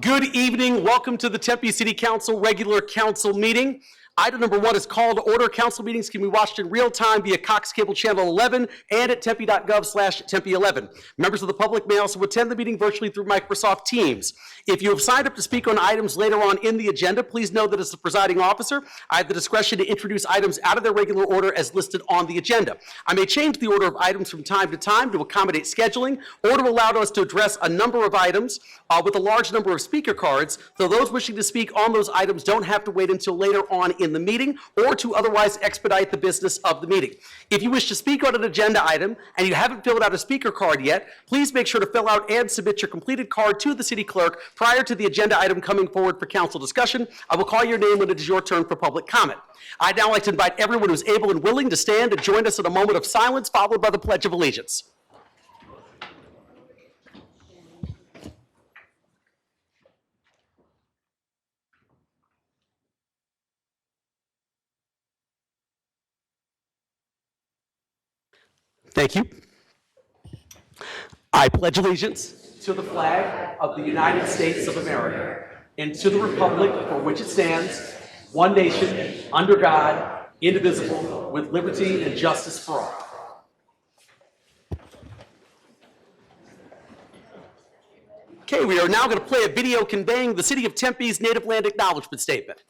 Good evening. Welcome to the Tempe City Council regular council meeting. Item number 1 is called to order. Council meetings can be watched in real time via Cox Cable Channel 11 and at tempe.gov/tempe11. Members of the public may also attend the meeting virtually through Microsoft Teams. If you have signed up to speak on items later on in the agenda, please know that as the presiding officer, I have the discretion to introduce items out of their regular order as listed on the agenda. I may change the order of items from time to time to accommodate scheduling or to allow us to address a number of items with a large number of speaker cards, so those wishing to speak on those items don't have to wait until later on in the meeting or to otherwise expedite the business of the meeting. If you wish to speak on an agenda item and you haven't filled out a speaker card yet, please make sure to fill out and submit your completed card to the city clerk prior to the agenda item coming forward for council discussion. I will call your name when it is your turn for public comment. I'd now like to invite everyone who's able and willing to stand and join us in a moment of silence, followed by the Pledge of Allegiance. Thank you. I pledge allegiance to the flag of the United States of America and to the republic for which it stands, one nation, under God, indivisible, with liberty and justice for all. Okay, we are now going to play a video conveying the City of Tempe's Native Land Acknowledgement Statement.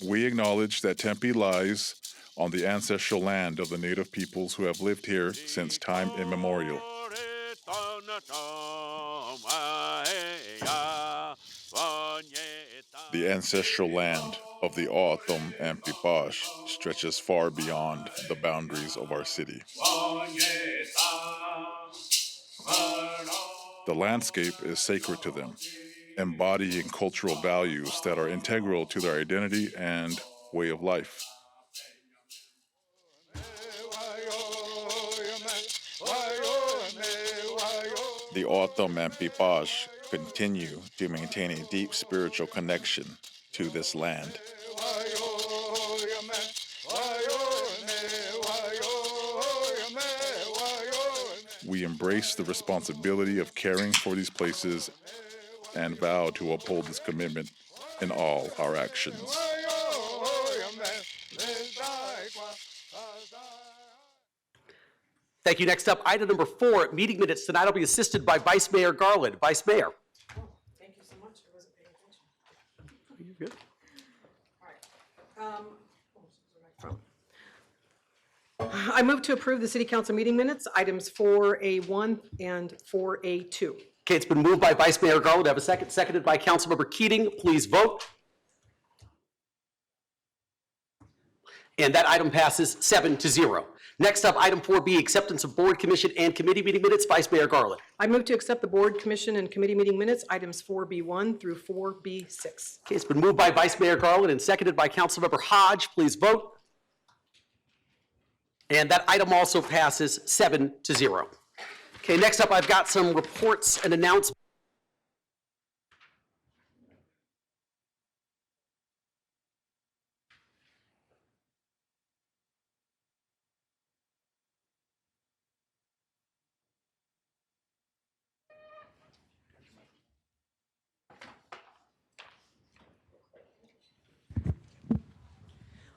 We acknowledge that Tempe lies on the ancestral land of the native peoples who have lived here since time immemorial. The ancestral land of the O'odham and Pipash stretches far beyond the boundaries of our city. The landscape is sacred to them, embodying cultural values that are integral to their identity and way of life. The O'odham and Pipash continue to maintain a deep spiritual connection to this land. We embrace the responsibility of caring for these places and vow to uphold this commitment in all our actions. Thank you. Next up, item number 4, meeting minutes. Tonight I'll be assisted by Vice Mayor Garland. Vice Mayor. Thank you so much. I wasn't paying attention. You're good. All right. I move to approve the city council meeting minutes, items 4A1 and 4A2. Okay, it's been moved by Vice Mayor Garland. I have a second, seconded by Councilmember Keating. Please vote. And that item passes 7-0. Next up, item 4B, acceptance of board, commission, and committee meeting minutes. Vice Mayor Garland. I move to accept the board, commission, and committee meeting minutes, items 4B1 through 4B6. Okay, it's been moved by Vice Mayor Garland and seconded by Councilmember Hodge. Please vote. And that item also passes 7-0. Okay, next up, I've got some reports and announcements.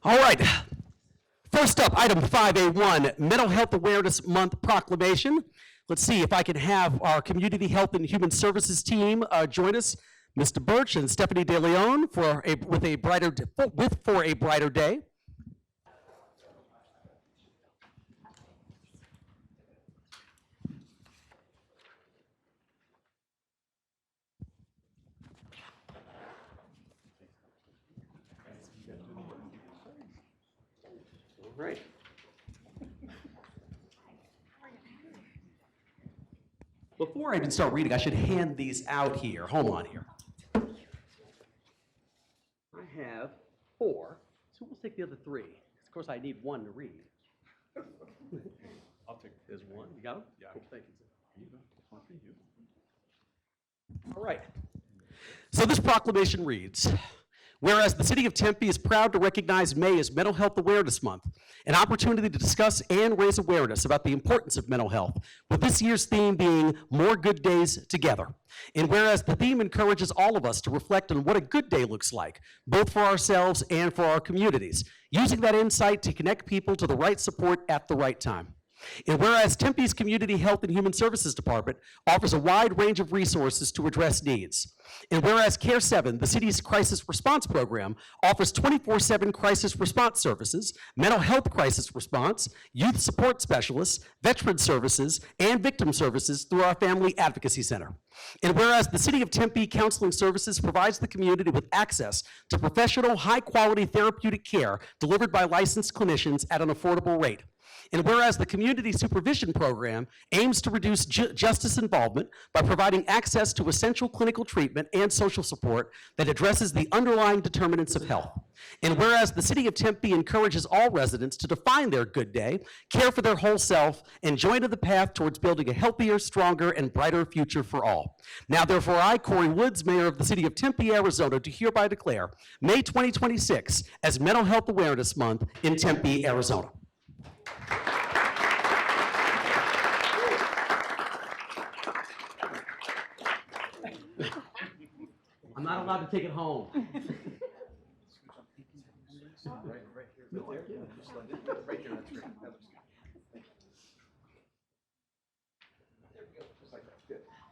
All right. First up, item 5A1, Mental Health Awareness Month Proclamation. Let's see if I can have our Community Health and Human Services team join us, Mr. Birch and Stephanie De Leon for a brighter day. All right. Before I even start reading, I should hand these out here. Hold on here. I have 4. So we'll take the other 3. Of course, I need 1 to read. I'll There's one. You got him? Yeah. Cool. Thank you. All right. So this proclamation reads, whereas the city of Tempe is proud to recognize May as Mental Health Awareness Month, an opportunity to discuss and raise awareness about the importance of mental health, with this year's theme being More Good Days Together. And whereas the theme encourages all of us to reflect on what a good day looks like, both for ourselves and for our communities, using that insight to connect people to the right support at the right time. And whereas Tempe's Community Health and Human Services Department offers a wide range of resources to address needs. And whereas Care 7, the city's crisis response program, offers 24/7 crisis response services, mental health crisis response, youth support specialists, veteran services, and victim services through our Family Advocacy Center. And whereas the City of Tempe Counseling Services provides the community with access to professional, high-quality therapeutic care delivered by licensed clinicians at an affordable rate. And whereas the Community Supervision Program aims to reduce justice involvement by providing access to essential clinical treatment and social support that addresses the underlying determinants of health. And whereas the City of Tempe encourages all residents to define their good day, care for their whole self, and join in the path towards building a healthier, stronger, and brighter future for all. Now, therefore, I, Corey Woods, Mayor of the City of Tempe, Arizona, do hereby declare May 2026 as Mental Health Awareness Month in Tempe, Arizona. I'm not allowed to take it home.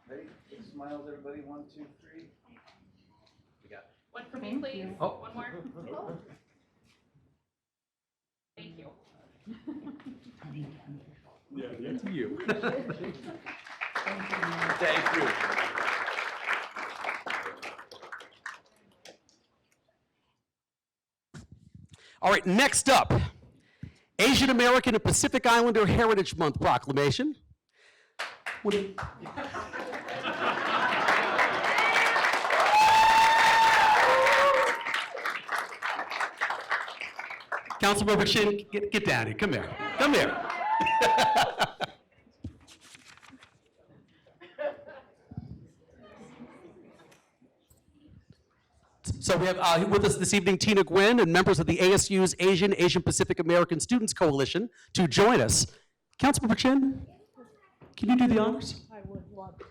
Ready? Big smiles, everybody. 1, 2, 3. We got One for me, please. Oh. One more. Thank you. it to you. Thank you. All right, next up, Asian American and Pacific Islander Heritage Month proclamation. Councilmember Chin, get down here. Come here. Come here. So we have with us this evening Tina Gwynn and members of the ASU's Asian Pacific American Students Coalition to join us. Councilmember Chin, can you do the honors? I would love to.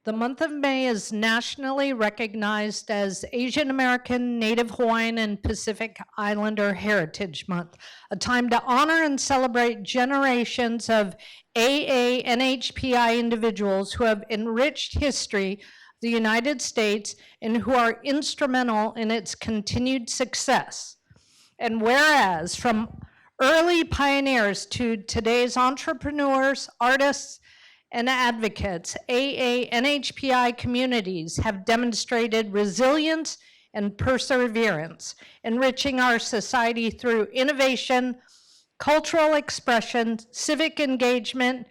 The month of May is nationally recognized as Asian American, Native Hawaiian, and Pacific Islander Heritage Month, a time to honor and celebrate generations of AA-NHPI individuals who have enriched history of the United States and who are instrumental in its continued success. And whereas from early pioneers to today's entrepreneurs, artists, and advocates, AA-NHPI communities have demonstrated resilience and perseverance, enriching our society through innovation, cultural expression, civic engagement,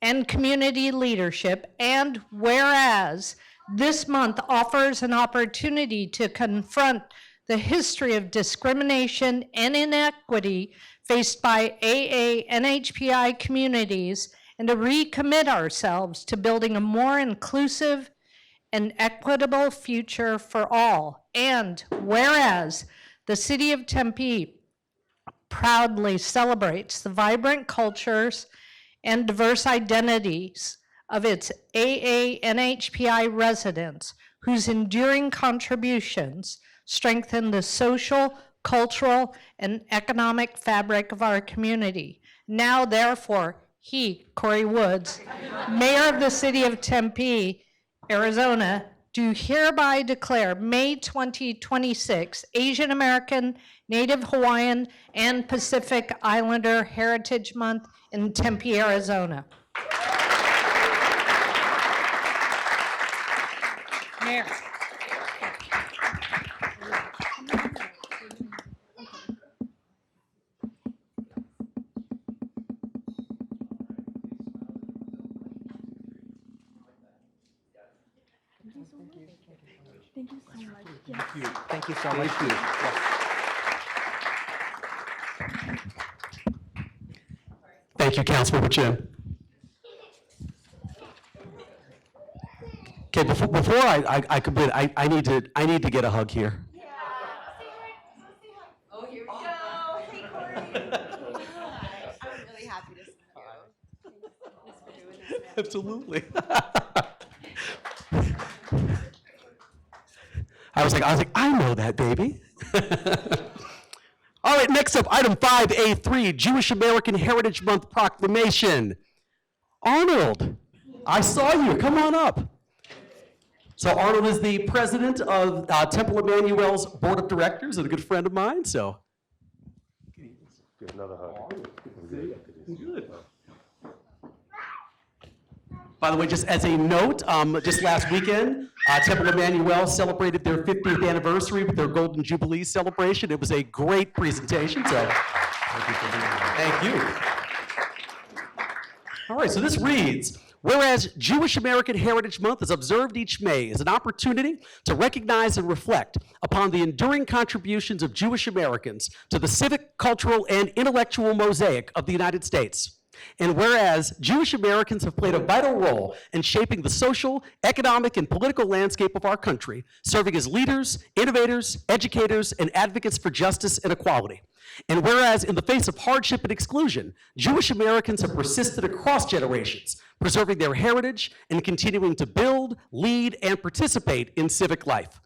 and community leadership. And whereas this month offers an opportunity to confront the history of discrimination and inequity faced by AA-NHPI communities, and to recommit ourselves to building a more inclusive and equitable future for all. And whereas the City of Tempe proudly celebrates the vibrant cultures and diverse identities of its AA-NHPI residents, whose enduring contributions strengthen the social, cultural, and economic fabric of our community. Now, therefore, he, Corey Woods, Mayor of the City of Tempe, Arizona, do hereby declare May 2026 Asian American, Native Hawaiian, and Pacific Islander Heritage Month in Tempe, Arizona. Mayor. Thank you so much. Yes. Thank you so much. Thank you. Thank you, Councilmember Chin. Okay, before I complete, I need to get a hug here. Oh, here we go. Hey, Corey. I'm really happy to see you. Thanks for doing this, man. Absolutely. I was like, I know that baby. All right, next up, item 5A3, Jewish American Heritage Month proclamation. Arnold, I saw you. Come on up. So Arnold is the president of Temple Emmanuel's board of directors and a good friend of mine. So. Give another hug. Good. By the way, just as a note, just last weekend, Temple Emmanuel celebrated their 50th anniversary with their Golden Jubilee celebration. It was a great presentation, so thank you. All right, so this reads, whereas Jewish American Heritage Month is observed each May as an opportunity to recognize and reflect upon the enduring contributions of Jewish Americans to the civic, cultural, and intellectual mosaic of the United States. And whereas Jewish Americans have played a vital role in shaping the social, economic, and political landscape of our country, serving as leaders, innovators, educators, and advocates for justice and equality. And whereas in the face of hardship and exclusion, Jewish Americans have persisted across generations, preserving their heritage and continuing to build, lead, and participate in civic life.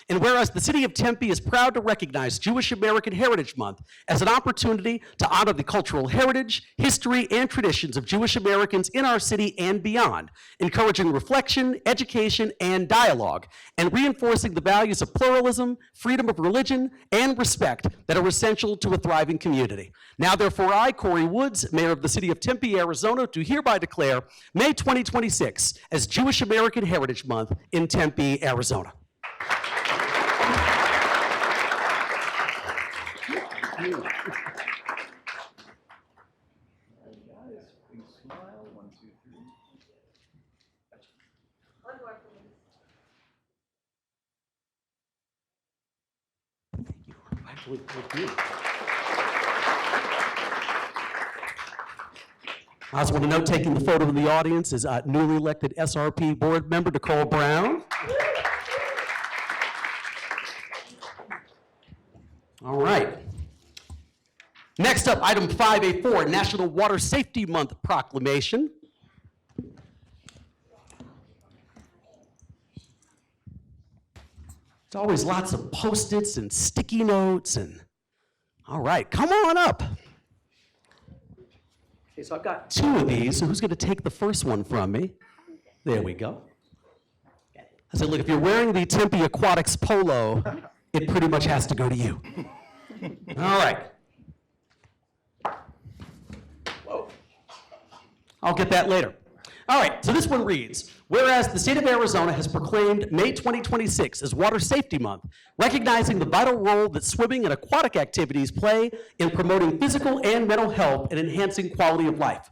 And whereas the city of Tempe is proud to recognize Jewish American Heritage Month as an opportunity to honor the cultural heritage, history, and traditions of Jewish Americans in our city and beyond, encouraging reflection, education, and dialogue, and reinforcing the values of pluralism, freedom of religion, and respect that are essential to a thriving community. Now, therefore, I, Corey Woods, Mayor of the city of Tempe, Arizona, do hereby declare May 2026 as Jewish American Heritage Month in Tempe, Arizona. Guys, big smile, 1, 2, 3. I also want to note, taking the photo in the audience is newly elected SRP board member Nicole Brown. All right. Next up, item 5A4, National Water Safety Month proclamation. There's always lots of Post-its and sticky notes and, all right, come on up. Okay, so I've got 2 of these, so who's gonna take the first one from me? There we go. I said, look, if you're wearing the Tempe Aquatics polo, it pretty much has to go to you. All right. Whoa. I'll get that later. All right, so this one reads, whereas the state of Arizona has proclaimed May 2026 as Water Safety Month, recognizing the vital role that swimming and aquatic activities play in promoting physical and mental health and enhancing quality of life.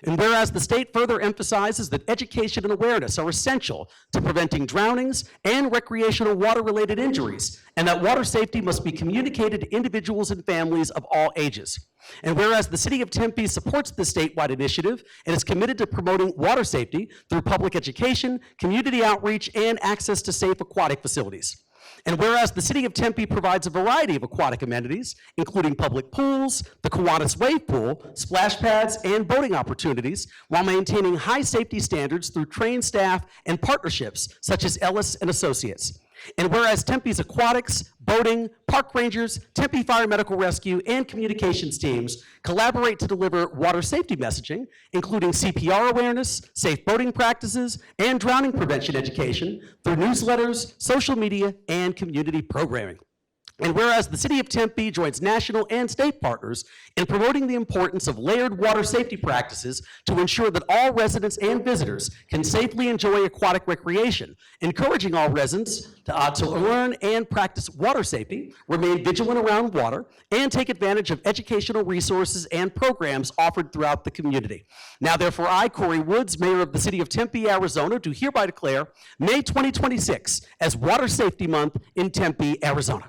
And whereas the state further emphasizes that education and awareness are essential to preventing drownings and recreational water-related injuries, and that water safety must be communicated to individuals and families of all ages. And whereas the city of Tempe supports the statewide initiative and is committed to promoting water safety through public education, community outreach, and access to safe aquatic facilities. And whereas the city of Tempe provides a variety of aquatic amenities, including public pools, the Kiwanis Wave Pool, splash pads, and boating opportunities, while maintaining high safety standards through trained staff and partnerships such as Ellis and Associates. And whereas Tempe's aquatics, boating, park rangers, Tempe Fire Medical Rescue, and communications teams collaborate to deliver water safety messaging, including CPR awareness, safe boating practices, and drowning prevention education through newsletters, social media, and community programming. And whereas the city of Tempe joins national and state partners in promoting the importance of layered water safety practices to ensure that all residents and visitors can safely enjoy aquatic recreation, encouraging all residents to learn and practice water safety, remain vigilant around water, and take advantage of educational resources and programs offered throughout the community. Now, therefore, I, Corey Woods, Mayor of the city of Tempe, Arizona, do hereby declare May 2026 as Water Safety Month in Tempe, Arizona.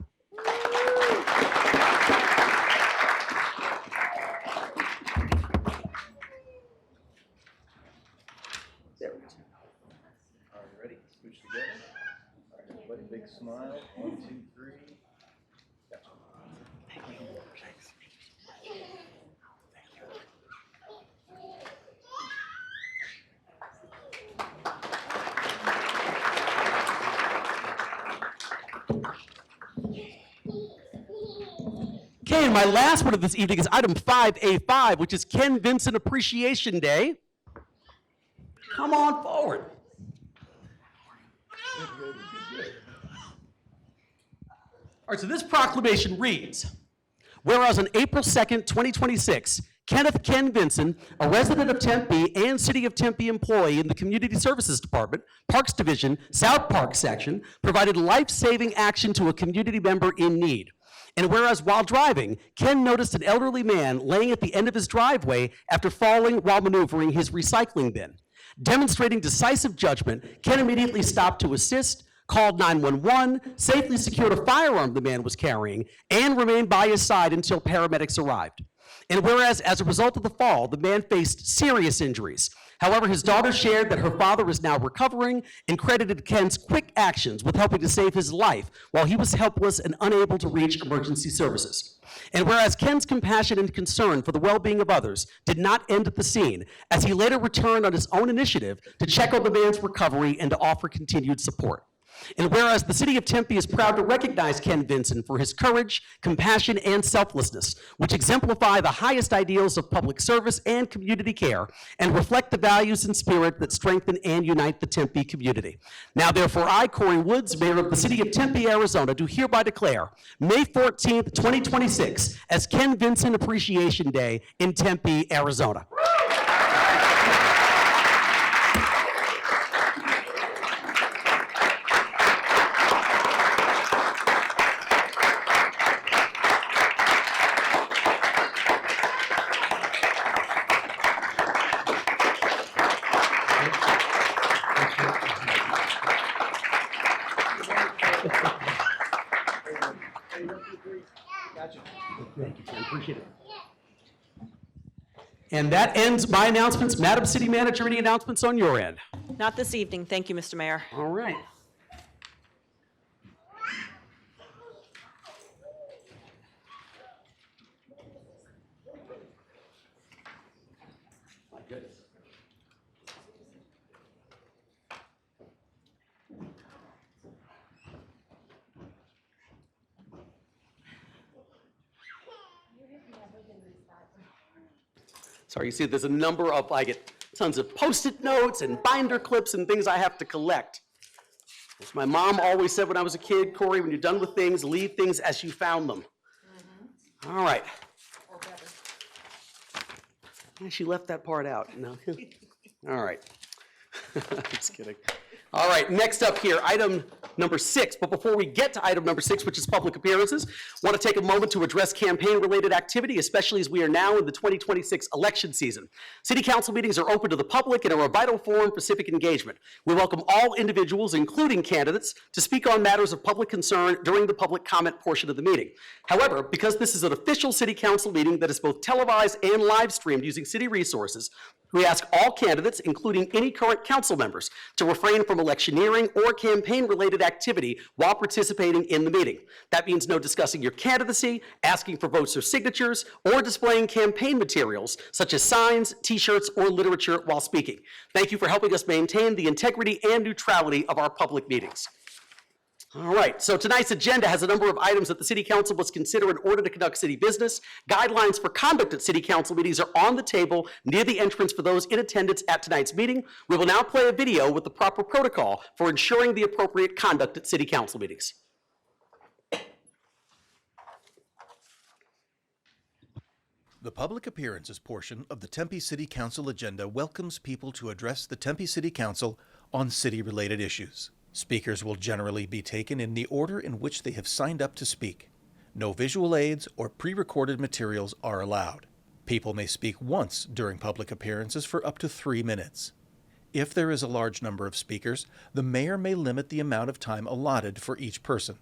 big smile. 1, 2, 3. Okay, and my last one of this evening is item 5A5, which is Ken Vincent Appreciation Day. Come on forward. All right, so this proclamation reads, whereas on April 2nd, 2026, Kenneth Ken Vinson, a resident of Tempe and City of Tempe employee in the Community Services Department, Parks Division, South Park Section, provided life-saving action to a community member in need. And whereas while driving, Ken noticed an elderly man laying at the end of his driveway after falling while maneuvering his recycling bin. Demonstrating decisive judgment, Ken immediately stopped to assist, called 911, safely secured a firearm the man was carrying, and remained by his side until paramedics arrived. And whereas as a result of the fall, the man faced serious injuries. However, his daughter shared that her father is now recovering and credited Ken's quick actions with helping to save his life while he was helpless and unable to reach emergency services. And whereas Ken's compassion and concern for the well-being of others did not end at the scene, as he later returned on his own initiative to check on the man's recovery and to offer continued support. And whereas the City of Tempe is proud to recognize Ken Vinson for his courage, compassion, and selflessness, which exemplify the highest ideals of public service and community care, and reflect the values and spirit that strengthen and unite the Tempe community. Now, therefore, I, Corey Woods, Mayor of the City of Tempe, Arizona, do hereby declare May 14th, 2026 as Ken Vinson Appreciation Day in Tempe, Arizona. Thank you, Ken. Appreciate it. And that ends my announcements. Madam City Manager, any announcements on your end? Not this evening. Thank you, Mr. Mayor. All right. My goodness. Sorry, you see there's a number of, I get tons of Post-it notes and binder clips and things I have to collect. As my mom always said when I was a kid, Corey, when you're done with things, leave things as you found them. All right. Yeah, she left that part out. No. All right. Just kidding. All right, next up here, item number 6. But before we get to item number 6, which is public appearances, I want to take a moment to address campaign-related activity, especially as we are now in the 2026 election season. City council meetings are open to the public and are a vital forum for civic engagement. We welcome all individuals, including candidates, to speak on matters of public concern during the public comment portion of the meeting. However, because this is an official city council meeting that is both televised and live streamed using city resources, we ask all candidates, including any current council members, to refrain from electioneering or campaign-related activity while participating in the meeting. That means no discussing your candidacy, asking for votes or signatures, or displaying campaign materials such as signs, t-shirts, or literature while speaking. Thank you for helping us maintain the integrity and neutrality of our public meetings. All right, so tonight's agenda has a number of items that the City Council must consider in order to conduct city business. Guidelines for conduct at City Council meetings are on the table near the entrance for those in attendance at tonight's meeting. We will now play a video with the proper protocol for ensuring the appropriate conduct at City Council meetings. The public appearances portion of the Tempe City Council agenda welcomes people to address the Tempe City Council on city-related issues. Speakers will generally be taken in the order in which they have signed up to speak. No visual aids or pre-recorded materials are allowed. People may speak once during public appearances for up to 3 minutes. If there is a large number of speakers, the mayor may limit the amount of time allotted for each person.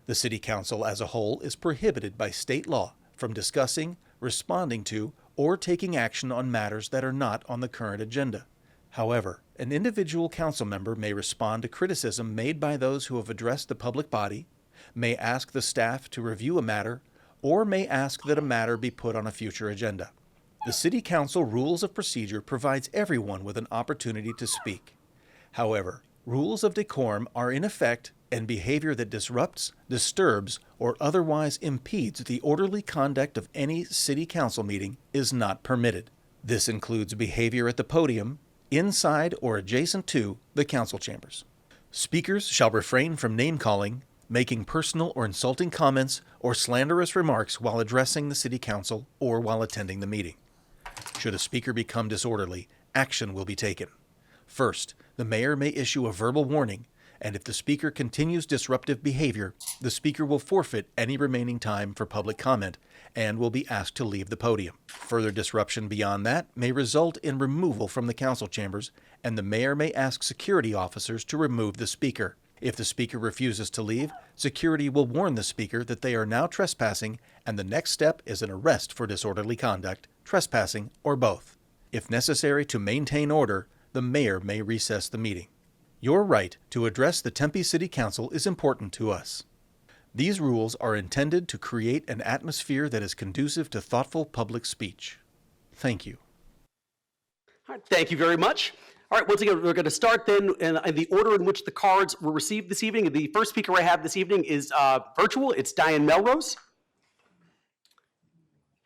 The City Council as a whole is prohibited by state law from discussing, responding to, or taking action on matters that are not on the current agenda. However, an individual council member may respond to criticism made by those who have addressed the public body, may ask the staff to review a matter, or may ask that a matter be put on a future agenda. The City Council Rules of Procedure provides everyone with an opportunity to speak. However, rules of decorum are in effect, and behavior that disrupts, disturbs, or otherwise impedes the orderly conduct of any City Council meeting is not permitted. This includes behavior at the podium, inside or adjacent to the council chambers. Speakers shall refrain from name-calling, making personal or insulting comments, or slanderous remarks while addressing the City Council or while attending the meeting. Should a speaker become disorderly, action will be taken. First, the mayor may issue a verbal warning, and if the speaker continues disruptive behavior, the speaker will forfeit any remaining time for public comment and will be asked to leave the podium. Further disruption beyond that may result in removal from the council chambers, and the mayor may ask security officers to remove the speaker. If the speaker refuses to leave, security will warn the speaker that they are now trespassing, and the next step is an arrest for disorderly conduct, trespassing, or both. If necessary to maintain order, the mayor may recess the meeting. Your right to address the Tempe City Council is important to us. These rules are intended to create an atmosphere that is conducive to thoughtful public speech. Thank you. All right, thank you very much. All right, once again, we're going to start then in the order in which the cards were received this evening. The first speaker I have this evening is virtual. It's Diane Melrose.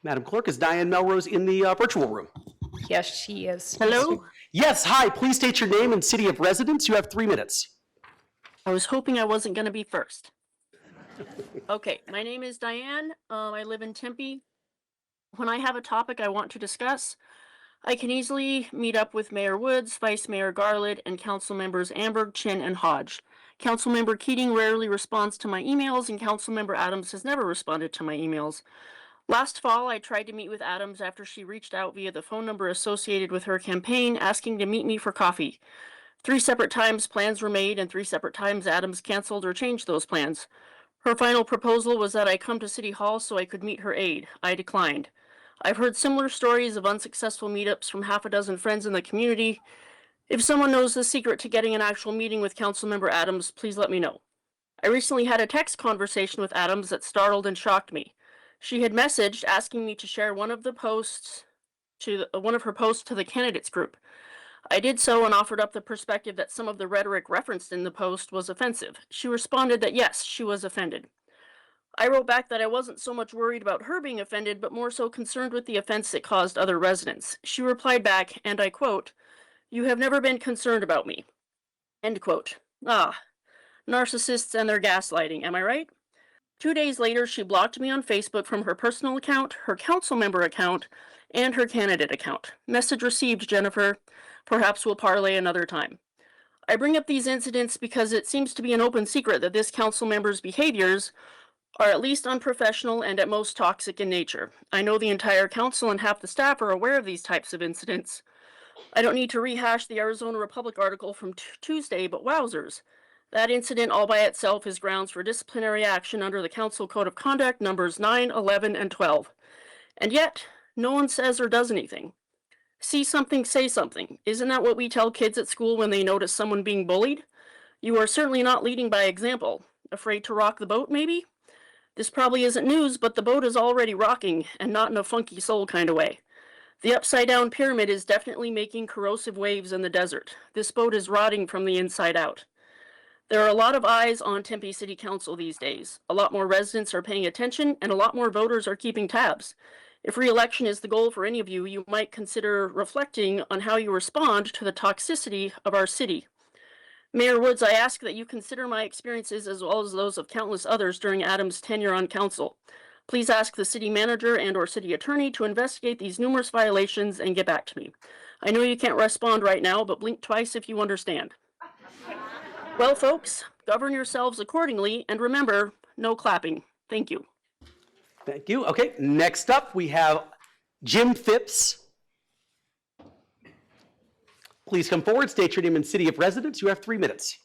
Madam Clerk, is Diane Melrose in the virtual room? Yes, she is. Hello? Yes, hi. Please state your name and city of residence. You have 3 minutes. I was hoping I wasn't going to be first. Okay, my name is Diane. I live in Tempe. When I have a topic I want to discuss, I can easily meet up with Mayor Woods, Vice Mayor Garland, and Council Members Amberg, Chin, and Hodge. Councilmember Keating rarely responds to my emails, and Councilmember Adams has never responded to my emails. Last fall, I tried to meet with Adams after she reached out via the phone number associated with her campaign, asking to meet me for coffee. 3 separate times plans were made, and 3 separate times Adams canceled or changed those plans. Her final proposal was that I come to City Hall so I could meet her aide. I declined. I've heard similar stories of unsuccessful meetups from half a dozen friends in the community. If someone knows the secret to getting an actual meeting with Councilmember Adams, please let me know. I recently had a text conversation with Adams that startled and shocked me. She had messaged asking me to share one of her posts to the candidates group. I did so and offered up the perspective that some of the rhetoric referenced in the post was offensive. She responded that yes, she was offended. I wrote back that I wasn't so much worried about her being offended, but more so concerned with the offense it caused other residents. She replied back, and I quote, "You have never been concerned about me." End quote. Ah, narcissists and their gaslighting, am I right? 2 days later, she blocked me on Facebook from her personal account, her council member account, and her candidate account. Message received, Jennifer. Perhaps we'll parlay another time. I bring up these incidents because it seems to be an open secret that this council member's behaviors are at least unprofessional and at most toxic in nature. I know the entire council and half the staff are aware of these types of incidents. I don't need to rehash the Arizona Republic article from Tuesday, but wowzers. That incident all by itself is grounds for disciplinary action under the Council Code of Conduct numbers 9, 11, and 12. And yet, no one says or does anything. See something, say something. Isn't that what we tell kids at school when they notice someone being bullied? You are certainly not leading by example. Afraid to rock the boat, maybe? This probably isn't news, but the boat is already rocking, and not in a funky soul kind of way. The upside-down pyramid is definitely making corrosive waves in the desert. This boat is rotting from the inside out. There are a lot of eyes on Tempe City Council these days. A lot more residents are paying attention, and a lot more voters are keeping tabs. If re-election is the goal for any of you, you might consider reflecting on how you respond to the toxicity of our city. Mayor Woods, I ask that you consider my experiences as well as those of countless others during Adams' tenure on council. Please ask the city manager and/or city attorney to investigate these numerous violations and get back to me. I know you can't respond right now, but blink twice if you understand. Well, folks, govern yourselves accordingly, and remember, no clapping. Thank you. Thank you. Okay, next up, we have Jim Phipps. Please come forward, state your name and city of residence. You have 3 minutes.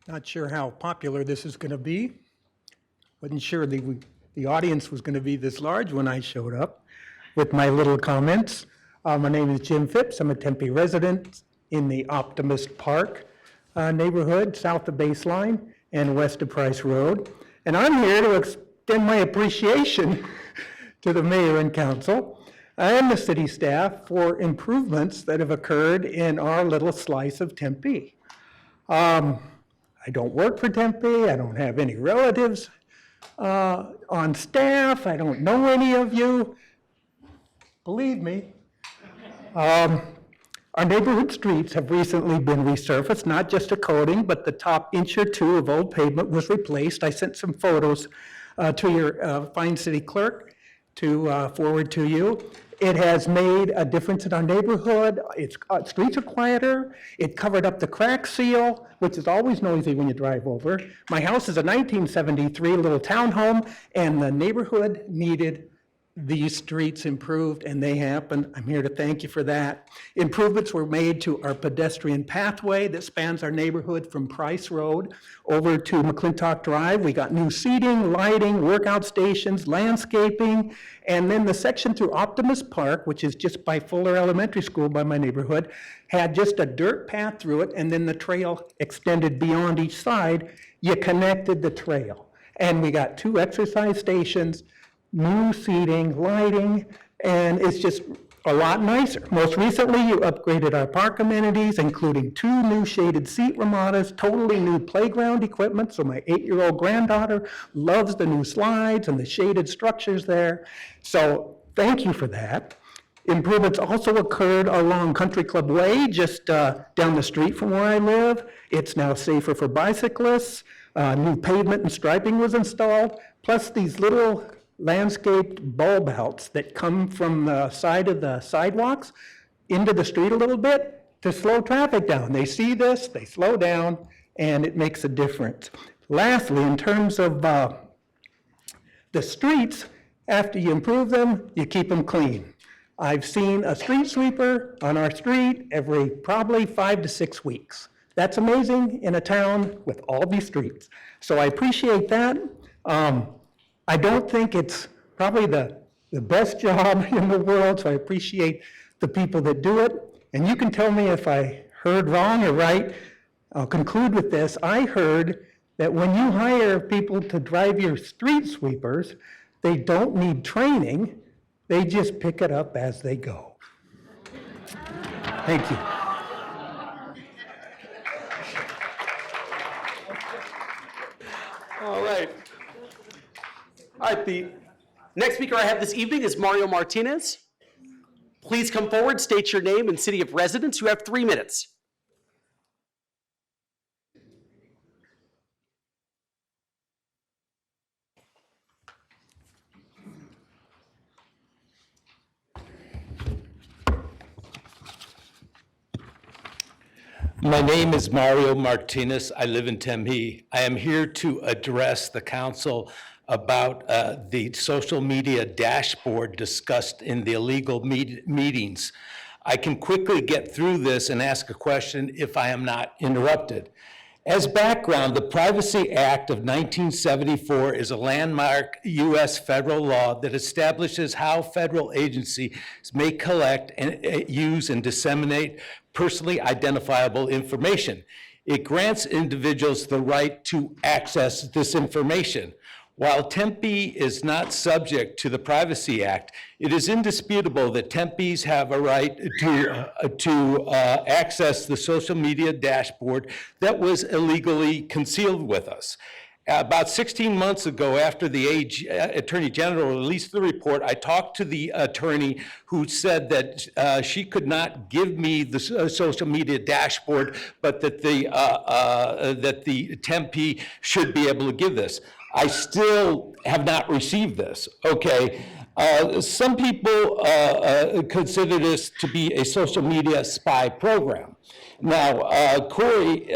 Not sure how popular this is going to be. Wasn't sure that we the audience was going to be this large when I showed up with my little comments. My name is Jim Phipps. I'm a Tempe resident in the Optimist Park neighborhood, south of Baseline and west of Price Road. And I'm here to extend my appreciation to the mayor and council and the city staff for improvements that have occurred in our little slice of Tempe. I don't work for Tempe. I don't have any relatives on staff. I don't know any of you. Believe me. Our neighborhood streets have recently been resurfaced, not just a coating, but the top inch or two of old pavement was replaced. I sent some photos to your fine city clerk to forward to you. It has made a difference in our neighborhood. Its streets are quieter. It covered up the crack seal, which is always noisy when you drive over. My house is a 1973 little townhome, and the neighborhood needed these streets improved, and they happened. I'm here to thank you for that. Improvements were made to our pedestrian pathway that spans our neighborhood from Price Road over to McClintock Drive. We got new seating, lighting, workout stations, landscaping, and then the section through Optimist Park, which is just by Fuller Elementary School by my neighborhood, had just a dirt path through it, and then the trail extended beyond each side. You connected the trail. And we got 2 exercise stations, new seating, lighting, and it's just a lot nicer. Most recently, you upgraded our park amenities, including 2 new shaded seat ramadas, totally new playground equipment, so my 8-year-old granddaughter loves the new slides and the shaded structures there. So thank you for that. Improvements also occurred along Country Club Way, just down the street from where I live. It's now safer for bicyclists. New pavement and striping was installed, plus these little landscaped bulb outs that come from the side of the sidewalks into the street a little bit to slow traffic down. They see this, they slow down, and it makes a difference. Lastly, in terms of the streets, after you improve them, you keep them clean. I've seen a street sweeper on our street every probably 5 to 6 weeks. That's amazing in a town with all these streets. So I appreciate that. I don't think it's probably the best job in the world, so I appreciate the people that do it. And you can tell me if I heard wrong or right. I'll conclude with this. I heard that when you hire people to drive your street sweepers, they don't need training. They just pick it up as they go. Thank you. All right. All right, the next speaker I have this evening is Mario Martinez. Please come forward, state your name and city of residence. You have 3 minutes. My name is Mario Martinez. I live in Tempe. I am here to address the council about the social media dashboard discussed in the illegal meetings. I can quickly get through this and ask a question if I am not interrupted. As background, the Privacy Act of 1974 is a landmark U.S. federal law that establishes how federal agencies may collect and use and disseminate personally identifiable information. It grants individuals the right to access this information. While Tempe is not subject to the Privacy Act, it is indisputable that Tempe's have a right to access the social media dashboard that was illegally concealed with us. About 16 months ago, after the Attorney General released the report, I talked to the attorney who said that she could not give me the social media dashboard, but that the Tempe should be able to give this. I still have not received this, okay? Some people consider this to be a social media spy program. Now, Corey,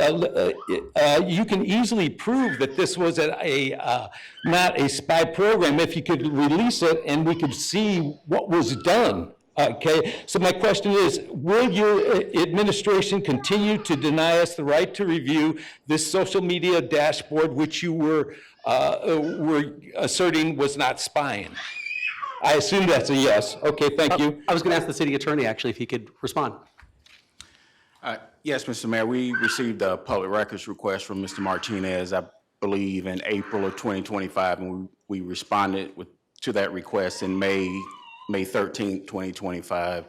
you can easily prove that this was not a spy program if you could release it and we could see what was done Okay, so my question is, will your administration continue to deny us the right to review this social media dashboard, which you were asserting was not spying? I assume that's a yes. Okay, thank you. I was going to ask the city attorney, actually, if he could respond. Yes, Mr. Mayor, we received a public records request from Mr. Martinez, I believe, in April of 2025, and we responded to that request in May 13th, 2025.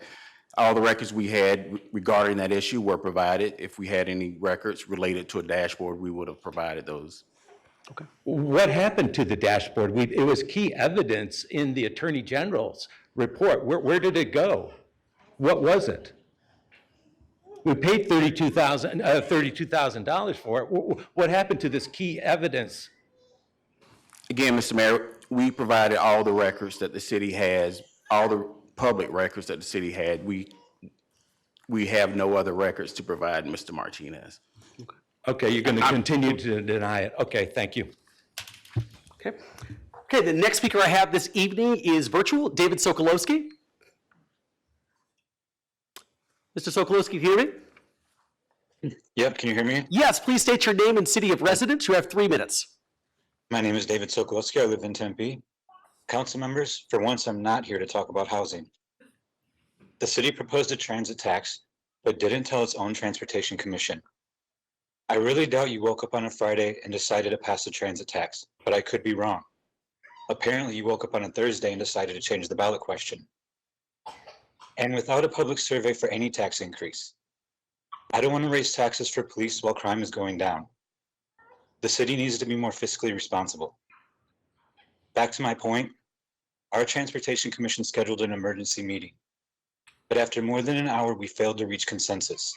All the records we had regarding that issue were provided. If we had any records related to a dashboard, we would have provided those. Okay. What happened to the dashboard? It was key evidence in the Attorney General's report. Where did it go? What was it? We paid $32,000 for it. What happened to this key evidence? Again, Mr. Mayor, we provided all the records that the city has, all the public records that the city had. We have no other records to provide Mr. Martinez. Okay, you're going to continue to deny it. Okay, thank you. Okay. Okay, the next speaker I have this evening is virtual, David Sokolowski. Mr. Sokolowski, can you hear me? Yep, can you hear me? Yes, please state your name and city of residence. You have 3 minutes. My name is David Sokolowski. I live in Tempe. Council members, for once, I'm not here to talk about housing. The city proposed a transit tax, but didn't tell its own transportation commission. I really doubt you woke up on a Friday and decided to pass the transit tax, but I could be wrong. Apparently, you woke up on a Thursday and decided to change the ballot question. And without a public survey for any tax increase. I don't want to raise taxes for police while crime is going down. The city needs to be more fiscally responsible. Back to my point, our Transportation Commission scheduled an emergency meeting. But after more than an hour, we failed to reach consensus.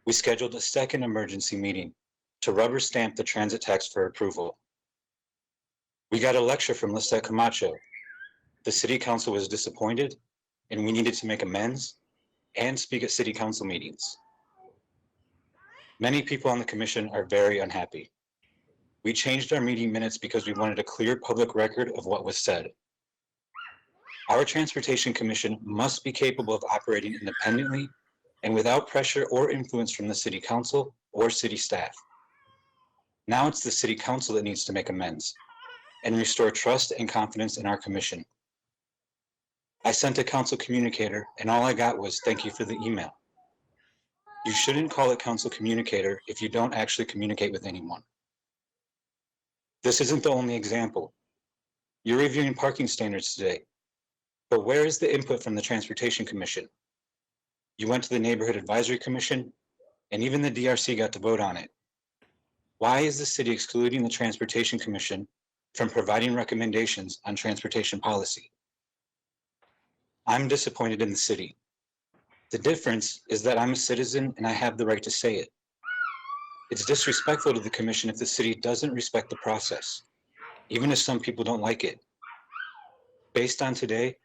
We scheduled a second emergency meeting to rubber stamp the transit tax for approval. We got a lecture from Lisette Camacho. The city council was disappointed, and we needed to make amends and speak at city council meetings. Many people on the commission are very unhappy. We changed our meeting minutes because we wanted a clear public record of what was said. Our Transportation Commission must be capable of operating independently and without pressure or influence from the city council or city staff. Now it's the city council that needs to make amends and restore trust and confidence in our commission. I sent a council communicator and all I got was thank you for the email. You shouldn't call it council communicator if you don't actually communicate with anyone. This isn't the only example. You're reviewing parking standards today, but where is the input from the Transportation Commission? You went to the Neighborhood Advisory Commission, and even the DRC got to vote on it. Why is the city excluding the Transportation Commission from providing recommendations on transportation policy? I'm disappointed in the city. The difference is that I'm a citizen and I have the right to say it. It's disrespectful to the commission if the city doesn't respect the process, even if some people don't like it. Based on today,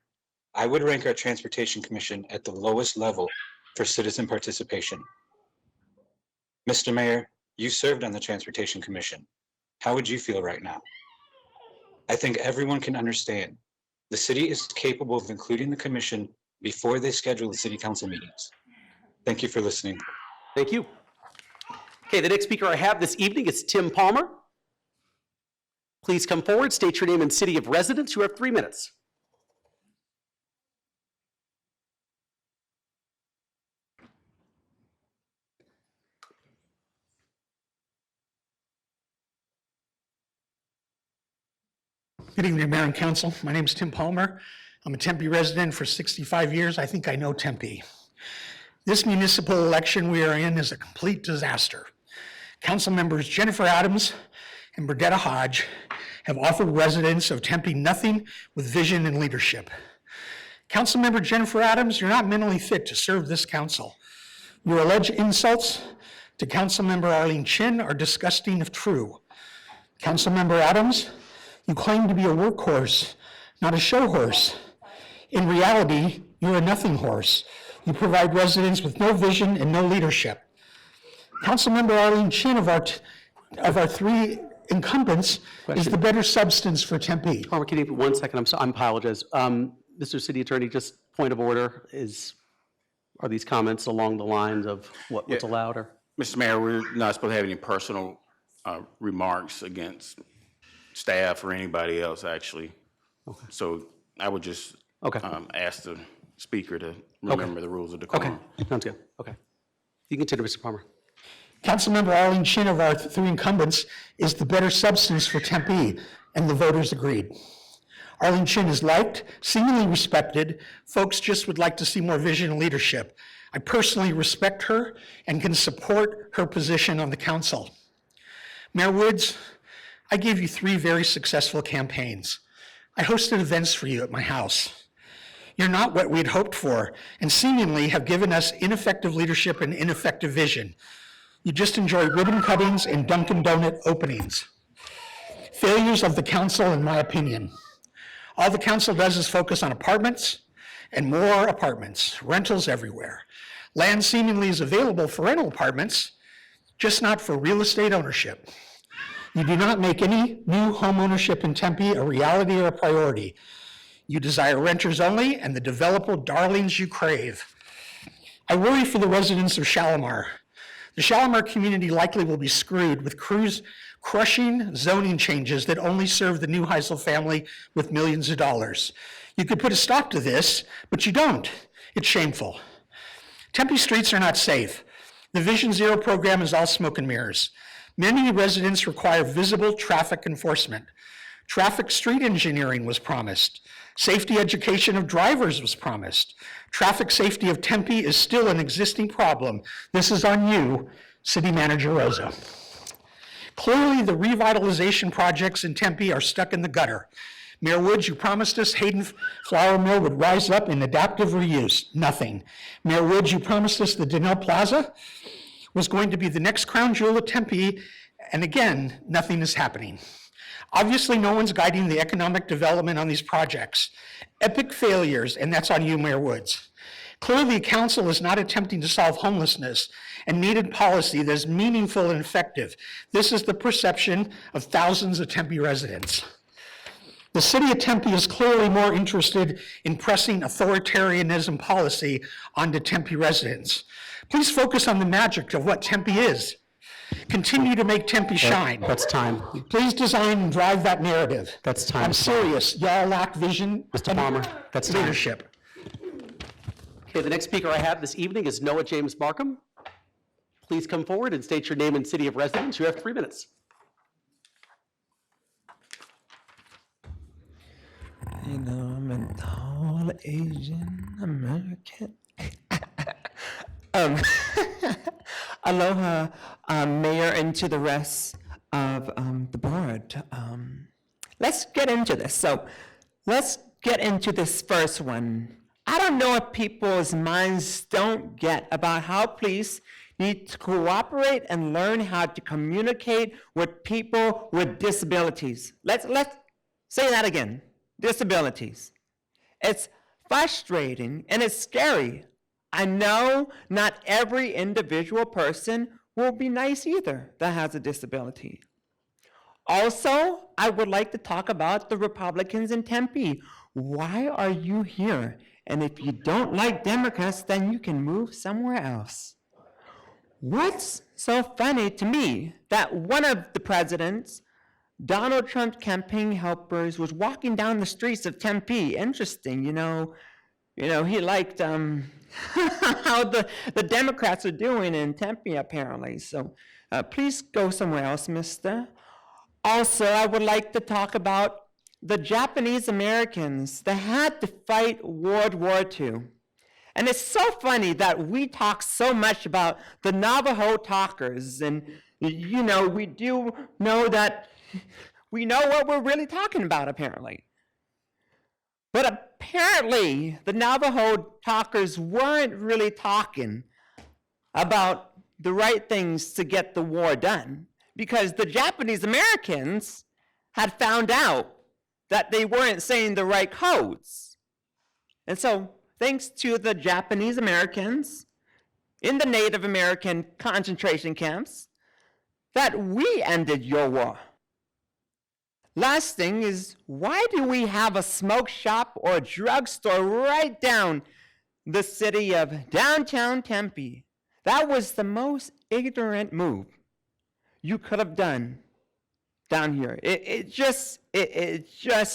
I would rank our Transportation Commission at the lowest level for citizen participation. Mr. Mayor, you served on the Transportation Commission. How would you feel right now? I think everyone can understand the city is capable of including the commission before they schedule the city council meetings. Thank you for listening. Thank you. Okay, the next speaker I have this evening is Tim Palmer. Please come forward, state your name and city of residence. You have 3 minutes. Good evening, Mayor and Council. My name is Tim Palmer. I'm a Tempe resident for 65 years. I think I know Tempe. This municipal election we are in is a complete disaster. Council members Jennifer Adams and Burdetta Hodge have offered residents of Tempe nothing with vision and leadership. Councilmember Jennifer Adams, you're not mentally fit to serve this council. Your alleged insults to Councilmember Arlene Chin are disgusting if true. Councilmember Adams, you claim to be a workhorse, not a show horse. In reality, you're a nothing horse. You provide residents with no vision and no leadership. Councilmember Arlene Chin of our three incumbents is the better substance for Tempe. Palmer, can you give 1 second? I apologize. Mr. City Attorney, just point of order are these comments along the lines of what's allowed, or? Mr. Mayor, we're not supposed to have any personal remarks against staff or anybody else, actually. Okay. So I would just ask the speaker to remember the rules of decorum. Okay, sounds good. Okay. You can continue, Mr. Palmer. Councilmember Arlene Chin of our three incumbents is the better substance for Tempe, and the voters agreed. Arlene Chin is liked, seemingly respected. Folks just would like to see more vision and leadership. I personally respect her and can support her position on the council. Mayor Woods, I gave you 3 very successful campaigns. I hosted events for you at my house. You're not what we had hoped for, and seemingly have given us ineffective leadership and ineffective vision. You just enjoy ribbon cuttings and Dunkin' Donut openings. Failures of the council, in my opinion. All the council does is focus on apartments and more apartments, rentals everywhere. Land seemingly is available for rental apartments, just not for real estate ownership. You do not make any new home ownership in Tempe a reality or a priority. You desire renters only and the developable darlings you crave. I worry for the residents of Shalimar. The Shalimar community likely will be screwed with crushing zoning changes that only serve the Neuheisel family with millions of dollars. You could put a stop to this, but you don't. It's shameful. Tempe streets are not safe. The Vision Zero program is all smoke and mirrors. Many residents require visible traffic enforcement. Traffic street engineering was promised. Safety education of drivers was promised. Traffic safety of Tempe is still an existing problem. This is on you, City Manager Rosa. Clearly, the revitalization projects in Tempe are stuck in the gutter. Mayor Woods, you promised us Hayden Flour Mill would rise up in adaptive reuse. Nothing. Mayor Woods, you promised us the Donnell Plaza was going to be the next crown jewel of Tempe, and again, nothing is happening. Obviously, no one's guiding the economic development on these projects. Epic failures, and that's on you, Mayor Woods. Clearly, council is not attempting to solve homelessness and needed policy that is meaningful and effective. This is the perception of thousands of Tempe residents. The city of Tempe is clearly more interested in pressing authoritarianism policy onto Tempe residents. Please focus on the magic of what Tempe is. Continue to make Tempe shine. That's time. Please design and drive that narrative. That's time. I'm serious. Y'all lack vision. Mr. Palmer, that's time. Leadership. Okay, the next speaker I have this evening is Noah James Markham. Please come forward and state your name and city of residence. You have 3 minutes. You know, I'm an all Asian American. Aloha, Mayor, and to the rest of the board. Let's get into this. So let's get into this first one. I don't know if people's minds don't get about how police need to cooperate and learn how to communicate with people with disabilities. Let's say that again. Disabilities. It's frustrating and it's scary. I know not every individual person will be nice either that has a disability. Also, I would like to talk about the Republicans in Tempe. Why are you here? And if you don't like Democrats, then you can move somewhere else. What's so funny to me that one of the president's Donald Trump's campaign helpers was walking down the streets of Tempe. Interesting, you know, he liked how the Democrats are doing in Tempe, apparently. So please go somewhere else, mister. Also, I would like to talk about the Japanese Americans that had to fight World War II. And it's so funny that we talk so much about the Navajo talkers. And, you know, we do know that we know what we're really talking about, apparently. But apparently, the Navajo talkers weren't really talking about the right things to get the war done, because the Japanese Americans had found out that they weren't saying the right codes. And so, thanks to the Japanese Americans in the Native American concentration camps, that we ended your war. Last thing is, why do we have a smoke shop or a drugstore right down the city of downtown Tempe? That was the most ignorant move you could have done down here. It just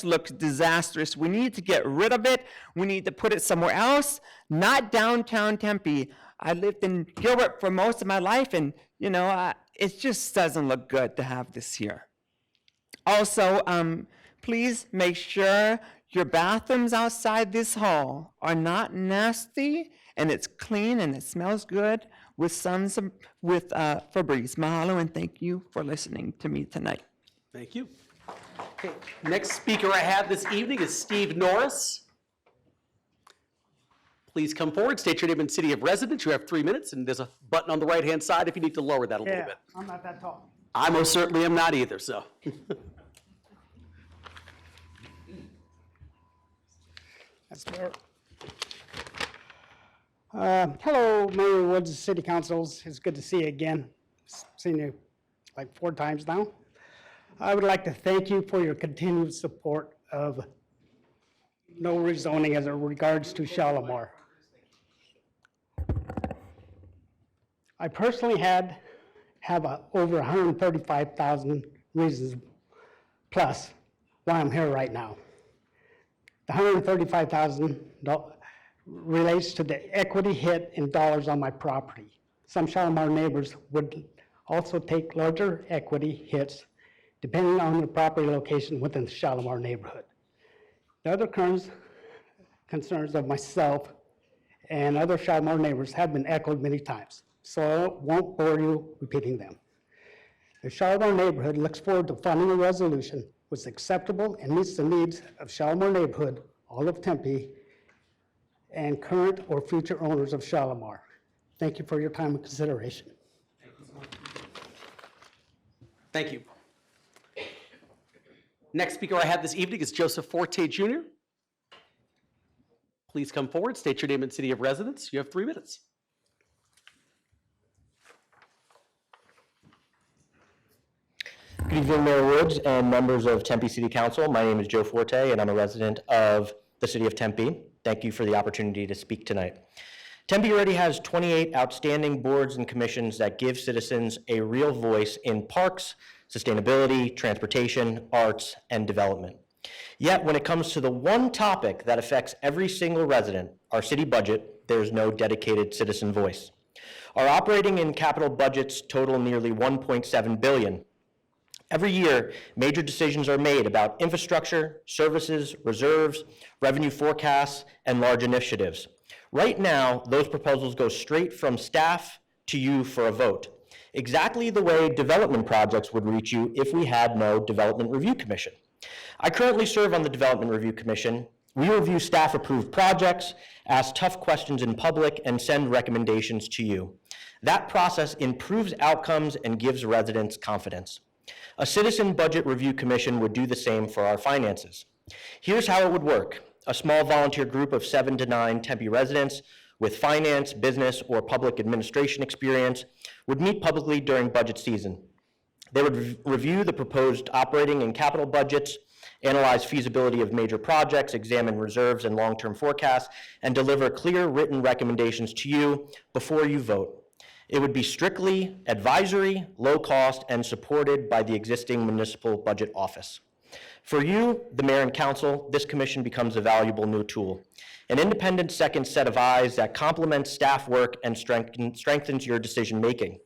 looks disastrous. We need to get rid of it. We need to put it somewhere else, not downtown Tempe. I lived in Gilbert for most of my life, and it just doesn't look good to have this here. Also, please make sure your bathrooms outside this hall are not nasty, and it's clean and it smells good with Febreze. Mahalo, and thank you for listening to me tonight. Thank you. Okay, next speaker I have this evening is Steve Norris. Please come forward, state your name and city of residence. You have 3 minutes, and there's a button on the right-hand side if you need to lower that a little bit. I'm not that tall. I most certainly am not either, so. That's fair. Hello, Mayor Woods, City Councils. It's good to see you again. Seen you like 4 times now. I would like to thank you for your continued support of no rezoning as it regards to Shalimar. I personally have over 135,000 reasons plus why I'm here right now. The 135,000 relates to the equity hit in dollars on my property. Some Shalimar neighbors would also take larger equity hits depending on the property location within the Shalimar neighborhood. The other concerns of myself and other Shalimar neighbors have been echoed many times, so I won't bore you repeating them. The Shalimar neighborhood looks forward to funding a resolution which is acceptable and meets the needs of Shalimar neighborhood, all of Tempe, and current or future owners of Shalimar. Thank you for your time and consideration. Thank you. Next speaker I have this evening is Joseph Forte Jr. Please come forward, state your name and city of residence. You have 3 minutes. Good evening, Mayor Woods and members of Tempe City Council. My name is Joe Forte, and I'm a resident of the city of Tempe. Thank you for the opportunity to speak tonight. Tempe already has 28 outstanding boards and commissions that give citizens a real voice in parks, sustainability, transportation, arts, and development. Yet, when it comes to the one topic that affects every single resident, our city budget, there's no dedicated citizen voice. Our operating and capital budgets total nearly $1.7 billion. Every year, major decisions are made about infrastructure, services, reserves, revenue forecasts, and large initiatives. Right now, those proposals go straight from staff to you for a vote, exactly the way development projects would reach you if we had no Development Review Commission. I currently serve on the Development Review Commission. We review staff-approved projects, ask tough questions in public, and send recommendations to you. That process improves outcomes and gives residents confidence. A Citizen Budget Review Commission would do the same for our finances. Here's how it would work. A small volunteer group of 7 to 9 Tempe residents with finance, business, or public administration experience would meet publicly during budget season. They would review the proposed operating and capital budgets, analyze feasibility of major projects, examine reserves and long-term forecasts, and deliver clear written recommendations to you before you vote. It would be strictly advisory, low cost, and supported by the existing municipal budget office. For you, the mayor and council, this commission becomes a valuable new tool, an independent second set of eyes that complements staff work and strengthens your decision-making.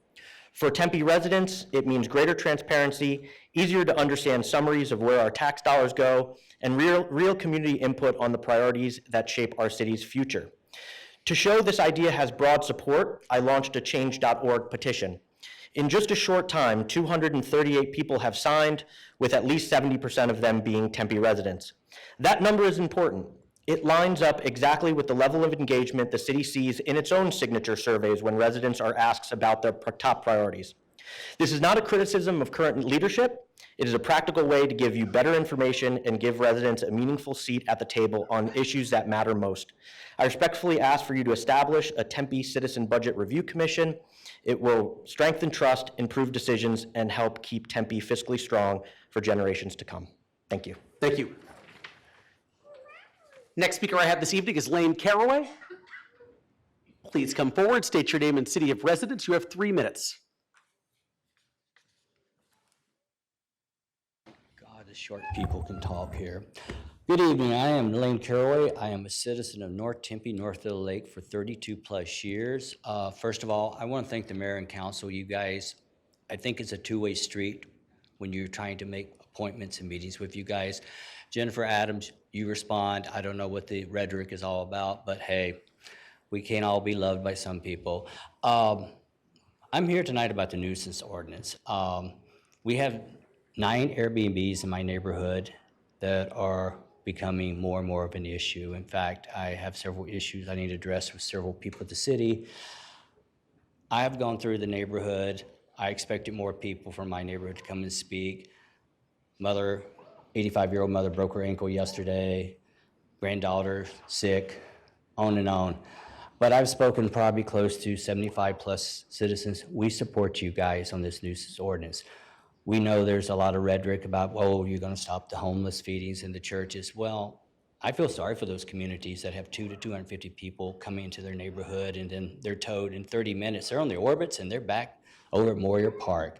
For Tempe residents, it means greater transparency, easier to understand summaries of where our tax dollars go, and real community input on the priorities that shape our city's future. To show this idea has broad support, I launched a change.org petition. In just a short time, 238 people have signed, with at least 70% of them being Tempe residents. That number is important. It lines up exactly with the level of engagement the city sees in its own signature surveys when residents are asked about their top priorities. This is not a criticism of current leadership. It is a practical way to give you better information and give residents a meaningful seat at the table on issues that matter most. I respectfully ask for you to establish a Tempe Citizen Budget Review Commission. It will strengthen trust, improve decisions, and help keep Tempe fiscally strong for generations to come. Thank you. Thank you. Next speaker I have this evening is Lane Caraway. Please come forward, state your name and city of residence. You have 3 minutes. God, the short people can talk here. Good evening, I am Lane Caraway. I am a citizen of North Tempe, north of the lake for 32 plus years. First of all, I want to thank the mayor and council, you guys. I think it's a two-way street when you're trying to make appointments and meetings with you guys. Jennifer Adams, you respond. I don't know what the rhetoric is all about, but hey, we can't all be loved by some people. I'm here tonight about the nuisance ordinance. We have 9 Airbnbs in my neighborhood that are becoming more and more of an issue. In fact, I have several issues I need to address with several people at the city. I have gone through the neighborhood. I expected more people from my neighborhood to come and speak. Mother, 85-year-old mother broke her ankle yesterday, granddaughter sick, on and on. But I've spoken probably close to 75 plus citizens. We support you guys on this nuisance ordinance. We know there's a lot of rhetoric about, oh, you're gonna stop the homeless feedings in the churches. Well, I feel sorry for those communities that have 200 to 250 people coming into their neighborhood and then they're towed in 30 minutes. They're on the orbits and they're back over at Moyer Park.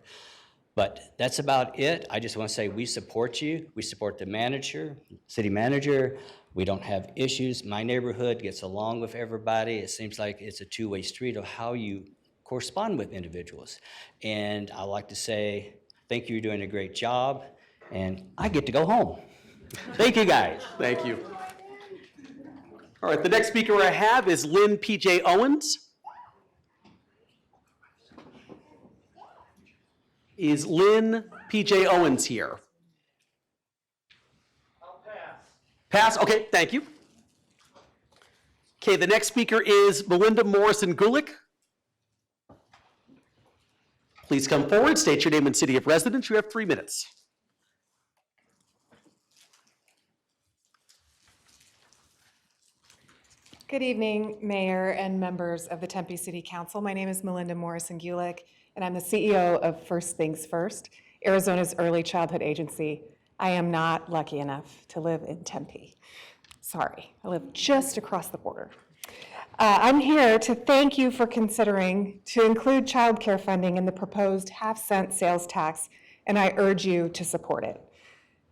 But that's about it. I just want to say we support you. We support the manager, city manager. We don't have issues. My neighborhood gets along with everybody. It seems like it's a two-way street of how you correspond with individuals. And I like to say, thank you, you're doing a great job. And I get to go home. Thank you, guys. Thank you. All right, the next speaker I have is Lynn P.J. Owens. Is Lynn P.J. Owens here? I'll pass. Pass? Okay, thank you. Okay, the next speaker is Melinda Morrison Gulick. Please come forward, state your name and city of residence. You have 3 minutes. Good evening, Mayor and members of the Tempe City Council. My name is Melinda Morrison Gulick, and I'm the CEO of First Things First, Arizona's early childhood agency. I am not lucky enough to live in Tempe. Sorry, I live just across the border. I'm here to thank you for considering to include childcare funding in the proposed half-cent sales tax, and I urge you to support it.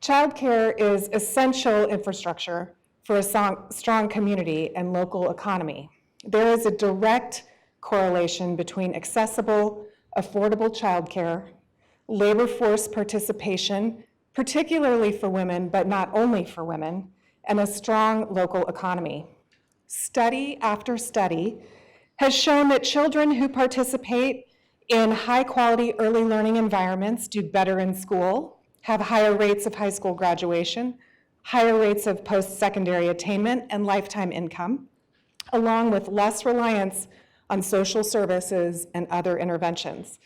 Childcare is essential infrastructure for a strong community and local economy. There is a direct correlation between accessible, affordable childcare, labor force participation, particularly for women, but not only for women, and a strong local economy. Study after study has shown that children who participate in high-quality early learning environments do better in school, have higher rates of high school graduation, higher rates of post-secondary attainment and lifetime income, along with less reliance on social services and other interventions.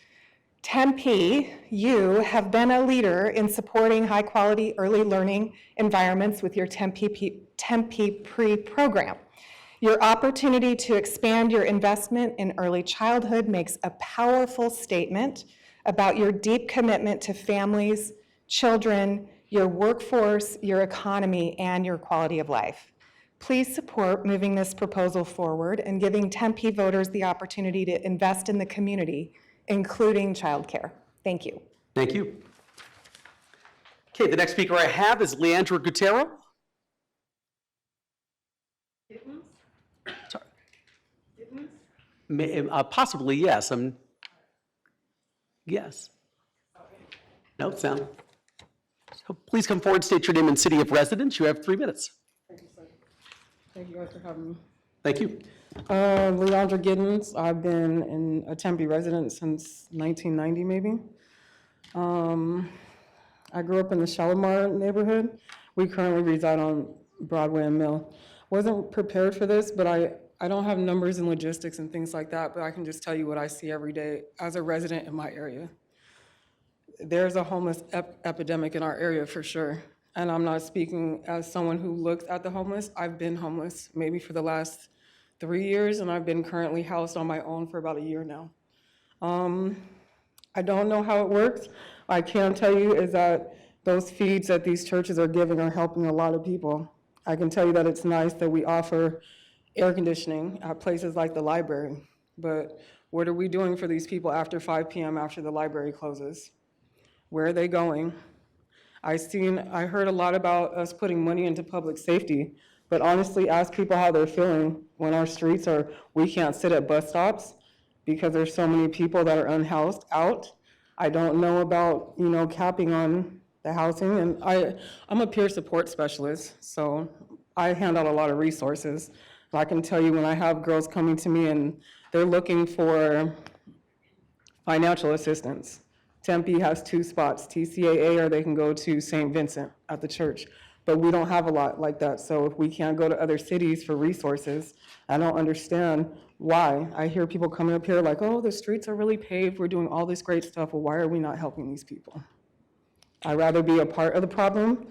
Tempe, you have been a leader in supporting high-quality early learning environments with your Tempe Pre program. Your opportunity to expand your investment in early childhood makes a powerful statement about your deep commitment to families, children, your workforce, your economy, and your quality of life. Please support moving this proposal forward and giving Tempe voters the opportunity to invest in the community, including childcare. Thank you. Thank you. Okay, the next speaker I have is Leandra Gutierrez. Sorry. Possibly, yes. Yes. No, sound. So please come forward, state your name and city of residence. You have 3 minutes. Thank you, sir. Thank you guys for having me. Thank you. Leandra Giddens. I've been a Tempe resident since 1990, maybe. I grew up in the Shalimar neighborhood. We currently reside on Broadway and Mill. Wasn't prepared for this, but I don't have numbers and logistics and things like that, but I can just tell you what I see every day as a resident in my area. There's a homeless epidemic in our area for sure. And I'm not speaking as someone who looks at the homeless. I've been homeless maybe for the last 3 years, and I've been currently housed on my own for about a year now. I don't know how it works. I can tell you is that those feeds that these churches are giving are helping a lot of people. I can tell you that it's nice that we offer air conditioning at places like the library, but what are we doing for these people after 5 p.m. after the library closes? Where are they going? I heard a lot about us putting money into public safety, but honestly, ask people how they're feeling when our streets we can't sit at bus stops because there's so many people that are unhoused out. I don't know about, capping on the housing, and I'm a peer support specialist, so I hand out a lot of resources. I can tell you when I have girls coming to me and they're looking for financial assistance. Tempe has 2 spots, TCAA, or they can go to St. Vincent at the church. But we don't have a lot like that. So if we can't go to other cities for resources, I don't understand why. I hear people coming up here like, oh, the streets are really paved. We're doing all this great stuff. Well, why are we not helping these people? I'd rather be a part of the problem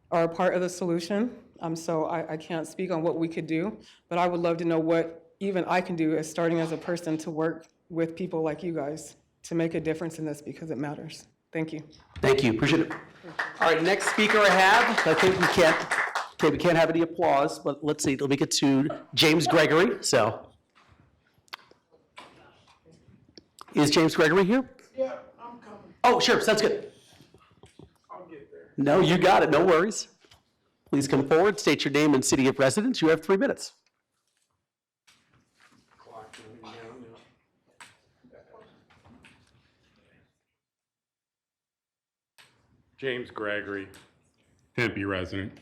or a part of the solution. So I can't speak on what we could do, but I would love to know what even I can do as starting as a person to work with people like you guys to make a difference in this because it matters. Thank you. Thank you, appreciate it. All right, next speaker I have, I think we can't have any applause, but let's see, let me get to James Gregory, so. Is James Gregory here? Yeah, I'm coming. Oh, sure, sounds good. I'll get there. No, you got it, no worries. Please come forward, state your name and city of residence. You have 3 minutes. James Gregory, Tempe resident.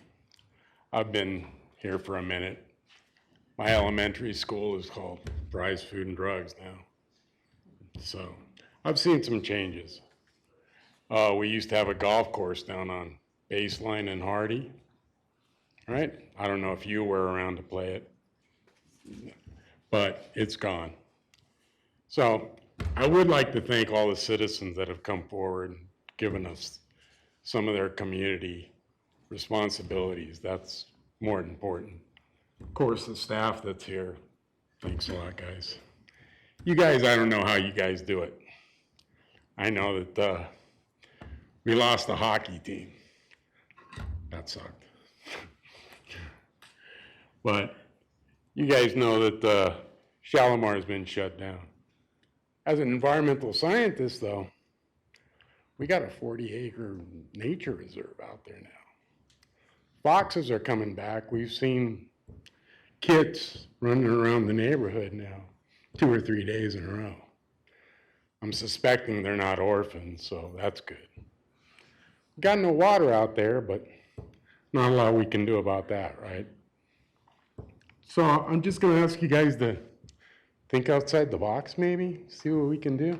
I've been here for a minute. My elementary school is called Price Food and Drugs now. So I've seen some changes. We used to have a golf course down on Baseline and Hardy, right? I don't know if you were around to play it, but it's gone. So I would like to thank all the citizens that have come forward, given us some of their community responsibilities. That's more important. Of course, the staff that's here, thanks a lot, guys. You guys, I don't know how you guys do it. I know that we lost the hockey team. That sucked. But you guys know that Shalimar has been shut down. As an environmental scientist, though, we got a 40-acre nature reserve out there now. Foxes are coming back. We've seen kids running around the neighborhood now 2 or 3 days in a row. I'm suspecting they're not orphans, so that's good. Got no water out there, but not a lot we can do about that, right? So I'm just going to ask you guys to think outside the box, maybe, see what we can do.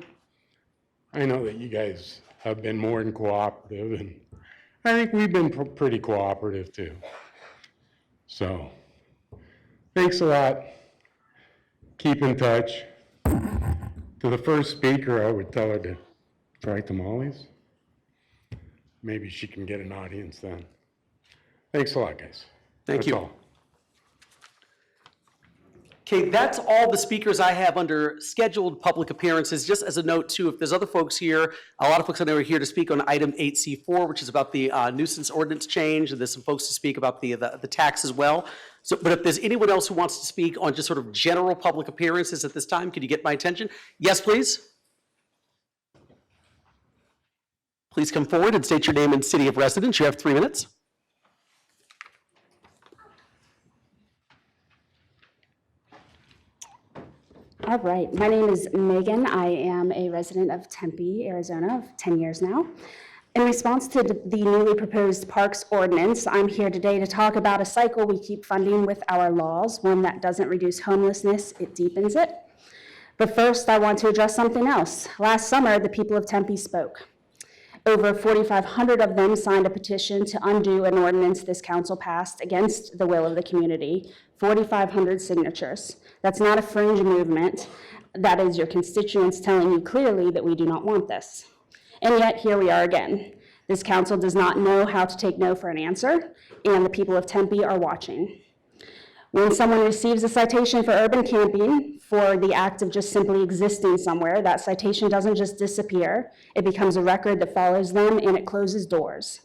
I know that you guys have been more than cooperative, and I think we've been pretty cooperative too. So, thanks a lot. Keep in touch. To the first speaker, I would tell her to try tamales. Maybe she can get an audience then. Thanks a lot, guys. Thank That's you. all. Okay, that's all the speakers I have under scheduled public appearances. Just as a note too, if there's other folks here, a lot of folks I know are here to speak on item 8C4, which is about the nuisance ordinance change, and there's some folks to speak about the tax as well. So, but if there's anyone else who wants to speak on just sort of general public appearances at this time, could you get my attention? Yes, please. Please come forward and state your name and city of residence. You have 3 minutes. All right, my name is Megan. I am a resident of Tempe, Arizona, of 10 years now. In response to the newly proposed parks ordinance, I'm here today to talk about a cycle we keep funding with our laws, one that doesn't reduce homelessness, it deepens it. But first, I want to address something else. Last summer, the people of Tempe spoke. Over 4,500 of them signed a petition to undo an ordinance this council passed against the will of the community, 4,500 signatures. That's not a fringe movement. That is your constituents telling you clearly that we do not want this. And yet, here we are again. This council does not know how to take no for an answer, and the people of Tempe are watching. When someone receives a citation for urban camping for the act of just simply existing somewhere, that citation doesn't just disappear. It becomes a record that follows them, and it closes doors.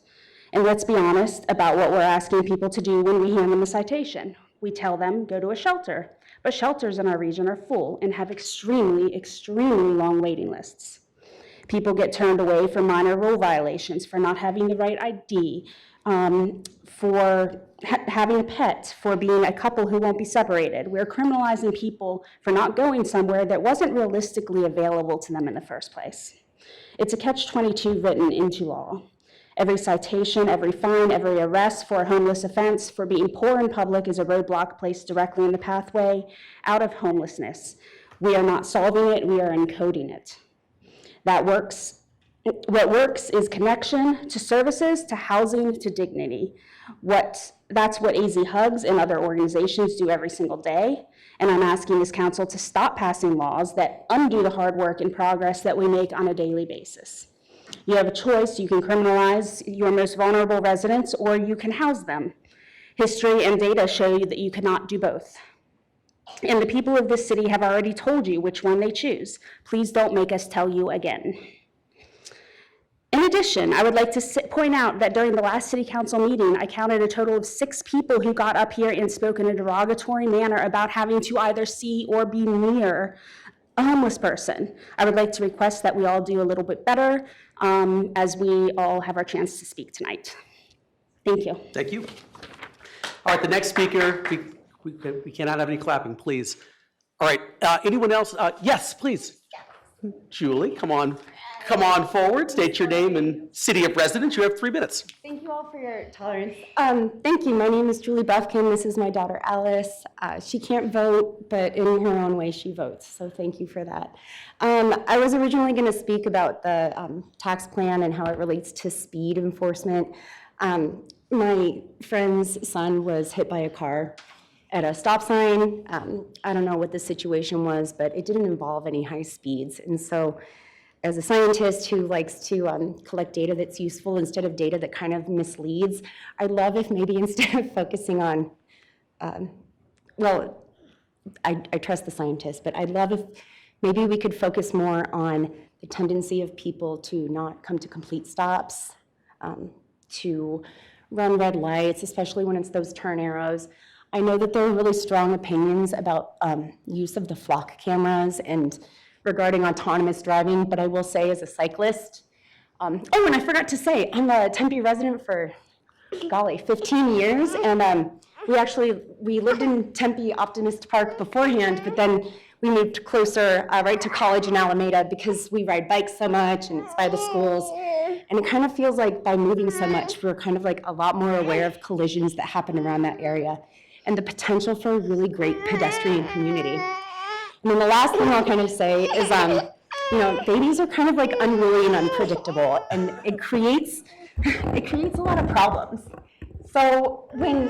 And let's be honest about what we're asking people to do when we hand them a citation. We tell them, go to a shelter. But shelters in our region are full and have extremely, extremely long waiting lists. People get turned away for minor rule violations, for not having the right ID, for having a pet, for being a couple who won't be separated. We're criminalizing people for not going somewhere that wasn't realistically available to them in the first place. It's a catch-22 written into law. Every citation, every fine, every arrest for a homeless offense, for being poor in public is a roadblock placed directly in the pathway out of homelessness. We are not solving it, we are encoding it. What works is connection to services, to housing, to dignity. That's what AZ Hugs and other organizations do every single day. And I'm asking this council to stop passing laws that undo the hard work and progress that we make on a daily basis. You have a choice. You can criminalize your most vulnerable residents, or you can house them. History and data show you that you cannot do both. And the people of this city have already told you which one they choose. Please don't make us tell you again. In addition, I would like to point out that during the last city council meeting, I counted a total of 6 people who got up here and spoke in a derogatory manner about having to either see or be near a homeless person. I would like to request that we all do a little bit better as we all have our chance to speak tonight. Thank you. Thank you. All right, the next speaker, we cannot have any clapping, please. All right, anyone else? Yes, please. Julie, come on forward, state your name and city of residence. You have 3 minutes. Thank you all for your tolerance. Thank you. My name is Julie Buffkin. This is my daughter, Alice. She can't vote, but in her own way, she votes. So thank you for that. I was originally going to speak about the tax plan and how it relates to speed enforcement. My friend's son was hit by a car at a stop sign. I don't know what the situation was, but it didn't involve any high speeds. And so as a scientist who likes to collect data that's useful instead of data that kind of misleads, I'd love if maybe instead of focusing on, well, I trust the scientists, but I'd love if maybe we could focus more on the tendency of people to not come to complete stops, to run red lights, especially when it's those turn arrows. I know that there are really strong opinions about use of the flock cameras and regarding autonomous driving, but I will say as a cyclist, oh, and I forgot to say, I'm a Tempe resident for, golly, 15 years, and we lived in Tempe Optimist Park beforehand, but then we moved closer right to college in Alameda because we ride bikes so much and it's by the schools. And it kind of feels like by moving so much, we're kind of like a lot more aware of collisions that happen around that area and the potential for a really great pedestrian community. And then the last thing I'll kind of say is, babies are kind of like unruly and unpredictable, and it creates a lot of problems. So when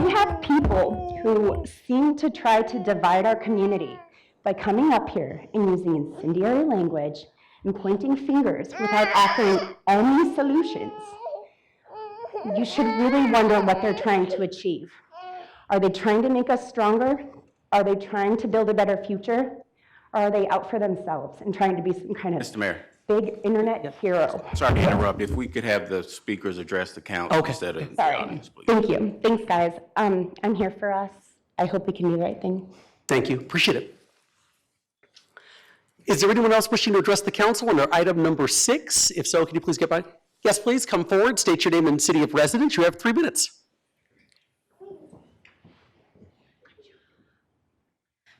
we have people who seem to try to divide our community by coming up here and using incendiary language and pointing fingers without offering any solutions, you should really wonder what they're trying to achieve. Are they trying to make us stronger? Are they trying to build a better future? Or are they out for themselves and trying to be some kind of Mr. Mayor, big internet hero? sorry to interrupt. If we could have the speakers address the council instead of the Sorry. audience, please. Thank you. Thanks, guys. I'm here for us. I hope we can do the right thing. Thank you, appreciate it. Is there anyone else wishing to address the council under item number 6? If so, can you please get by? Yes, please, come forward, state your name and city of residence. You have 3 minutes.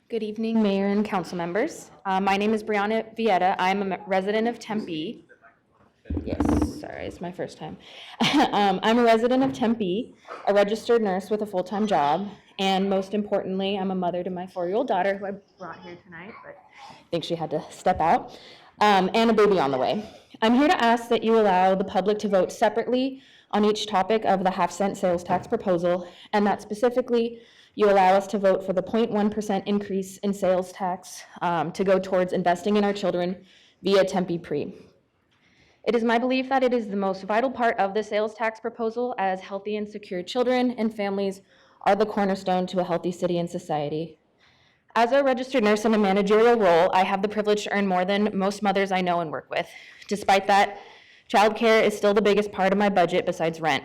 Good evening, Mayor and council members. My name is Brianna Vieta. I'm a resident of Tempe. Yes, sorry, it's my first time. I'm a resident of Tempe, a registered nurse with a full-time job, and most importantly, I'm a mother to my 4-year-old daughter, who I brought here tonight, but I think she had to step out, and a baby on the way. I'm here to ask that you allow the public to vote separately on each topic of the half-cent sales tax proposal, and that specifically you allow us to vote for the 0.1% increase in sales tax to go towards investing in our children via Tempe Pre. It is my belief that it is the most vital part of the sales tax proposal, as healthy and secure children and families are the cornerstone to a healthy city and society. As a registered nurse in a managerial role, I have the privilege to earn more than most mothers I know and work with. Despite that, Childcare is still the biggest part of my budget besides rent.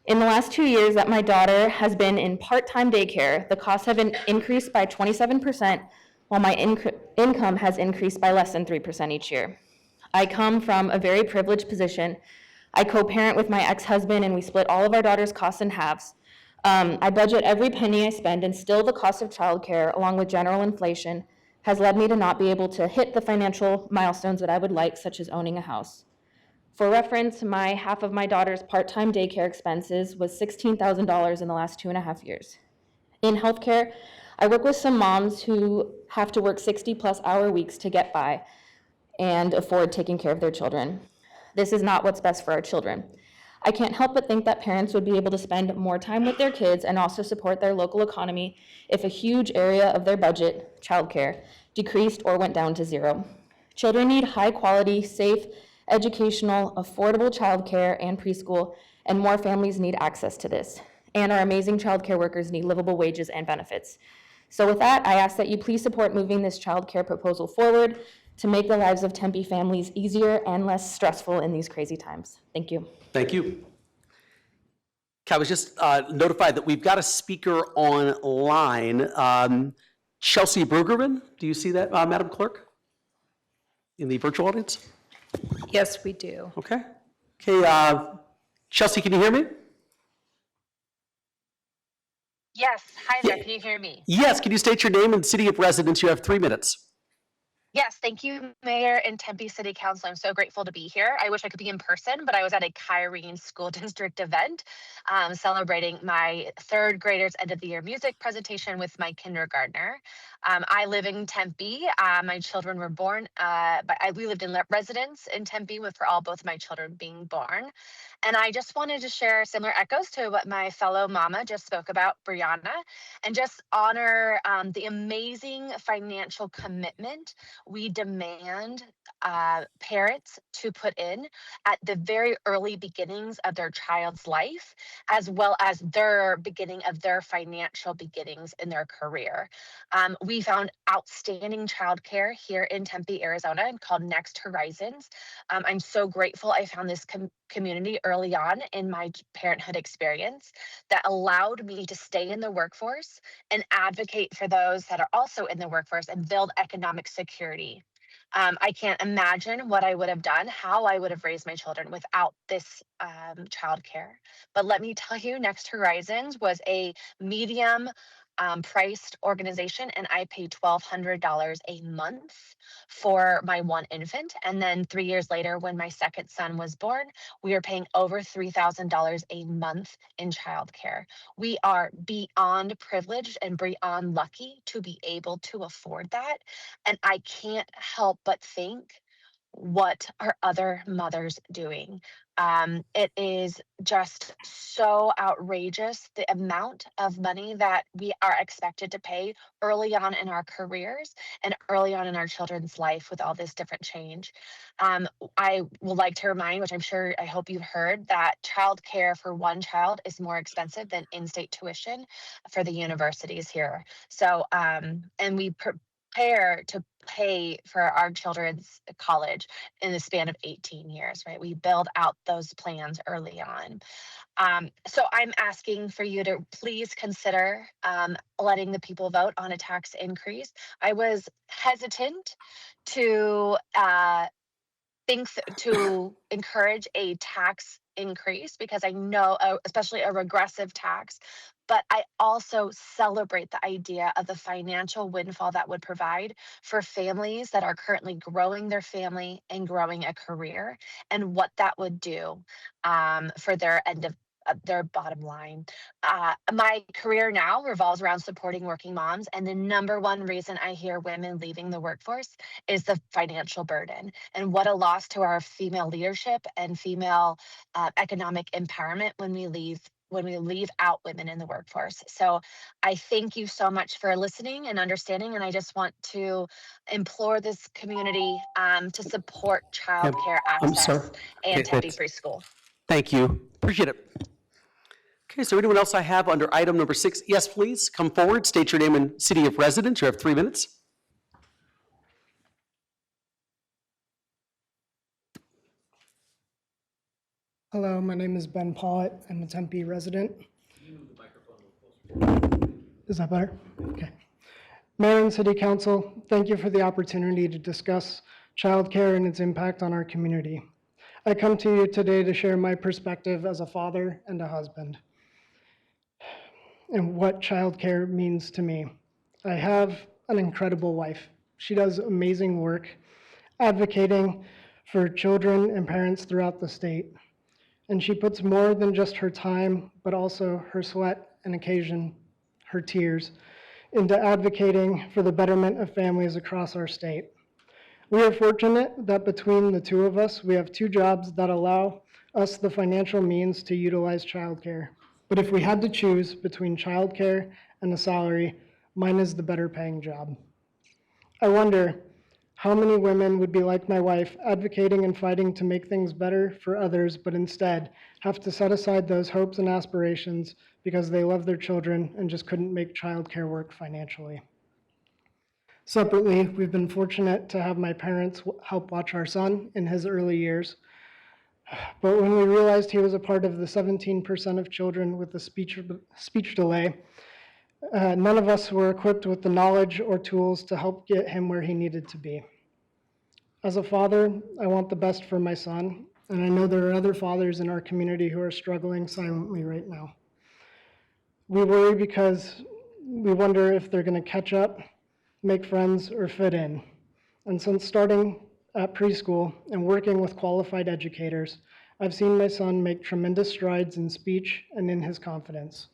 In the last 2 years that my daughter has been in part-time daycare, the costs have increased by 27%, while my income has increased by less than 3% each year. I come from a very privileged position. I co-parent with my ex-husband, and we split all of our daughter's costs in halves. I budget every penny I spend, and still the cost of childcare, along with general inflation, has led me to not be able to hit the financial milestones that I would like, such as owning a house. For reference, half of my daughter's part-time daycare expenses was $16,000 in the last 2.5 years. In healthcare, I work with some moms who have to work 60-plus hour weeks to get by and afford taking care of their children. This is not what's best for our children. I can't help but think that parents would be able to spend more time with their kids and also support their local economy if a huge area of their budget, childcare, decreased or went down to zero. Children need high-quality, safe, educational, affordable childcare and preschool, and more families need access to this. And our amazing childcare workers need livable wages and benefits. So with that, I ask that you please support moving this childcare proposal forward to make the lives of Tempe families easier and less stressful in these crazy times. Thank you. Thank you. Okay, I was just notified that we've got a speaker online. Chelsea Brueggemann, do you see that, Madam Clerk? In the virtual audience? Yes, we do. Okay. Chelsea, can you hear me? Yes. Hi there. Can you hear me? Yes, can you state your name and city of residence? You have 3 minutes. Yes, thank you, Mayor and Tempe City Council. I'm so grateful to be here. I wish I could be in person, but I was at a Kyrene School District event celebrating my third graders' end of the year music presentation with my kindergartner. I live in Tempe. My children were born, we lived in residence in Tempe for both my children being born. And I just wanted to share similar echoes to what my fellow mama just spoke about, Brianna, and just honor the amazing financial commitment we demand parents to put in at the very early beginnings of their child's life, as well as their beginning of their financial beginnings in their career. We found outstanding childcare here in Tempe, Arizona, called Next Horizons. I'm so grateful I found this community early on in my parenthood experience that allowed me to stay in the workforce and advocate for those that are also in the workforce and build economic security. I can't imagine what I would have done, how I would have raised my children without this childcare. But let me tell you, Next Horizons was a medium priced organization, and I paid $1,200 a month for my one infant. And then 3 years later, when my second son was born, we were paying over $3,000 a month in childcare. We are beyond privileged and beyond lucky to be able to afford that. And I can't help but think, what are other mothers doing? It is just so outrageous, the amount of money that we are expected to pay early on in our careers and early on in our children's life with all this different change. I would like to remind, which I hope you've heard, that childcare for one child is more expensive than in-state tuition for the universities here. So, and we prepare to pay for our children's college in the span of 18 years, right? We build out those plans early on. So I'm asking for you to please consider letting the people vote on a tax increase. I was hesitant to to encourage a tax increase because I know, especially a regressive tax, but I also celebrate the idea of the financial windfall that would provide for families that are currently growing their family and growing a career, and what that would do for their end of their bottom line. My career now revolves around supporting working moms, and the number one reason I hear women leaving the workforce is the financial burden. And what a loss to our female leadership and female economic empowerment when we leave out women in the workforce. So I thank you so much for listening and understanding, and I just want to implore this community to support childcare I'm sorry. access and Tempe preschool. Thank you. Appreciate it. Okay, so anyone else I have under item number 6? Yes, please come forward, state your name and city of residence. You have 3 minutes. Hello, my name is Ben Pollitt. I'm a Tempe resident. Is that better? Okay. Mayor and City Council, thank you for the opportunity to discuss childcare and its impact on our community. I come to you today to share my perspective as a father and a husband and what childcare means to me. I have an incredible wife. She does amazing work advocating for children and parents throughout the state. And she puts more than just her time, but also her sweat and occasion, her tears, into advocating for the betterment of families across our state. We are fortunate that between the two of us, we have two jobs that allow us the financial means to utilize childcare. But if we had to choose between childcare and a salary, mine is the better paying job. I wonder how many women would be like my wife, advocating and fighting to make things better for others, but instead have to set aside those hopes and aspirations because they love their children and just couldn't make childcare work financially. Separately, we've been fortunate to have my parents help watch our son in his early years. But when we realized he was a part of the 17% of children with a speech delay, none of us were equipped with the knowledge or tools to help get him where he needed to be. As a father, I want the best for my son, and I know there are other fathers in our community who are struggling silently right now. We worry because we wonder if they're going to catch up, make friends, or fit in. And since starting at preschool and working with qualified educators, I've seen my son make tremendous strides in speech and in his confidence.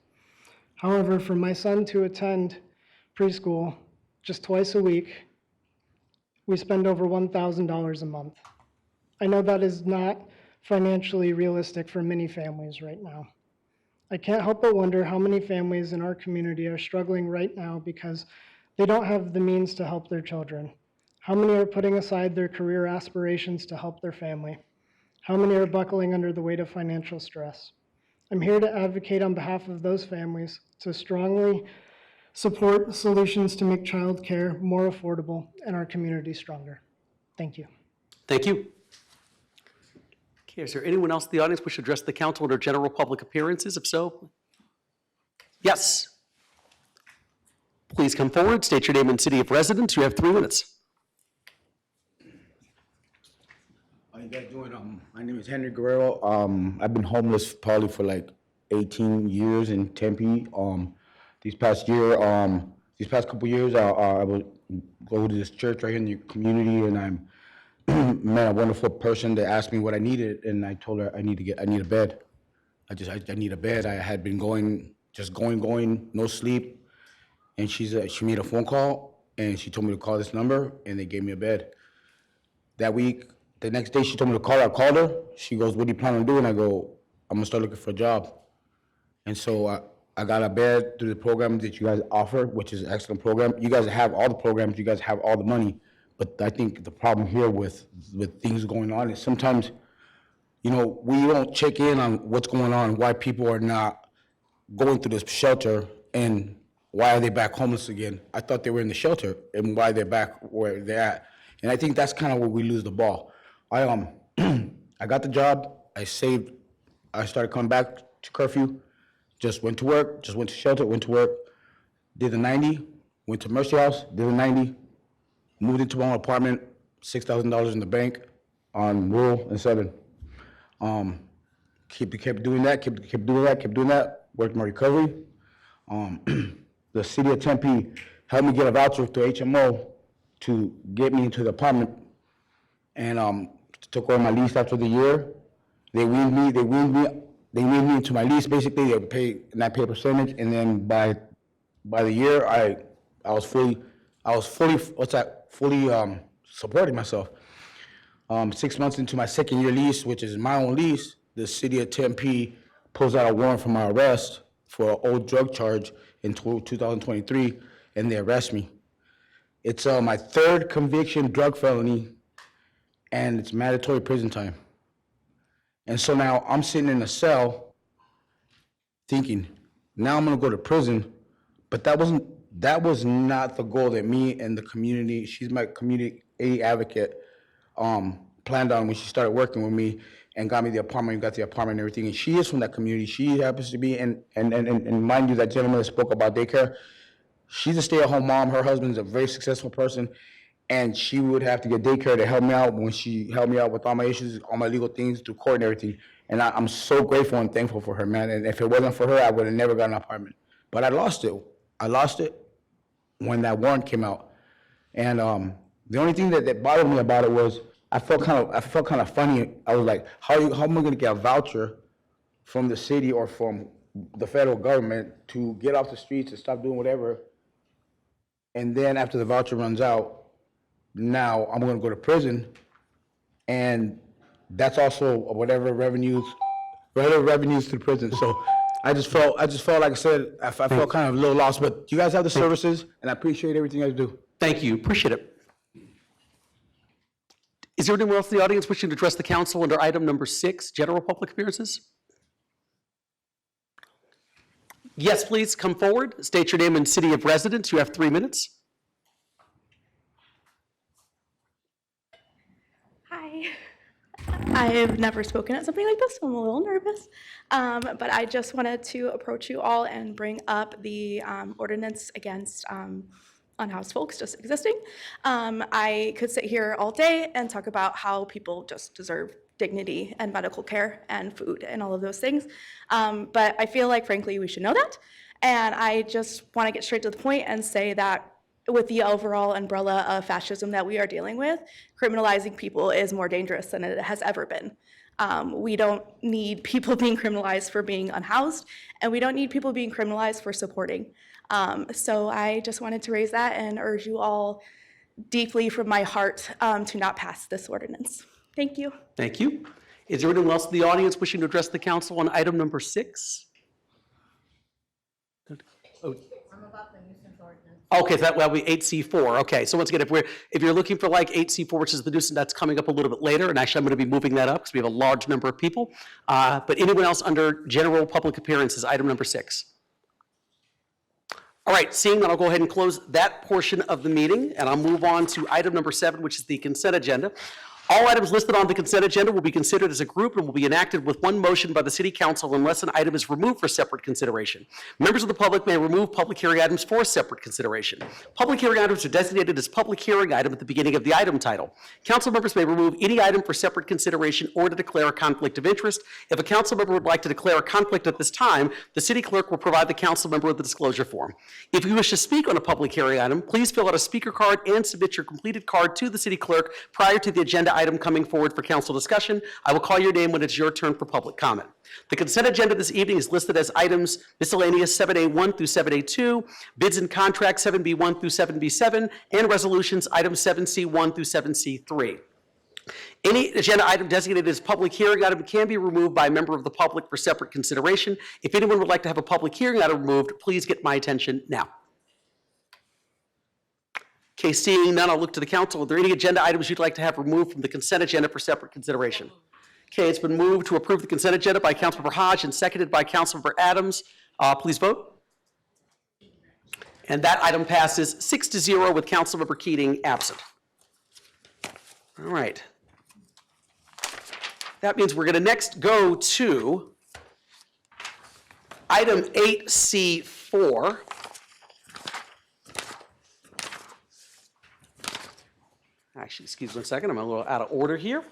However, for my son to attend preschool just twice a week, we spend over $1,000 a month. I know that is not financially realistic for many families right now. I can't help but wonder how many families in our community are struggling right now because they don't have the means to help their children. How many are putting aside their career aspirations to help their family? How many are buckling under the weight of financial stress? I'm here to advocate on behalf of those families to strongly support solutions to make childcare more affordable and our community stronger. Thank you. Thank you. Okay, is there anyone else in the audience wish to address the council under general public appearances? If so, yes. Please come forward, state your name and city of residence. You have 3 minutes. How you guys doing? My name is Henry Guerrero. I've been homeless probably for like 18 years in Tempe. These past couple years, I would go to this church right here in the community, and I met a wonderful person that asked me what I needed, and I told her I need a bed. I need a bed. I had been going, no sleep, and she made a phone call, and she told me to call this number, and they gave me a bed. That week, the next day she told me to call her. I called her. She goes, "What do you plan on doing?" I go, "I'm gonna start looking for a job." And so I got a bed through the program that you guys offer, which is an excellent program. You guys have all the programs. You guys have all the money. But I think the problem here with things going on is sometimes, we don't check in on what's going on, why people are not going through this shelter, and why are they back homeless again? I thought they were in the shelter, and why they're back where they're at. And I think that's kind of where we lose the ball. I got the job. I saved. I started coming back to curfew. Just went to work. Just went to shelter. Went to work. Did the 90. Went to Mercy House. Did the 90. Moved into my own apartment. $6,000 in the bank on Rural and Southern. Kept doing that. Kept doing that. Worked my recovery. The city of Tempe helped me get a voucher through HMO to get me into the apartment, and took over my lease after the year. They weaned me into my lease. Basically, they would pay, and I pay a percentage, and then by the year, I was fully supporting myself. 6 months into my second year lease, which is my own lease, the city of Tempe pulls out a warrant for my arrest for an old drug charge in 2023, and they arrest me. It's my third conviction drug felony, and it's mandatory prison time. And so now I'm sitting in a cell thinking, now I'm gonna go to prison, but that was not the goal that me and the community, she's my community advocate, planned on when she started working with me. and got me the apartment, got the apartment and everything. And she is from that community. She happens to be, and mind you, that gentleman that spoke about daycare, she's a stay-at-home mom. Her husband's a very successful person, and she would have to get daycare to help me out when she helped me out with all my issues, all my legal things through court and everything. And I'm so grateful and thankful for her, man. And if it wasn't for her, I would have never got an apartment. But I lost it. I lost it when that warrant came out. And the only thing that bothered me about it was I felt kind of funny. I was like, how am I going to get a voucher from the city or from the federal government to get off the streets and stop doing whatever? And then after the voucher runs out, now I'm going to go to prison, and that's also whatever revenues to the prison. So I just felt like I said, I felt kind of a little lost. But you guys have the services, and I appreciate everything you guys do. Thank you, appreciate it. Is there anyone else in the audience wishing to address the council under item number 6, general public appearances? Yes, please come forward. State your name and city of residence. You have 3 minutes. Hi. I have never spoken at something like this, so I'm a little nervous. But I just wanted to approach you all and bring up the ordinance against unhoused folks just existing. I could sit here all day and talk about how people just deserve dignity and medical care and food and all of those things. But I feel like, frankly, we should know that. And I just want to get straight to the point and say that with the overall umbrella of fascism that we are dealing with, criminalizing people is more dangerous than it has ever been. We don't need people being criminalized for being unhoused, and we don't need people being criminalized for supporting. So I just wanted to raise that and urge you all deeply from my heart to not pass this ordinance. Thank you. Thank you. Is there anyone else in the audience wishing to address the council on item number 6? Oh. Okay, so that will be 8C4. Okay, so once again, if you're looking for like 8C4, which is the nuisance, that's coming up a little bit later, and actually I'm going to be moving that up because we have a large number of people. But anyone else under general public appearances, item number 6? All right, seeing that, I'll go ahead and close that portion of the meeting, and I'll move on to item number 7, which is the consent agenda. All items listed on the consent agenda will be considered as a group and will be enacted with one motion by the City Council unless an item is removed for separate consideration. Members of the public may remove public hearing items for separate consideration. Public hearing items are designated as public hearing item at the beginning of the item title. Council members may remove any item for separate consideration or to declare a conflict of interest. If a council member would like to declare a conflict at this time, the city clerk will provide the council member with a disclosure form. If you wish to speak on a public hearing item, please fill out a speaker card and submit your completed card to the city clerk prior to the agenda item coming forward for council discussion. I will call your name when it's your turn for public comment. The consent agenda this evening is listed as items miscellaneous 7A1 through 7A2, bids and contracts 7B1 through 7B7, and resolutions items 7C1 through 7C3. Any agenda item designated as public hearing item can be removed by a member of the public for separate consideration. If anyone would like to have a public hearing item removed, please get my attention now. Okay, seeing none, I'll look to the council. Are there any agenda items you'd like to have removed from the consent agenda for separate consideration? Okay, it's been moved to approve the consent agenda by Councilmember Hodge and seconded by Councilmember Adams. Please vote. And that item passes 6-0 with Councilmember Keating absent. All right. That means we're going to next go to item 8C4. Actually, excuse me a second, I'm a little out of order here.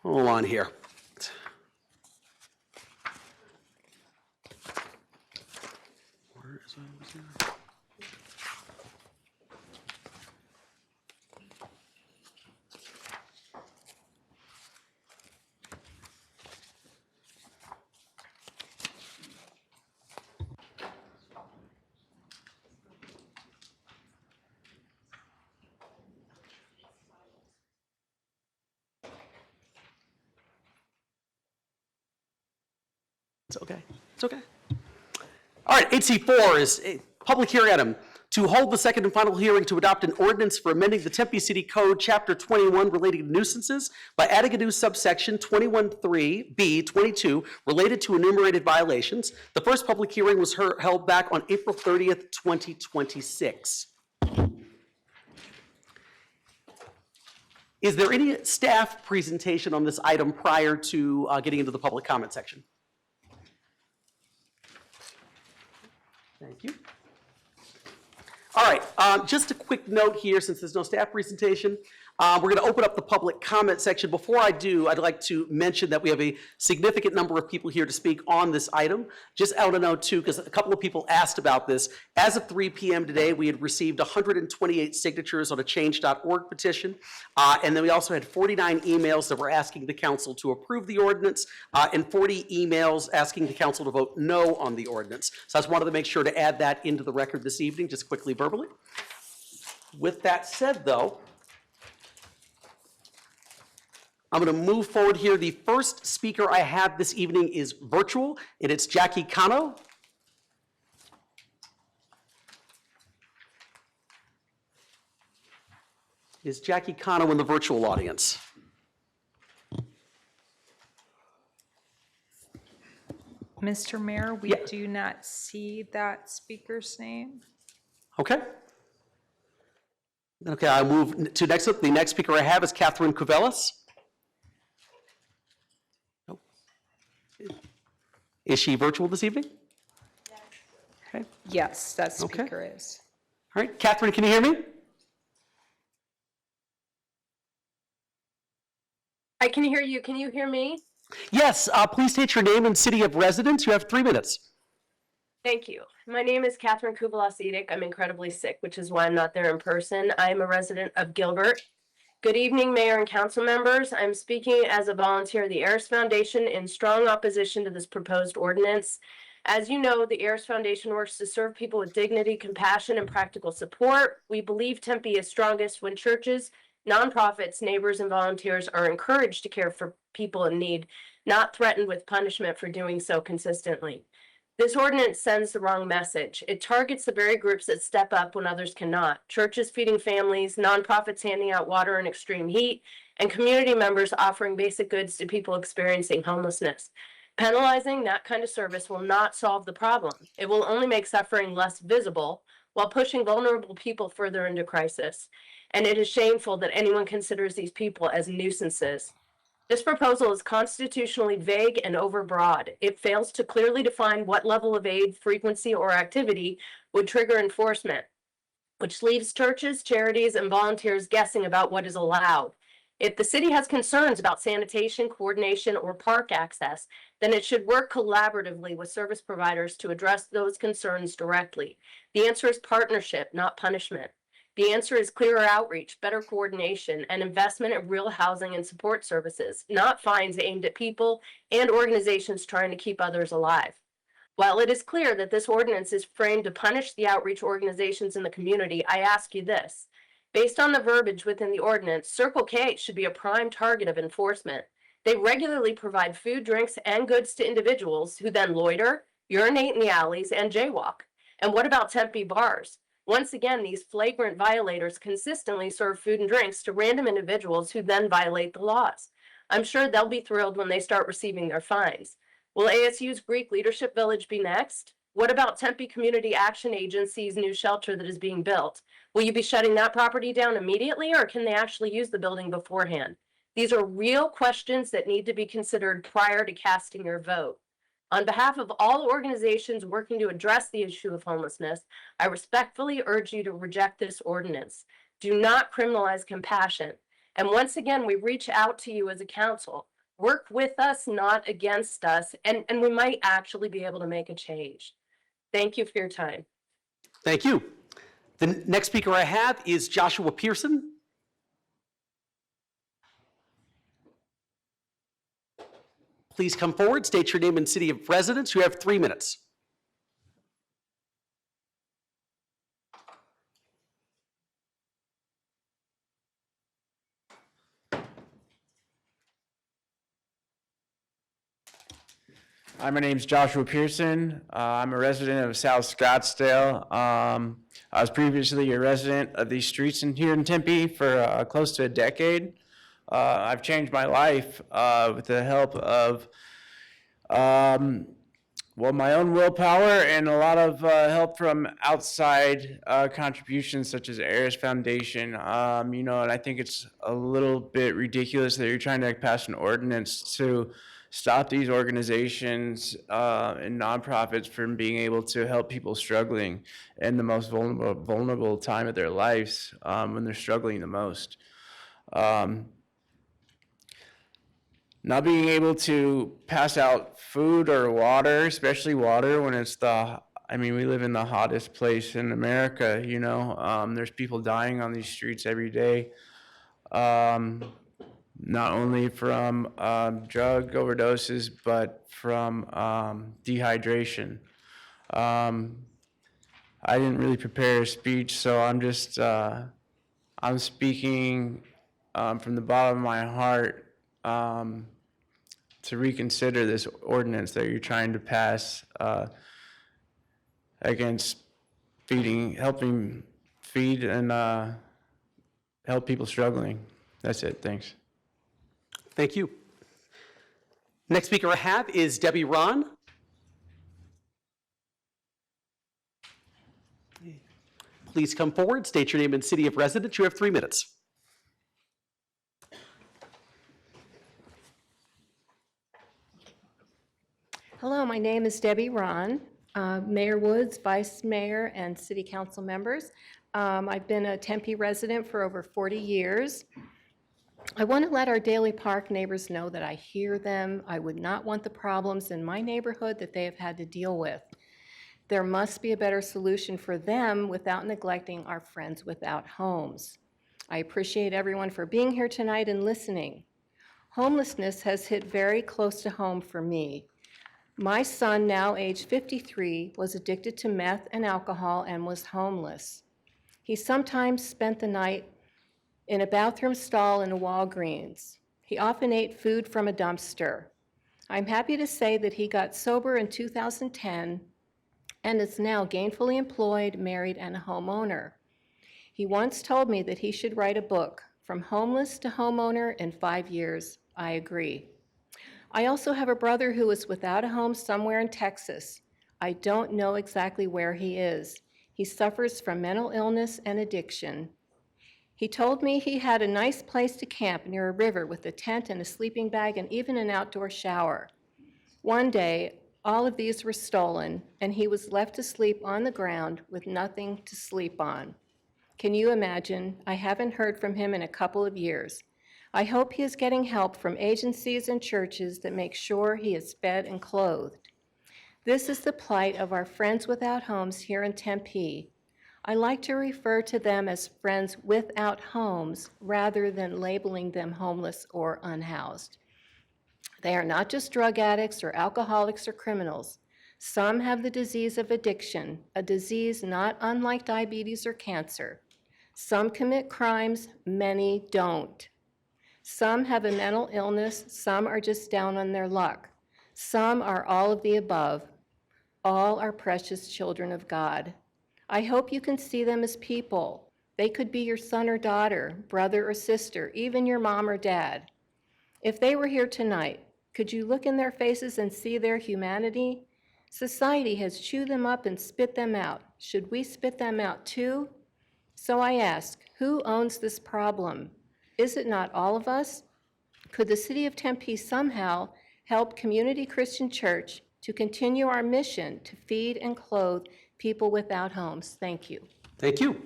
Hold on here. Where is that? It's okay. It's okay. All right, 8C4 is a public hearing item to hold the second and final hearing to adopt an ordinance for amending the Tempe City Code, Chapter 21, relating to nuisances by adding a new subsection 21.3B22 related to enumerated violations. The first public hearing was held back on April 30th, 2026. Is there any staff presentation on this item prior to getting into the public comment section? Thank you. All right, just a quick note here, since there's no staff presentation. We're going to open up the public comment section. Before I do, I'd like to mention that we have a significant number of people here to speak on this item. Just out of note too, because a couple of people asked about this. As of 3 p.m. today, we had received 128 signatures on a change.org petition. And then we also had 49 emails that were asking the council to approve the ordinance and 40 emails asking the council to vote no on the ordinance. So I just wanted to make sure to add that into the record this evening, just quickly verbally. With that said, though, I'm going to move forward here. The first speaker I have this evening is virtual, and it's Jackie Cano. Is Jackie Cano in the virtual audience? Mr. Mayor, we do not see that speaker's name. Okay. Okay, I'll move to next up. The next speaker I have is Catherine Cuvelas. Nope. Is she virtual this evening? Okay. Yes, that speaker is. All right, Catherine, can you hear me? I can hear you. Can you hear me? Yes, please state your name and city of residence. You have 3 minutes. Thank you. My name is Catherine Kubalas-Edick. I'm incredibly sick, which is why I'm not there in person. I am a resident of Gilbert. Good evening, Mayor and council members. I'm speaking as a volunteer of the Ayers Foundation in strong opposition to this proposed ordinance. As you know, the Ayers Foundation works to serve people with dignity, compassion, and practical support. We believe Tempe is strongest when churches, nonprofits, neighbors, and volunteers are encouraged to care for people in need, not threatened with punishment for doing so consistently. This ordinance sends the wrong message. It targets the very groups that step up when others cannot. Churches feeding families, nonprofits handing out water in extreme heat, and community members offering basic goods to people experiencing homelessness. Penalizing that kind of service will not solve the problem. It will only make suffering less visible while pushing vulnerable people further into crisis. And it is shameful that anyone considers these people as nuisances. This proposal is constitutionally vague and overbroad. It fails to clearly define what level of aid, frequency, or activity would trigger enforcement, which leaves churches, charities, and volunteers guessing about what is allowed. If the city has concerns about sanitation, coordination, or park access, then it should work collaboratively with service providers to address those concerns directly. The answer is partnership, not punishment. The answer is clearer outreach, better coordination, and investment in real housing and support services, not fines aimed at people and organizations trying to keep others alive. While it is clear that this ordinance is framed to punish the outreach organizations in the community, I ask you this. Based on the verbiage within the ordinance, Circle K should be a prime target of enforcement. They regularly provide food, drinks, and goods to individuals who then loiter, urinate in the alleys, and jaywalk. And what about Tempe bars? Once again, these flagrant violators consistently serve food and drinks to random individuals who then violate the laws. I'm sure they'll be thrilled when they start receiving their fines. Will ASU's Greek Leadership Village be next? What about Tempe Community Action Agency's new shelter that is being built? Will you be shutting that property down immediately, or can they actually use the building beforehand? These are real questions that need to be considered prior to casting your vote. On behalf of all organizations working to address the issue of homelessness, I respectfully urge you to reject this ordinance. Do not criminalize compassion. And once again, we reach out to you as a council. Work with us, not against us, and we might actually be able to make a change. Thank you for your time. Thank you. The next speaker I have is Joshua Pearson. Please come forward, state your name and city of residence. You have 3 minutes. Hi, my name's Joshua Pearson. I'm a resident of South Scottsdale. I was previously a resident of these streets here in Tempe for close to a decade. I've changed my life with the help of my own willpower and a lot of help from outside contributions such as Aris Foundation. And I think it's a little bit ridiculous that you're trying to pass an ordinance to stop these organizations and nonprofits from being able to help people struggling in the most vulnerable time of their lives when they're struggling the most. Not being able to pass out food or water, especially water when it's we live in the hottest place in America, there's people dying on these streets every day. Not only from drug overdoses, but from dehydration. I didn't really prepare a speech, so I'm speaking from the bottom of my heart to reconsider this ordinance that you're trying to pass against helping feed and help people struggling. That's it, thanks. Thank you. Next speaker I have is Debbie Ron. Please come forward, state your name and city of residence. You have 3 minutes. Hello, my name is Debbie Ron. Mayor Woods, Vice Mayor, and City Council members. I've been a Tempe resident for over 40 years. I want to let our Daly Park neighbors know that I hear them. I would not want the problems in my neighborhood that they have had to deal with. There must be a better solution for them without neglecting our friends without homes. I appreciate everyone for being here tonight and listening. Homelessness has hit very close to home for me. My son, now age 53, was addicted to meth and alcohol and was homeless. He sometimes spent the night in a bathroom stall in a Walgreens. He often ate food from a dumpster. I'm happy to say that he got sober in 2010 and is now gainfully employed, married, and a homeowner. He once told me that he should write a book, From Homeless to Homeowner in 5 years. I agree. I also have a brother who is without a home somewhere in Texas. I don't know exactly where he is. He suffers from mental illness and addiction. He told me he had a nice place to camp near a river with a tent and a sleeping bag and even an outdoor shower. One day, all of these were stolen, and he was left to sleep on the ground with nothing to sleep on. Can you imagine? I haven't heard from him in a couple of years. I hope he is getting help from agencies and churches that make sure he is fed and clothed. This is the plight of our friends without homes here in Tempe. I like to refer to them as friends without homes rather than labeling them homeless or unhoused. They are not just drug addicts or alcoholics or criminals. Some have the disease of addiction, a disease not unlike diabetes or cancer. Some commit crimes, many don't. Some have a mental illness, some are just down on their luck. Some are all of the above. All are precious children of God. I hope you can see them as people. They could be your son or daughter, brother or sister, even your mom or dad. If they were here tonight, could you look in their faces and see their humanity? Society has chewed them up and spit them out. Should we spit them out too? So I ask, who owns this problem? Is it not all of us? Could the City of Tempe somehow help Community Christian Church to continue our mission to feed and clothe people without homes? Thank you. Thank you.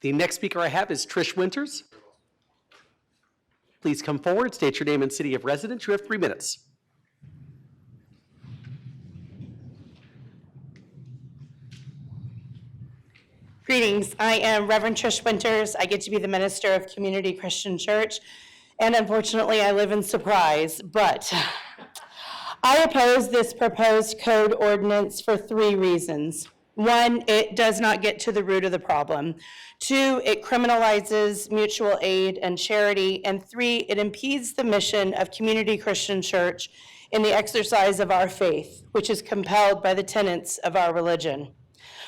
The next speaker I have is Trish Winters. Please come forward, state your name and city of residence. You have 3 minutes. Greetings. I am Reverend Trish Winters. I get to be the minister of Community Christian Church, and unfortunately, I live in Surprise, but I oppose this proposed code ordinance for 3 reasons. 1, it does not get to the root of the problem. 2, it criminalizes mutual aid and charity. And 3, it impedes the mission of Community Christian Church in the exercise of our faith, which is compelled by the tenets of our religion.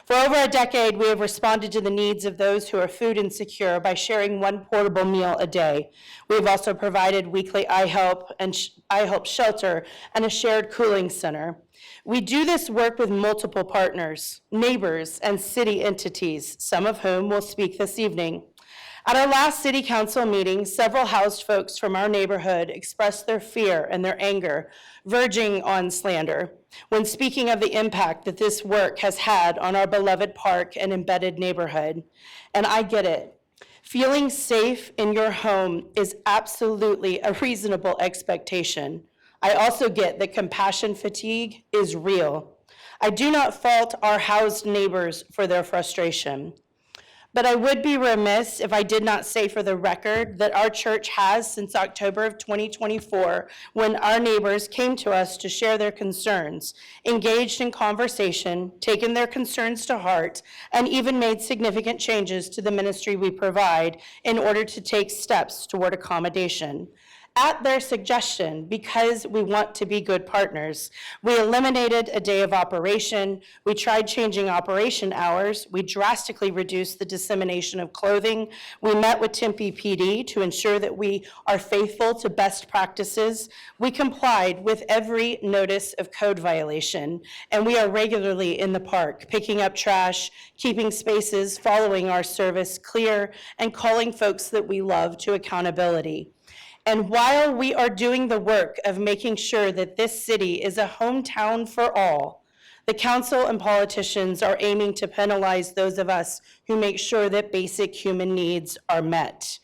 For over a decade, we have responded to the needs of those who are food insecure by sharing one portable meal a day. We have also provided weekly iHelp shelter and a shared cooling center. We do this work with multiple partners, neighbors, and city entities, some of whom will speak this evening. At our last city council meeting, several housed folks from our neighborhood expressed their fear and their anger, verging on slander, when speaking of the impact that this work has had on our beloved park and embedded neighborhood. And I get it. Feeling safe in your home is absolutely a reasonable expectation. I also get that compassion fatigue is real. I do not fault our housed neighbors for their frustration. But I would be remiss if I did not say for the record that our church has, since October of 2024, when our neighbors came to us to share their concerns, engaged in conversation, taken their concerns to heart, and even made significant changes to the ministry we provide in order to take steps toward accommodation. At their suggestion, because we want to be good partners, we eliminated a day of operation, we tried changing operation hours, we drastically reduced the dissemination of clothing, we met with Tempe PD to ensure that we are faithful to best practices, we complied with every notice of code violation, and we are regularly in the park, picking up trash, keeping spaces, following our service clear, and calling folks that we love to accountability. And while we are doing the work of making sure that this city is a hometown for all, the council and politicians are aiming to penalize those of us who make sure that basic human needs are met.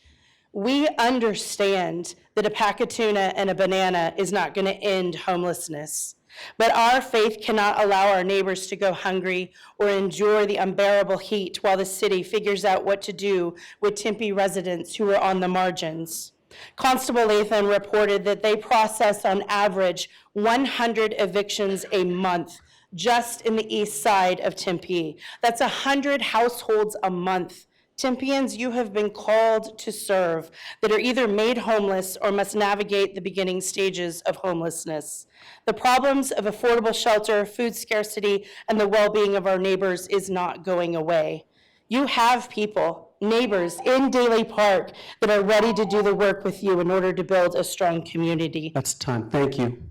We understand that a pack of tuna and a banana is not going to end homelessness, but our faith cannot allow our neighbors to go hungry or endure the unbearable heat while the city figures out what to do with Tempe residents who are on the margins. Constable Lathan reported that they process on average 100 evictions a month just in the east side of Tempe. That's 100 households a month. Tempeans, you have been called to serve that are either made homeless or must navigate the beginning stages of homelessness. The problems of affordable shelter, food scarcity, and the well-being of our neighbors is not going away. You have people, neighbors in Daly Park that are ready to do the work with you in order to build a strong community. That's time. Thank you.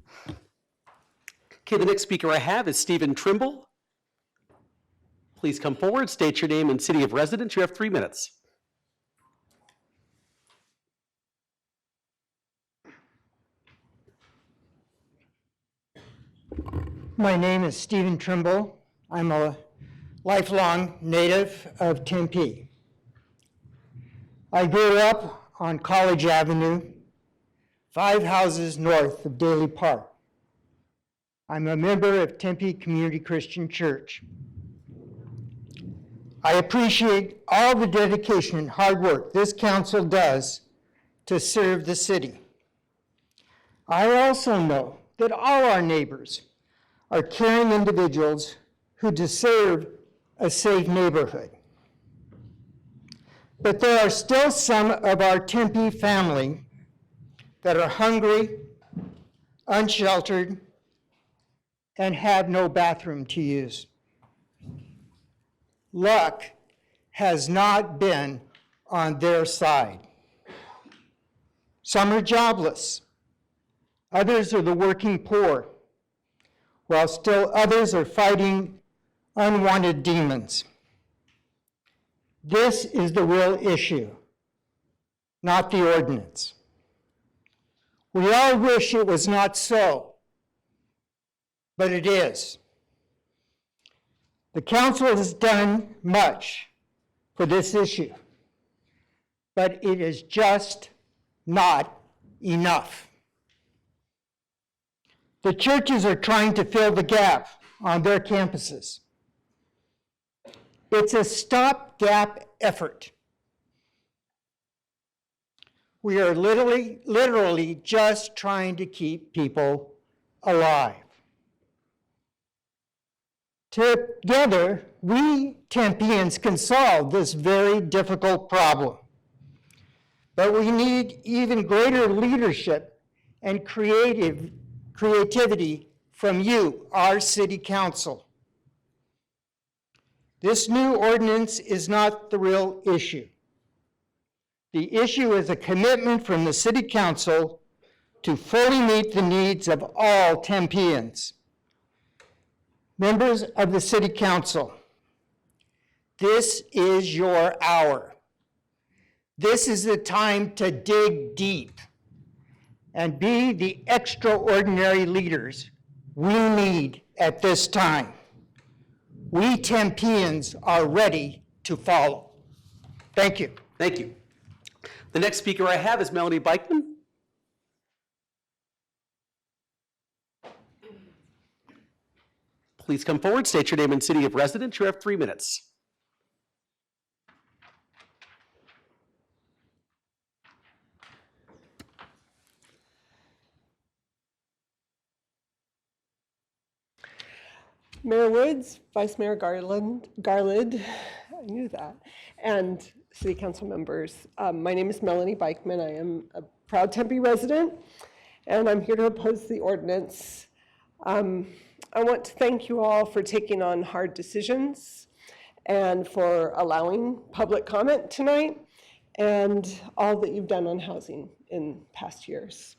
Okay, the next speaker I have is Stephen Trimble. Please come forward, state your name and city of residence. You have 3 minutes. My name is Stephen Trimble. I'm a lifelong native of Tempe. I grew up on College Avenue, 5 houses north of Daly Park. I'm a member of Tempe Community Christian Church. I appreciate all the dedication and hard work this council does to serve the city. I also know that all our neighbors are caring individuals who deserve a safe neighborhood. But there are still some of our Tempe family that are hungry, unsheltered, and have no bathroom to use. Luck has not been on their side. Some are jobless. Others are the working poor, while still others are fighting unwanted demons. This is the real issue, not the ordinance. We all wish it was not so, but it is. The council has done much for this issue, but it is just not enough. The churches are trying to fill the gap on their campuses. It's a stopgap effort. We are literally just trying to keep people alive. Together, we Tempeans can solve this very difficult problem. But we need even greater leadership and creativity from you, our city council. This new ordinance is not the real issue. The issue is a commitment from the City Council to fully meet the needs of all Tempeans. Members of the City Council, this is your hour. This is the time to dig deep and be the extraordinary leaders we need at this time. We Tempeans are ready to follow. Thank you. Thank you. The next speaker I have is Melanie Beichman. Please come forward, state your name and city of residence. You have 3 minutes. Mayor Woods, Vice Mayor Garland, I knew that, and City Council members. My name is Melanie Beichman. I am a proud Tempe resident, and I'm here to oppose the ordinance. I want to thank you all for taking on hard decisions and for allowing public comment tonight and all that you've done on housing in past years.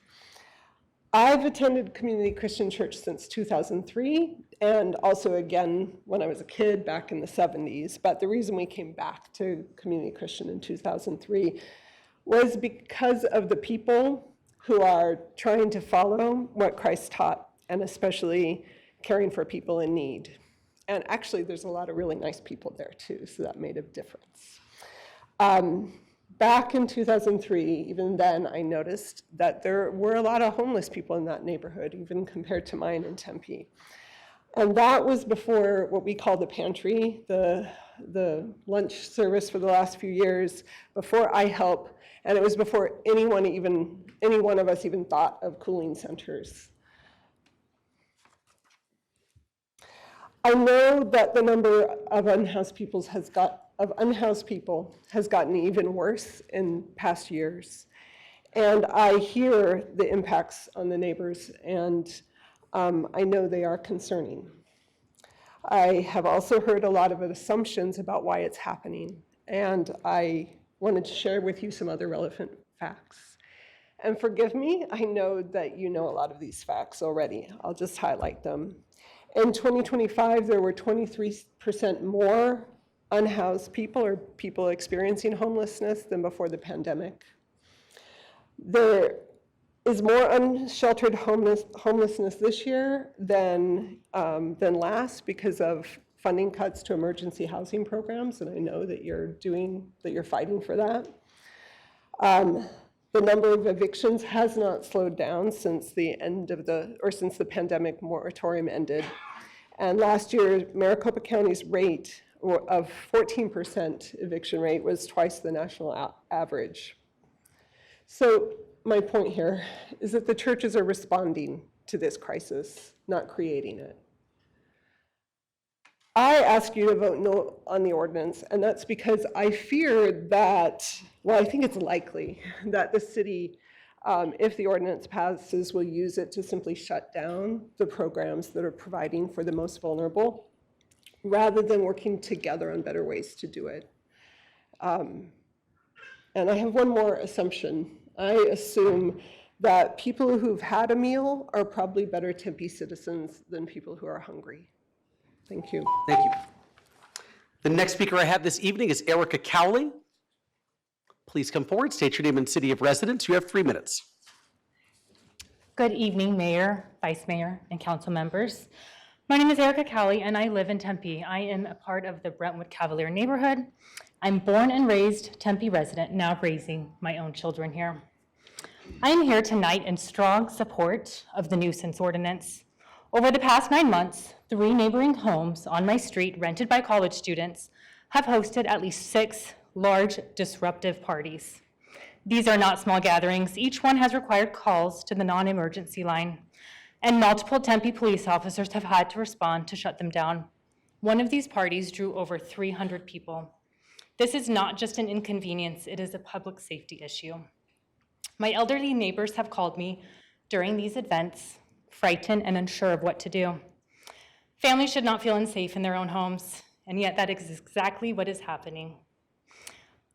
I've attended Community Christian Church since 2003 and also again when I was a kid back in the 70s. But the reason we came back to Community Christian in 2003 was because of the people who are trying to follow what Christ taught, and especially caring for people in need. And actually, there's a lot of really nice people there too, so that made a difference. Back in 2003, even then, I noticed that there were a lot of homeless people in that neighborhood, even compared to mine in Tempe. And that was before what we call the pantry, the lunch service for the last few years, before iHelp, and it was before any one of us even thought of cooling centers. I know that the number of unhoused people has gotten even worse in past years. And I hear the impacts on the neighbors, and I know they are concerning. I have also heard a lot of assumptions about why it's happening, and I wanted to share with you some other relevant facts. And forgive me, I know that you know a lot of these facts already. I'll just highlight them. In 2025, there were 23% more unhoused people or people experiencing homelessness than before the pandemic. There is more unsheltered homelessness this year than last because of funding cuts to emergency housing programs, and I know that you're fighting for that. The number of evictions has not slowed down since the pandemic moratorium ended. And last year, Maricopa County's rate of 14% eviction rate was twice the national average. So my point here is that the churches are responding to this crisis, not creating it. I ask you to vote no on the ordinance, and that's because I fear that, well, I think it's likely that the city, if the ordinance passes, will use it to simply shut down the programs that are providing for the most vulnerable, rather than working together on better ways to do it. And I have one more assumption. I assume that people who've had a meal are probably better Tempe citizens than people who are hungry. Thank you. Thank you. The next speaker I have this evening is Erica Cowley. Please come forward, state your name and city of residence. You have 3 minutes. Good evening, Mayor, Vice Mayor, and council members. My name is Erica Cowley, and I live in Tempe. I am a part of the Brentwood Cavalier neighborhood. I'm born and raised Tempe resident, now raising my own children here. I am here tonight in strong support of the nuisance ordinance. Over the past 9 months, 3 neighboring homes on my street rented by college students have hosted at least 6 large disruptive parties. These are not small gatherings. Each one has required calls to the non-emergency line, and multiple Tempe police officers have had to respond to shut them down. One of these parties drew over 300 people. This is not just an inconvenience, it is a public safety issue. My elderly neighbors have called me during these events, frightened and unsure of what to do. Families should not feel unsafe in their own homes, and yet that is exactly what is happening.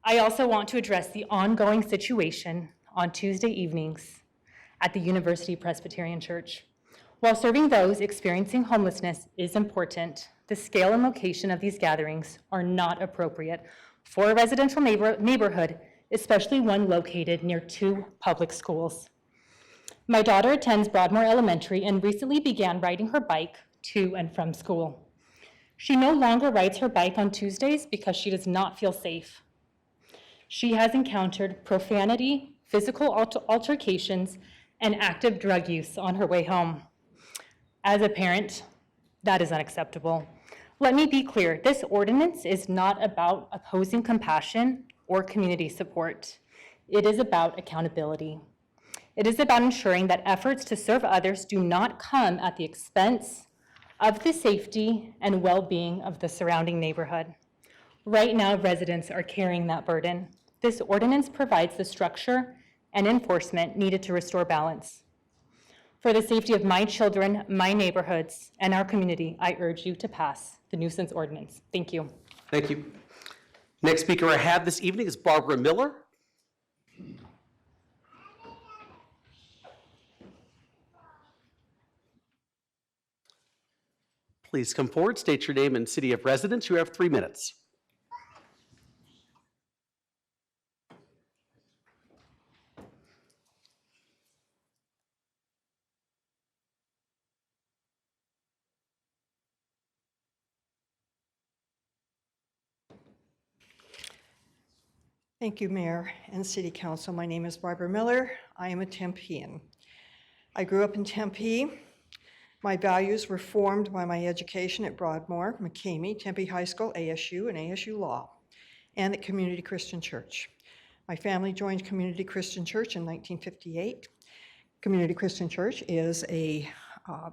I also want to address the ongoing situation on Tuesday evenings at the University Presbyterian Church. While serving those experiencing homelessness is important, the scale and location of these gatherings are not appropriate for a residential neighborhood, especially one located near 2 public schools. My daughter attends Broadmoor Elementary and recently began riding her bike to and from school. She no longer rides her bike on Tuesdays because she does not feel safe. She has encountered profanity, physical altercations, and active drug use on her way home. As a parent, that is unacceptable. Let me be clear, this ordinance is not about opposing compassion or community support. It is about accountability. It is about ensuring that efforts to serve others do not come at the expense of the safety and well-being of the surrounding neighborhood. Right now, residents are carrying that burden. This ordinance provides the structure and enforcement needed to restore balance. For the safety of my children, my neighborhoods, and our community, I urge you to pass the nuisance ordinance. Thank you. Thank you. Next speaker I have this evening is Barbara Miller. Please come forward, state your name and city of residence. You have 3 minutes. Thank you, Mayor and City Council. My name is Barbara Miller. I am a Tempean. I grew up in Tempe. My values were formed by my education at Broadmoor, McCamey, Tempe High School, ASU, and ASU Law, and at Community Christian Church. My family joined Community Christian Church in 1958. Community Christian Church is a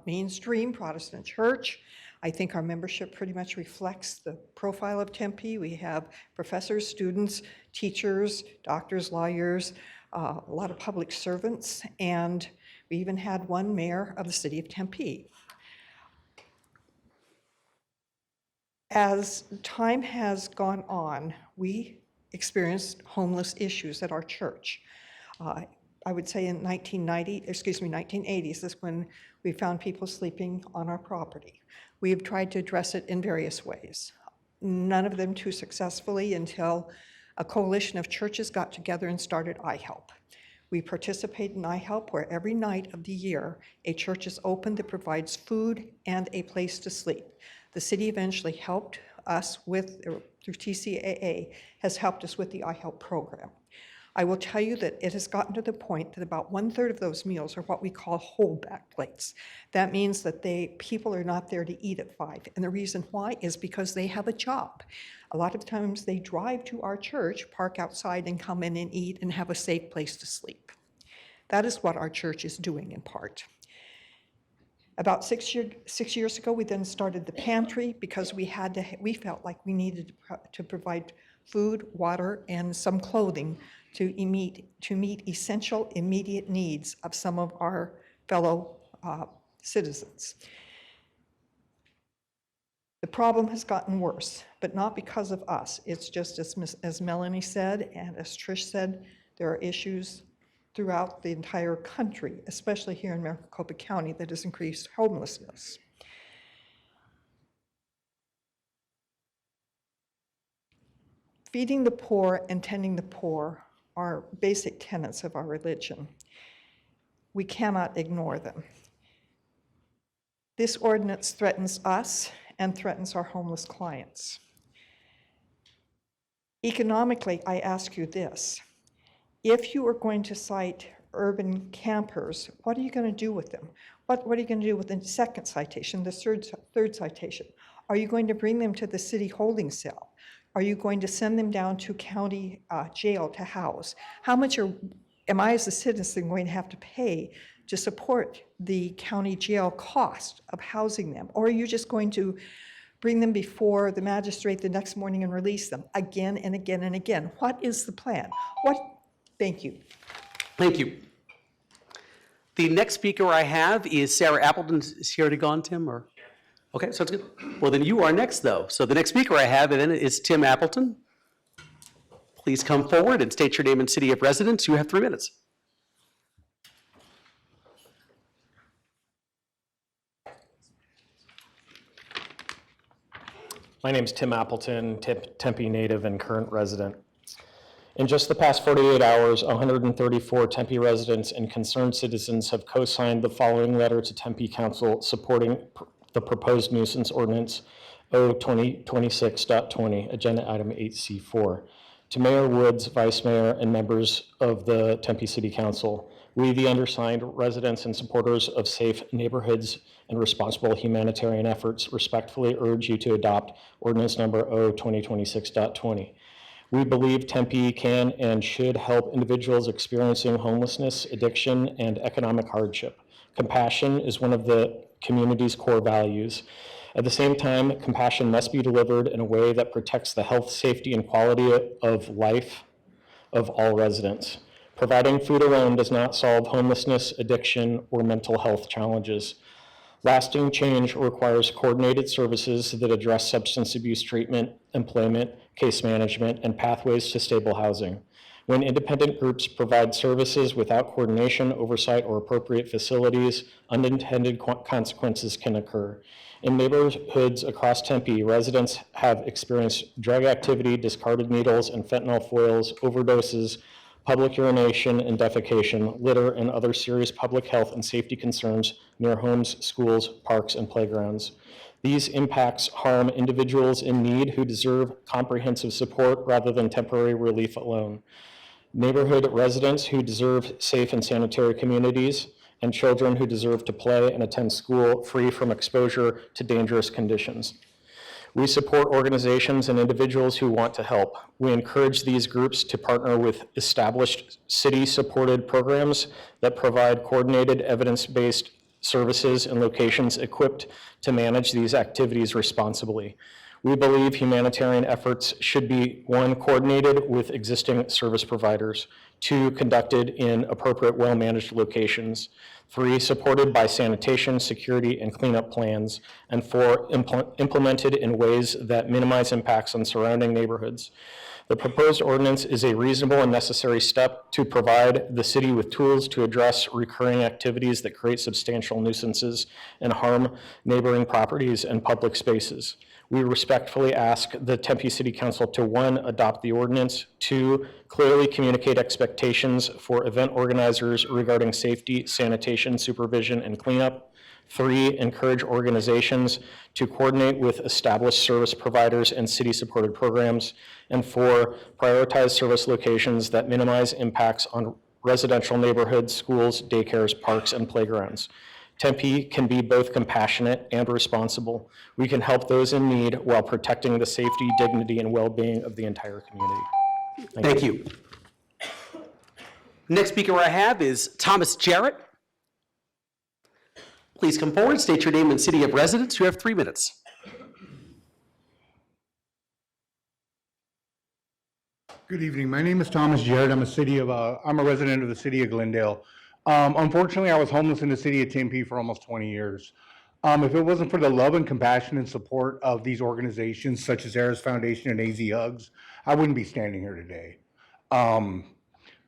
mainstream Protestant church. I think our membership pretty much reflects the profile of Tempe. We have professors, students, teachers, doctors, lawyers, a lot of public servants, and we even had one mayor of the city of Tempe. As time has gone on, we experienced homeless issues at our church. I would say in 1980s is when we found people sleeping on our property. We have tried to address it in various ways, none of them too successfully until a coalition of churches got together and started iHelp. We participate in iHelp where every night of the year a church is open that provides food and a place to sleep. The city eventually helped us with, through TCAA, has helped us with the iHelp program. I will tell you that it has gotten to the point that about 1/3 of those meals are what we call holdback plates. That means that people are not there to eat at 5. And the reason why is because they have a job. A lot of times they drive to our church, park outside, and come in and eat and have a safe place to sleep. That is what our church is doing in part. About 6 years ago, we then started the pantry because we felt like we needed to provide food, water, and some clothing to meet essential immediate needs of some of our fellow citizens. The problem has gotten worse, but not because of us. It's just as Melanie said, and as Trish said, there are issues throughout the entire country, especially here in Maricopa County, that has increased homelessness. Feeding the poor and tending the poor are basic tenets of our religion. We cannot ignore them. This ordinance threatens us and threatens our homeless clients. Economically, I ask you this. If you are going to cite urban campers, what are you going to do with them? What are you going to do with the second citation, the third citation? Are you going to bring them to the city holding cell? Are you going to send them down to county jail to house? How much am I as a citizen going to have to pay to support the county jail cost of housing them? Or are you just going to bring them before the magistrate the next morning and release them again and again and again? What is the plan? Thank you. Thank you. The next speaker I have is Sarah Appleton. Is she already gone, Tim? Or? Okay, sounds good. Well, then you are next, though. So the next speaker I have then is Tim Appleton. Please come forward and state your name and city of residence. You have 3 minutes. My name is Tim Appleton, Tempe native and current resident. In just the past 48 hours, 134 Tempe residents and concerned citizens have co-signed the following letter to Tempe Council supporting the proposed nuisance ordinance O-2026.20, Agenda Item 8C4. To Mayor Woods, Vice Mayor, and members of the Tempe City Council, we, the undersigned residents and supporters of safe neighborhoods and responsible humanitarian efforts, respectfully urge you to adopt ordinance number O-2026.20. We believe Tempe can and should help individuals experiencing homelessness, addiction, and economic hardship. Compassion is one of the community's core values. At the same time, compassion must be delivered in a way that protects the health, safety, and quality of life of all residents. Providing food alone does not solve homelessness, addiction, or mental health challenges. Lasting change requires coordinated services that address substance abuse treatment, employment, case management, and pathways to stable housing. When independent groups provide services without coordination, oversight, or appropriate facilities, unintended consequences can occur. In neighborhoods across Tempe, residents have experienced drug activity, discarded needles and fentanyl foils, overdoses, public urination and defecation, litter, and other serious public health and safety concerns near homes, schools, parks, and playgrounds. These impacts harm individuals in need who deserve comprehensive support rather than temporary relief alone, neighborhood residents who deserve safe and sanitary communities, and children who deserve to play and attend school free from exposure to dangerous conditions. We support organizations and individuals who want to help. We encourage these groups to partner with established city-supported programs that provide coordinated evidence-based services in locations equipped to manage these activities responsibly. We believe humanitarian efforts should be, 1, coordinated with existing service providers, 2, conducted in appropriate, well-managed locations, 3, supported by sanitation, security, and cleanup plans, and 4, implemented in ways that minimize impacts on surrounding neighborhoods. The proposed ordinance is a reasonable and necessary step to provide the city with tools to address recurring activities that create substantial nuisances and harm neighboring properties and public spaces. We respectfully ask the Tempe City Council to 1, adopt the ordinance, 2, clearly communicate expectations for event organizers regarding safety, sanitation, supervision, and cleanup, 3, encourage organizations to coordinate with established service providers and city-supported programs, and 4, prioritize service locations that minimize impacts on residential neighborhoods, schools, daycares, parks, and playgrounds. Tempe can be both compassionate and responsible. We can help those in need while protecting the safety, dignity, and well-being of the entire community. Thank you. Next speaker I have is Thomas Jarrett. Please come forward, state your name and city of residence. You have 3 minutes. Good evening. My name is Thomas Jarrett. I'm a resident of the city of Glendale. Unfortunately, I was homeless in the city of Tempe for almost 20 years. If it wasn't for the love and compassion and support of these organizations such as Harris Foundation and AZ Hugs, I wouldn't be standing here today.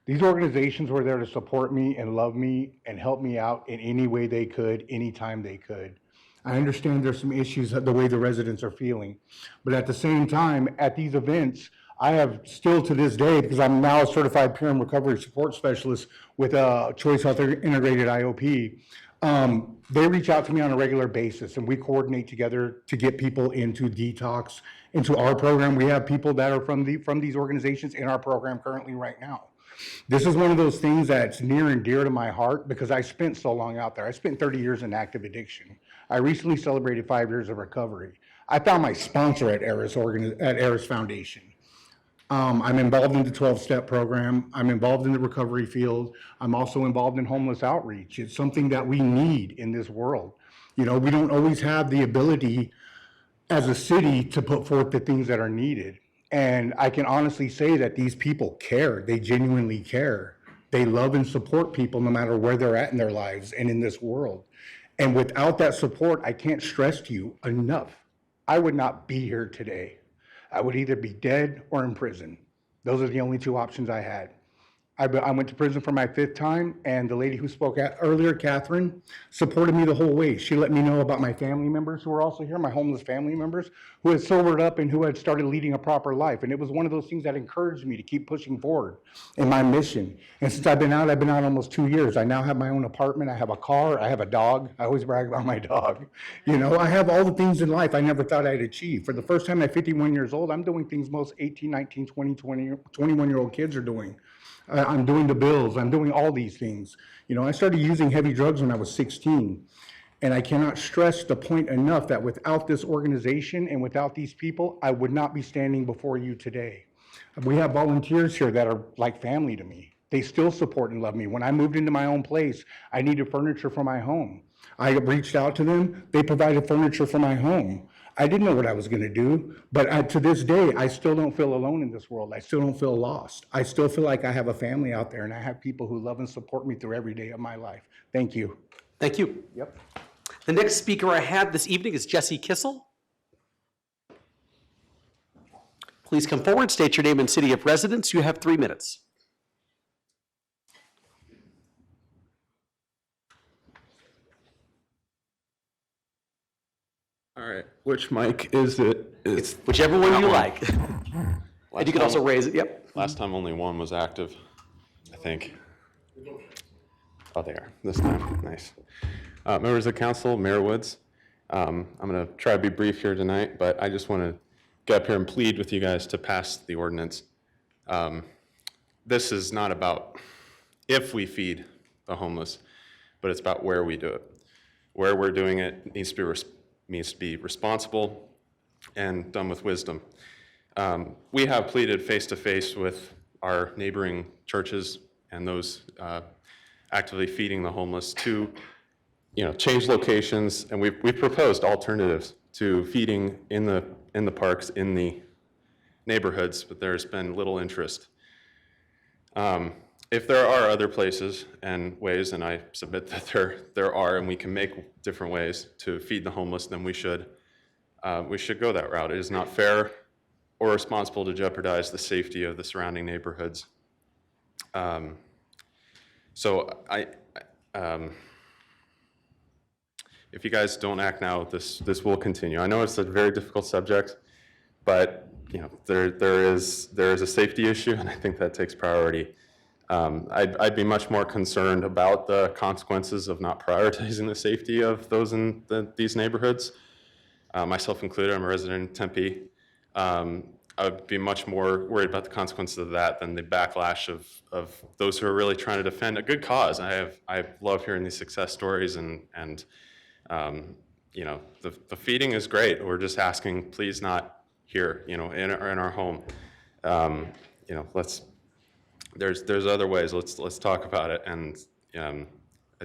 These organizations were there to support me and love me and help me out in any way they could, anytime they could. I understand there's some issues the way the residents are feeling, but at the same time, at these events, I have still to this day, because I'm now a certified peer and recovery support specialist with Choice Health Integrated IOP, they reach out to me on a regular basis and we coordinate together to get people into detox, into our program. We have people that are from these organizations in our program currently right now. This is one of those things that's near and dear to my heart because I spent so long out there. I spent 30 years in active addiction. I recently celebrated 5 years of recovery. I found my sponsor at Harris Foundation. I'm involved in the 12-step program. I'm involved in the recovery field. I'm also involved in homeless outreach. It's something that we need in this world. You know, we don't always have the ability as a city to put forth the things that are needed. And I can honestly say that these people care. They genuinely care. They love and support people no matter where they're at in their lives and in this world. And without that support, I can't stress to you enough, I would not be here today. I would either be dead or in prison. Those are the only two options I had. I went to prison for my 5th time, and the lady who spoke earlier, Catherine, supported me the whole way. She let me know about my family members who were also here, my homeless family members, who had sobered up and who had started leading a proper life. And it was one of those things that encouraged me to keep pushing forward in my mission. And since I've been out almost 2 years. I now have my own apartment, I have a car, I have a dog. I always brag about my dog. You know, I have all the things in life I never thought I'd achieve. For the first time at 51 years old, I'm doing things most 18, 19, 20, 21-year-old kids are doing. I'm doing the bills, I'm doing all these things. You know, I started using heavy drugs when I was 16. And I cannot stress the point enough that without this organization and without these people, I would not be standing before you today. We have volunteers here that are like family to me. They still support and love me. When I moved into my own place, I needed furniture for my home. I reached out to them, they provided furniture for my home. I didn't know what I was gonna do, but to this day, I still don't feel alone in this world. I still don't feel lost. I still feel like I have a family out there and I have people who love and support me through every day of my life. Thank you. Thank you. Yep. The next speaker I have this evening is Jesse Kissel. Please come forward, state your name and city of residence. You have 3 minutes. All right, which mic is it? It's whichever one you like. And you can also raise it, yep. Last time only one was active, I think. Oh, they are, this time, nice. Members of council, Mayor Woods, I'm gonna try to be brief here tonight, but I just wanna get up here and plead with you guys to pass the ordinance. This is not about if we feed the homeless, but it's about where we do it. Where we're doing it needs to be responsible and done with wisdom. We have pleaded face-to-face with our neighboring churches and those actively feeding the homeless to, change locations, and we've proposed alternatives to feeding in the parks, in the neighborhoods, but there's been little interest. If there are other places and ways, and I submit that there are, and we can make different ways to feed the homeless, then we should go that route. It is not fair or responsible to jeopardize the safety of the surrounding neighborhoods. If you guys don't act now, this will continue. I know it's a very difficult subject, but there is a safety issue, and I think that takes priority. I'd be much more concerned about the consequences of not prioritizing the safety of those in these neighborhoods. Myself included, I'm a resident in Tempe. I would be much more worried about the consequences of that than the backlash of those who are really trying to defend a good cause. I love hearing these success stories, and the feeding is great. We're just asking, please not here, in our home. There's other ways. Let's talk about it, and I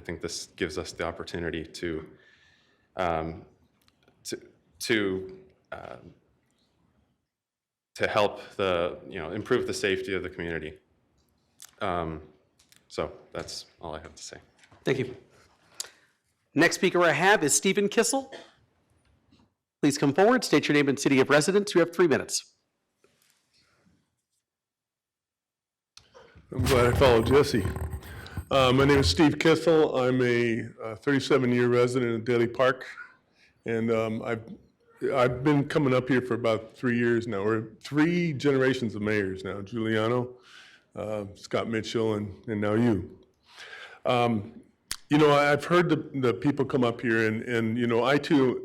think this gives us the opportunity to help improve the safety of the community. So that's all I have to say. Thank you. Next speaker I have is Stephen Kissel. Please come forward, state your name and city of residence. You have 3 minutes. I'm glad I followed Jesse. My name is Steve Kissel. I'm a 37-year resident of Daly Park, and I've been coming up here for about 3 years now. We're 3 generations of mayors now: Giuliano, Scott Mitchell, and now you. I've heard the people come up here, and I too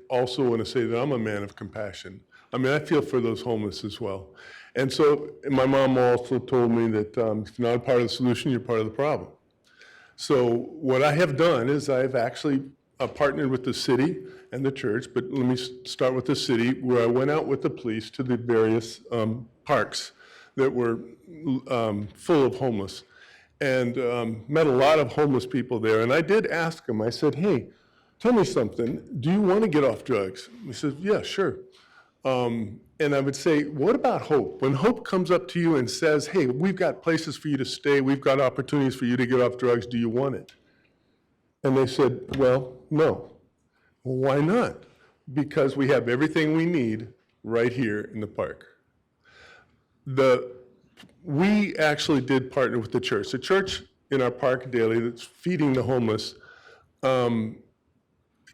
also want to say that I'm a man of compassion. I mean, I feel for those homeless as well. And so my mom also told me that if you're not a part of the solution, you're part of the problem. So what I have done is I've actually partnered with the city and the church, but let me start with the city, where I went out with the police to the various parks that were full of homeless, and met a lot of homeless people there. And I did ask them, I said, hey, tell me something, do you want to get off drugs? He said, yeah, sure. And I would say, what about hope? When hope comes up to you and says, hey, we've got places for you to stay, we've got opportunities for you to get off drugs, do you want it? And they said, well, no. Well, why not? Because we have everything we need right here in the park. We actually did partner with the church. The church in our park daily that's feeding the homeless,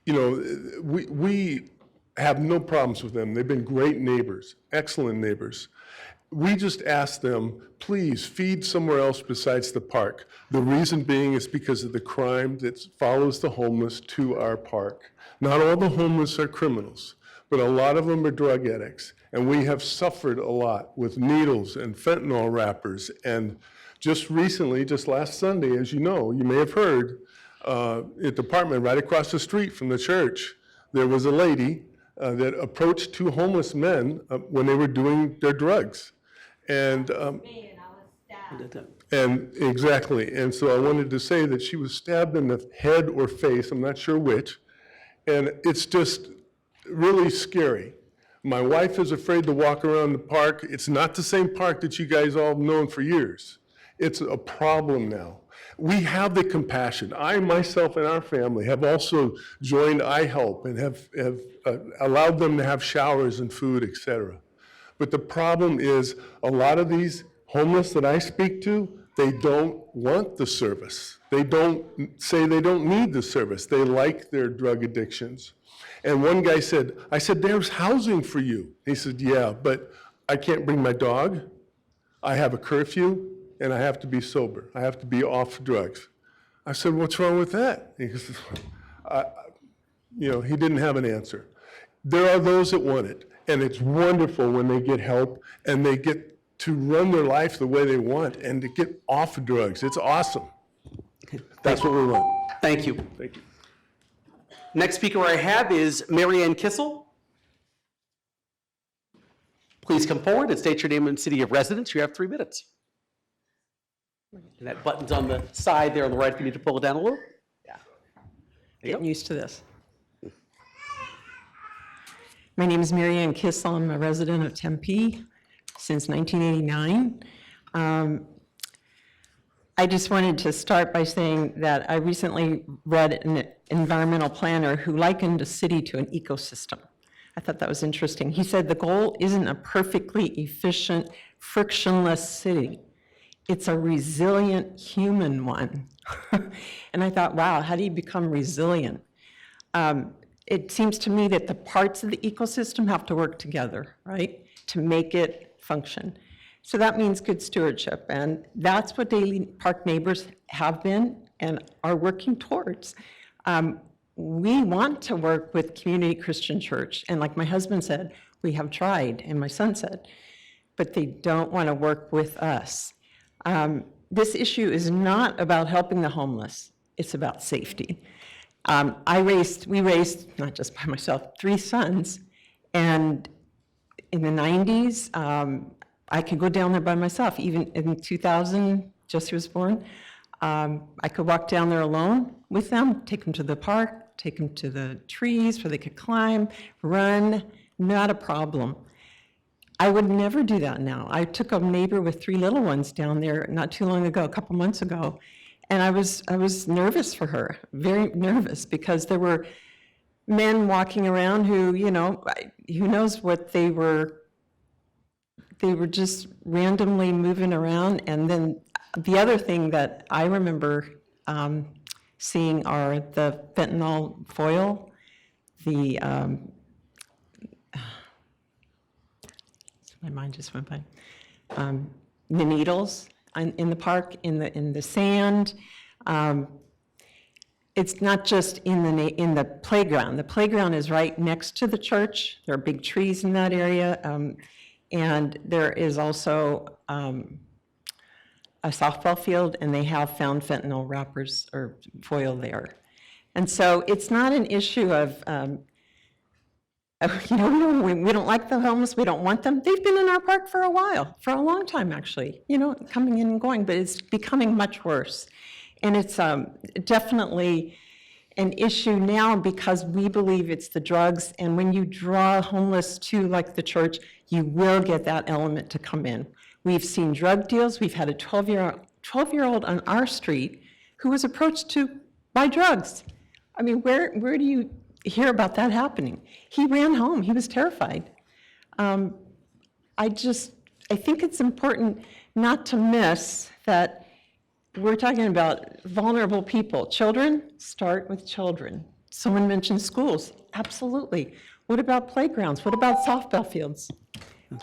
we have no problems with them. They've been great neighbors, excellent neighbors. We just asked them, please feed somewhere else besides the park. The reason being is because of the crime that follows the homeless to our park. Not all the homeless are criminals, but a lot of them are drug addicts. And we have suffered a lot with needles and fentanyl wrappers. And just recently, just last Sunday, as you know, you may have heard, at the apartment right across the street from the church, there was a lady that approached two homeless men when they were doing their drugs. And exactly. And so I wanted to say that she was stabbed in the head or face, I'm not sure which. And it's just really scary. My wife is afraid to walk around the park. It's not the same park that you guys all have known for years. It's a problem now. We have the compassion. I, myself, and our family have also joined iHelp and have allowed them to have showers and food, etc. But the problem is a lot of these homeless that I speak to, they don't want the service. They don't say they don't need the service. They like their drug addictions. And one guy said, I said, there's housing for you. He said, yeah, but I can't bring my dog. I have a curfew and I have to be sober. I have to be off drugs. I said, what's wrong with that? He said, he didn't have an answer. There are those that want it. And it's wonderful when they get help and they get to run their life the way they want and to get off of drugs. It's awesome. That's what we want. Thank you. Thank you. Next speaker I have is Marianne Kissel. Please come forward and state your name and city of residence. You have 3 minutes. And that button's on the side there on the right if you need to pull it down a little. Yeah. There you Getting go. used to this. My name is Marianne Kissel. I'm a resident of Tempe since 1989. I just wanted to start by saying that I recently read an environmental planner who likened a city to an ecosystem. I thought that was interesting. He said the goal isn't a perfectly efficient, frictionless city. It's a resilient human one. And I thought, wow, how do you become resilient? It seems to me that the parts of the ecosystem have to work together, right, to make it function. So that means good stewardship, and that's what Daily Park neighbors have been and are working towards. We want to work with Community Christian Church, and like my husband said, we have tried, and my son said, but they don't want to work with us. This issue is not about helping the homeless, it's about safety. We raised, not just by myself, 3 sons, and in the 90s, I could go down there by myself. Even in 2000, Jesse was born, I could walk down there alone with them, take them to the park, take them to the trees where they could climb, run, not a problem. I would never do that now. I took a neighbor with 3 little ones down there not too long ago, a couple months ago, and I was nervous for her, very nervous, because there were men walking around who, who knows what they were just randomly moving around. And then the other thing that I remember seeing are the fentanyl foil, my mind just went by, the needles in the park, in the sand. It's not just in the playground. The playground is right next to the church. There are big trees in that area. And there is also a softball field, and they have found fentanyl wrappers or foil there. And so it's not an issue of, we don't like the homeless, we don't want them. They've been in our park for a while, for a long time actually, coming in and going, but it's becoming much worse. And it's definitely an issue now because we believe it's the drugs, and when you draw homeless to like the church, you will get that element to come in. We've seen drug deals. We've had a 12-year-old on our street who was approached to buy drugs. I mean, where do you hear about that happening? He ran home. He was terrified. I think it's important not to miss that we're talking about vulnerable people. Children, start with children. Someone mentioned schools. Absolutely. What about playgrounds? What about softball fields?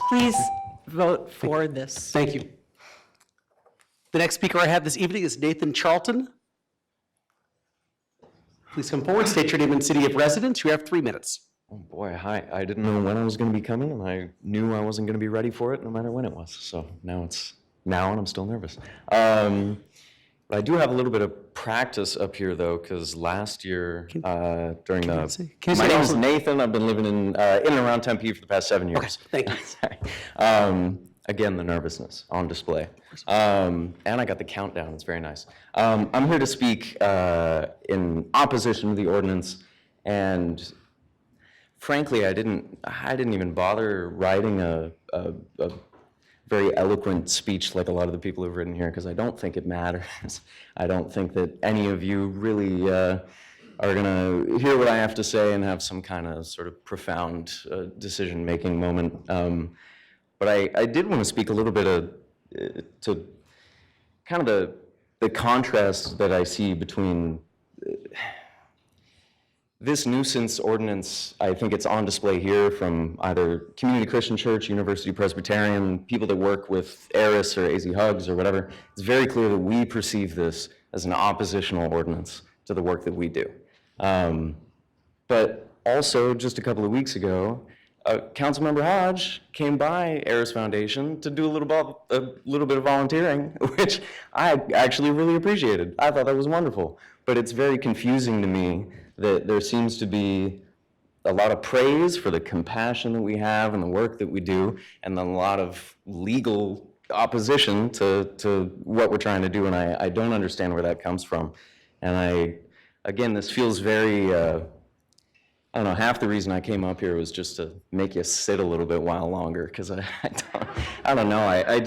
Please vote for this. Thank you. The next speaker I have this evening is Nathan Charlton. Please come forward, state your name and city of residence. You have 3 minutes. Oh boy, hi. I didn't know when I was going to be coming, and I knew I wasn't going to be ready for it no matter when it was. So now it's now, and I'm still nervous. I do have a little bit of practice up here, though, because last year during the... My name is Nathan. I've been living in and around Tempe for the past 7 years. Okay, thank you. Sorry. Again, the nervousness on display. And I got the countdown. It's very nice. I'm here to speak in opposition to the ordinance, and frankly, I didn't even bother writing a very eloquent speech like a lot of the people who've written here, because I don't think it matters. I don't think that any of you really are going to hear what I have to say and have some kind of sort of profound decision-making moment. But I did want to speak a little bit to kind of the contrast that I see between this nuisance ordinance. I think it's on display here from either Community Christian Church, University Presbyterian, people that work with ARIS or AZ Hugs or whatever. It's very clear that we perceive this as an oppositional ordinance to the work that we do. But also, just a couple of weeks ago, Councilmember Hodge came by ARIS Foundation to do a little bit of volunteering, which I actually really appreciated. I thought that was wonderful. But it's very confusing to me that there seems to be a lot of praise for the compassion that we have and the work that we do, and then a lot of legal opposition to what we're trying to do, and I don't understand where that comes from. And again, this feels very, I don't know, half the reason I came up here was just to make you sit a little bit while longer, because I don't know, I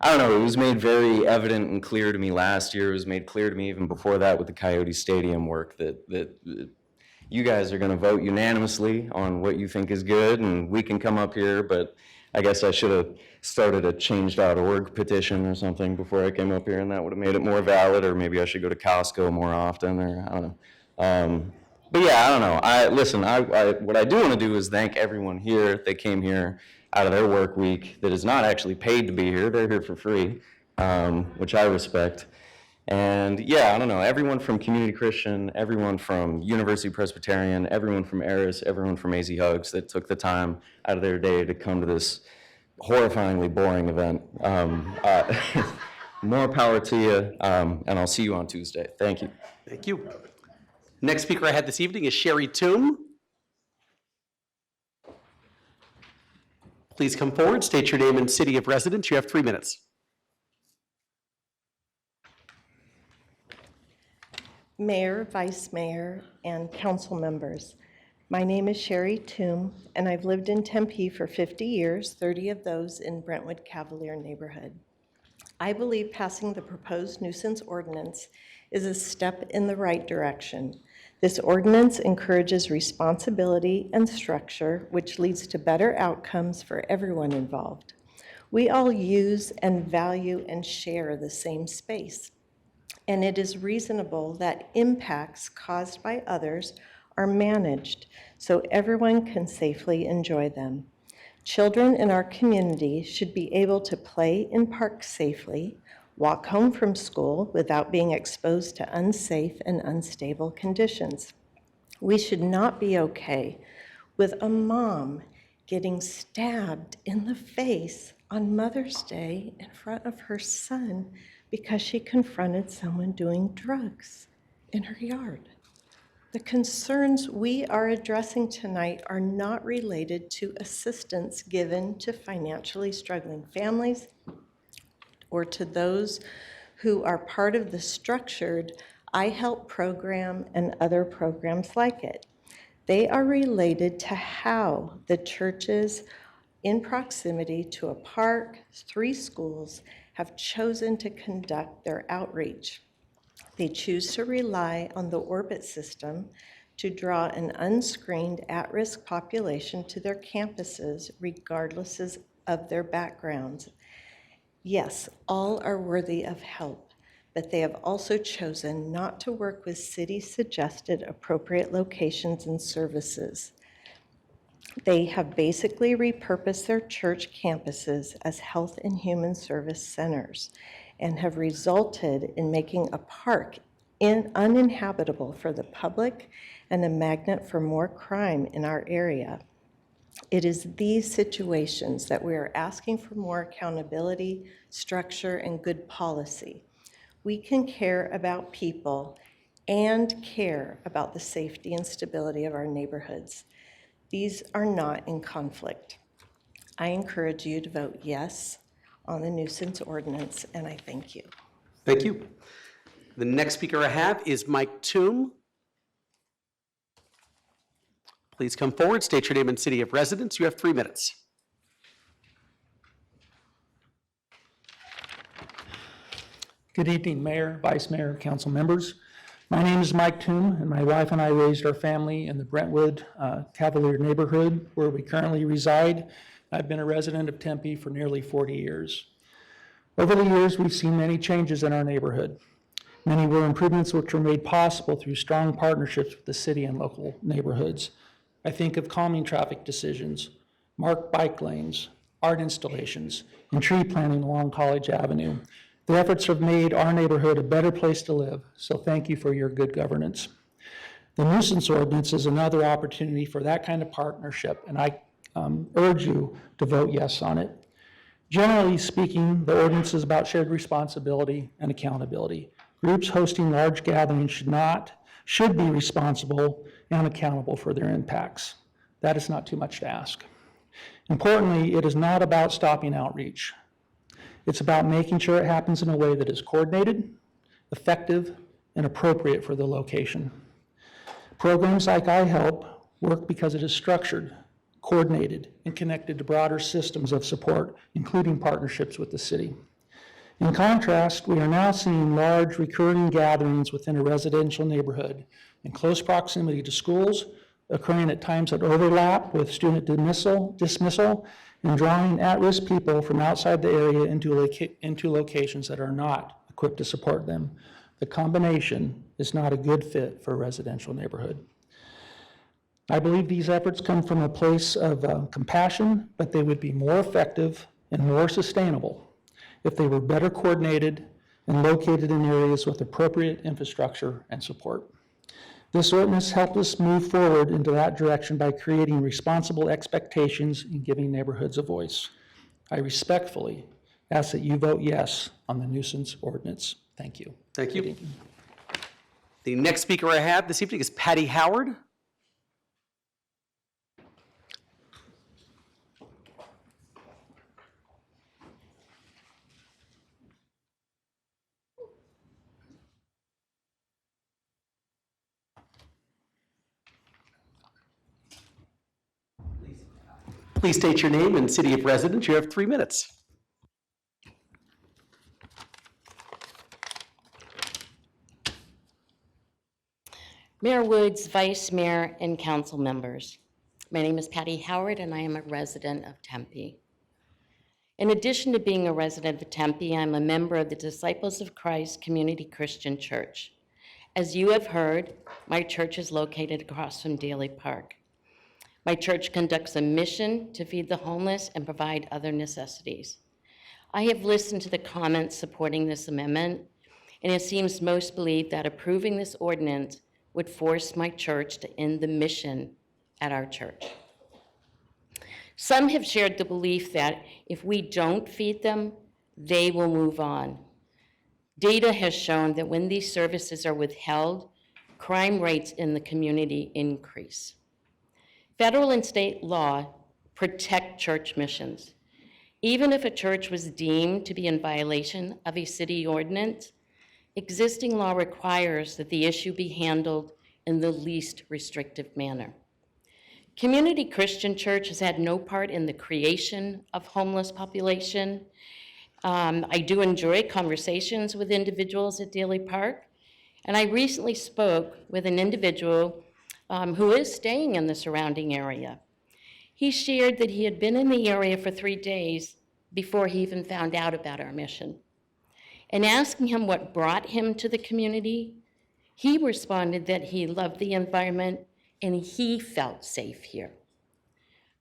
don't know, it was made very evident and clear to me last year. It was made clear to me even before that with the Coyote Stadium work that you guys are going to vote unanimously on what you think is good, and we can come up here, but I guess I should have started a change.org petition or something before I came up here, and that would have made it more valid, or maybe I should go to Costco more often, or I don't know. But yeah, I don't know. Listen, what I do want to do is thank everyone here that came here out of their work week that is not actually paid to be here. They're here for free, which I respect. And yeah, I don't know, everyone from Community Christian, everyone from University Presbyterian, everyone from ARIS, everyone from AZ Hugs that took the time out of their day to come to this horrifyingly boring event. More power to you, and I'll see you on Tuesday. Thank you. Thank you. Next speaker I had this evening is Sherry Toom. Please come forward, state your name and city of residence. You have 3 minutes. Mayor, Vice Mayor, and council members. My name is Sherry Toom, and I've lived in Tempe for 50 years, 30 of those in Brentwood Cavalier neighborhood. I believe passing the proposed nuisance ordinance is a step in the right direction. This ordinance encourages responsibility and structure, which leads to better outcomes for everyone involved. We all use and value and share the same space, and it is reasonable that impacts caused by others are managed so everyone can safely enjoy them. Children in our community should be able to play in parks safely, walk home from school without being exposed to unsafe and unstable conditions. We should not be okay with a mom getting stabbed in the face on Mother's Day in front of her son because she confronted someone doing drugs in her yard. The concerns we are addressing tonight are not related to assistance given to financially struggling families or to those who are part of the structured I Help program and other programs like it. They are related to how the churches in proximity to a park, 3 schools, have chosen to conduct their outreach. They choose to rely on the orbit system to draw an unscreened at-risk population to their campuses regardless of their backgrounds. Yes, all are worthy of help, but they have also chosen not to work with city-suggested appropriate locations and services. They have basically repurposed their church campuses as health and human service centers and have resulted in making a park uninhabitable for the public and a magnet for more crime in our area. It is these situations that we are asking for more accountability, structure, and good policy. We can care about people and care about the safety and stability of our neighborhoods. These are not in conflict. I encourage you to vote yes on the nuisance ordinance, and I thank you. Thank you. The next speaker I have is Mike Toom. Please come forward, state your name and city of residence. You have 3 minutes. Good evening, Mayor, Vice Mayor, Council members. My name is Mike Toom, and my wife and I raised our family in the Brentwood Cavalier neighborhood where we currently reside. I've been a resident of Tempe for nearly 40 years. Over the years, we've seen many changes in our neighborhood. Many were improvements which were made possible through strong partnerships with the city and local neighborhoods. I think of calming traffic decisions, marked bike lanes, art installations, and tree planting along College Avenue. The efforts have made our neighborhood a better place to live, so thank you for your good governance. The nuisance ordinance is another opportunity for that kind of partnership, and I urge you to vote yes on it. Generally speaking, the ordinance is about shared responsibility and accountability. Groups hosting large gatherings should be responsible and accountable for their impacts. That is not too much to ask. Importantly, it is not about stopping outreach. It's about making sure it happens in a way that is coordinated, effective, and appropriate for the location. Programs like iHelp work because it is structured, coordinated, and connected to broader systems of support, including partnerships with the city. In contrast, we are now seeing large recurring gatherings within a residential neighborhood in close proximity to schools, occurring at times that overlap with student dismissal and drawing at-risk people from outside the area into locations that are not equipped to support them. The combination is not a good fit for a residential neighborhood. I believe these efforts come from a place of compassion, but they would be more effective and more sustainable if they were better coordinated and located in areas with appropriate infrastructure and support. This ordinance helped us move forward into that direction by creating responsible expectations and giving neighborhoods a voice. I respectfully ask that you vote yes on the nuisance ordinance. Thank you. Thank you. The next speaker I have this evening is Patty Howard. Please state your name and city of residence. You have 3 minutes. Mayor Woods, Vice Mayor, and council members. My name is Patty Howard, and I am a resident of Tempe. In addition to being a resident of Tempe, I'm a member of the Disciples of Christ Community Christian Church. As you have heard, my church is located across from Daly Park. My church conducts a mission to feed the homeless and provide other necessities. I have listened to the comments supporting this amendment, and it seems most believe that approving this ordinance would force my church to end the mission at our church. Some have shared the belief that if we don't feed them, they will move on. Data has shown that when these services are withheld, crime rates in the community increase. Federal and state law protect church missions. Even if a church was deemed to be in violation of a city ordinance, existing law requires that the issue be handled in the least restrictive manner. Community Christian Church has had no part in the creation of homeless population. I do enjoy conversations with individuals at Daly Park, And I recently spoke with an individual who is staying in the surrounding area. He shared that he had been in the area for 3 days before he even found out about our mission. And asking him what brought him to the community, he responded that he loved the environment and he felt safe here.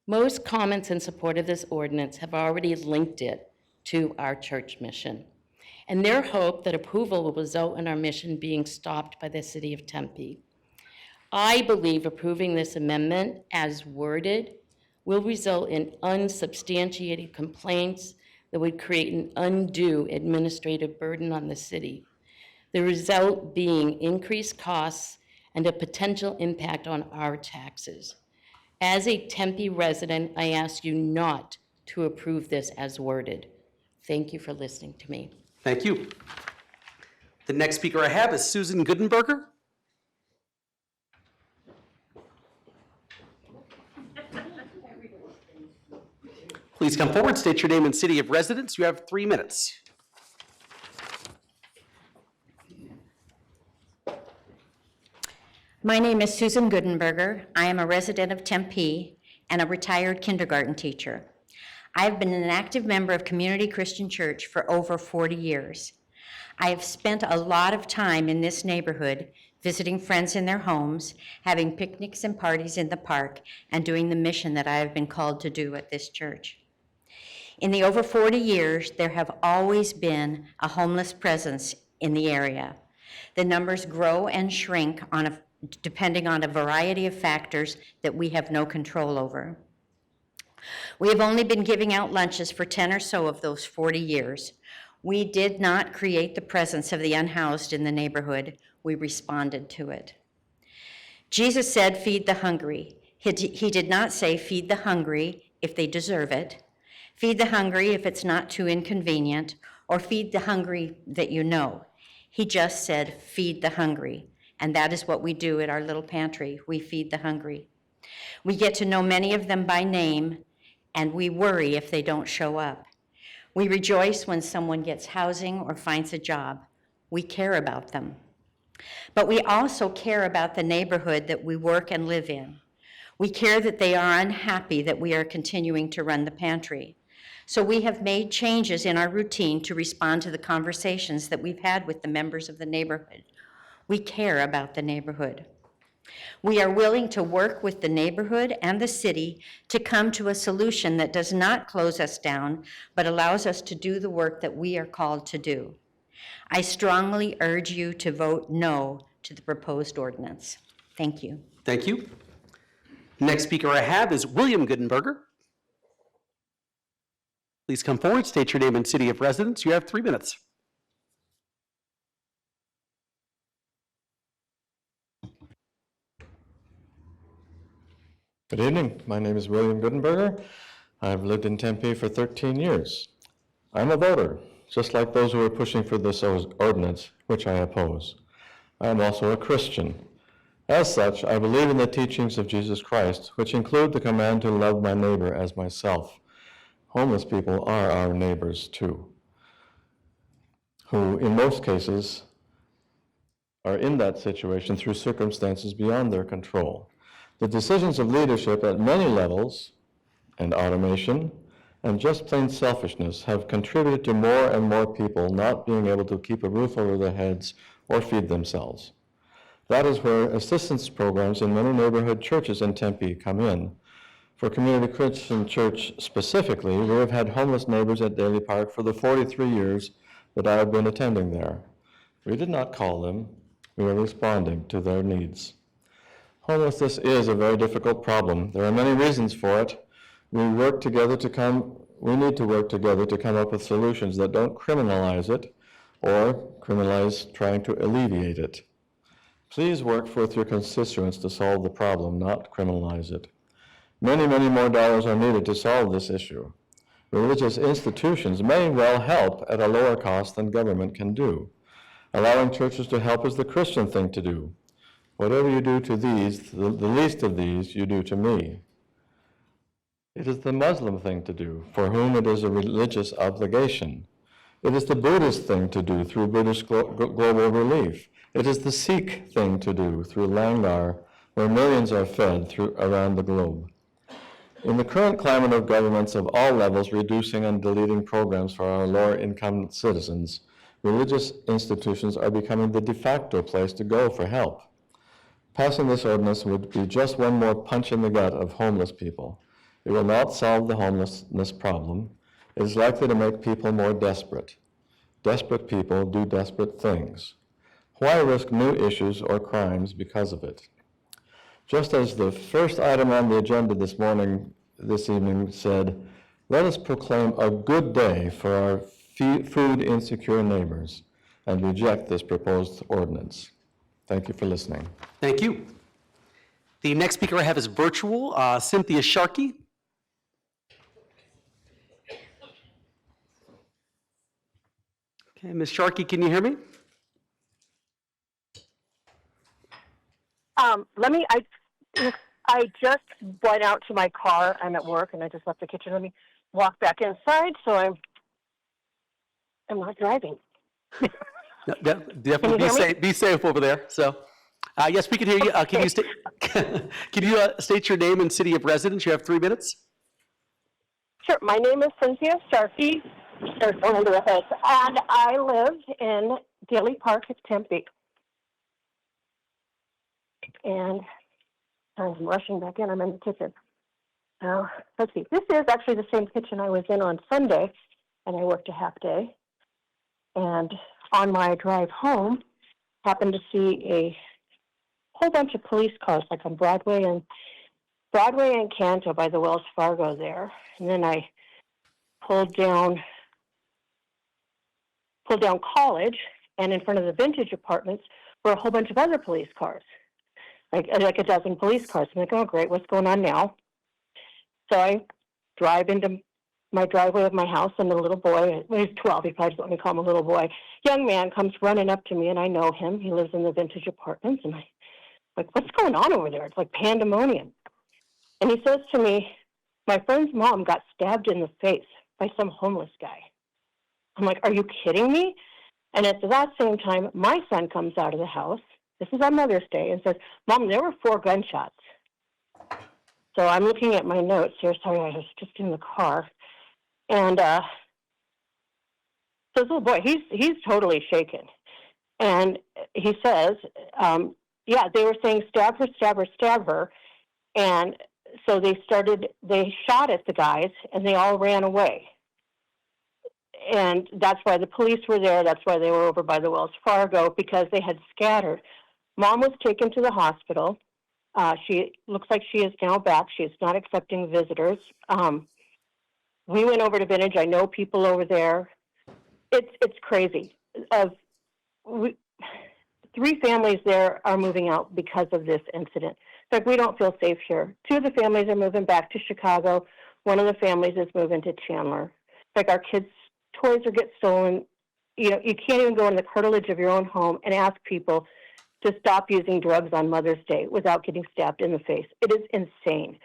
Most comments in support of this ordinance have already linked it to our church mission, and their hope that approval will result in our mission being stopped by the city of Tempe. I believe approving this amendment as worded will result in unsubstantiated complaints that would create an undue administrative burden on the city. The result being increased costs and a potential impact on our taxes. As a Tempe resident, I ask you not to approve this as worded. Thank you for listening to me. Thank you. The next speaker I have is Susan Goodenberger. Please come forward, state your name and city of residence. You have 3 minutes. My name is Susan Goodenberger. I am a resident of Tempe and a retired kindergarten teacher. I have been an active member of Community Christian Church for over 40 years. I have spent a lot of time in this neighborhood visiting friends in their homes, having picnics and parties in the park, and doing the mission that I have been called to do at this church. In the over 40 years, there have always been a homeless presence in the area. The numbers grow and shrink depending on a variety of factors that we have no control over. We have only been giving out lunches for 10 or so of those 40 years. We did not create the presence of the unhoused in the neighborhood. We responded to it. Jesus said, "Feed the hungry." He did not say, "Feed the hungry if they deserve it. Feed the hungry if it's not too inconvenient, or feed the hungry that you know." He just said, "Feed the hungry." And that is what we do at our little pantry. We feed the hungry. We get to know many of them by name, and we worry if they don't show up. We rejoice when someone gets housing or finds a job. We care about them. But we also care about the neighborhood that we work and live in. We care that they are unhappy that we are continuing to run the pantry. So we have made changes in our routine to respond to the conversations that we've had with the members of the neighborhood. We care about the neighborhood. We are willing to work with the neighborhood and the city to come to a solution that does not close us down, but allows us to do the work that we are called to do. I strongly urge you to vote no to the proposed ordinance. Thank you. Thank you. Next speaker I have is William Goodenberger. Please come forward, state your name and city of residence. You have 3 minutes. Good evening. My name is William Goodenberger. I've lived in Tempe for 13 years. I'm a voter, just like those who are pushing for this ordinance, which I oppose. I am also a Christian. As such, I believe in the teachings of Jesus Christ, which include the command to love my neighbor as myself. Homeless people are our neighbors too, who in most cases are in that situation through circumstances beyond their control. The decisions of leadership at many levels, and automation, and just plain selfishness have contributed to more and more people not being able to keep a roof over their heads or feed themselves. That is where assistance programs in many neighborhood churches in Tempe come in. For Community Christian Church specifically, we have had homeless neighbors at Daly Park for the 43 years that I have been attending there. We did not call them, we are responding to their needs. Homelessness is a very difficult problem. There are many reasons for it. We need to work together to come up with solutions that don't criminalize it or criminalize trying to alleviate it. Please work with your constituents to solve the problem, not criminalize it. Many, many more dollars are needed to solve this issue. Religious institutions may well help at a lower cost than government can do. Allowing churches to help is the Christian thing to do. Whatever you do to these, the least of these, you do to me. It is the Muslim thing to do, for whom it is a religious obligation. It is the Buddhist thing to do through Buddhist Global Relief, It is the Sikh thing to do through Langar, where millions are fed around the globe. In the current climate of governments of all levels reducing and deleting programs for our lower income citizens, religious institutions are becoming the de facto place to go for help. Passing this ordinance would be just one more punch in the gut of homeless people. It will not solve the homelessness problem. It is likely to make people more desperate. Desperate people do desperate things. Why risk new issues or crimes because of it? Just as the first item on the agenda this evening said, let us proclaim a good day for our food insecure neighbors and reject this proposed ordinance. Thank you for listening. Thank you. The next speaker I have is virtual, Cynthia Sharkey. Okay, Ms. Sharkey, can you hear me? I just went out to my car. I'm at work and I just left the kitchen. Let me walk back inside so I'm not driving. No, definitely be safe over there. So, yes, we can hear you. Can you state your name and city of residence? You have 3 minutes. Sure. My name is Cynthia Sharkey, and I live in Daly Park at Tempe. And I'm rushing back in. I'm in the kitchen. Let's see. This is actually the same kitchen I was in on Sunday, and I worked a half day. And on my drive home, happened to see a whole bunch of police cars, like on Broadway and Canto by the Wells Fargo there. And then I pulled down College, and in front of the Vintage Apartments were a whole bunch of other police cars. Like a dozen police cars. I'm like, oh, great, what's going on now? So I drive into my driveway of my house, and a little boy, well, he's 12, he probably doesn't let me call him a little boy, young man comes running up to me, and I know him. He lives in the Vintage Apartments, and I'm like, what's going on over there? It's like pandemonium. And he says to me, my friend's mom got stabbed in the face by some homeless guy. I'm like, are you kidding me? And at that same time, my son comes out of the house. This is on Mother's Day, and says, Mom, there were 4 gunshots. So I'm looking at my notes here. Sorry, I was just in the car. And so this little boy, he's totally shaken. And he says, yeah, they were saying, stab her, stab her, stab her. And so they shot at the guys, and they all ran away. And that's why the police were there. That's why they were over by the Wells Fargo, because they had scattered. Mom was taken to the hospital. She looks like she is now back. She is not accepting visitors. We went over to Vintage. I know people over there. It's crazy. 3 families there are moving out because of this incident. It's like, we don't feel safe here. 2 of the families are moving back to Chicago. 1 of the families is moving to Chandler. It's like our kids' toys are get stolen. You know, you can't even go in the curtilage of your own home and ask people to stop using drugs on Mother's Day without getting stabbed in the face. It is insane.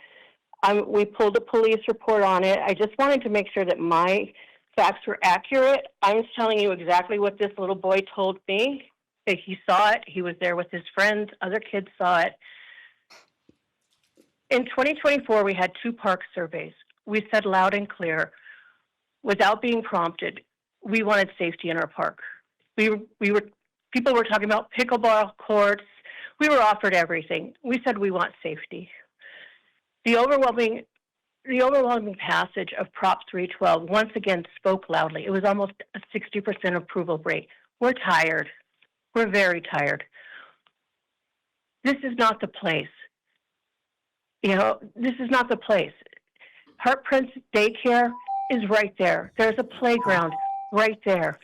We pulled a police report on it. I just wanted to make sure that my facts were accurate. I'm telling you exactly what this little boy told me. That he saw it. He was there with his friends. Other kids saw it. In 2024, we had 2 park surveys. We said loud and clear, without being prompted, we wanted safety in our park. People were talking about pickleball courts. We were offered everything. We said we want safety. The overwhelming passage of Prop 312 once again spoke loudly. It was almost a 60% approval rate. We're tired. We're very tired. This is not the place. You know, this is not the place. Heart Prince Daycare is right there. There's a playground right there.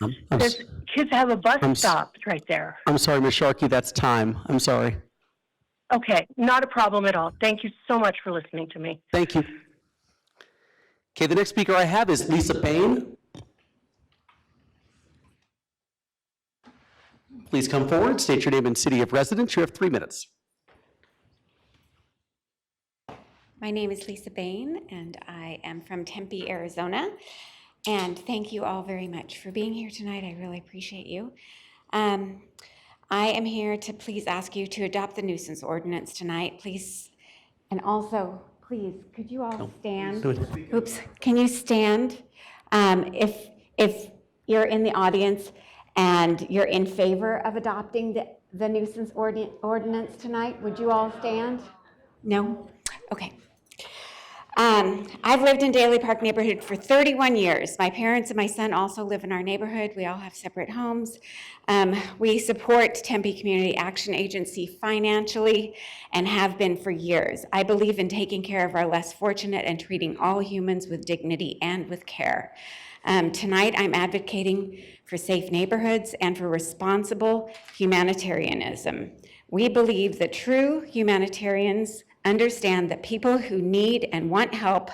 Kids have a bus stop right there. I'm sorry, Ms. Sharkey, that's time. I'm sorry. Okay, not a problem at all. Thank you so much for listening to me. Thank you. Okay, the next speaker I have is Lisa Bain. Please come forward, state your name and city of residence. You have 3 minutes. My name is Lisa Bain, and I am from Tempe, Arizona. And thank you all very much for being here tonight. I really appreciate you. I am here to please ask you to adopt the nuisance ordinance tonight, please. And also, please, could you all stand? Oops, can you stand? If you're in the audience and you're in favor of adopting the nuisance ordinance tonight, would you all stand? No? Okay. I've lived in Daly Park neighborhood for 31 years. My parents and my son also live in our neighborhood. We all have separate homes. We support Tempe Community Action Agency financially and have been for years. I believe in taking care of our less fortunate and treating all humans with dignity and with care. Tonight, I'm advocating for safe neighborhoods and for responsible humanitarianism. We believe that true humanitarians understand that people who need and want help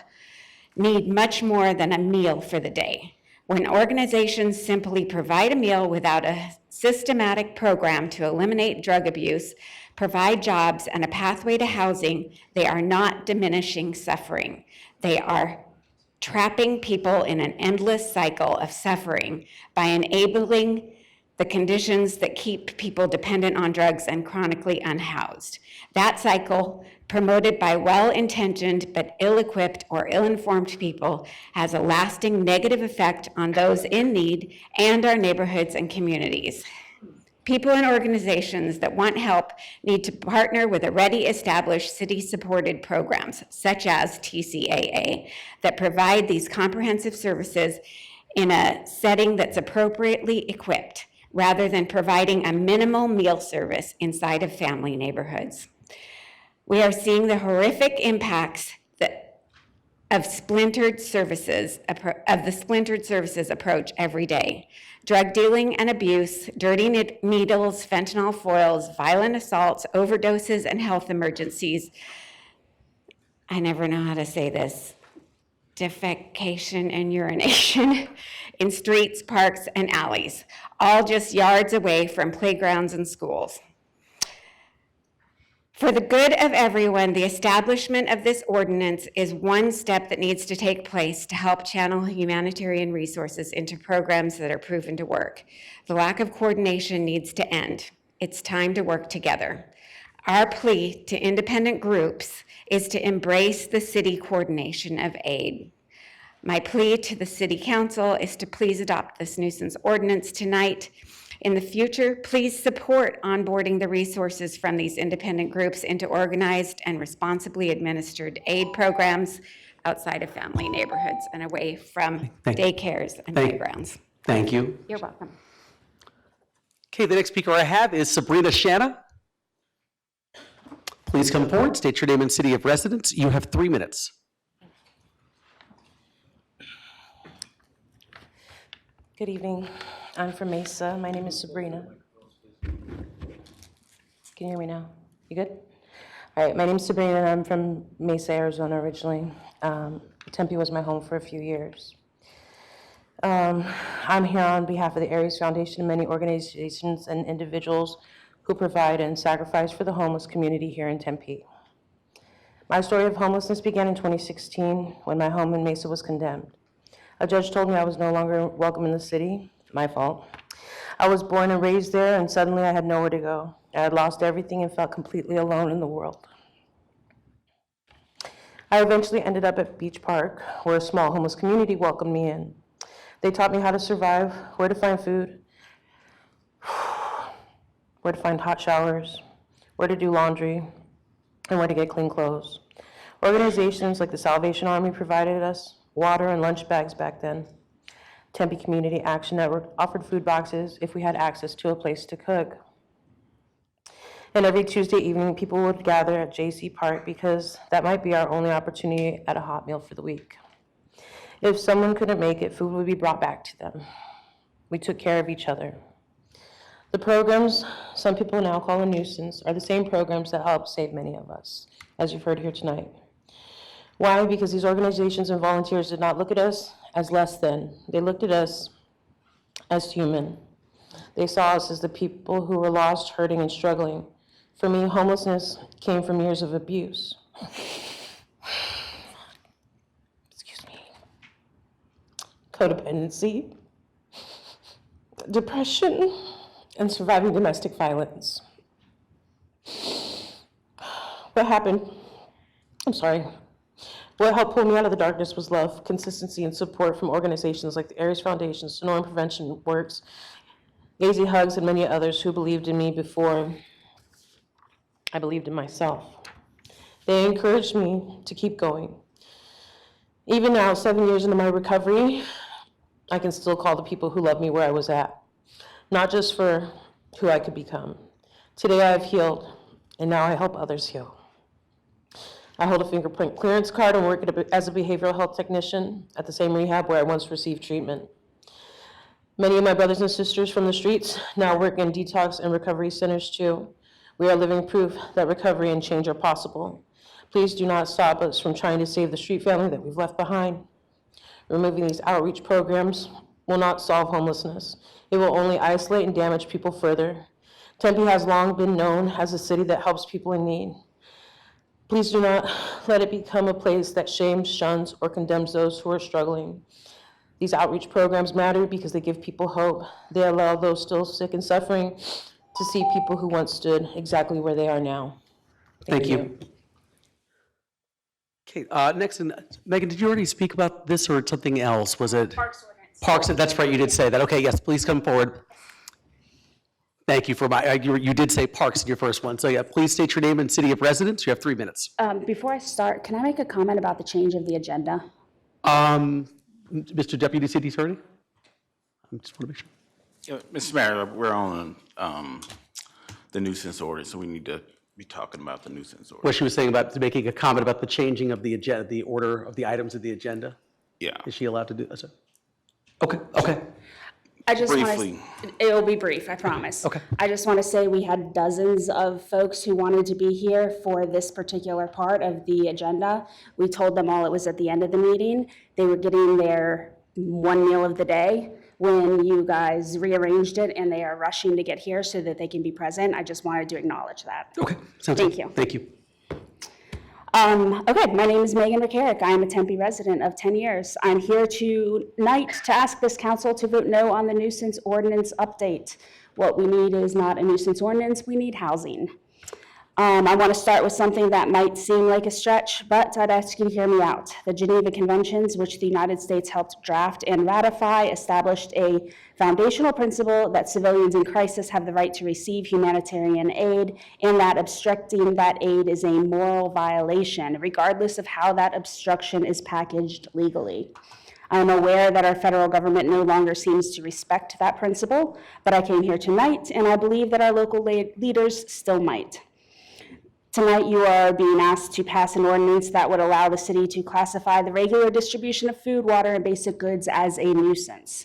need much more than a meal for the day. When organizations simply provide a meal without a systematic program to eliminate drug abuse, provide jobs, and a pathway to housing, they are not diminishing suffering. They are trapping people in an endless cycle of suffering by enabling the conditions that keep people dependent on drugs and chronically unhoused. That cycle, promoted by well-intentioned but ill-equipped or ill-informed people, has a lasting negative effect on those in need and our neighborhoods and communities. People and organizations that want help need to partner with already established city-supported programs, such as TCAA, that provide these comprehensive services in a setting that's appropriately equipped, rather than providing a minimal meal service inside of family neighborhoods. We are seeing the horrific impacts of the splintered services approach every day. Drug dealing and abuse, dirty needles, fentanyl foils, violent assaults, overdoses, and health emergencies. I never know how to say this. Defecation and urination in streets, parks, and alleys, all just yards away from playgrounds and schools. For the good of everyone, the establishment of this ordinance is one step that needs to take place to help channel humanitarian resources into programs that are proven to work. The lack of coordination needs to end. It's time to work together. Our plea to independent groups is to embrace the city coordination of aid. My plea to the City Council is to please adopt this nuisance ordinance tonight. In the future, please support onboarding the resources from these independent groups into organized and responsibly administered aid programs outside of family neighborhoods and away from daycares and playgrounds. Thank you. You're welcome. Okay, the next speaker I have is Sabrina Shanna. Please come forward, state your name and city of residence. You have 3 minutes. Good evening. I'm from Mesa. My name is Sabrina. Can you hear me now? You good? All right, my name is Sabrina, and I'm from Mesa, Arizona originally. Tempe was my home for a few years. I'm here on behalf of the Aries Foundation and many organizations and individuals who provide and sacrifice for the homeless community here in Tempe. My story of homelessness began in 2016 when my home in Mesa was condemned. A judge told me I was no longer welcome in the city. My fault. I was born and raised there, and suddenly I had nowhere to go. I had lost everything and felt completely alone in the world. I eventually ended up at Beach Park, where a small homeless community welcomed me in. They taught me how to survive, where to find food, where to find hot showers, where to do laundry, and where to get clean clothes. Organizations like the Salvation Army provided us water and lunch bags back then. Tempe Community Action Network offered food boxes if we had access to a place to cook. And every Tuesday evening, people would gather at JC Park because that might be our only opportunity at a hot meal for the week. If someone couldn't make it, food would be brought back to them. We took care of each other. The programs some people now call a nuisance are the same programs that help save many of us, as you've heard here tonight. Why? Because these organizations and volunteers did not look at us as less than. They looked at us as human. They saw us as the people who were lost, hurting, and struggling. For me, homelessness came from years of abuse. Codependency, depression, and surviving domestic violence. What happened? I'm sorry. What helped pull me out of the darkness was love, consistency, and support from organizations like the Aries Foundation, Sonoran Prevention Works, Gazy Hugs, and many others who believed in me before I believed in myself. They encouraged me to keep going. Even now, 7 years into my recovery, I can still call the people who love me where I was at, not just for who I could become. Today I have healed, and now I help others heal. I hold a fingerprint clearance card and work as a behavioral health technician at the same rehab where I once received treatment. Many of my brothers and sisters from the streets now work in detox and recovery centers too. We are living proof that recovery and change are possible. Please do not stop us from trying to save the street family that we've left behind. Removing these outreach programs will not solve homelessness. It will only isolate and damage people further. Tempe has long been known as a city that helps people in need. Please do not let it become a place that shames, shuns, or condemns those who are struggling. These outreach programs matter because they give people hope. They allow those still sick and suffering to see people who once stood exactly where they are now. Thank you. Okay, next, Megan, did you already speak about this or something else? Was it? Parks ordinance. Parks, that's right, you did say that. Okay, yes, please come forward. Thank you for you did say parks in your first one. So yeah, please state your name and city of residence. You have 3 minutes. Before I start, can I make a comment about the change of the agenda? Mr. Deputy City Attorney? I just want to make sure. Yeah, Mr. Mayor, we're on the nuisance order, so we need to be talking about the nuisance order. What she was saying about making a comment about the changing of the agenda, the order of the items of the agenda? Yeah. Is she allowed to do that? Okay. I just Briefly. want to, it'll be brief, I promise. Okay. I just want to say we had dozens of folks who wanted to be here for this particular part of the agenda. We told them all it was at the end of the meeting. They were getting their one meal of the day when you guys rearranged it, and they are rushing to get here so that they can be present. I just wanted to acknowledge that. Okay. Sounds Thank good. you. Thank you. Okay, my name is Megan McCarrick. I am a Tempe resident of 10 years. I'm here tonight to ask this council to vote no on the nuisance ordinance update. What we need is not a nuisance ordinance, we need housing. I want to start with something that might seem like a stretch, but I'd ask you to hear me out. The Geneva Conventions, which the United States helped draft and ratify, established a foundational principle that civilians in crisis have the right to receive humanitarian aid, and that obstructing that aid is a moral violation, regardless of how that obstruction is packaged legally. I'm aware that our federal government no longer seems to respect that principle, but I came here tonight, and I believe that our local leaders still might. Tonight, you are being asked to pass an ordinance that would allow the city to classify the regular distribution of food, water, and basic goods as a nuisance.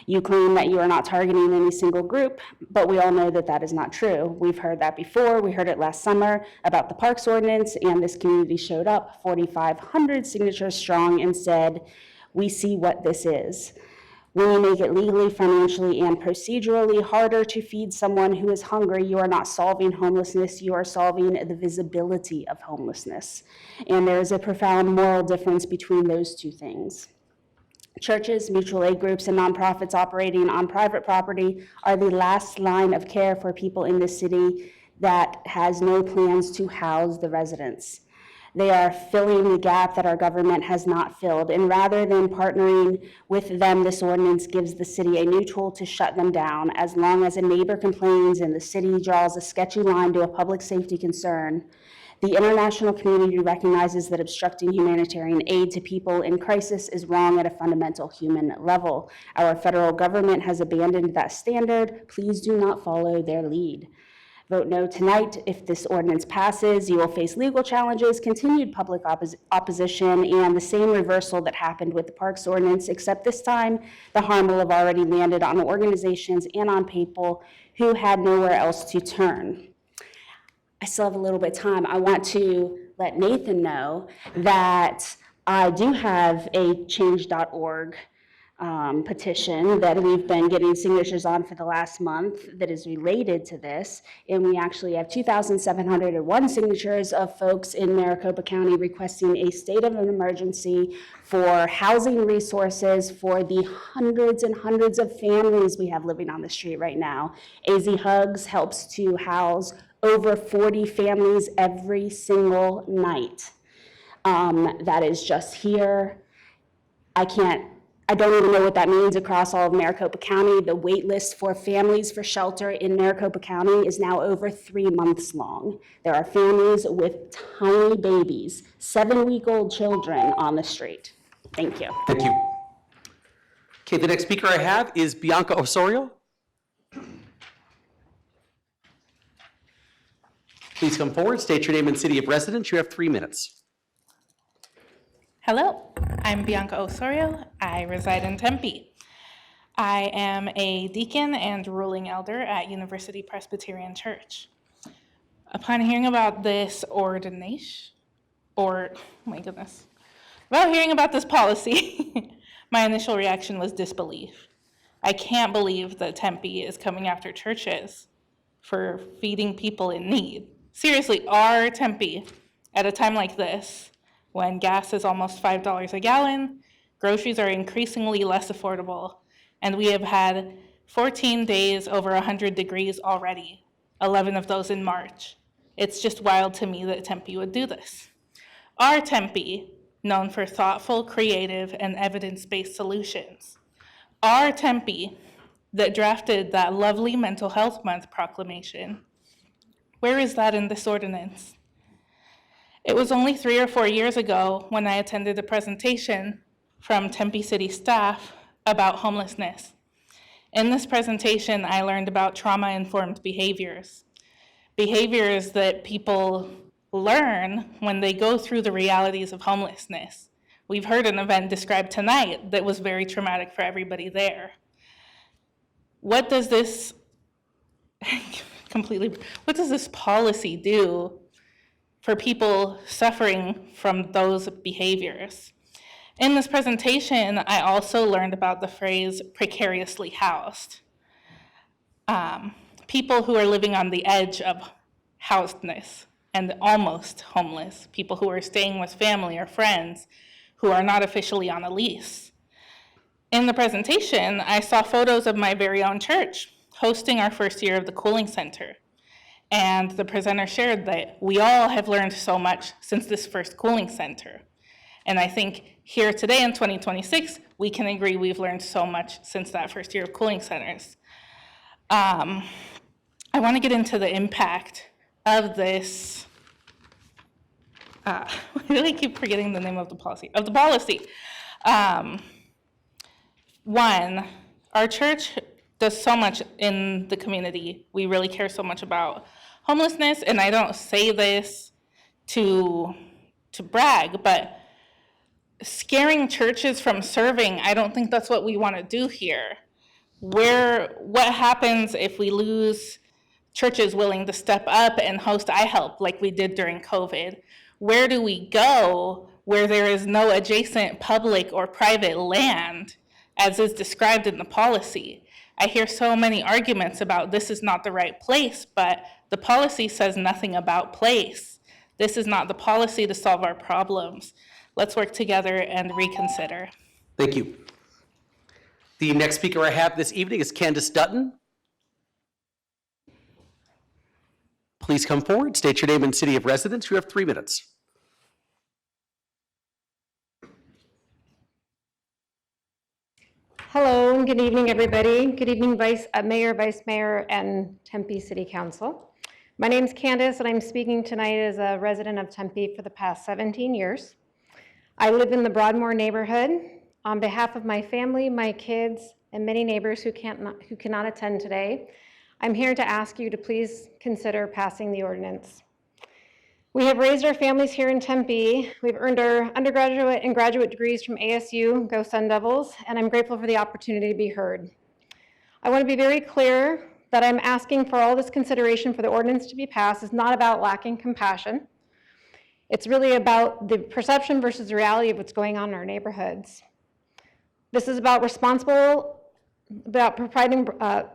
You claim that you are not targeting any single group, but we all know that that is not true. We've heard that before. We heard it last summer about the parks ordinance, and this community showed up 4,500 signatures strong and said, "We see what this is." When you make it legally, financially, and procedurally harder to feed someone who is hungry, you are not solving homelessness, you are solving the visibility of homelessness. And there is a profound moral difference between those two things. Churches, mutual aid groups, and nonprofits operating on private property are the last line of care for people in this city that has no plans to house the residents. They are filling the gap that our government has not filled. And rather than partnering with them, this ordinance gives the city a new tool to shut them down. As long as a neighbor complains and the city draws a sketchy line to a public safety concern, the international community recognizes that obstructing humanitarian aid to people in crisis is wrong at a fundamental human level. Our federal government has abandoned that standard. Please do not follow their lead. Vote no tonight. If this ordinance passes, you will face legal challenges, continued public opposition, and the same reversal that happened with the parks ordinance, except this time the harm will have already landed on organizations and on people who had nowhere else to turn. I still have a little bit of time. I want to let Nathan know that I do have a change.org petition that we've been getting signatures on for the last month that is related to this. And we actually have 2,701 signatures of folks in Maricopa County requesting a state of an emergency for housing resources for the hundreds and hundreds of families we have living on the street right now. AZ Hugs helps to house over 40 families every single night. That is just here. I don't even know what that means across all of Maricopa County. The wait list for families for shelter in Maricopa County is now over 3 months long. There are families with tiny babies, 7-week-old children on the street. Thank you. Thank you. Okay, the next speaker I have is Bianca Osorio. Please come forward, state your name and city of residence. You have 3 minutes. Hello, I'm Bianca Osorio. I reside in Tempe. I am a deacon and ruling elder at University Presbyterian Church. Upon hearing about this about hearing about this policy, my initial reaction was disbelief. I can't believe that Tempe is coming after churches for feeding people in need. Seriously, our Tempe, at a time like this, when gas is almost $5 a gallon, groceries are increasingly less affordable, and we have had 14 days over 100 degrees already, 11 of those in March. It's just wild to me that Tempe would do this. Our Tempe, known for thoughtful, creative, and evidence-based solutions. Our Tempe that drafted that lovely Mental Health Month proclamation. Where is that in this ordinance? It was only 3 or 4 years ago when I attended a presentation from Tempe City staff about homelessness. In this presentation, I learned about trauma-informed behaviors, behaviors that people learn when they go through the realities of homelessness. We've heard an event described tonight that was very traumatic for everybody there. What does this policy do for people suffering from those behaviors? In this presentation, I also learned about the phrase precariously housed. People who are living on the edge of housedness and almost homeless, people who are staying with family or friends who are not officially on a lease. In the presentation, I saw photos of my very own church hosting our first year of the cooling center. And the presenter shared that we all have learned so much since this first cooling center. And I think here today in 2026, we can agree we've learned so much since that first year of cooling centers. I want to get into the impact of this. Why do I keep forgetting the name of the policy? One, our church does so much in the community. We really care so much about homelessness, and I don't say this to brag, but scaring churches from serving, I don't think that's what we want to do here. What happens if we lose churches willing to step up and host iHelp like we did during COVID? Where do we go where there is no adjacent public or private land, as is described in the policy? I hear so many arguments about this is not the right place, but the policy says nothing about place. This is not the policy to solve our problems. Let's work together and reconsider. Thank you. The next speaker I have this evening is Candace Dutton. Please come forward, state your name and city of residence. You have 3 minutes. Hello and good evening, everybody. Good evening, Mayor, Vice Mayor, and Tempe City Council. My name's Candace, and I'm speaking tonight as a resident of Tempe for the past 17 years. I live in the Broadmoor neighborhood. On behalf of my family, my kids, and many neighbors who cannot attend today, I'm here to ask you to please consider passing the ordinance. We have raised our families here in Tempe. We've earned our undergraduate and graduate degrees from ASU, go Sun Devils, and I'm grateful for the opportunity to be heard. I want to be very clear that I'm asking for all this consideration for the ordinance to be passed is not about lacking compassion. It's really about the perception versus the reality of what's going on in our neighborhoods. This is about providing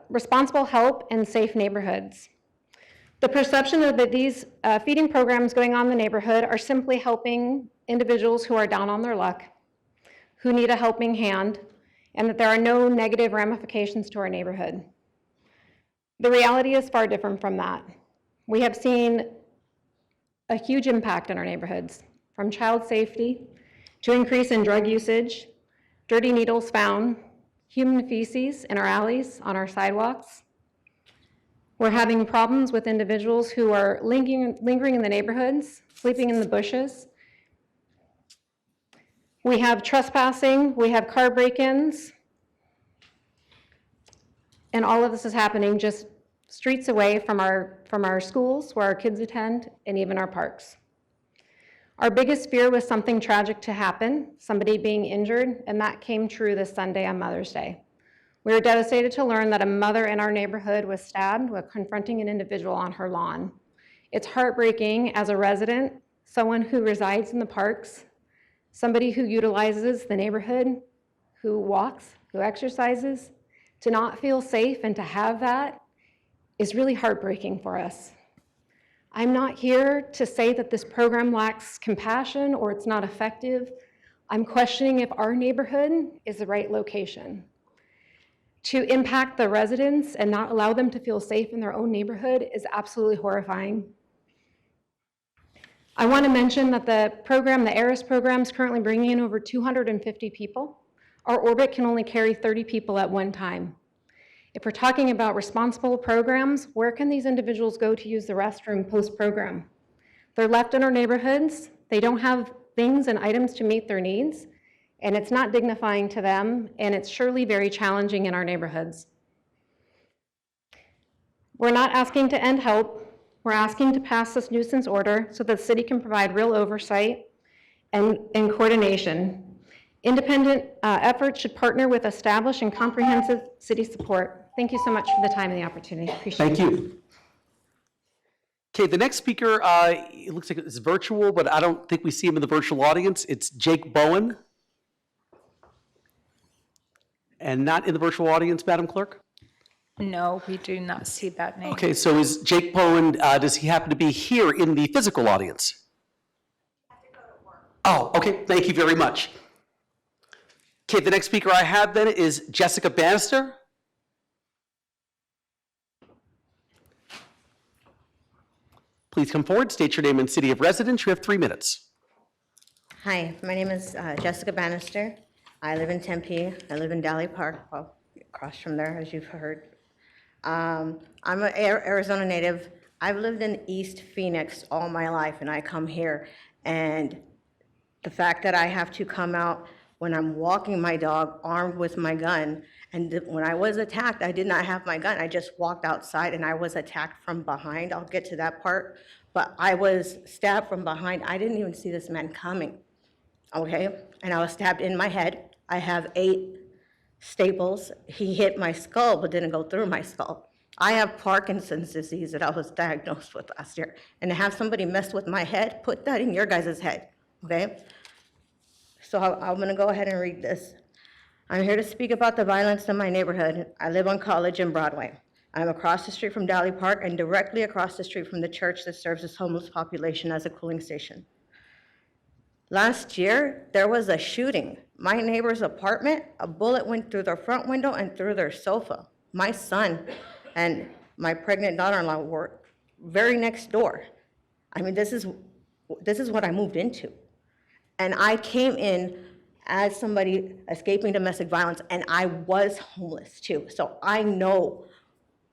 responsible help and safe neighborhoods. The perception of that these feeding programs going on in the neighborhood are simply helping individuals who are down on their luck, who need a helping hand, and that there are no negative ramifications to our neighborhood. The reality is far different from that. We have seen a huge impact in our neighborhoods, from child safety to increase in drug usage, dirty needles found, human feces in our alleys, on our sidewalks. We're having problems with individuals who are lingering in the neighborhoods, sleeping in the bushes. We have trespassing, we have car break-ins, and all of this is happening just streets away from our schools where our kids attend, and even our parks. Our biggest fear was something tragic to happen, somebody being injured, and that came true this Sunday on Mother's Day. We were devastated to learn that a mother in our neighborhood was stabbed while confronting an individual on her lawn. It's heartbreaking as a resident, someone who resides in the parks, somebody who utilizes the neighborhood, who walks, who exercises, to not feel safe and to have that is really heartbreaking for us. I'm not here to say that this program lacks compassion or it's not effective. I'm questioning if our neighborhood is the right location. To impact the residents and not allow them to feel safe in their own neighborhood is absolutely horrifying. I want to mention that the program, the ARIS program, is currently bringing in over 250 people. Our orbit can only carry 30 people at one time. If we're talking about responsible programs, where can these individuals go to use the restroom post-program? They're left in our neighborhoods. They don't have things and items to meet their needs, and it's not dignifying to them, and it's surely very challenging in our neighborhoods. We're not asking to end help. We're asking to pass this nuisance order so that the city can provide real oversight and coordination. Independent efforts should partner with established and comprehensive city support. Thank you so much for the time and the opportunity. Appreciate it. Thank you. Okay, the next speaker, it looks like it's virtual, but I don't think we see him in the virtual audience. It's Jake Bowen. And not in the virtual audience, Madam Clerk? No, we do not see that name. Okay, so is Jake Bowen, does he happen to be here in the physical audience? Oh, okay, thank you very much. Okay, the next speaker I have then is Jessica Bannister. Please come forward, state your name and city of residence. You have 3 minutes. Hi, my name is Jessica Bannister. I live in Tempe. I live in Dally Park, well, across from there, as you've heard. I'm an Arizona native. I've lived in East Phoenix all my life, and I come here. And the fact that I have to come out when I'm walking my dog armed with my gun, and when I was attacked, I did not have my gun. I just walked outside, and I was attacked from behind. I'll get to that part. But I was stabbed from behind. I didn't even see this man coming, okay? And I was stabbed in my head. I have 8 staples. He hit my skull, but didn't go through my skull. I have Parkinson's disease that I was diagnosed with last year. And to have somebody mess with my head, put that in your guys' head, okay? So I'm gonna go ahead and read this. I'm here to speak about the violence in my neighborhood. I live on College and Broadway. I'm across the street from Dally Park and directly across the street from the church that serves this homeless population as a cooling station. Last year, there was a shooting. My neighbor's apartment, a bullet went through their front window and through their sofa. My son and my pregnant daughter-in-law were very next door. I mean, this is what I moved into. And I came in as somebody escaping domestic violence, and I was homeless too. So I know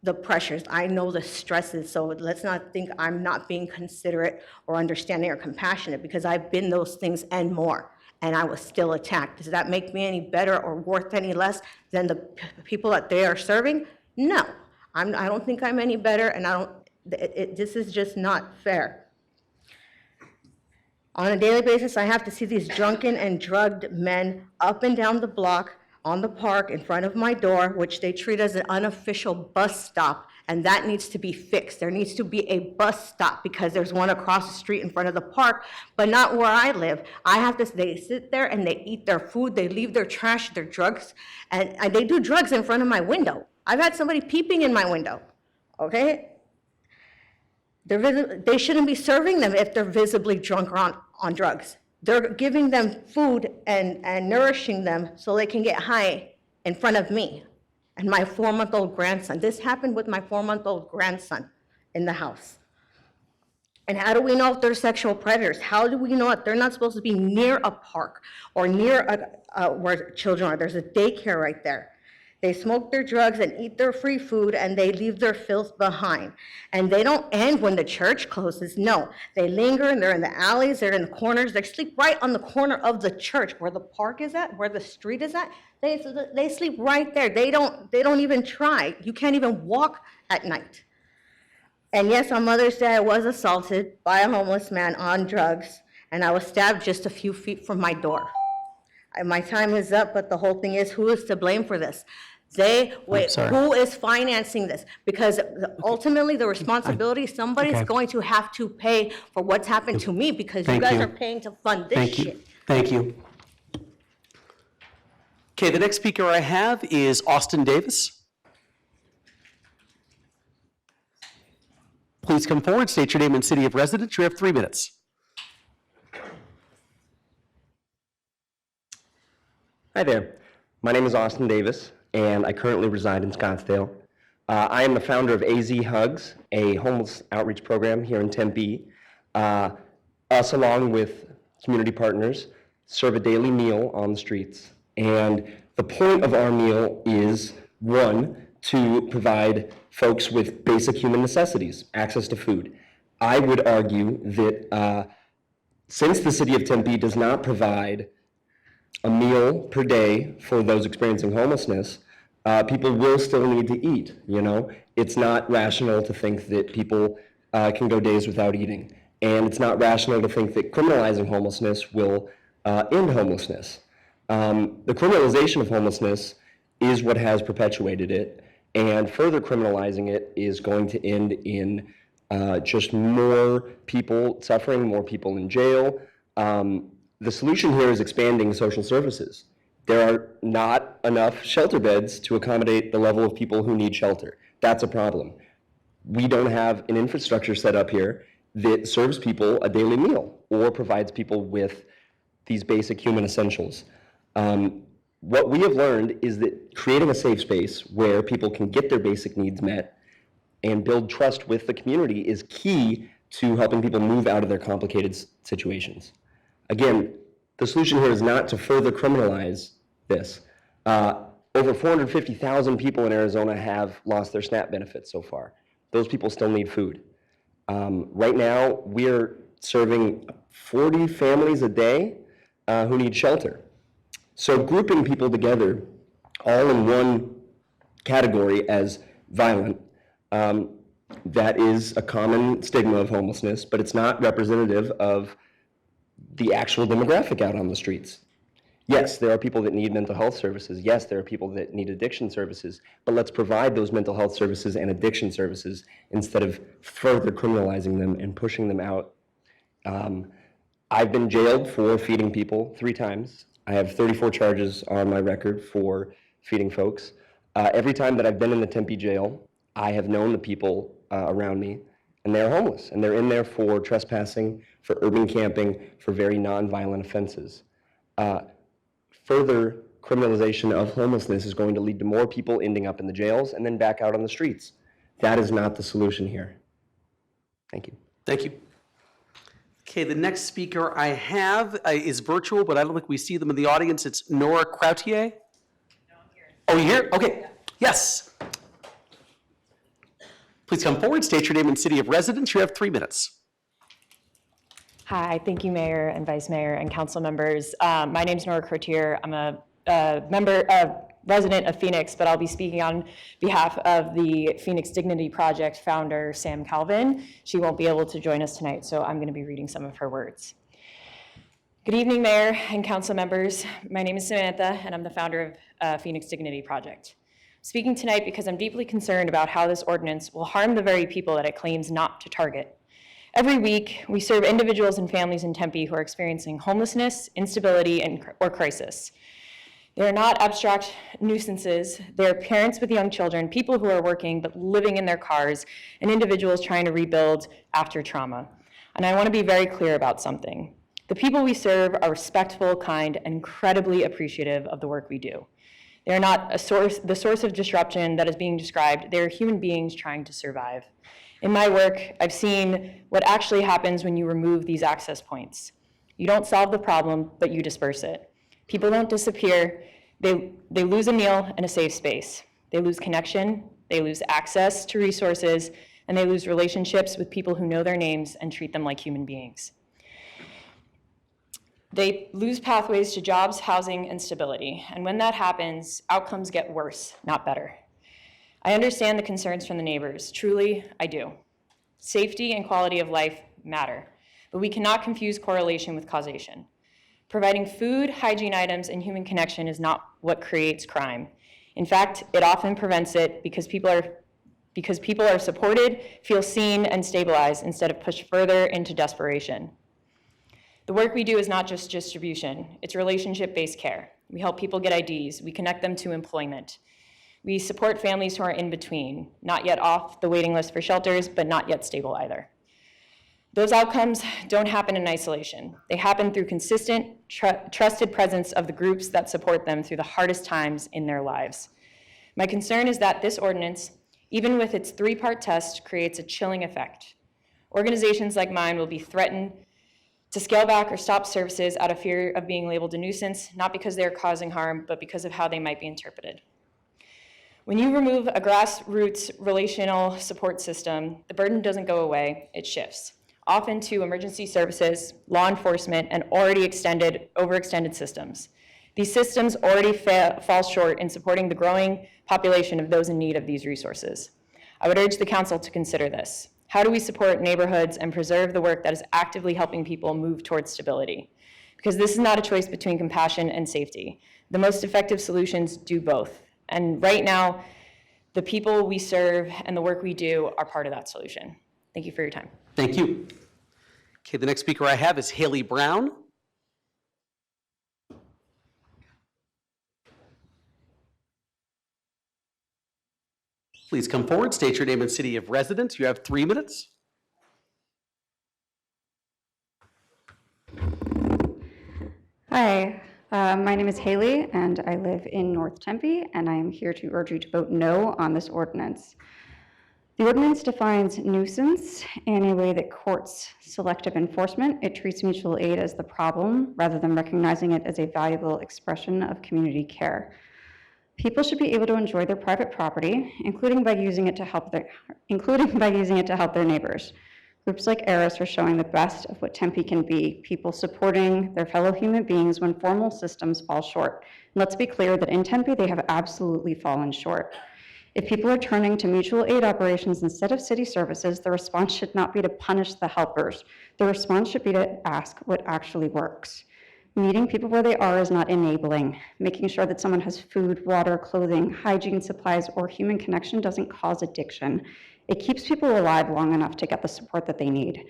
the pressures, I know the stresses, so let's not think I'm not being considerate or understanding or compassionate, because I've been those things and more, and I was still attacked. Does that make me any better or worth any less than the people that they are serving? No, I don't think I'm any better, and this is just not fair. On a daily basis, I have to see these drunken and drugged men up and down the block on the park in front of my door, which they treat as an unofficial bus stop, and that needs to be fixed. There needs to be a bus stop because there's one across the street in front of the park, but not where I live. They sit there and they eat their food, they leave their trash, their drugs, and they do drugs in front of my window. I've had somebody peeping in my window, okay? They shouldn't be serving them if they're visibly drunk or on drugs. They're giving them food and nourishing them so they can get high in front of me and my 4-month-old grandson. This happened with my 4-month-old grandson in the house. And how do we know if they're sexual predators? How do we know if they're not supposed to be near a park or near where children are? There's a daycare right there. They smoke their drugs and eat their free food, and they leave their filth behind. And they don't end when the church closes. No, they linger, and they're in the alleys, they're in the corners. They sleep right on the corner of the church where the park is at, where the street is at. They sleep right there. They don't even try. You can't even walk at night. And yes, on Mother's Day, I was assaulted by a homeless man on drugs, and I was stabbed just a few feet from my door. My time is up, but the whole thing is, who is to blame for this? Who is financing this? Because ultimately, the responsibility, somebody's going to have to pay for what's happened to me, because you guys are paying to fund this shit. Thank you. Okay, the next speaker I have is Austin Davis. Please come forward, state your name and city of residence. You have 3 minutes. Hi there. My name is Austin Davis, and I currently reside in Scottsdale. I am the founder of AZ Hugs, a homeless outreach program here in Tempe. Us, along with community partners, serve a daily meal on the streets. And the point of our meal is, one, to provide folks with basic human necessities, access to food. I would argue that since the city of Tempe does not provide a meal per day for those experiencing homelessness, people will still need to eat, you know? It's not rational to think that people can go days without eating. And it's not rational to think that criminalizing homelessness will end homelessness. The criminalization of homelessness is what has perpetuated it, and further criminalizing it is going to end in just more people suffering, more people in jail. The solution here is expanding social services. There are not enough shelter beds to accommodate the level of people who need shelter. That's a problem. We don't have an infrastructure set up here that serves people a daily meal or provides people with these basic human essentials. What we have learned is that creating a safe space where people can get their basic needs met and build trust with the community is key to helping people move out of their complicated situations. Again, the solution here is not to further criminalize this. Over 450,000 people in Arizona have lost their SNAP benefits so far. Those people still need food. Right now, we're serving 40 families a day who need shelter. So grouping people together all in one category as violent, that is a common stigma of homelessness, but it's not representative of the actual demographic out on the streets. Yes, there are people that need mental health services. Yes, there are people that need addiction services, but let's provide those mental health services and addiction services instead of further criminalizing them and pushing them out. I've been jailed for feeding people 3 times. I have 34 charges on my record for feeding folks. Every time that I've been in the Tempe jail, I have known the people around me, and they're homeless, and they're in there for trespassing, for urban camping, for very non-violent offenses. Further criminalization of homelessness is going to lead to more people ending up in the jails and then back out on the streets. That is not the solution here. Thank you. Thank you. Okay, the next speaker I have is virtual, but I don't think we see them in the audience. It's Nora Krautier. Oh, you're here? Okay. Yes. Please come forward, state your name and city of residence. You have 3 minutes. Hi, thank you, Mayor and Vice Mayor and council members. My name is Nora Courtier. I'm a resident of Phoenix, but I'll be speaking on behalf of the Phoenix Dignity Project founder, Sam Calvin. She won't be able to join us tonight, so I'm going to be reading some of her words. Good evening, Mayor and council members. My name is Samantha, and I'm the founder of Phoenix Dignity Project. Speaking tonight because I'm deeply concerned about how this ordinance will harm the very people that it claims not to target. Every week, we serve individuals and families in Tempe who are experiencing homelessness, instability, or crisis. They are not abstract nuisances. They're parents with young children, people who are working but living in their cars, and individuals trying to rebuild after trauma. And I want to be very clear about something. The people we serve are respectful, kind, and incredibly appreciative of the work we do. They are not the source of disruption that is being described. They are human beings trying to survive. In my work, I've seen what actually happens when you remove these access points. You don't solve the problem, but you disperse it. People don't disappear. They lose a meal and a safe space. They lose connection, they lose access to resources, and they lose relationships with people who know their names and treat them like human beings. They lose pathways to jobs, housing, and stability. And when that happens, outcomes get worse, not better. I understand the concerns from the neighbors. Truly, I do. Safety and quality of life matter, but we cannot confuse correlation with causation. Providing food, hygiene items, and human connection is not what creates crime. In fact, it often prevents it because people are supported, feel seen, and stabilized instead of pushed further into desperation. The work we do is not just distribution, it's relationship-based care. We help people get IDs, we connect them to employment. We support families who are in between, not yet off the waiting list for shelters, but not yet stable either. Those outcomes don't happen in isolation. They happen through consistent, trusted presence of the groups that support them through the hardest times in their lives. My concern is that this ordinance, even with its three-part test, creates a chilling effect. Organizations like mine will be threatened to scale back or stop services out of fear of being labeled a nuisance, not because they are causing harm, but because of how they might be interpreted. When you remove a grassroots relational support system, the burden doesn't go away, it shifts, often to emergency services, law enforcement, and already overextended systems. These systems already fall short in supporting the growing population of those in need of these resources. I would urge the council to consider this. How do we support neighborhoods and preserve the work that is actively helping people move towards stability? Because this is not a choice between compassion and safety. The most effective solutions do both. And right now, the people we serve and the work we do are part of that solution. Thank you for your time. Thank you. Okay, the next speaker I have is Haley Brown. Please come forward, state your name and city of residence. You have 3 minutes. Hi, my name is Haley, and I live in North Tempe, and I am here to urge you to vote no on this ordinance. The ordinance defines nuisance in a way that courts selective enforcement. It treats mutual aid as the problem rather than recognizing it as a valuable expression of community care. People should be able to enjoy their private property, including by using it to help their neighbors. Groups like ERIS are showing the best of what Tempe can be, people supporting their fellow human beings when formal systems fall short. And let's be clear that in Tempe, they have absolutely fallen short. If people are turning to mutual aid operations instead of city services, the response should not be to punish the helpers. The response should be to ask what actually works. Meeting people where they are is not enabling. Making sure that someone has food, water, clothing, hygiene supplies, or human connection doesn't cause addiction. It keeps people alive long enough to get the support that they need.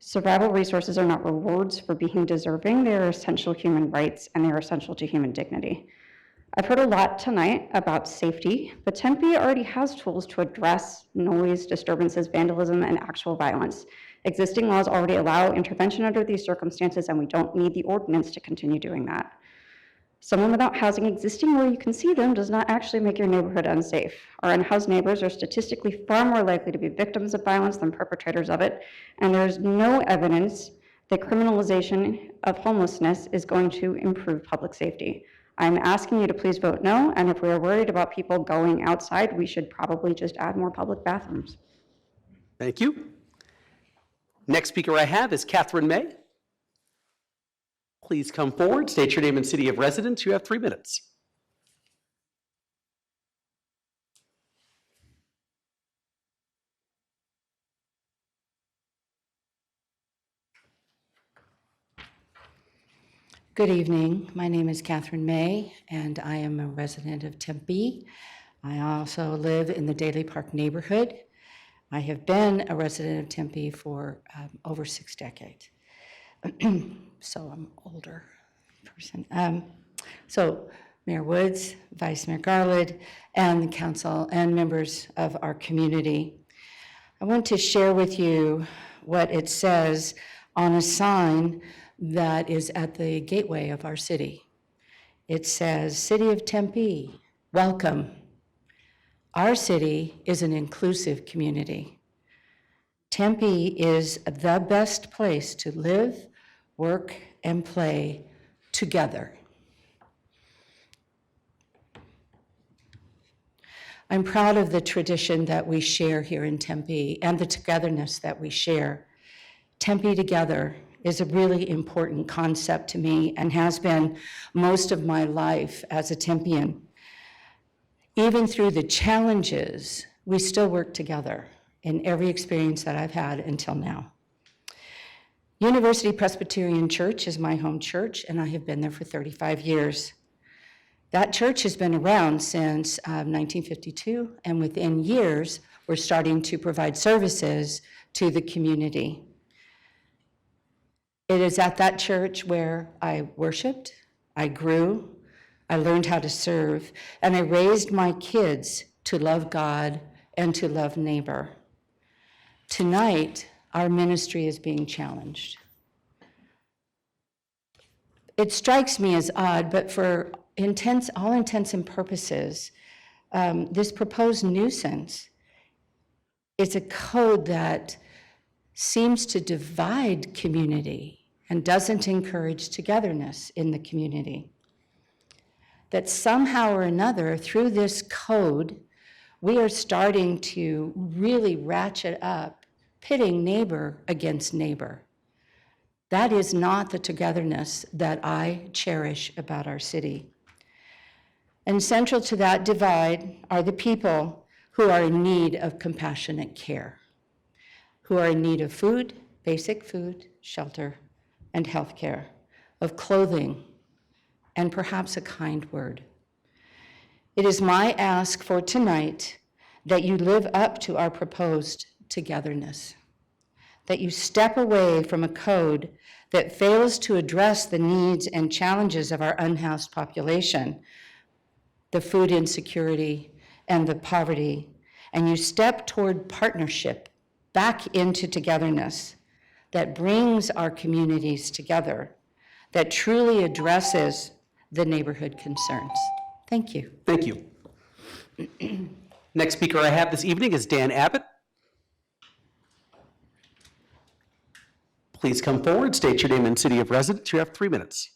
Survival resources are not rewards for being deserving. They are essential human rights, and they are essential to human dignity. I've heard a lot tonight about safety, but Tempe already has tools to address noise, disturbances, vandalism, and actual violence. Existing laws already allow intervention under these circumstances, and we don't need the ordinance to continue doing that. Someone without housing existing where you can see them does not actually make your neighborhood unsafe. Our unhoused neighbors are statistically far more likely to be victims of violence than perpetrators of it, and there's no evidence that criminalization of homelessness is going to improve public safety. I'm asking you to please vote no, and if we are worried about people going outside, we should probably just add more public bathrooms. Thank you. Next speaker I have is Catherine May. Please come forward, state your name and city of residence. You have 3 minutes. Good evening. My name is Catherine May, and I am a resident of Tempe. I also live in the Daly Park neighborhood. I have been a resident of Tempe for over 6 decades. So I'm an older person. So Mayor Woods, Vice Mayor Garland, and the council and members of our community, I want to share with you what it says on a sign that is at the gateway of our city. It says, City of Tempe, welcome. Our city is an inclusive community. Tempe is the best place to live, work, and play together. I'm proud of the tradition that we share here in Tempe and the togetherness that we share. Tempe Together is a really important concept to me and has been most of my life as a Tempean. Even through the challenges, we still work together in every experience that I've had until now. University Presbyterian Church is my home church, and I have been there for 35 years. That church has been around since 1952, and within years, we're starting to provide services to the community. It is at that church where I worshiped, I grew, I learned how to serve, and I raised my kids to love God and to love neighbor. Tonight, our ministry is being challenged. It strikes me as odd, but for all intents and purposes, this proposed nuisance is a code that seems to divide community and doesn't encourage togetherness in the community. That somehow or another, through this code, we are starting to really ratchet up, pitting neighbor against neighbor. That is not the togetherness that I cherish about our city. And central to that divide are the people who are in need of compassionate care, who are in need of food, basic food, shelter, and health care, of clothing, and perhaps a kind word. It is my ask for tonight that you live up to our proposed togetherness, that you step away from a code that fails to address the needs and challenges of our unhoused population, the food insecurity and the poverty, and you step toward partnership back into togetherness that brings our communities together, that truly addresses the neighborhood concerns. Thank you. Thank you. Next speaker I have this evening is Dan Abbott. Please come forward, state your name and city of residence. You have 3 minutes.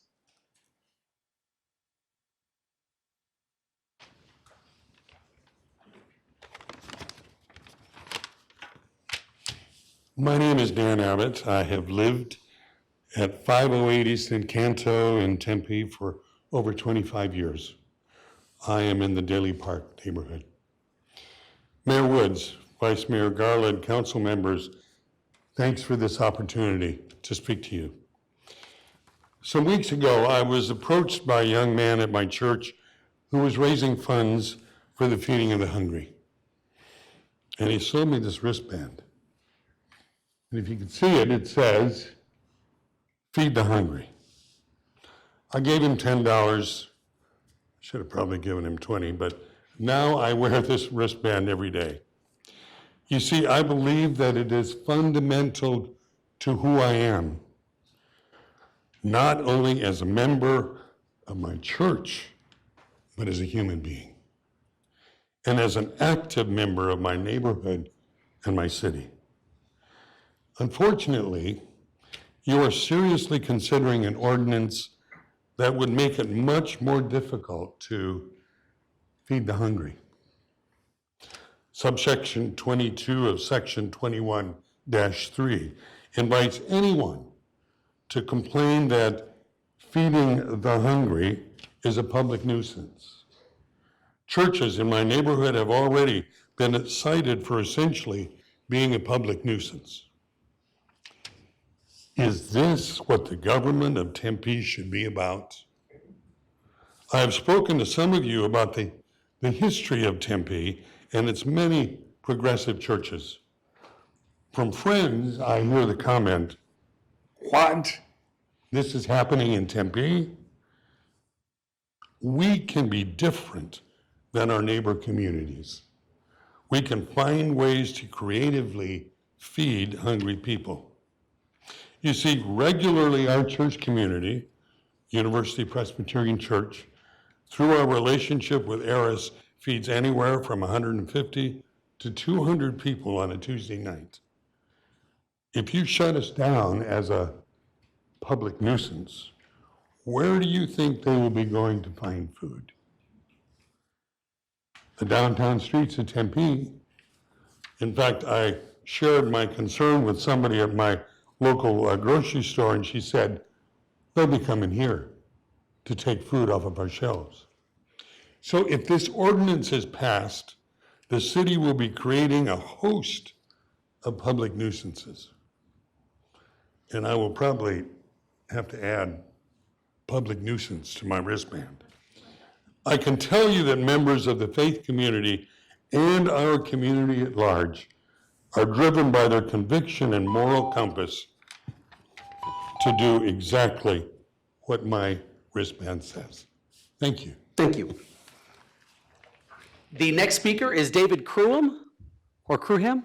My name is Dan Abbott. I have lived at 508 East Encanto in Tempe for over 25 years. I am in the Daly Park neighborhood. Mayor Woods, Vice Mayor Garland, council members, thanks for this opportunity to speak to you. Some weeks ago, I was approached by a young man at my church who was raising funds for the feeding of the hungry. And he sold me this wristband. And if you can see it, it says, "Feed the hungry." I gave him $10. Should have probably given him 20, but now I wear this wristband every day. You see, I believe that it is fundamental to who I am, not only as a member of my church, but as a human being, and as an active member of my neighborhood and my city. Unfortunately, you are seriously considering an ordinance that would make it much more difficult to feed the hungry. Subsection 22 of section 21-3 invites anyone to complain that feeding the hungry is a public nuisance. Churches in my neighborhood have already been cited for essentially being a public nuisance. Is this what the government of Tempe should be about? I have spoken to some of you about the the history of Tempe and its many progressive churches. From friends, I hear the comment, "What? This is happening in Tempe?" We can be different than our neighbor communities. We can find ways to creatively feed hungry people. You see, regularly our church community, University Presbyterian Church, through our relationship with Eris, feeds anywhere from 150 to 200 people on a Tuesday night. If you shut us down as a public nuisance, where do you think they will be going to find food? The downtown streets of Tempe. In fact, I shared my concern with somebody at my local grocery store, and she said, they'll be coming here to take food off of our shelves. So if this ordinance is passed, the city will be creating a host of public nuisances. And I will probably have to add public nuisance to my wristband. I can tell you that members of the faith community and our community at large are driven by their conviction and moral compass to do exactly what my wristband says. Thank you. Thank you. The next speaker is David Crewham, or Crewham?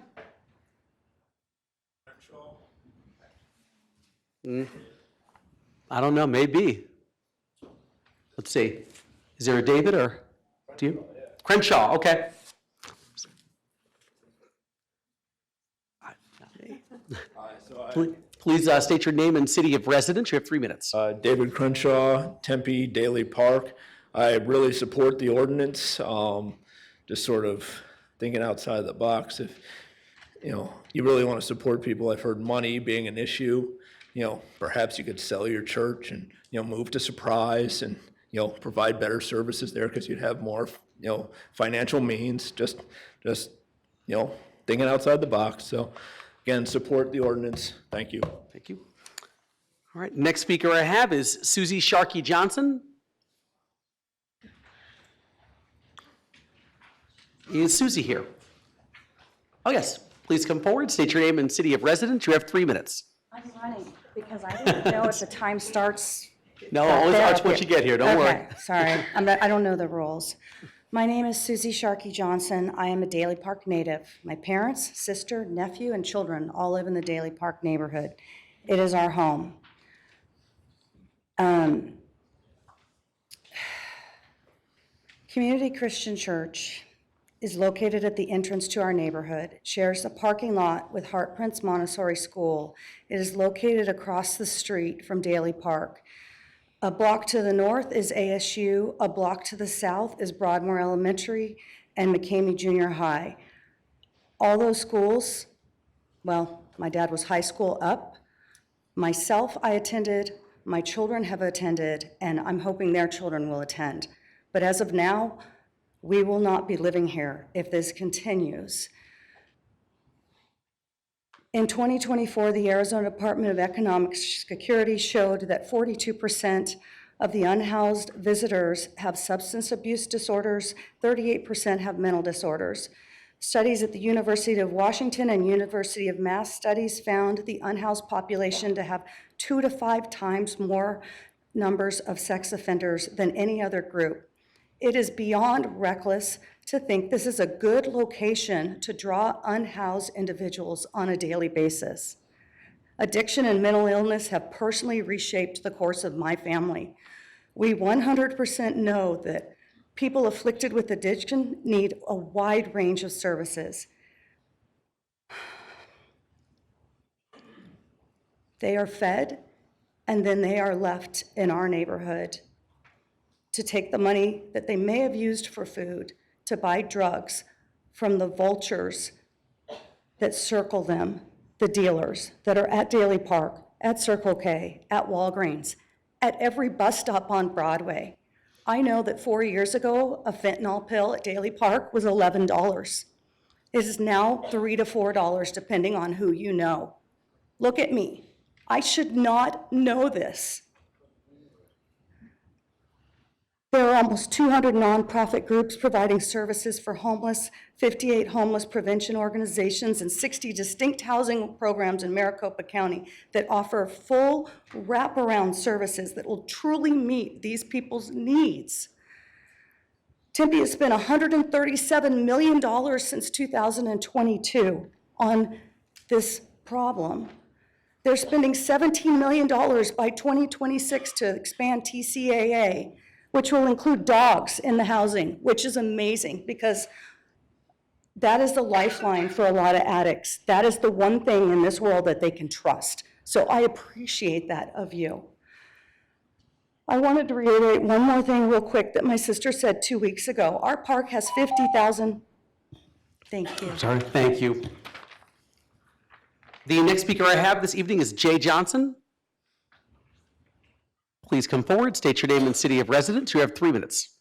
I don't know, maybe. Let's see. Is there a David or do you? Crenshaw, okay. Please state your name and city of residence. You have 3 minutes. David Crenshaw, Tempe Daily Park. I really support the ordinance. Just sort of thinking outside the box. If you really want to support people, I've heard money being an issue. Perhaps you could sell your church and move to Surprise and provide better services there because you'd have more financial means. Just thinking outside the box. So again, support the ordinance. Thank you. Thank you. All right, next speaker I have is Susie Sharkey Johnson. Is Susie here? Oh, yes. Please come forward, state your name and city of residence. You have 3 minutes. I'm running because I didn't know if the time starts. No, only starts once you get here. Don't worry. Okay, sorry. I don't know the rules. My name is Susie Sharkey Johnson. I am a Daly Park native. My parents, sister, nephew, and children all live in the Daly Park neighborhood. It is our home. Community Christian Church is located at the entrance to our neighborhood. It shares a parking lot with Heart Prince Montessori School. It is located across the street from Daly Park. A block to the north is ASU, a block to the south is Broadmoor Elementary and McCamey Junior High. All those schools, well, my dad was high school up. Myself, I attended, my children have attended, and I'm hoping their children will attend. But as of now, we will not be living here if this continues. In 2024, the Arizona Department of Economic Security showed that 42% of the unhoused visitors have substance abuse disorders, 38% have mental disorders. Studies at the University of Washington and University of Mass studies found the unhoused population to have 2 to 5 times more numbers of sex offenders than any other group. It is beyond reckless to think this is a good location to draw unhoused individuals on a daily basis. Addiction and mental illness have personally reshaped the course of my family. We 100% know that people afflicted with addiction need a wide range of services. They are fed, and then they are left in our neighborhood to take the money that they may have used for food to buy drugs from the vultures that circle them, the dealers that are at Daly Park, at Circle K, at Walgreens, at every bus stop on Broadway. I know that 4 years ago, a fentanyl pill at Daly Park was $11. It is now $3 to $4, depending on who you know. Look at me. I should not know this. There are almost 200 nonprofit groups providing services for homeless, 58 homeless prevention organizations, and 60 distinct housing programs in Maricopa County that offer full wraparound services that will truly meet these people's needs. Tempe has spent $137 million since 2022 on this problem. They're spending $17 million by 2026 to expand TCAA, which will include dogs in the housing, which is amazing because that is the lifeline for a lot of addicts. That is the one thing in this world that they can trust. So I appreciate that of you. I wanted to reiterate one more thing real quick that my sister said 2 weeks ago. Our park has 50,000, thank you. Sorry, thank you. The next speaker I have this evening is Jay Johnson. Please come forward, state your name and city of residence. You have 3 minutes.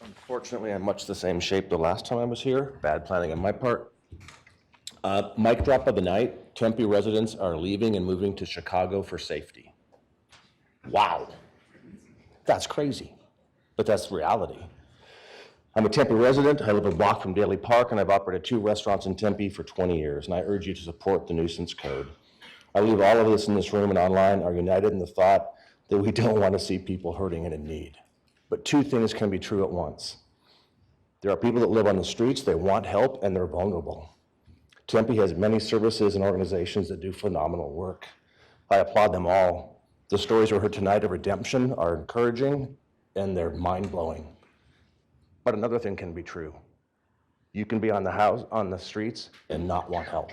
Unfortunately, I'm much the same shape the last time I was here. Bad planning on my part. Mic drop of the night. Tempe residents are leaving and moving to Chicago for safety. Wow. That's crazy, but that's reality. I'm a Tempe resident. I live a block from Daly Park, and I've operated 2 restaurants in Tempe for 20 years, and I urge you to support the nuisance code. I believe all of us in this room and online are united in the thought that we don't want to see people hurting and in need. But 2 things can be true at once. There are people that live on the streets, they want help, and they're vulnerable. Tempe has many services and organizations that do phenomenal work. I applaud them all. The stories we heard tonight of redemption are encouraging, and they're mind-blowing. But another thing can be true. You can be on the streets and not want help.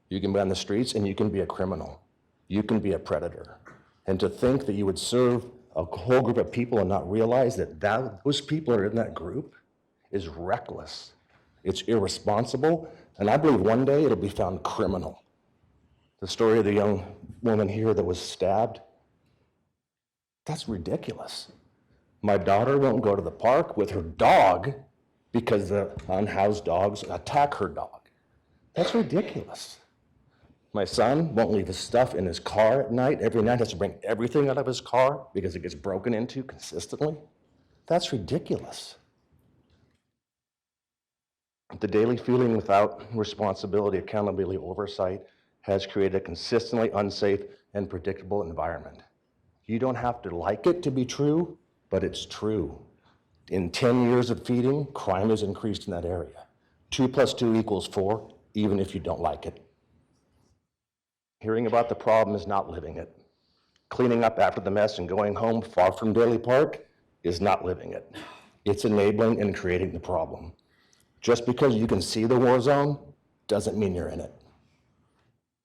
You can be on the streets and you can be a criminal. You can be a predator. And to think that you would serve a whole group of people and not realize that those people are in that group is reckless. It's irresponsible, and I believe one day it'll be found criminal. The story of the young woman here that was stabbed, that's ridiculous. My daughter won't go to the park with her dog because the unhoused dogs attack her dog. That's ridiculous. My son won't leave his stuff in his car at night. Every night has to bring everything out of his car because it gets broken into consistently. That's ridiculous. The daily feeling without responsibility, accountability, oversight has created a consistently unsafe and predictable environment. You don't have to like it to be true, but it's true. In 10 years of feeding, crime has increased in that area. 2 + 2 = 4, even if you don't like it. Hearing about the problem is not living it. Cleaning up after the mess and going home far from Daly Park is not living it. It's enabling and creating the problem. Just because you can see the war zone doesn't mean you're in it.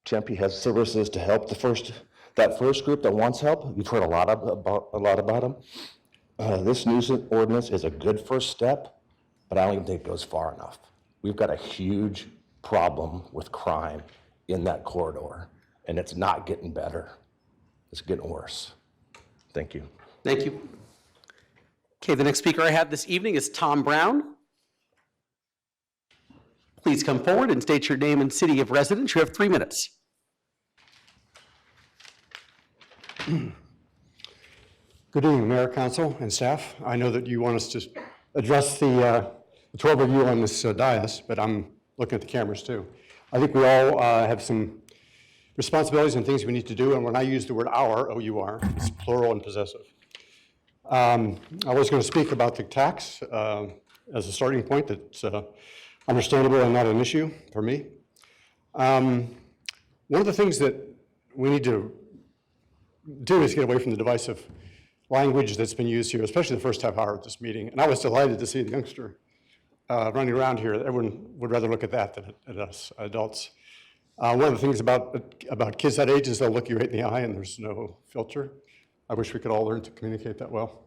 Tempe has services to help that first group that wants help. You've heard a lot about them. This nuisance ordinance is a good first step, but I don't even think it goes far enough. We've got a huge problem with crime in that corridor, and it's not getting better. It's getting worse. Thank you. Thank you. Okay, the next speaker I have this evening is Tom Brown. Please come forward and state your name and city of residence. You have 3 minutes. Good evening, Mayor, Council, and staff. I know that you want us to address the 12 of you on this dais, but I'm looking at the cameras too. I think we all have some responsibilities and things we need to do, and when I use the word our, O-U-R, it's plural and possessive. I was going to speak about the tax as a starting point that's understandable and not an issue for me. One of the things that we need to do is get away from the divisive language that's been used here, especially the first half hour of this meeting. And I was delighted to see the youngster running around here. Everyone would rather look at that than at us adults. One of the things about kids that age is they'll look you right in the eye and there's no filter. I wish we could all learn to communicate that well.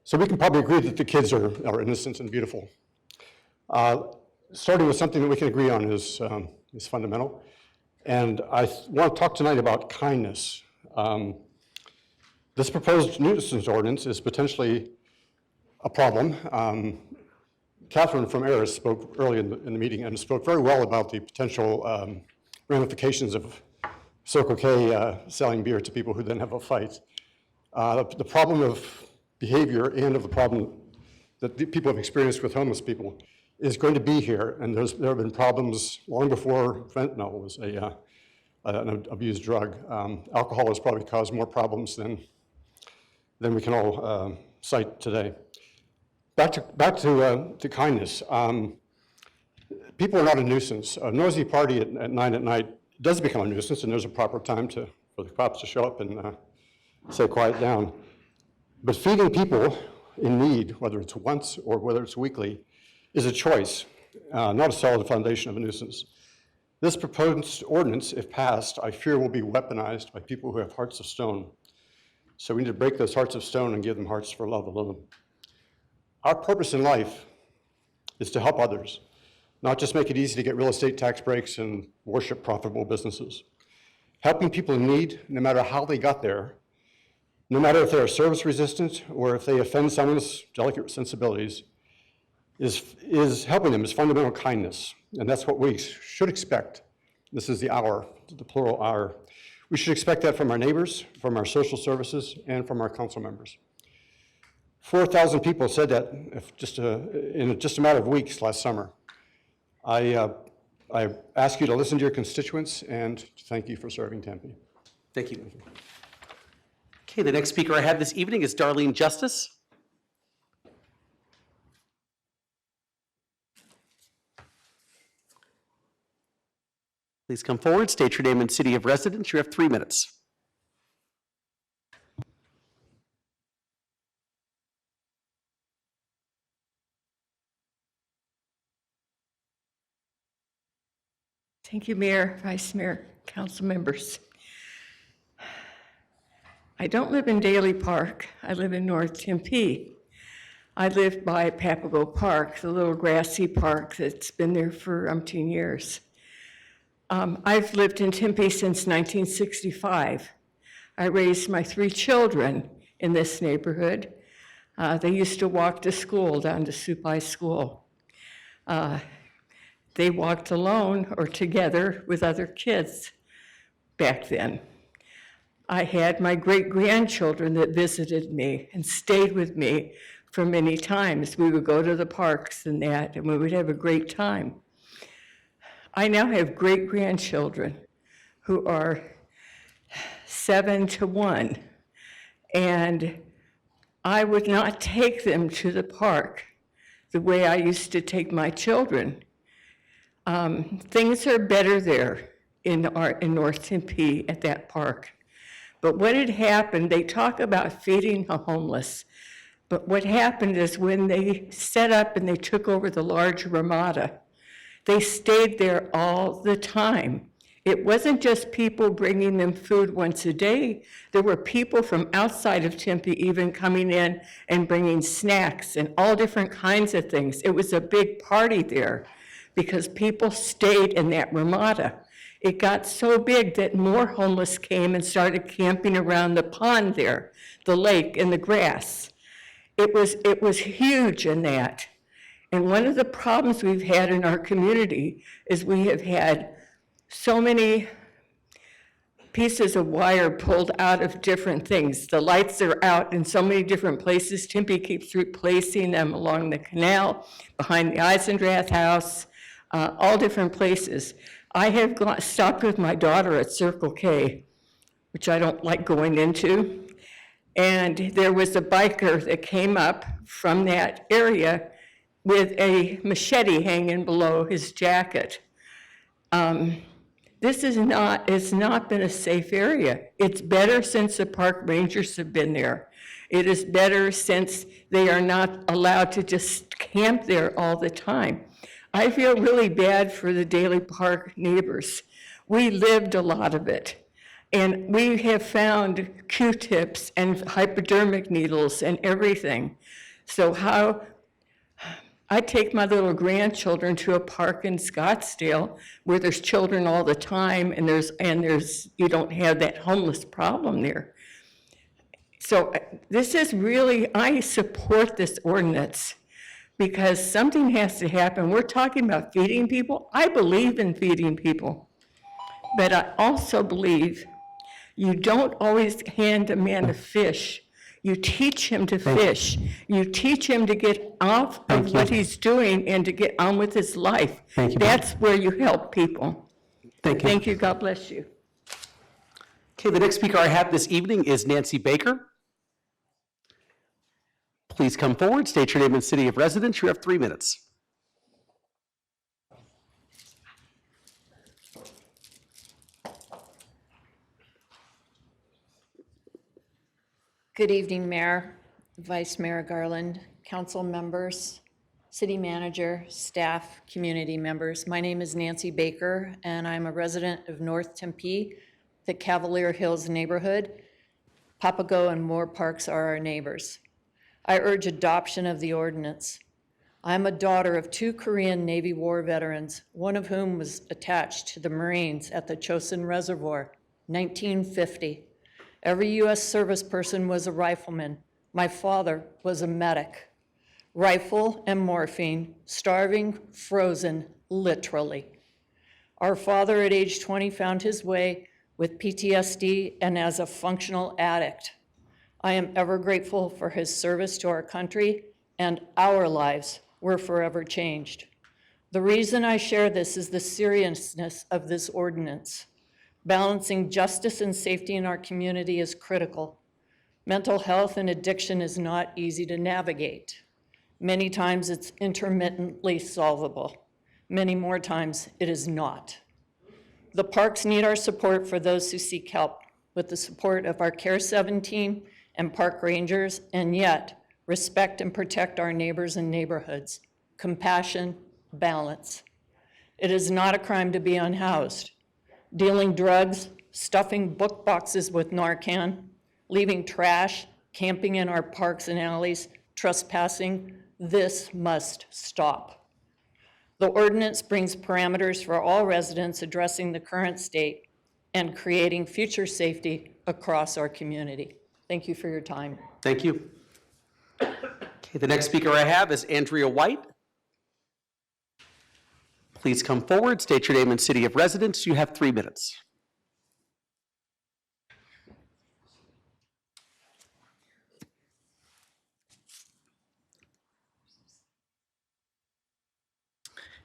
So we can probably agree that the kids are innocent and beautiful. Starting with something that we can agree on is fundamental. And I want to talk tonight about kindness. This proposed nuisance ordinance is potentially a problem. Catherine from Aris spoke early in the meeting and spoke very well about the potential ramifications of Circle K selling beer to people who then have a fight. The problem of behavior and of the problem that the people have experienced with homeless people is going to be here, and there have been problems long before fentanyl was an abused drug. Alcohol has probably caused more problems than we can all cite today. Back to kindness. People are not a nuisance. A noisy party at 9 at night does become a nuisance, and there's a proper time for the cops to show up and say, quiet down. But feeding people in need, whether it's once or whether it's weekly, is a choice, not a solid foundation of a nuisance. This proposed ordinance, if passed, I fear will be weaponized by people who have hearts of stone. So we need to break those hearts of stone and give them hearts for love alone. Our purpose in life is to help others, not just make it easy to get real estate tax breaks and worship profitable businesses. Helping people in need, no matter how they got there, no matter if they're service resistant or if they offend someone's delicate sensibilities, is helping them is fundamental kindness. And that's what we should expect. This is the hour, the plural hour. We should expect that from our neighbors, from our social services, and from our council members. 4,000 people said that in just a matter of weeks last summer. I ask you to listen to your constituents and thank you for serving Tempe. Thank you. Okay, the next speaker I have this evening is Darlene Justice. Please come forward, state your name and city of residence. You have 3 minutes. Thank you, Mayor, Vice Mayor, council members. I don't live in Daly Park. I live in North Tempe. I live by Papago Park, the little grassy park that's been there for umpteen years. I've lived in Tempe since 1965. I raised my 3 children in this neighborhood. They used to walk to school, down to Supai School. They walked alone or together with other kids back then. I had my great-grandchildren that visited me and stayed with me for many times. We would go to the parks and that, and we would have a great time. I now have great-grandchildren who are 7 to 1, and I would not take them to the park the way I used to take my children. Things are better there in North Tempe at that park. But what had happened, they talk about feeding the homeless, but what happened is when they set up and they took over the large Ramada, they stayed there all the time. It wasn't just people bringing them food once a day. There were people from outside of Tempe even coming in and bringing snacks and all different kinds of things. It was a big party there because people stayed in that Ramada. It got so big that more homeless came and started camping around the pond there, the lake and the grass. It was huge in that. And one of the problems we've had in our community is we have had so many pieces of wire pulled out of different things. The lights are out in so many different places. Tempe keeps replacing them along the canal, behind the Eisendrath house, all different places. I have stopped with my daughter at Circle K, which I don't like going into, and there was a biker that came up from that area with a machete hanging below his jacket. This has not been a safe area. It's better since the park rangers have been there. It is better since they are not allowed to just camp there all the time. I feel really bad for the Daly Park neighbors. We lived a lot of it. And we have found Q-tips and hypodermic needles and everything. So how I take my little grandchildren to a park in Scottsdale where there's children all the time and you don't have that homeless problem there. So this is really, I support this ordinance because something has to happen. We're talking about feeding people. I believe in feeding people, but I also believe You don't always hand a man a fish. You teach him to fish. You teach him to get off of what he's doing and to get on with his life. Thank you. That's where you help people. Thank you. Thank you. God bless you. Okay, the next speaker I have this evening is Nancy Baker. Please come forward, state your name and city of residence. You have 3 minutes. Good evening, Mayor, Vice Mayor Garland, council members, city manager, staff, community members. My name is Nancy Baker, and I'm a resident of North Tempe, the Cavalier Hills neighborhood. Papago and Moore Parks are our neighbors. I urge adoption of the ordinance. I'm a daughter of 2 Korean Navy War veterans, one of whom was attached to the Marines at the Chosin Reservoir, 1950. Every U.S. service person was a rifleman. My father was a medic. Rifle and morphine, starving, frozen, literally. Our father at age 20 found his way with PTSD and as a functional addict. I am ever grateful for his service to our country, and our lives were forever changed. The reason I share this is the seriousness of this ordinance. Balancing justice and safety in our community is critical. Mental health and addiction is not easy to navigate. Many times it's intermittently solvable. Many more times it is not. The parks need our support for those who seek help, with the support of our Care 7 team and park rangers, and yet respect and protect our neighbors and neighborhoods. Compassion, balance. It is not a crime to be unhoused. Dealing drugs, stuffing book boxes with Narcan, leaving trash, camping in our parks and alleys, trespassing, this must stop. The ordinance brings parameters for all residents addressing the current state and creating future safety across our community. Thank you for your time. Thank you. Okay, the next speaker I have is Andrea White. Please come forward, state your name and city of residence. You have 3 minutes.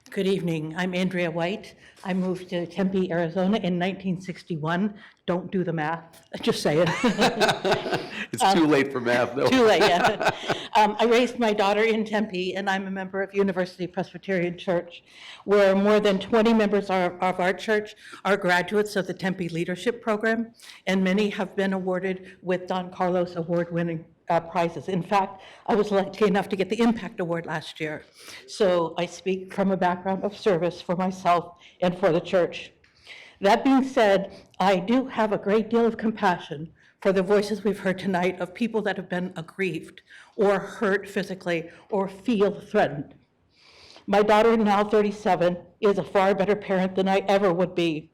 Good evening. I'm Andrea White. I moved to Tempe, Arizona in 1961. Don't do the math, just say it. It's too late for math, though. Too late, yeah. I raised my daughter in Tempe, and I'm a member of University Presbyterian Church, where more than 20 members of our church are graduates of the Tempe Leadership Program, and many have been awarded with Don Carlos award-winning prizes. In fact, I was lucky enough to get the Impact Award last year. So I speak from a background of service for myself and for the church. That being said, I do have a great deal of compassion for the voices we've heard tonight of people that have been aggrieved or hurt physically or feel threatened. My daughter, now 37, is a far better parent than I ever would be.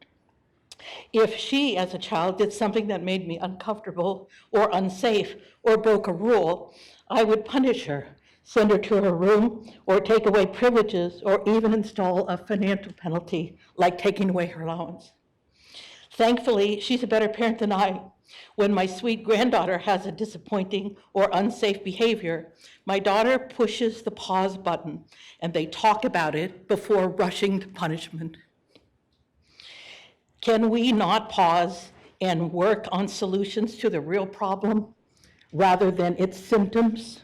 If she, as a child, did something that made me uncomfortable or unsafe or broke a rule, I would punish her, send her to her room, or take away privileges, or even install a financial penalty, like taking away her allowance. Thankfully, she's a better parent than I. When my sweet granddaughter has a disappointing or unsafe behavior, my daughter pushes the pause button, and they talk about it before rushing to punishment. Can we not pause and work on solutions to the real problem rather than its symptoms?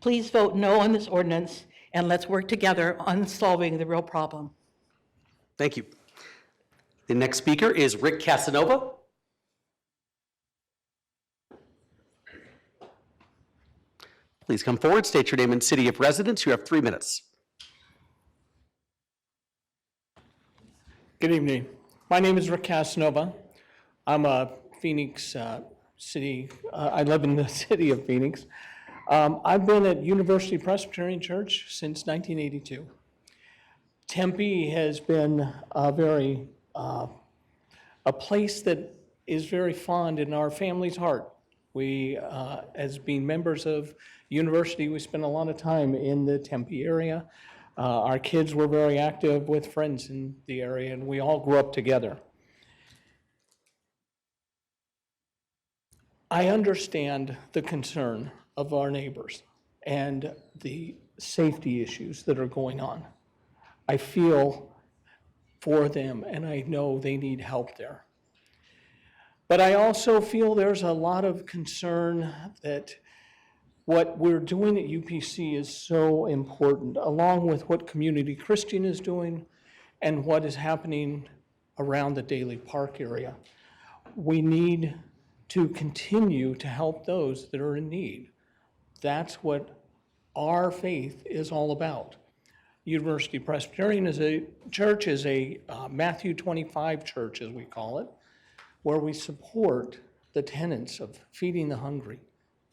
Please vote no on this ordinance, and let's work together on solving the real problem. Thank you. The next speaker is Rick Casanova. Please come forward, state your name and city of residence. You have 3 minutes. Good evening. My name is Rick Casanova. I'm a Phoenix city, I live in the city of Phoenix. I've been at University Presbyterian Church since 1982. Tempe has been a place that is very fond in our family's heart. We, as being members of university, we spend a lot of time in the Tempe area. Our kids were very active with friends in the area, and we all grew up together. I understand the concern of our neighbors and the safety issues that are going on. I feel for them, and I know they need help there. But I also feel there's a lot of concern that what we're doing at UPC is so important, along with what Community Christian is doing and what is happening around the Daly Park area. We need to continue to help those that are in need. That's what our faith is all about. University Presbyterian Church is a Matthew 25 church, as we call it, where we support the tenets of feeding the hungry,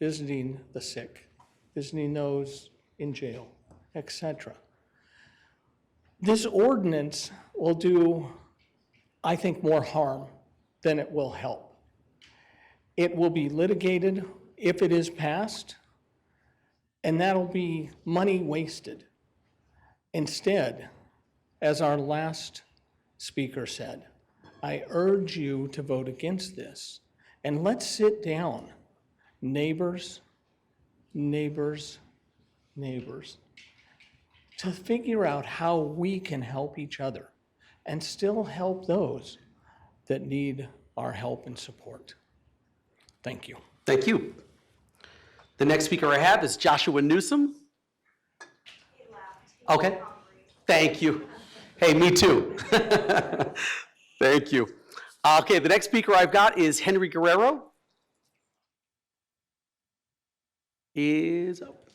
visiting the sick, visiting those in jail, etc. This ordinance will do, I think, more harm than it will help. It will be litigated if it is passed, and that'll be money wasted. Instead, as our last speaker said, I urge you to vote against this, and let's sit down, neighbors, neighbors, neighbors, to figure out how we can help each other and still help those that need our help and support. Thank you. Thank you. The next speaker I have is Joshua Newsom. Okay. Thank you. Hey, me too. Thank you. Okay, the next speaker I've got is Henry Guerrero. Is up.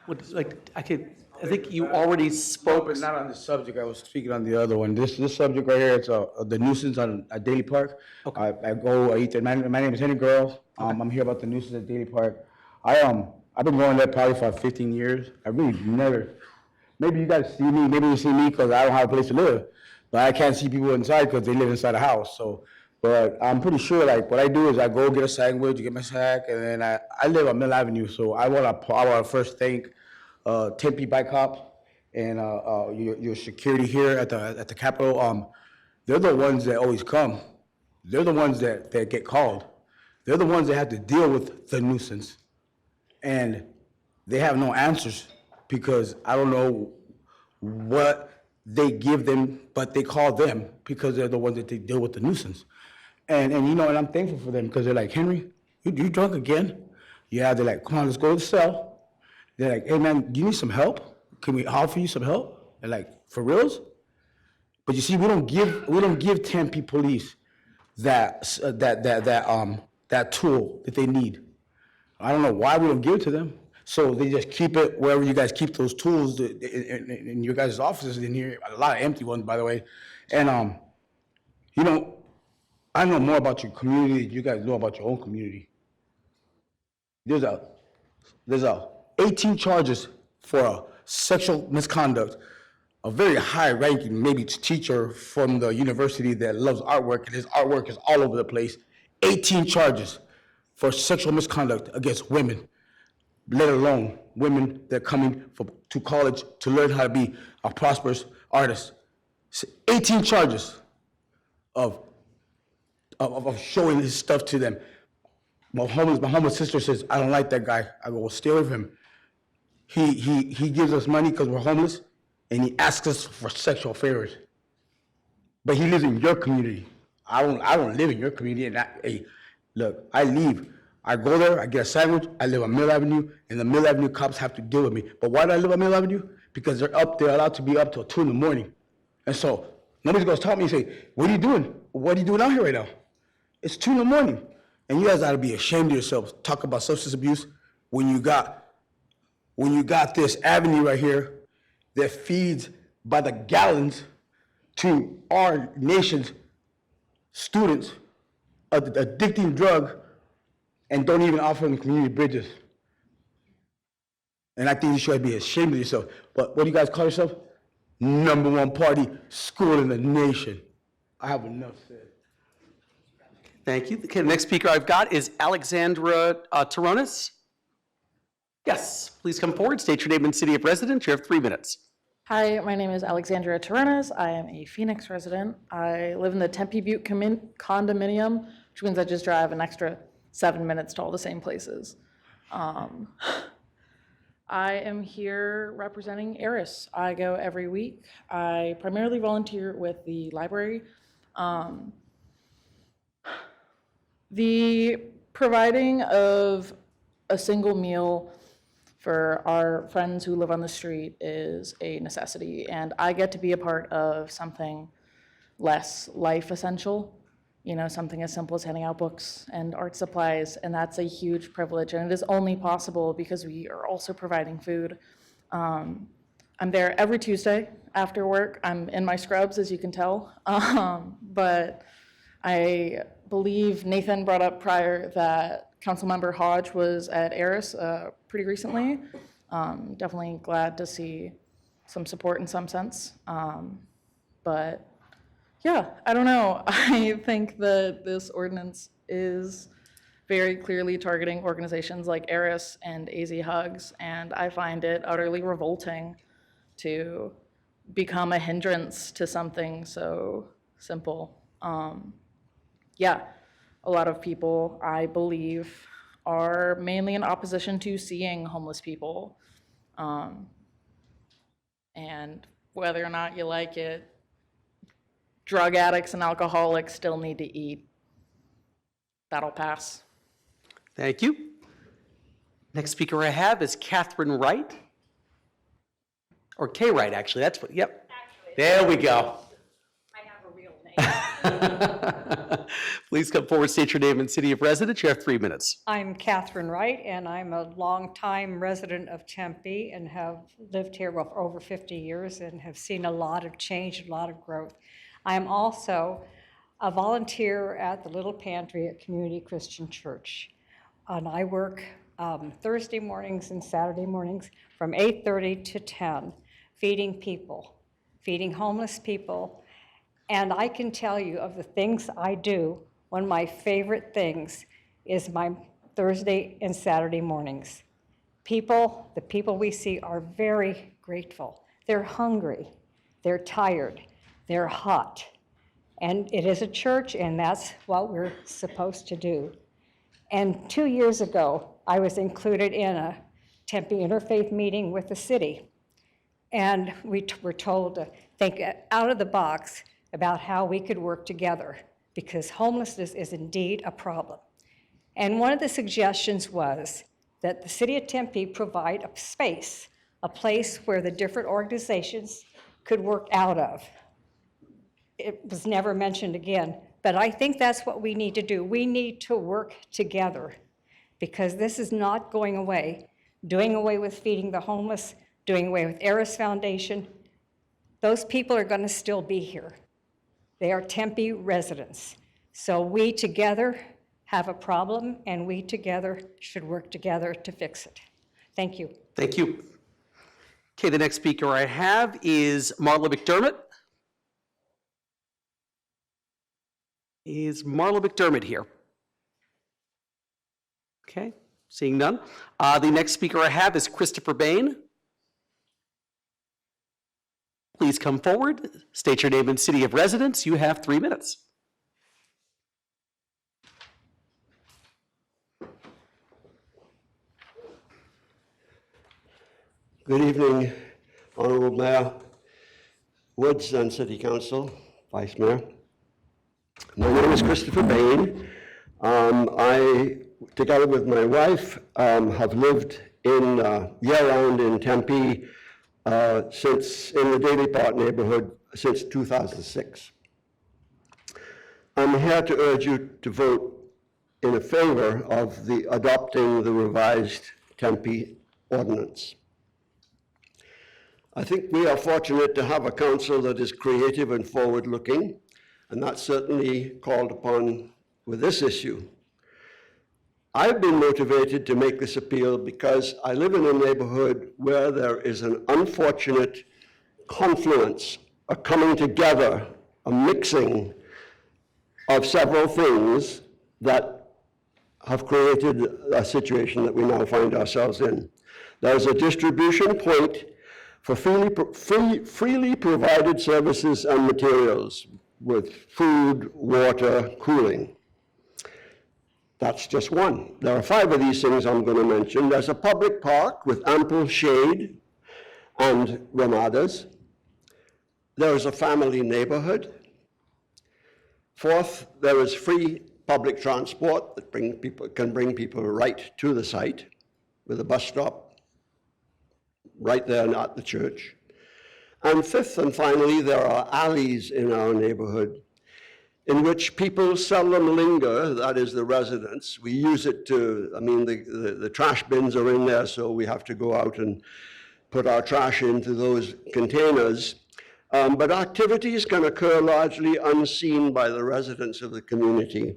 What, like, I think you already spoke. But not on this subject. I was speaking on the other one. This subject right here, it's the nuisance on at Daly Park. Okay. I eat there. My name is Henry Guerrero. I'm here about the nuisance at Daly Park. I've been going there probably for 15 years. I really never. Maybe you guys see me. Maybe you see me because I don't have a place to live. But I can't see people inside because they live inside the house. So, but I'm pretty sure like what I do is I go get a sandwich, get my snack, and then I live on Mill Avenue. So I want to first thank Tempe Bike Hop and your security here at the Capitol. They're the ones that always come. They're the ones that get called. They're the ones that have to deal with the nuisance. And they have no answers because I don't know what they give them, but they call them because they're the ones that they deal with the nuisance. And you know, and I'm thankful for them because they're like, Henry, you drunk again? Yeah, they're like, come on, let's go to the cell. They're like, hey man, do you need some help? Can we offer you some help? And like, for reals? But you see, we don't give Tempe police that tool that they need. I don't know why we don't give it to them. So they just keep it wherever you guys keep those tools in your guys' offices in here. A lot of empty ones, by the way. And you know, I know more about your community than you guys know about your own community. There's 18 charges for sexual misconduct. A very high-ranking, maybe teacher from the university that loves artwork, and his artwork is all over the place. 18 charges for sexual misconduct against women, let alone women that are coming to college to learn how to be a prosperous artist. 18 charges of showing his stuff to them. My homeless sister says, I don't like that guy. I go, well, stay with him. He gives us money because we're homeless, and he asks us for sexual favors. But he lives in your community. I don't live in your community. And hey, look, I leave. I go there, I get a sandwich, I live on Mill Avenue, and the Mill Avenue cops have to deal with me. But why do I live on Mill Avenue? Because they're allowed to be up till 2 in the morning. And so nobody's gonna stop me and say, what are you doing? What are you doing out here right now? It's 2 in the morning. And you guys ought to be ashamed of yourselves. Talk about substance abuse when you got this avenue right here that feeds by the gallons to our nation's students, an addicting drug, and don't even offer them community bridges. And I think you should be ashamed of yourself. But what do you guys call yourself? #1 party school in the nation. I have enough said. Thank you. Okay, the next speaker I've got is Alexandra Terrones. Yes, please come forward, state your name and city of residence. You have 3 minutes. Hi, my name is Alexandra Terrones. I am a Phoenix resident. I live in the Tempe Butte condominium, which means I just drive an extra 7 minutes to all the same places. I am here representing Eris. I go every week. I primarily volunteer with the library. The providing of a single meal for our friends who live on the street is a necessity, and I get to be a part of something less life essential, you know, something as simple as handing out books and art supplies, and that's a huge privilege, and it is only possible because we are also providing food. I'm there every Tuesday after work. I'm in my scrubs, as you can tell, but I believe Nathan brought up prior that Councilmember Hodge was at Eris pretty recently. Definitely glad to see some support in some sense. But yeah, I don't know. I think that this ordinance is very clearly targeting organizations like Eris and AZ Hugs, and I find it utterly revolting to become a hindrance to something so simple. Yeah, a lot of people, I believe, are mainly in opposition to seeing homeless people. And whether or not you like it, drug addicts and alcoholics still need to eat. That'll pass. Thank you. Next speaker I have is Catherine Wright. Or Kay Wright, actually. That's what, yep. There we go. I have a real name. Please come forward, state your name and city of residence. You have 3 minutes. I'm Catherine Wright, and I'm a longtime resident of Tempe and have lived here for over 50 years and have seen a lot of change, a lot of growth. I'm also a volunteer at the Little Pantry at Community Christian Church. And I work Thursday mornings and Saturday mornings from 8:30 to 10, feeding people, feeding homeless people. And I can tell you of the things I do, one of my favorite things is my Thursday and Saturday mornings. People, the people we see are very grateful. They're hungry, they're tired, they're hot. And it is a church, and that's what we're supposed to do. And 2 years ago, I was included in a Tempe interfaith meeting with the city. And we were told to think out of the box about how we could work together, because homelessness is indeed a problem. And one of the suggestions was that the city of Tempe provide a space, a place where the different organizations could work out of. It was never mentioned again, but I think that's what we need to do. We need to work together, because this is not going away. Doing away with feeding the homeless, doing away with Eris Foundation, those people are going to still be here. They are Tempe residents. So we together have a problem, and we together should work together to fix it. Thank you. Thank you. Okay, the next speaker I have is Marla McDermott. Is Marla McDermott here? Okay, seeing none. The next speaker I have is Christopher Bain. Please come forward, state your name and city of residence. You have 3 minutes. Good evening, Honorable Mayor Woods and City Council, Vice Mayor. My name is Christopher Bain. I, together with my wife, have lived in year-round in Tempe since in the Daly Park neighborhood since 2006. I'm here to urge you to vote in favor of adopting the revised Tempe ordinance. I think we are fortunate to have a council that is creative and forward-looking, and that's certainly called upon with this issue. I've been motivated to make this appeal because I live in a neighborhood where there is an unfortunate confluence, a coming together, a mixing of several things that have created a situation that we now find ourselves in. There's a distribution point for freely provided services and materials with food, water, cooling. That's just one. There are 5 of these things I'm going to mention. There's a public park with ample shade and ramadas. There is a family neighborhood. 4th, there is free public transport that can bring people right to the site with a bus stop right there at the church. And 5th and finally, there are alleys in our neighborhood in which people seldom linger, that is the residents. We use it to, I mean, the trash bins are in there, so we have to go out and put our trash into those containers. But activities can occur largely unseen by the residents of the community.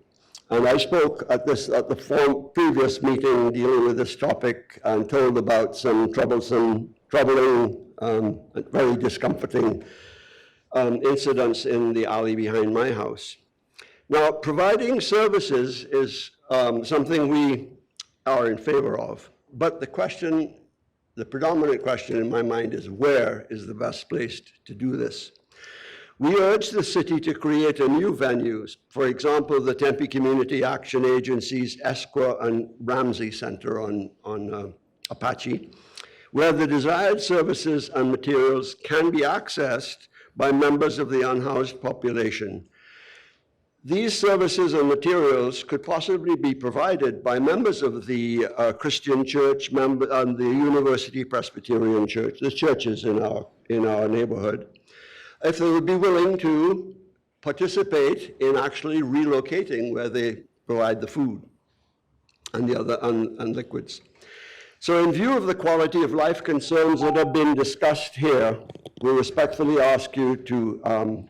And I spoke at the previous meeting dealing with this topic and told about some troubling, very discomforting incidents in the alley behind my house. Now, providing services is something we are in favor of, but the predominant question in my mind is where is the best place to do this? We urge the city to create a new venues, for example, the Tempe Community Action Agency's Esqua and Ramsey Center on Apache, where the desired services and materials can be accessed by members of the unhoused population. These services and materials could possibly be provided by members of the Christian Church and the University Presbyterian Church, the churches in our neighborhood, if they would be willing to participate in actually relocating where they provide the food and the other and liquids. So in view of the quality of life concerns that have been discussed here, we respectfully ask you to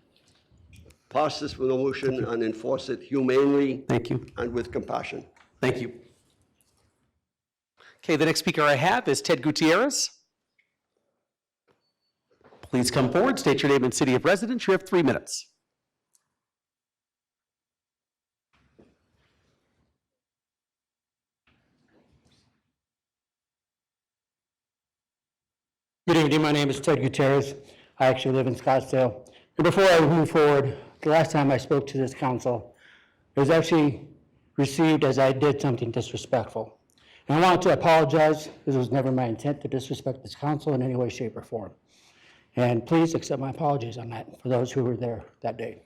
pass this resolution and enforce it humanely. Thank you. And with compassion. Thank you. Okay, the next speaker I have is Ted Gutierrez. Please come forward, state your name and city of residence. You have 3 minutes. Good evening, my name is Ted Gutierrez. I actually live in Scottsdale. And before I move forward, the last time I spoke to this council, it was actually received as I did something disrespectful. And I want to apologize, because it was never my intent to disrespect this council in any way, shape, or form. And please accept my apologies on that for those who were there that day.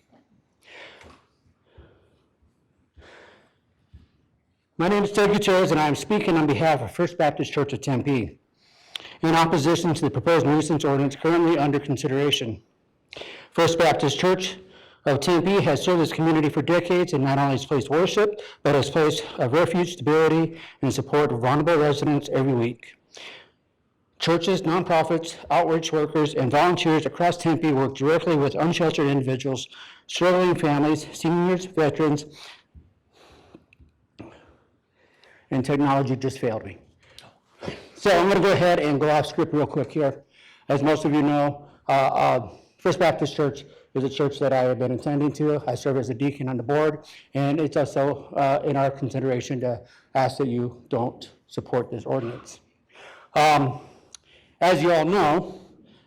My name is Ted Gutierrez, and I am speaking on behalf of First Baptist Church of Tempe in opposition to the proposed nuisance ordinance currently under consideration. First Baptist Church of Tempe has served this community for decades and not only has placed worship, but has placed a refuge, stability, and support of vulnerable residents every week. Churches, nonprofits, outreach workers, and volunteers across Tempe work directly with unsheltered individuals, struggling families, seniors, veterans, and technology just failed me. So I'm going to go ahead and go off script real quick here. As most of you know, First Baptist Church is a church that I have been attending to. I serve as a deacon on the board, and it's also in our consideration to ask that you don't support this ordinance. As you all know,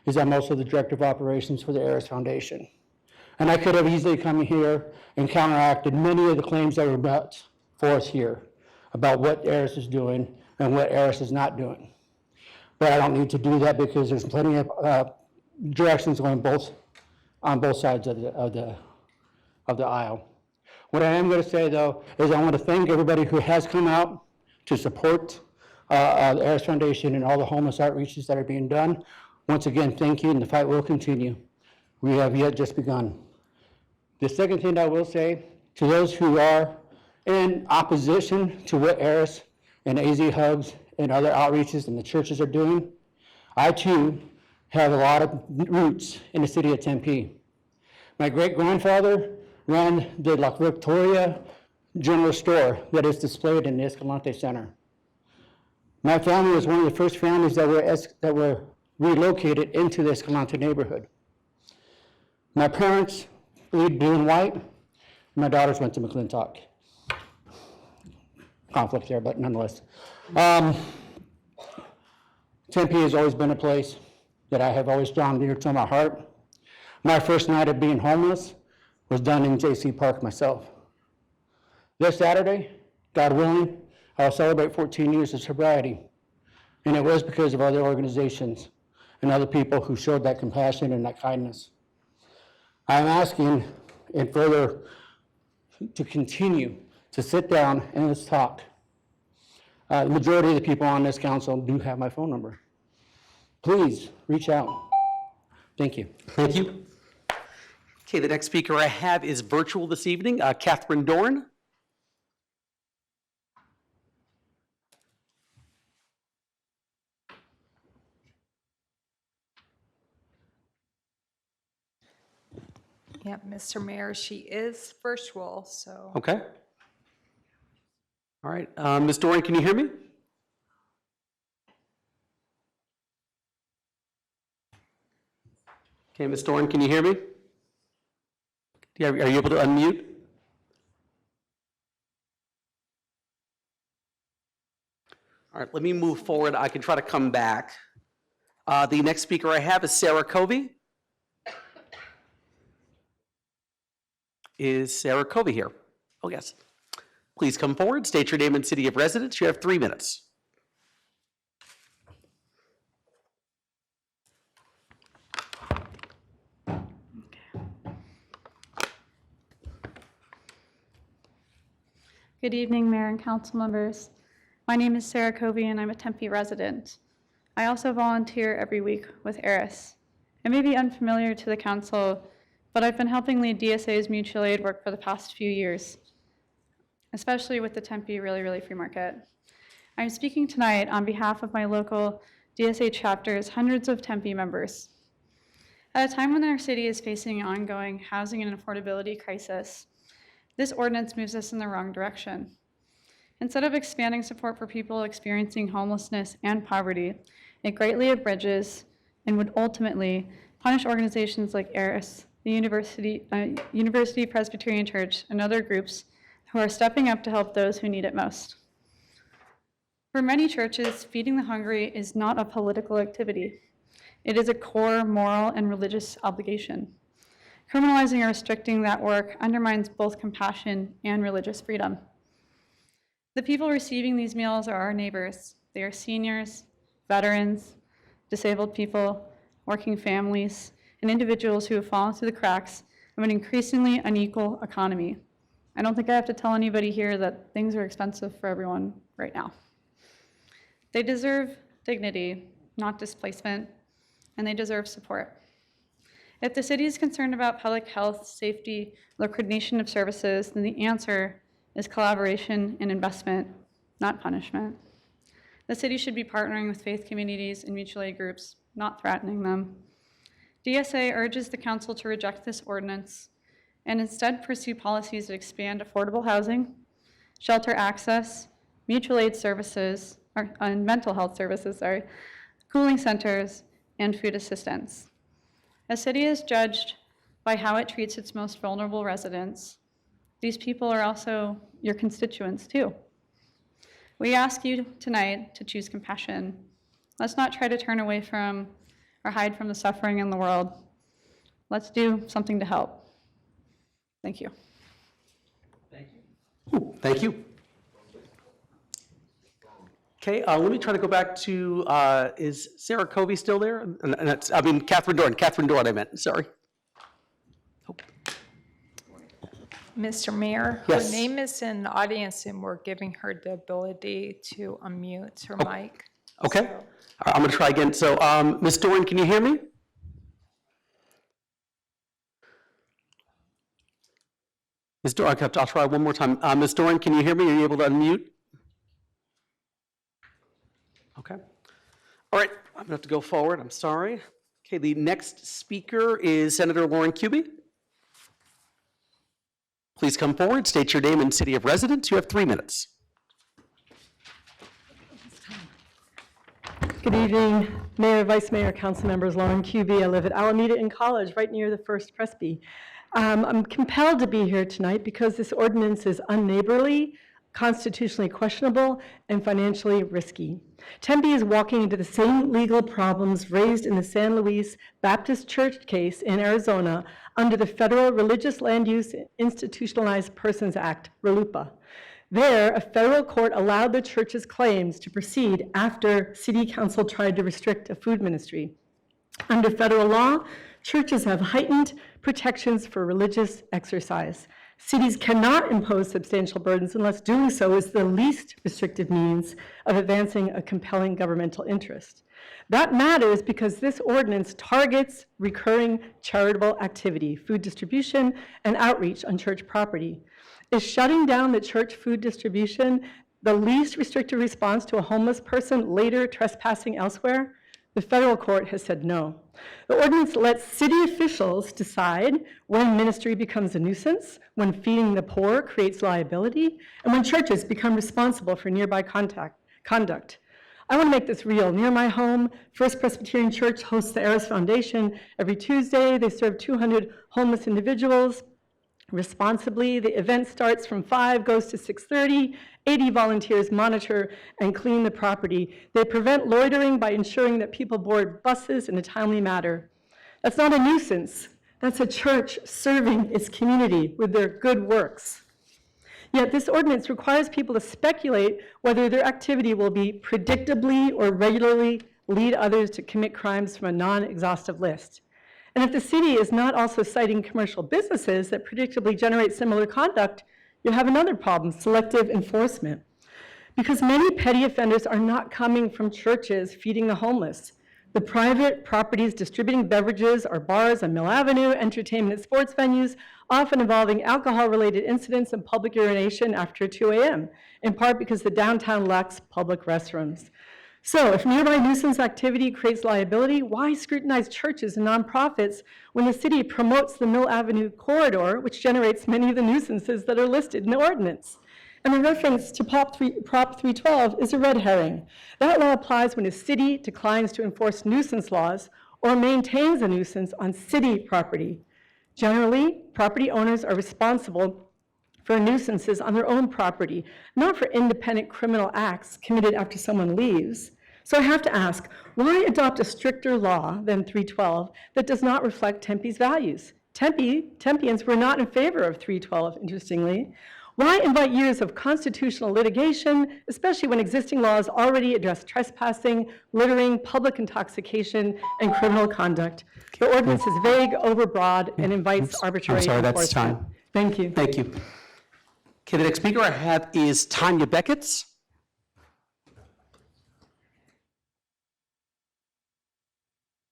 is I'm also the Director of Operations for the Harris Foundation. And I could have easily come here and counteracted many of the claims that were brought forth here about what Harris is doing and what Harris is not doing. But I don't need to do that because there's plenty of directions going on both sides of the aisle. What I am going to say, though, is I want to thank everybody who has come out to support the Harris Foundation and all the homeless outreaches that are being done. Once again, thank you, and the fight will continue. We have yet just begun. The second thing I will say, to those who are in opposition to what Harris and AZ Hugs and other outreaches and the churches are doing, I too have a lot of roots in the city of Tempe. My great-grandfather ran the La Victoria General Store that is displayed in the Escalante Center. My family was one of the first families that were relocated into the Escalante neighborhood. My parents bleed blue and white. My daughters went to McClintock. Conflict there, but nonetheless. Tempe has always been a place that I have always drawn near to my heart. My first night of being homeless was done in J.C. Park myself. This Saturday, God willing, I'll celebrate 14 years of sobriety. And it was because of other organizations and other people who showed that compassion and that kindness. I'm asking and further to continue to sit down and let's talk. The majority of the people on this council do have my phone number. Please reach out. Thank you. Thank you. Okay, the next speaker I have is virtual this evening, Catherine Dorn. Yeah, Mr. Mayor, she is virtual, so. Okay. All right, Ms. Dorn, can you hear me? Okay, Ms. Dorn, can you hear me? Are you able to unmute? All right, let me move forward. I can try to come back. The next speaker I have is Sarah Covey. Is Sarah Covey here? Oh, yes. Please come forward, state your name and city of residence. You have 3 minutes. Good evening, Mayor and council members. My name is Sarah Covey and I'm a Tempe resident. I also volunteer every week with ARIS. It may be unfamiliar to the council, but I've been helping lead DSA's mutual aid work for the past few years, especially with the Tempe Really Free Market. I'm speaking tonight on behalf of my local DSA chapter's hundreds of Tempe members. At a time when our city is facing an ongoing housing and affordability crisis, this ordinance moves us in the wrong direction. Instead of expanding support for people experiencing homelessness and poverty, it greatly abridges and would ultimately punish organizations like ARIS, the University Presbyterian Church, and other groups who are stepping up to help those who need it most. For many churches, feeding the hungry is not a political activity. It is a core moral and religious obligation. Criminalizing or restricting that work undermines both compassion and religious freedom. The people receiving these meals are our neighbors. They are seniors, veterans, disabled people, working families, and individuals who have fallen through the cracks of an increasingly unequal economy. I don't think I have to tell anybody here that things are expensive for everyone right now. They deserve dignity, not displacement, and they deserve support. If the city is concerned about public health, safety, or the coordination of services, then the answer is collaboration and investment, not punishment. The city should be partnering with faith communities and mutual aid groups, not threatening them. DSA urges the council to reject this ordinance and instead pursue policies that expand affordable housing, shelter access, mutual aid services, and mental health services, cooling centers, and food assistance. A city is judged by how it treats its most vulnerable residents. These people are also your constituents too. We ask you tonight to choose compassion. Let's not try to turn away from or hide from the suffering in the world. Let's do something to help. Thank you. Thank you. Okay, let me try to go back to, is Sarah Covey still there? Catherine Dorn, I meant, sorry. Mr. Mayor, Yes. her name is in the audience and we're giving her the ability to unmute her mic. Okay, all right, I'm gonna try again. So, Ms. Dorn, can you hear me? Ms. Dorn, okay, I'll try one more time. Ms. Dorn, can you hear me? Are you able to unmute? Okay. All right, I'm gonna have to go forward, I'm sorry. Okay, the next speaker is Senator Lauren Kuby. Please come forward, state your name and city of residence. You have 3 minutes. Good evening, Mayor, Vice Mayor, council members. Lauren Kuby. I live at Alameda in College, right near the First Presby. I'm compelled to be here tonight because this ordinance is unneighborly, constitutionally questionable, and financially risky. Tempe is walking into the same legal problems raised in the San Luis Baptist Church case in Arizona under the Federal Religious Land Use Institutionalized Persons Act, RLUIPA. There, a federal court allowed the church's claims to proceed after city council tried to restrict a food ministry. Under federal law, churches have heightened protections for religious exercise. Cities cannot impose substantial burdens unless doing so is the least restrictive means of advancing a compelling governmental interest. That matters because this ordinance targets recurring charitable activity, food distribution, and outreach on church property. Is shutting down the church food distribution the least restrictive response to a homeless person later trespassing elsewhere? The federal court has said no. The ordinance lets city officials decide when ministry becomes a nuisance, when feeding the poor creates liability, and when churches become responsible for nearby conduct. I want to make this real. Near my home, First Presbyterian Church hosts the Eris Foundation. Every Tuesday, they serve 200 homeless individuals responsibly. The event starts from 5, goes to 6:30. 80 volunteers monitor and clean the property. They prevent loitering by ensuring that people board buses in a timely manner. That's not a nuisance. That's a church serving its community with their good works. Yet this ordinance requires people to speculate whether their activity will be predictably or regularly lead others to commit crimes from a non-exhaustive list. And if the city is not also citing commercial businesses that predictably generate similar conduct, you have another problem, selective enforcement. Because many petty offenders are not coming from churches feeding the homeless. The private properties distributing beverages are bars on Mill Avenue, entertainment and sports venues, often involving alcohol-related incidents and public urination after 2 a.m., in part because the downtown lacks public restrooms. So if nearby nuisance activity creates liability, why scrutinize churches and nonprofits when the city promotes the Mill Avenue corridor, which generates many of the nuisances that are listed in the ordinance? And the reference to Prop 312 is a red herring. That law applies when a city declines to enforce nuisance laws or maintains a nuisance on city property. Generally, property owners are responsible for nuisances on their own property, not for independent criminal acts committed after someone leaves. So I have to ask, why adopt a stricter law than 312 that does not reflect Tempe's values? Tempeans were not in favor of 312, interestingly. Why invite years of constitutional litigation, especially when existing laws already address trespassing, littering, public intoxication, and criminal conduct? The ordinance is vague, overbroad, and invites arbitrary I'm sorry, that's enforcement. time. Thank you. Thank you. Okay, the next speaker I have is Tanya Beckett.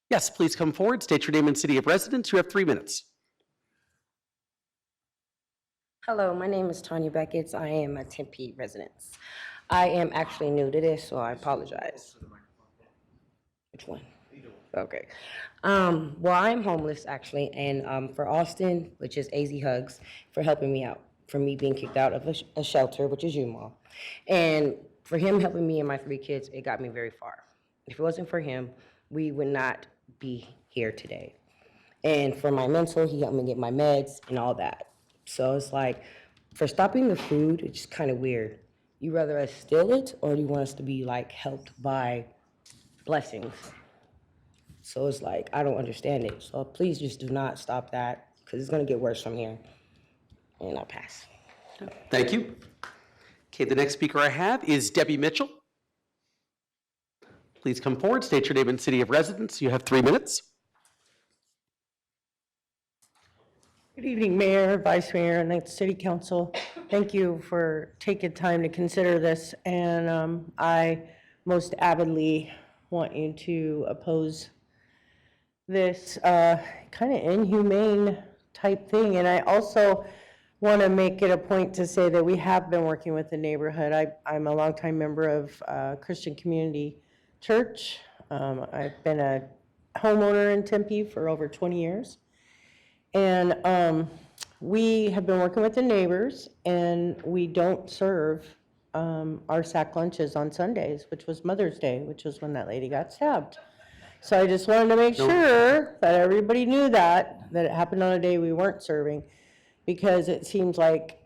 Yes, please come forward, state your name and city of residence. You have 3 minutes. Hello, my name is Tanya Beckett. I am a Tempe resident. I am actually new to this, so I apologize. Which one? Okay. Well, I'm homeless actually, and for Austin, which is AZ Hugs, for helping me out, for me being kicked out of a shelter, which is UMall. And for him helping me and my 3 kids, it got me very far. If it wasn't for him, we would not be here today. And for my mental, he helped me get my meds and all that. So it's like, for stopping the food, it's just kind of weird. You rather us steal it, or do you want us to be like helped by blessings? So it's like, I don't understand it. So please just do not stop that, because it's going to get worse from here. And I'll pass. Thank you. Okay, the next speaker I have is Debbie Mitchell. Please come forward, state your name and city of residence. You have 3 minutes. Good evening, Mayor, Vice Mayor, and the City Council. Thank you for taking time to consider this, and I most avidly want you to oppose this kind of inhumane type thing. And I also want to make it a point to say that we have been working with the neighborhood. I'm a longtime member of Christian Community Church. I've been a homeowner in Tempe for over 20 years. And we have been working with the neighbors, and we don't serve our sack lunches on Sundays, which was Mother's Day, which was when that lady got stabbed. So I just wanted to make sure that everybody knew that it happened on a day we weren't serving, because it seems like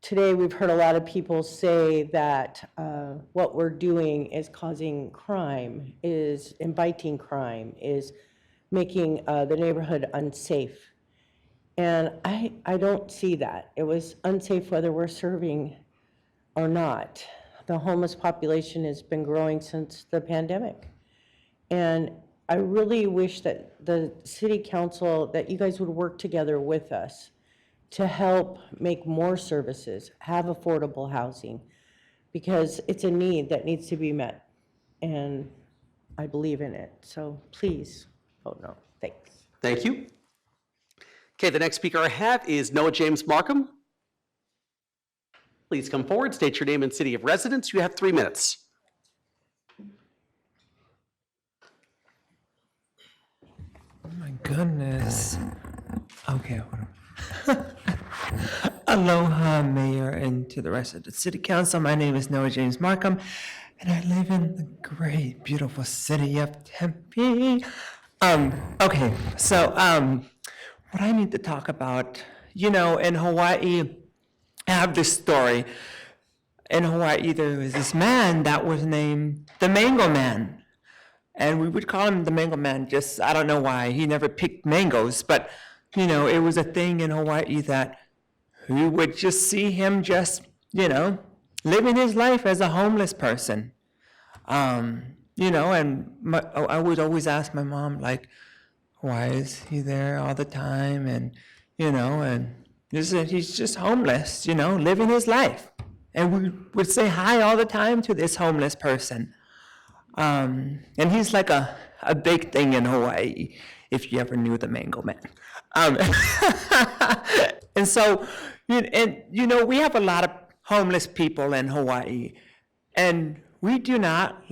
today we've heard a lot of people say that what we're doing is causing crime, is inviting crime, is making the neighborhood unsafe. And I don't see that. It was unsafe whether we're serving or not. The homeless population has been growing since the pandemic. And I really wish that the city council, that you guys would work together with us to help make more services, have affordable housing, because it's a need that needs to be met. And I believe in it. So please vote no. Thanks. Thank you. Okay, the next speaker I have is Noah James Markham. Please come forward, state your name and city of residence. You have 3 minutes. Oh my goodness. Okay, hold on. Aloha, Mayor, and to the rest of the City Council. My name is Noah James Markham, and I live in the great, beautiful city of Tempe. Okay, so what I need to talk about, in Hawaii, I have this story. In Hawaii, there was this man that was named the Mango Man. And we would call him the Mango Man, just, I don't know why, he never picked mangoes, but, it was a thing in Hawaii that we would just see him just, living his life as a homeless person. And I would always ask my mom, like, why is he there all the time? And, and he's just homeless, living his life. And we would say hi all the time to this homeless person. And he's like a big thing in Hawaii, if you ever knew the Mango Man. And so, we have a lot of homeless people in Hawaii, and we do not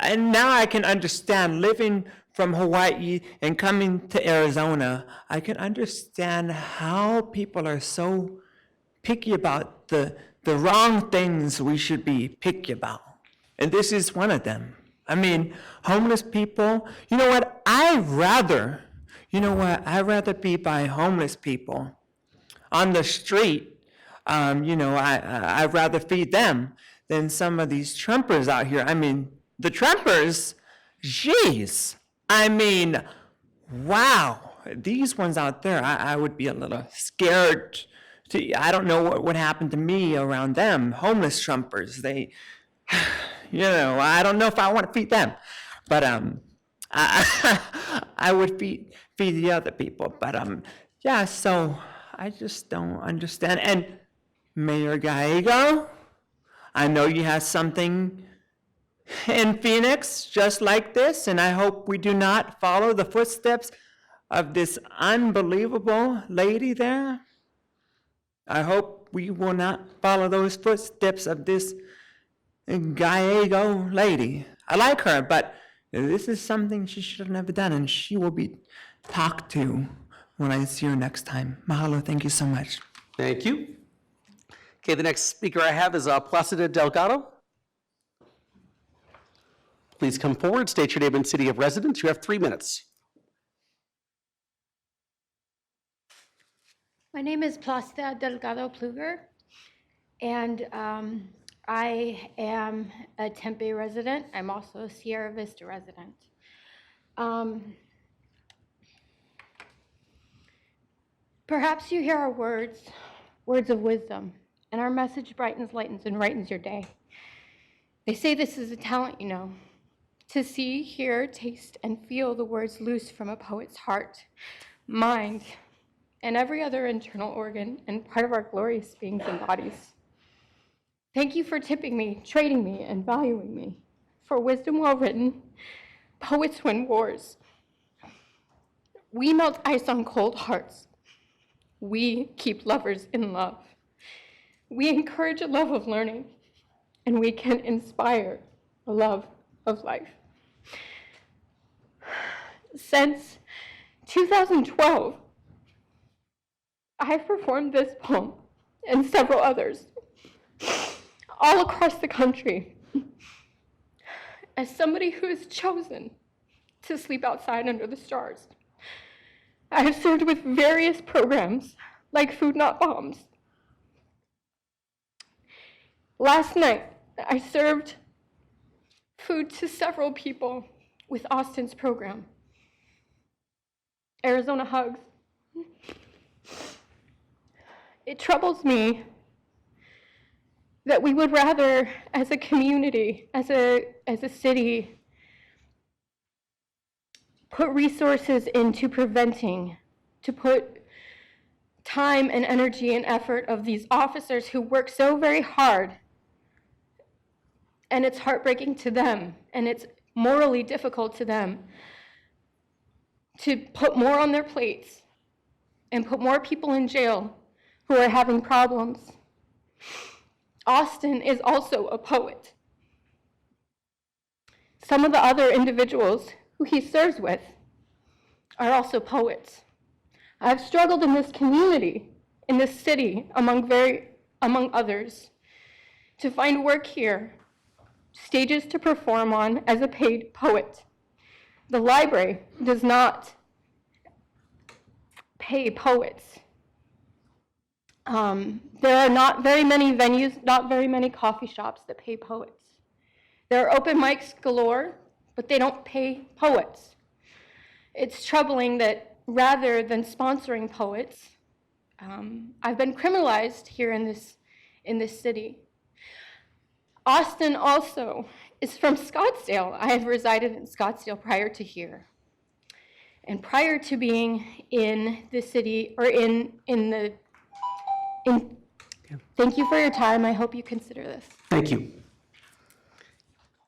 and now I can understand living from Hawaii and coming to Arizona, I can understand how people are so picky about the wrong things we should be picky about. And this is one of them. I mean, homeless people, you know what? I'd rather be by homeless people on the street. I'd rather feed them than some of these Trumpers out here. I mean, the Trumpers, geez. I mean, wow. These ones out there, I would be a little scared. I don't know what would happen to me around them. Homeless Trumpers, they... I don't know if I want to feed them, but I would feed the other people. But so I just don't understand. And Mayor Gallego, I know you have something in Phoenix just like this, and I hope we do not follow the footsteps of this unbelievable lady there. I hope we will not follow those footsteps of this Gallego lady. I like her, but this is something she should have never done, and she will be talked to when I see her next time. Mahalo, thank you so much. Thank you. Okay, the next speaker I have is Placida Delgado. Please come forward, state your name and city of residence. You have 3 minutes. My name is Placida Delgado Pluger, and I am a Tempe resident. I'm also a Sierra Vista resident. Perhaps you hear our words of wisdom, and our message brightens, lightens, and brightens your day. They say this is a talent, to see, hear, taste, and feel the words loose from a poet's heart, mind, and every other internal organ and part of our glorious beings and bodies. Thank you for tipping me, trading me, and valuing me. For wisdom well written, poets win wars. We melt ice on cold hearts. We keep lovers in love. We encourage a love of learning, and we can inspire a love of life. Since 2012, I've performed this poem and several others all across the country. As somebody who has chosen to sleep outside under the stars, I have served with various programs like Food Not Bombs. Last night, I served food to several people with Austin's program, Arizona Hugs, It troubles me that we would rather, as a community, as a city, put resources into preventing, to put time and energy and effort of these officers who work so very hard. And it's heartbreaking to them, and it's morally difficult to them to put more on their plates and put more people in jail who are having problems. Austin is also a poet. Some of the other individuals who he serves with are also poets. I've struggled in this community, in this city, among others, to find work here, stages to perform on as a paid poet. The library does not pay poets. There are not very many venues, not very many coffee shops that pay poets. There are open mics galore, but they don't pay poets. It's troubling that rather than sponsoring poets, I've been criminalized here in this city. Austin also is from Scottsdale. I have resided in Scottsdale prior to here. And prior to being in the city, or thank you for your time. I hope you consider this. Thank you.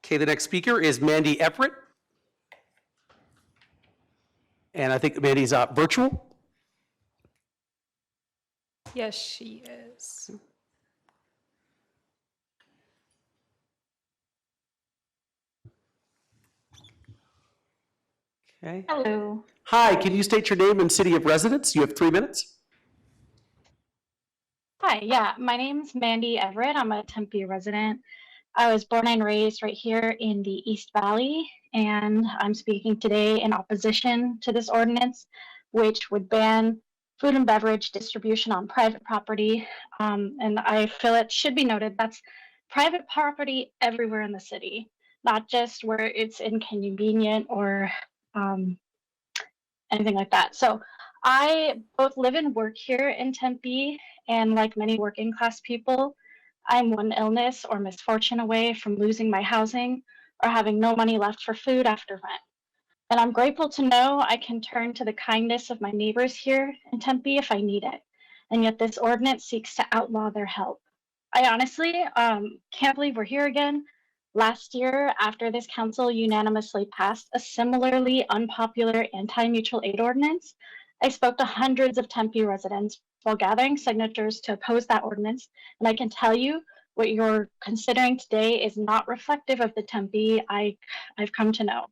Okay, the next speaker is Mandy Everett. And I think Mandy's virtual. Yes, she is. Okay. Hello. Hi, can you state your name and city of residence? You have 3 minutes. Hi, yeah, my name's Mandy Everett. I'm a Tempe resident. I was born and raised right here in the East Valley, and I'm speaking today in opposition to this ordinance, which would ban food and beverage distribution on private property. And I feel it should be noted that's private property everywhere in the city, not just where it's inconvenient or anything like that. So I both live and work here in Tempe, and like many working class people, I'm one illness or misfortune away from losing my housing or having no money left for food after rent. And I'm grateful to know I can turn to the kindness of my neighbors here in Tempe if I need it. And yet this ordinance seeks to outlaw their help. I honestly can't believe we're here again. Last year, after this council unanimously passed a similarly unpopular anti-mutual aid ordinance, I spoke to hundreds of Tempe residents while gathering signatures to oppose that ordinance, and I can tell you what you're considering today is not reflective of the Tempe I've come to know.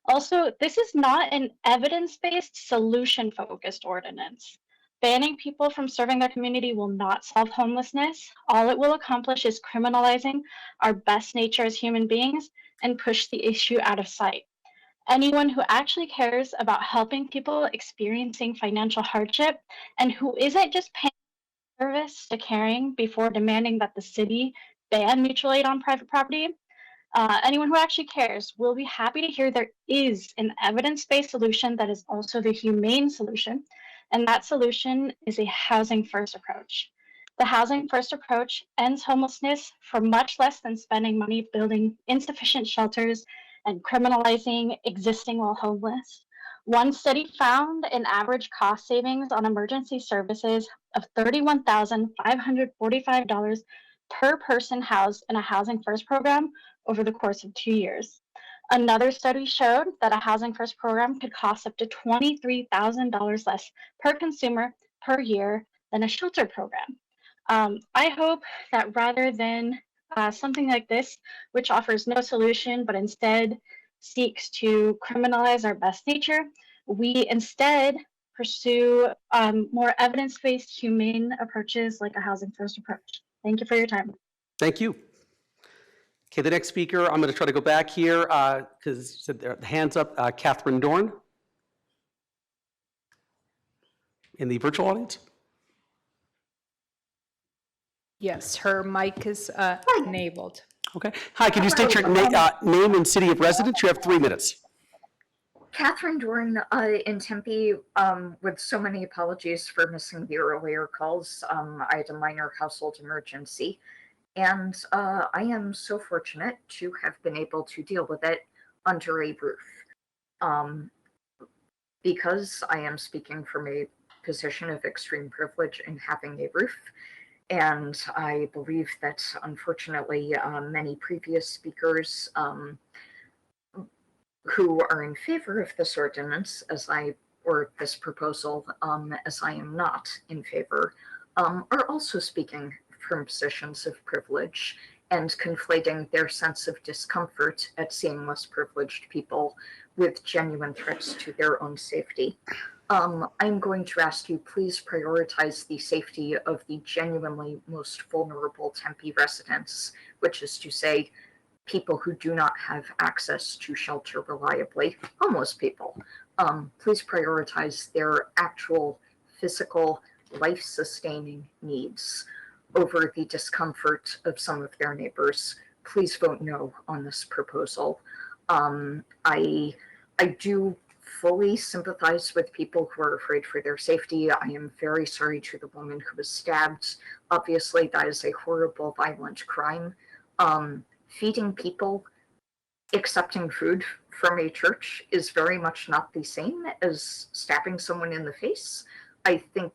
Also, this is not an evidence-based, solution-focused ordinance. Banning people from serving their community will not solve homelessness. All it will accomplish is criminalizing our best nature as human beings and push the issue out of sight. Anyone who actually cares about helping people experiencing financial hardship and who isn't just paying service to caring before demanding that the city ban mutual aid on private property, anyone who actually cares will be happy to hear there is an evidence-based solution that is also the humane solution, and that solution is a housing-first approach. The housing-first approach ends homelessness for much less than spending money building insufficient shelters and criminalizing existing while homeless. One study found an average cost savings on emergency services of $31,545 per person housed in a Housing First program over the course of 2 years. Another study showed that a Housing First program could cost up to $23,000 less per consumer per year than a shelter program. I hope that rather than something like this, which offers no solution but instead seeks to criminalize our best nature, we instead pursue more evidence-based, humane approaches like a Housing First approach. Thank you for your time. Thank you. Okay, the next speaker, I'm going to try to go back here because said the hands up, Catherine Dorn in the virtual audience. Yes, her mic is enabled. Okay. Hi, can you state your name and city of residence? You have 3 minutes. Catherine Doran in Tempe, with so many apologies for missing the earlier calls. I had a minor household emergency, and I am so fortunate to have been able to deal with it under a roof. Um, because I am speaking from a position of extreme privilege in having a roof, and I believe that unfortunately many previous speakers who are in favor of this ordinance, or this proposal, as I am not in favor, are also speaking from positions of privilege and conflating their sense of discomfort at seeing less privileged people with genuine threats to their own safety. I'm going to ask you, please prioritize the safety of the genuinely most vulnerable Tempe residents, which is to say, people who do not have access to shelter reliably, homeless people. Please prioritize their actual physical, life-sustaining needs over the discomfort of some of their neighbors. Please vote no on this proposal. I do fully sympathize with people who are afraid for their safety. I am very sorry to the woman who was stabbed. Obviously, that is a horrible, violent crime. Feeding people, accepting food from a church is very much not the same as stabbing someone in the face. I think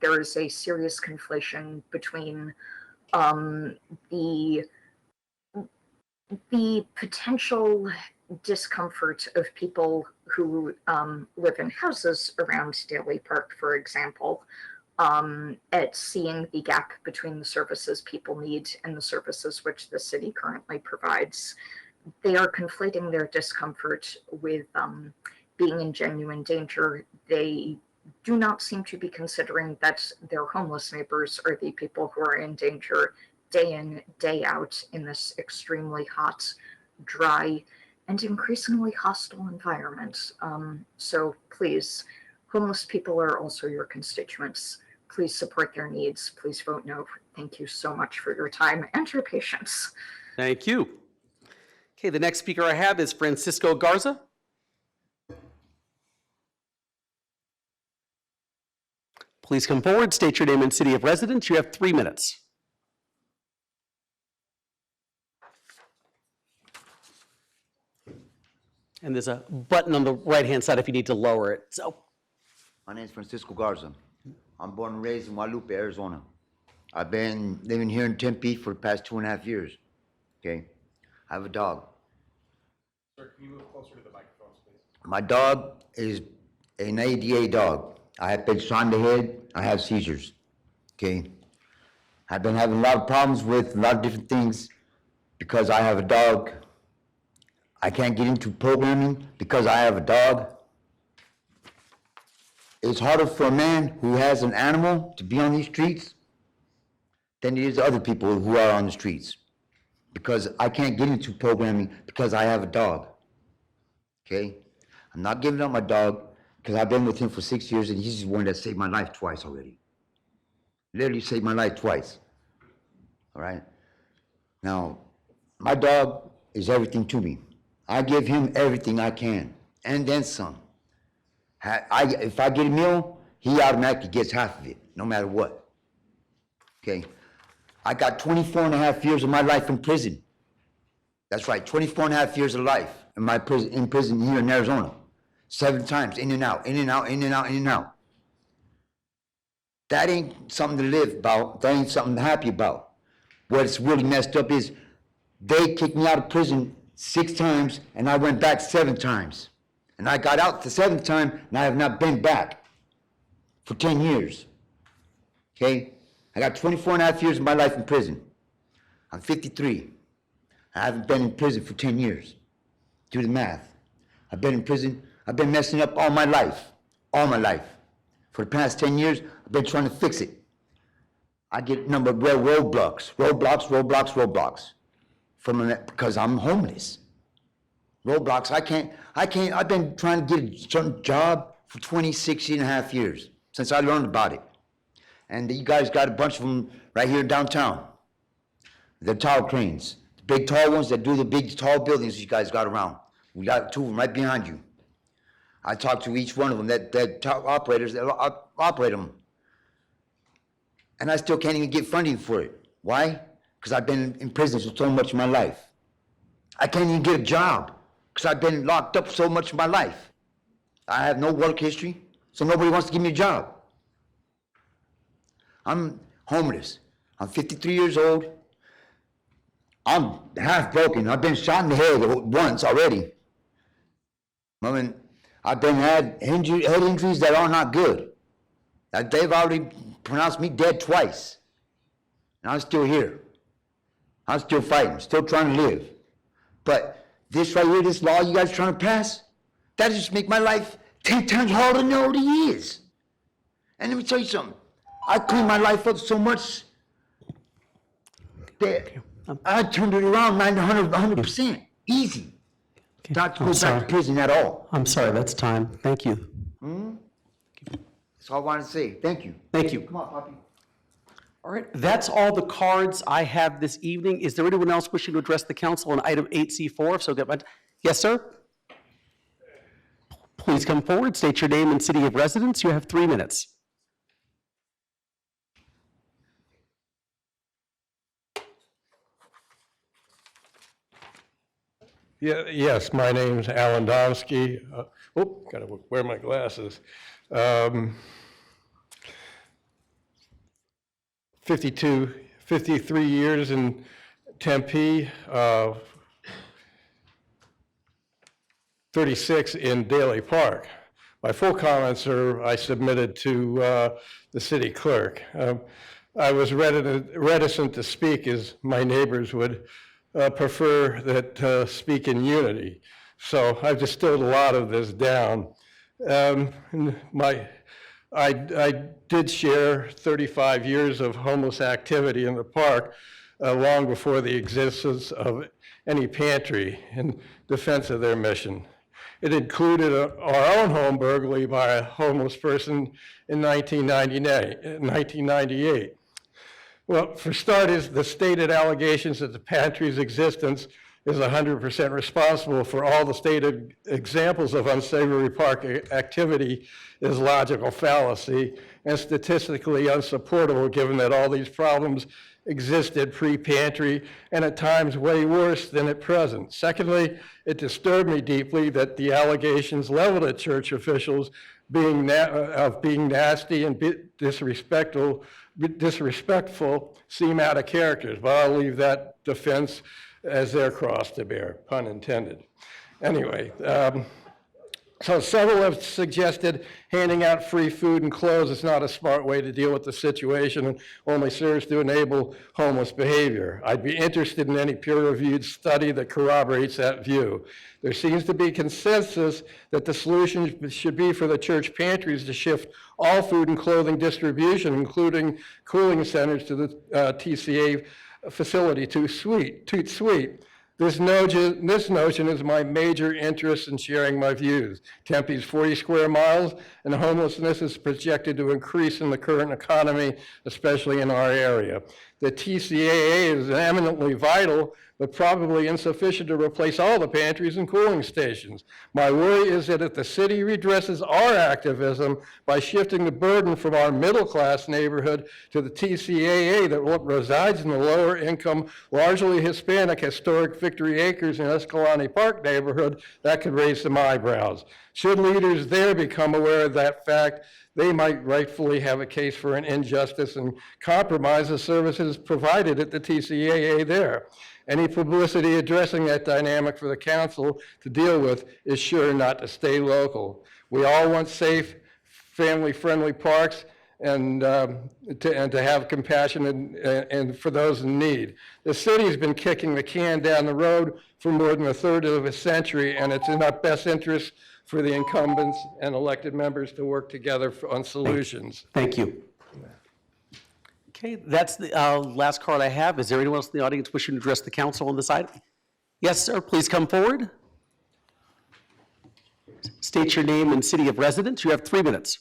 there is a serious conflation between the potential discomfort of people who live in houses around Daly Park, for example, at seeing the gap between the services people need and the services which the city currently provides. They are conflating their discomfort with being in genuine danger. They do not seem to be considering that their homeless neighbors are the people who are in danger day in, day out in this extremely hot, dry, and increasingly hostile environment. So please, homeless people are also your constituents. Please support their needs. Please vote no. Thank you so much for your time and your patience. Thank you. Okay, the next speaker I have is Francisco Garza. Please come forward, state your name and city of residence. You have 3 minutes. And there's a button on the right-hand side if you need to lower it. So, my name is Francisco Garza. I'm born and raised in Guadalupe, Arizona. I've been living here in Tempe for the past 2.5 years. Okay, I have a dog. Sir, can you move closer to the microphones, please? My dog is an ADA dog. I have been shot in the head. I have seizures. Okay, I've been having a lot of problems with a lot of different things because I have a dog. I can't get into programming because I have a dog. It's harder for a man who has an animal to be on these streets than it is other people who are on the streets. Because I can't get into programming because I have a dog. Okay? I'm not giving up my dog because I've been with him for 6 years and he's the one that saved my life twice already. Literally saved my life twice. All right? Now, my dog is everything to me. I give him everything I can, and then some. If I get a meal, he automatically gets half of it, no matter what. Okay? I got 24.5 years of my life in prison. That's right, 24.5 years of life in prison here in Arizona. 7 times, in and out, in and out, in and out, in and out. That ain't something to live about. That ain't something to be happy about. What's really messed up is they kicked me out of prison 6 times, and I went back 7 times. And I got out the 7th time, and I have not been back for 10 years. Okay? I got 24.5 years of my life in prison. I'm 53. I haven't been in prison for 10 years. Do the math. I've been in prison. I've been messing up all my life. All my life. For the past 10 years, I've been trying to fix it. I get number of roadblocks. Because I'm homeless. Roadblocks, I've been trying to get a job for 26.5 years since I learned about it. And you guys got a bunch of them right here downtown. The tower cranes, the big tall ones that do the big tall buildings you guys got around. We got 2 of them right behind you. I talk to each one of them, that top operators that operate them. And I still can't even get funding for it. Why? Because I've been in prison for so much of my life. I can't even get a job because I've been locked up so much of my life. I have no work history, so nobody wants to give me a job. I'm homeless. I'm 53 years old. I'm half broken. I've been shot in the head once already. I mean, I've had head injuries that are not good. They've already pronounced me dead twice. And I'm still here. I'm still fighting, still trying to live. But this right here, this law you guys are trying to pass, that just make my life 10 times harder than it already is. And let me tell you something. I cleaned my life up so much that I turned it around 100%. Easy. Not to go back to prison at all. I'm sorry, that's time. Thank you. That's all I wanted to say. Thank you. Thank you. Come on, Poppy. All right, that's all the cards I have this evening. Is there anyone else wishing to address the council on item 8C4? So yes, sir? Please come forward, state your name and city of residence. You have 3 minutes. Yeah, yes, my name's Alan Domsky. Gotta wear my glasses. 53 years in Tempe, 36 in Daly Park. My full comments I submitted to the city clerk. I was reticent to speak as my neighbors would prefer that speak in unity. So I've distilled a lot of this down. I did share 35 years of homeless activity in the park long before the existence of any pantry in defense of their mission. It included our own home burglary by a homeless person in 1998. Well, for starters, the stated allegations that the pantry's existence is 100% responsible for all the stated examples of unsavory park activity is logical fallacy and statistically unsupportable given that all these problems existed pre-pantry and at times way worse than at present. Secondly, it disturbed me deeply that the allegations leveled at church officials being nasty and disrespectful seem out of character, but I'll leave that defense as their cross to bear, pun intended. Anyway, so several have suggested handing out free food and clothes is not a smart way to deal with the situation and only serves to enable homeless behavior. I'd be interested in any peer-reviewed study that corroborates that view. There seems to be consensus that the solution should be for the church pantries to shift all food and clothing distribution, including cooling centers, to the TCA facility, Toot Sweet. This notion is my major interest in sharing my views. Tempe's 40 square miles and homelessness is projected to increase in the current economy, especially in our area. The TCAA is eminently vital, but probably insufficient to replace all the pantries and cooling stations. My worry is that if the city redresses our activism by shifting the burden from our middle-class neighborhood to the TCAA that resides in the lower income, largely Hispanic historic Victory Acres and Escalante Park neighborhood, that could raise some eyebrows. Should leaders there become aware of that fact, they might rightfully have a case for an injustice and compromise the services provided at the TCAA there. Any publicity addressing that dynamic for the council to deal with is sure not to stay local. We all want safe, family-friendly parks and to have compassion and for those in need. The city's been kicking the can down the road for more than a third of a century, and it's in our best interest for the incumbents and elected members to work together on solutions. Thank you. Okay, that's the last card I have. Is there anyone else in the audience wishing to address the council on this item? Yes, sir, please come forward. State your name and city of residence. You have 3 minutes.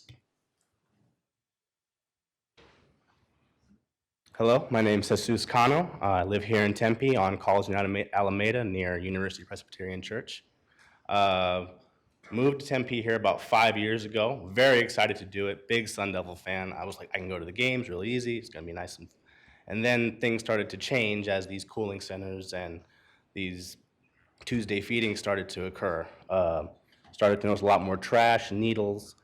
Hello, my name is Jesus Cano. I live here in Tempe on College and Alameda near University Presbyterian Church. Moved to Tempe here about 5 years ago. Very excited to do it. Big Sun Devil fan. I was like, I can go to the games really easy. It's gonna be nice. And then things started to change as these cooling centers and these Tuesday feedings started to occur. Started to notice a lot more trash, needles.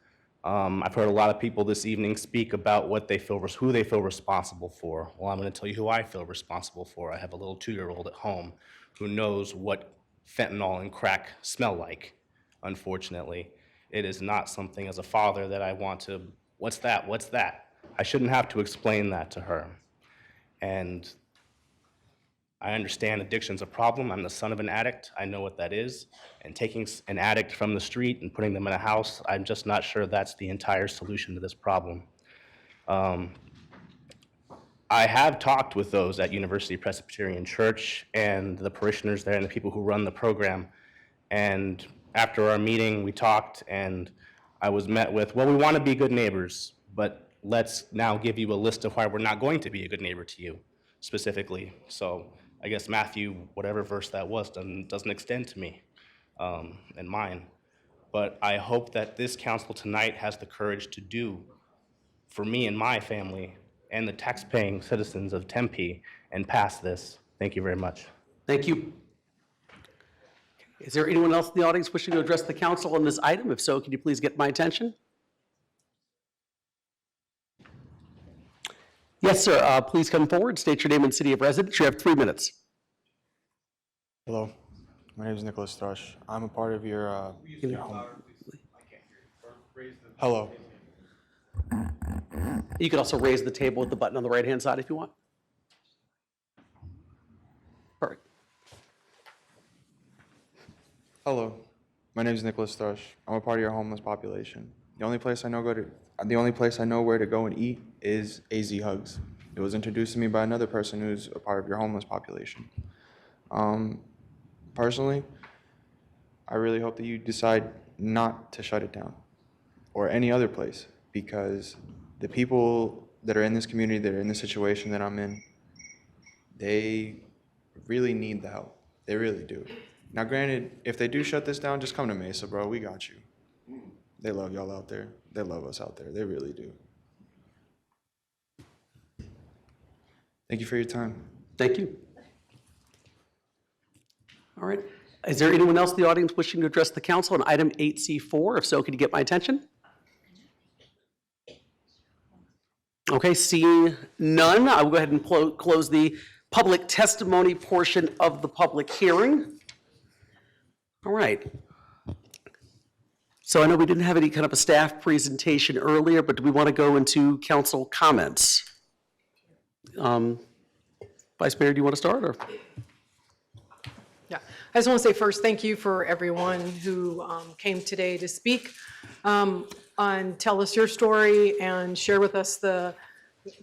I've heard a lot of people this evening speak about what they feel, who they feel responsible for. Well, I'm going to tell you who I feel responsible for. I have a little 2-year-old at home who knows what fentanyl and crack smell like. Unfortunately, it is not something as a father that I want to. What's that? What's that? I shouldn't have to explain that to her. And I understand addiction's a problem. I'm the son of an addict. I know what that is. And taking an addict from the street and putting them in a house, I'm just not sure that's the entire solution to this problem. I have talked with those at University Presbyterian Church and the parishioners there and the people who run the program. And after our meeting, we talked and I was met with, well, we want to be good neighbors, but let's now give you a list of why we're not going to be a good neighbor to you specifically. So I guess Matthew, whatever verse that was, doesn't extend to me and mine. But I hope that this council tonight has the courage to do for me and my family and the tax-paying citizens of Tempe and pass this. Thank you very much. Thank you. Is there anyone else in the audience wishing to address the council on this item? If so, can you please get my attention? Yes, sir. Please come forward, state your name and city of residence. You have 3 minutes. Hello, my name is Nicholas Thrush. I'm a part of your home. Hello. You can also raise the table with the button on the right-hand side if you want. Perfect. Hello, my name is Nicholas Thrush. I'm a part of your homeless population. The only place I know where to go and eat is AZ Hugs. It was introduced to me by another person who's a part of your homeless population. Personally, I really hope that you decide not to shut it down or any other place, because the people that are in this community, that are in the situation that I'm in, they really need the help. They really do. Now, granted, if they do shut this down, just come to Mesa, bro. We got you. They love y'all out there. They love us out there. They really do. Thank you for your time. Thank you. All right. Is there anyone else in the audience wishing to address the council on item 8C4? If so, can you get my attention? Okay, seeing none, I will go ahead and close the public testimony portion of the public hearing. All right. So I know we didn't have any kind of a staff presentation earlier, but do we want to go into council comments? Vice Mayor, do you want to start, or? Yeah, I just want to say first, thank you for everyone who came today to speak and tell us your story and share with us the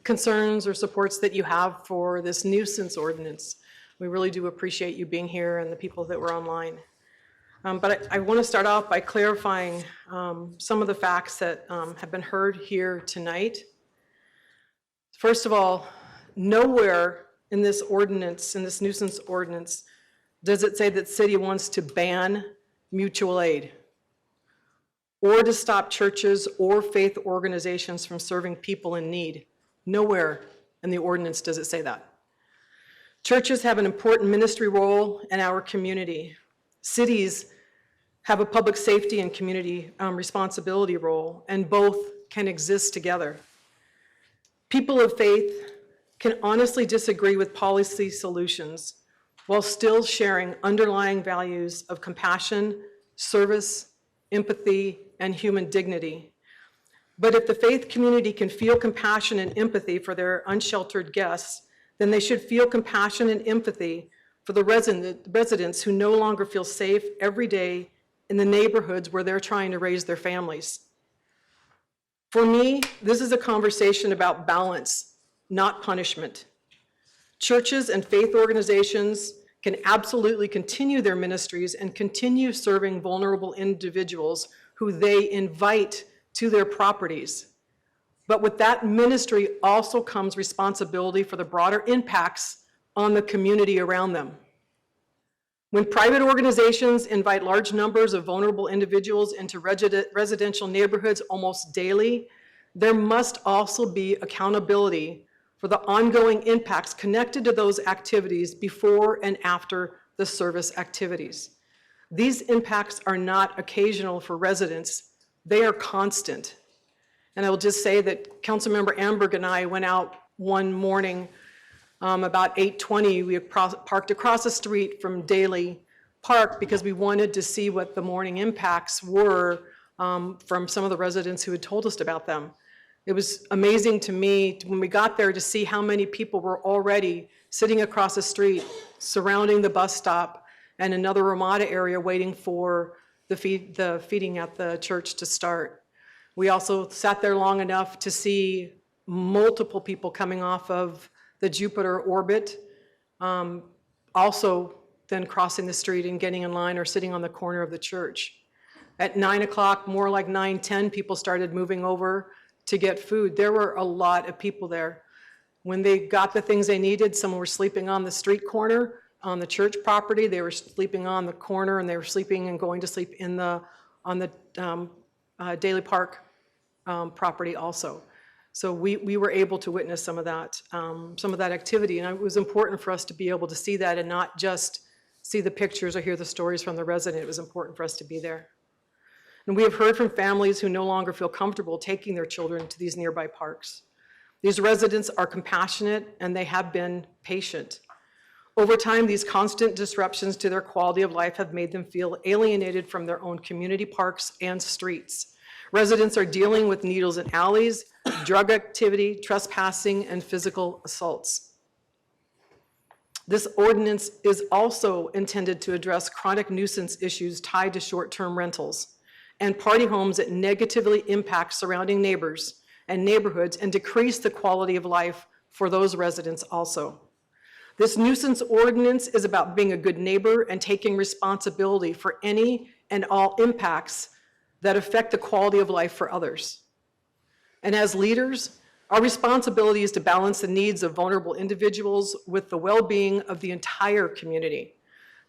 concerns or supports that you have for this nuisance ordinance. We really do appreciate you being here and the people that were online. But I want to start off by clarifying some of the facts that have been heard here tonight. First of all, nowhere in this ordinance, in this nuisance ordinance, does it say that city wants to ban mutual aid or to stop churches or faith organizations from serving people in need. Nowhere in the ordinance does it say that. Churches have an important ministry role in our community. Cities have a public safety and community responsibility role, and both can exist together. People of faith can honestly disagree with policy solutions while still sharing underlying values of compassion, service, empathy, and human dignity. But if the faith community can feel compassion and empathy for their unsheltered guests, then they should feel compassion and empathy for the residents who no longer feel safe every day in the neighborhoods where they're trying to raise their families. For me, this is a conversation about balance, not punishment. Churches and faith organizations can absolutely continue their ministries and continue serving vulnerable individuals who they invite to their properties. But with that ministry also comes responsibility for the broader impacts on the community around them. When private organizations invite large numbers of vulnerable individuals into residential neighborhoods almost daily, there must also be accountability for the ongoing impacts connected to those activities before and after the service activities. These impacts are not occasional for residents, they are constant. And I will just say that Councilmember Amberg and I went out one morning about 8:20. We parked across the street from Daly Park because we wanted to see what the morning impacts were from some of the residents who had told us about them. It was amazing to me when we got there to see how many people were already sitting across the street, surrounding the bus stop and another Ramada area waiting for the feeding at the church to start. We also sat there long enough to see multiple people coming off of the Jupiter orbit, also then crossing the street and getting in line or sitting on the corner of the church. At 9 o'clock, more like 9:10, people started moving over to get food. There were a lot of people there. When they got the things they needed, some were sleeping on the street corner, on the church property, they were sleeping on the corner, and they were sleeping and going to sleep on the Daly Park property also. So we were able to witness some of that activity, and it was important for us to be able to see that and not just see the pictures or hear the stories from the resident. It was important for us to be there. And we have heard from families who no longer feel comfortable taking their children to these nearby parks. These residents are compassionate and they have been patient. Over time, these constant disruptions to their quality of life have made them feel alienated from their own community parks and streets. Residents are dealing with needles in alleys, drug activity, trespassing, and physical assaults. This ordinance is also intended to address chronic nuisance issues tied to short-term rentals and party homes that negatively impact surrounding neighbors and neighborhoods and decrease the quality of life for those residents also. This nuisance ordinance is about being a good neighbor and taking responsibility for any and all impacts that affect the quality of life for others. And as leaders, our responsibility is to balance the needs of vulnerable individuals with the well-being of the entire community.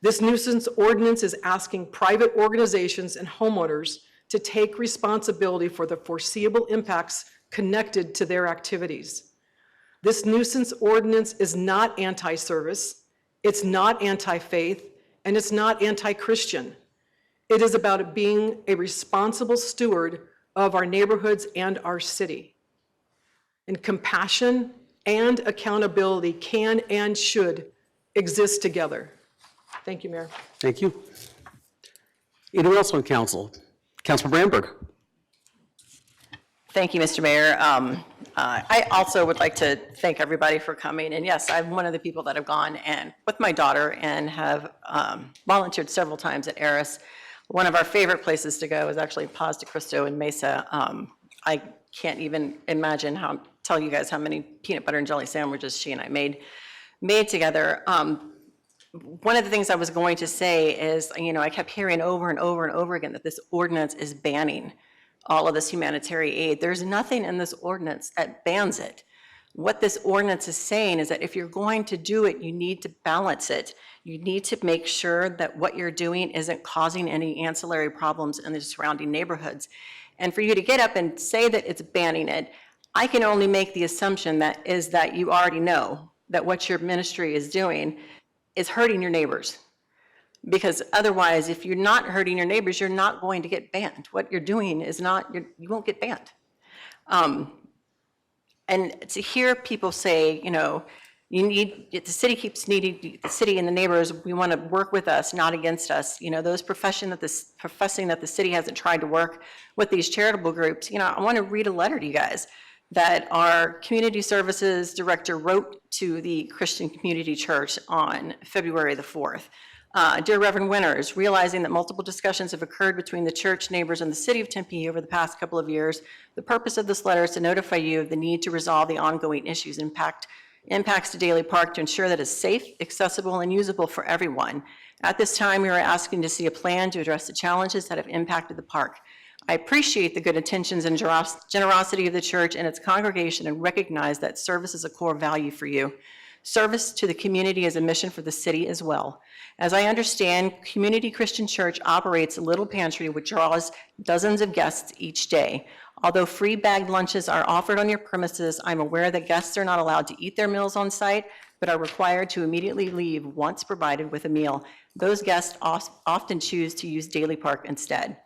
This nuisance ordinance is asking private organizations and homeowners to take responsibility for the foreseeable impacts connected to their activities. This nuisance ordinance is not anti-service, it's not anti-faith, and it's not anti-Christian. It is about being a responsible steward of our neighborhoods and our city. And compassion and accountability can and should exist together. Thank you, Mayor. Thank you. Anyone else on council? Councilmember Amberg. Thank you, Mr. Mayor. I also would like to thank everybody for coming. And yes, I'm one of the people that have gone and with my daughter and have volunteered several times at Eris. One of our favorite places to go is actually Paz de Cristo in Mesa. I can't even imagine tell you guys how many peanut butter and jelly sandwiches she and I made together. One of the things I was going to say is, I kept hearing over and over and over again that this ordinance is banning all of this humanitarian aid. There's nothing in this ordinance that bans it. What this ordinance is saying is that if you're going to do it, you need to balance it. You need to make sure that what you're doing isn't causing any ancillary problems in the surrounding neighborhoods. And for you to get up and say that it's banning it, I can only make the assumption that you already know that what your ministry is doing is hurting your neighbors. Because otherwise, if you're not hurting your neighbors, you're not going to get banned. What you're doing is you won't get banned. And to hear people say, the city keeps needing, the city and the neighbors, we want to work with us, not against us. Those professing that the city hasn't tried to work with these charitable groups. I want to read a letter to you guys that our community services director wrote to the Christian Community Church on February the 4th. Dear Reverend Winters, realizing that multiple discussions have occurred between the church, neighbors, and the city of Tempe over the past couple of years, the purpose of this letter is to notify you of the need to resolve the ongoing issues impacts to Daly Park to ensure that it's safe, accessible, and usable for everyone. At this time, we are asking to see a plan to address the challenges that have impacted the park. I appreciate the good intentions and generosity of the church and its congregation and recognize that service is a core value for you. Service to the community is a mission for the city as well. As I understand, Community Christian Church operates a little pantry which draws dozens of guests each day. Although free bagged lunches are offered on your premises, I'm aware that guests are not allowed to eat their meals on site, but are required to immediately leave once provided with a meal. Those guests often choose to use Daily Park instead.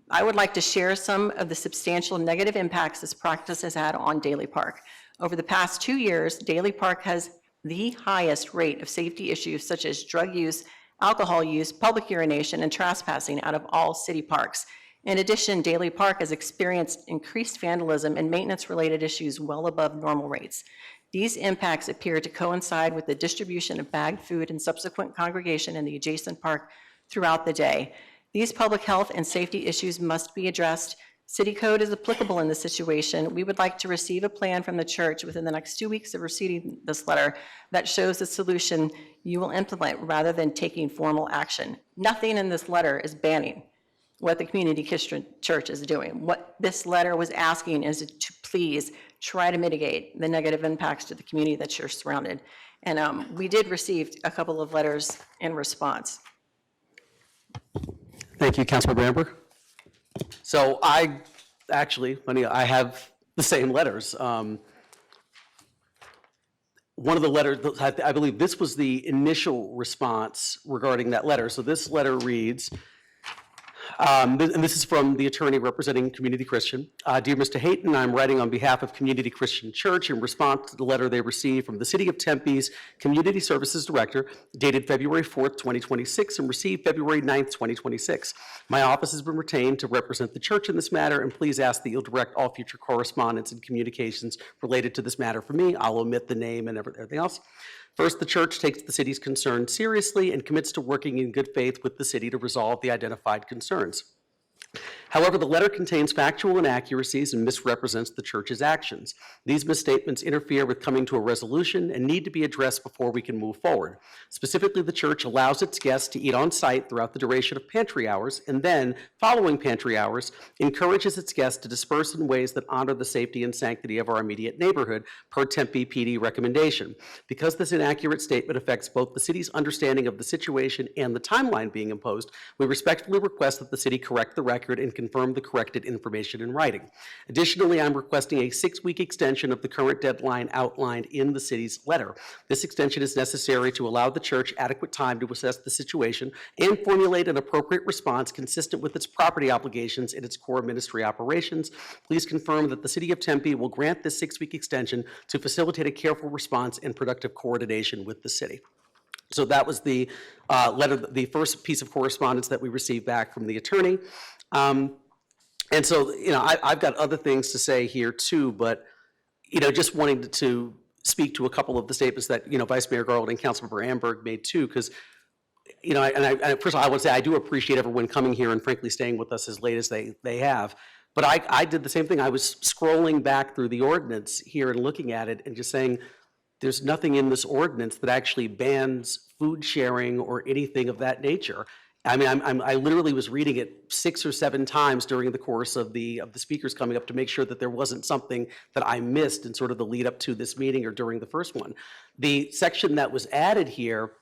I would like to share some of the substantial negative impacts this practice has had on Daily Park. Over the past 2 years, Daily Park has the highest rate of safety issues such as drug use, alcohol use, public urination, and trespassing out of all city parks. In addition, Daily Park has experienced increased vandalism and maintenance-related issues well above normal rates. These impacts appear to coincide with the distribution of bagged food and subsequent congregation in the adjacent park throughout the day. These public health and safety issues must be addressed. City code is applicable in this situation. We would like to receive a plan from the church within the next 2 weeks of receiving this letter that shows the solution you will implement rather than taking formal action. Nothing in this letter is banning what the Community Christian Church is doing. What this letter was asking is to please try to mitigate the negative impacts to the community that you're surrounded. And we did receive a couple of letters in response. Thank you, Councilmember Amber. So I have the same letters. One of the letters, I believe this was the initial response regarding that letter. So this letter reads, and this is from the attorney representing Community Christian. Dear Mr. Hayton, I'm writing on behalf of Community Christian Church in response to the letter they received from the City of Tempe's Community Services Director dated February 4th, 2026 and received February 9th, 2026. My office has been retained to represent the church in this matter, and please ask that you'll direct all future correspondence and communications related to this matter for me. I'll omit the name and everything else. First, the church takes the city's concerns seriously and commits to working in good faith with the city to resolve the identified concerns. However, the letter contains factual inaccuracies and misrepresents the church's actions. These misstatements interfere with coming to a resolution and need to be addressed before we can move forward. Specifically, the church allows its guests to eat on site throughout the duration of pantry hours, and then, following pantry hours, encourages its guests to disperse in ways that honor the safety and sanctity of our immediate neighborhood, per Tempe PD recommendation. Because this inaccurate statement affects both the city's understanding of the situation and the timeline being imposed, we respectfully request that the city correct the record and confirm the corrected information in writing. Additionally, I'm requesting a 6-week extension of the current deadline outlined in the city's letter. This extension is necessary to allow the church adequate time to assess the situation and formulate an appropriate response consistent with its property obligations and its core ministry operations. Please confirm that the City of Tempe will grant this 6-week extension to facilitate a careful response and productive coordination with the city. So that was the letter, the first piece of correspondence that we received back from the attorney. And so, I've got other things to say here too, but, just wanting to speak to a couple of the statements that, Vice Mayor Garland and Councilmember Amberg made too, because, first of all, I would say I do appreciate everyone coming here and frankly staying with us as late as they have. But I did the same thing. I was scrolling back through the ordinance here and looking at it and just saying, there's nothing in this ordinance that actually bans food sharing or anything of that nature. I mean, I literally was reading it 6 or 7 times during the course of the speakers coming up to make sure that there wasn't something that I missed in sort of the lead up to this meeting or during the first one. The section that was added here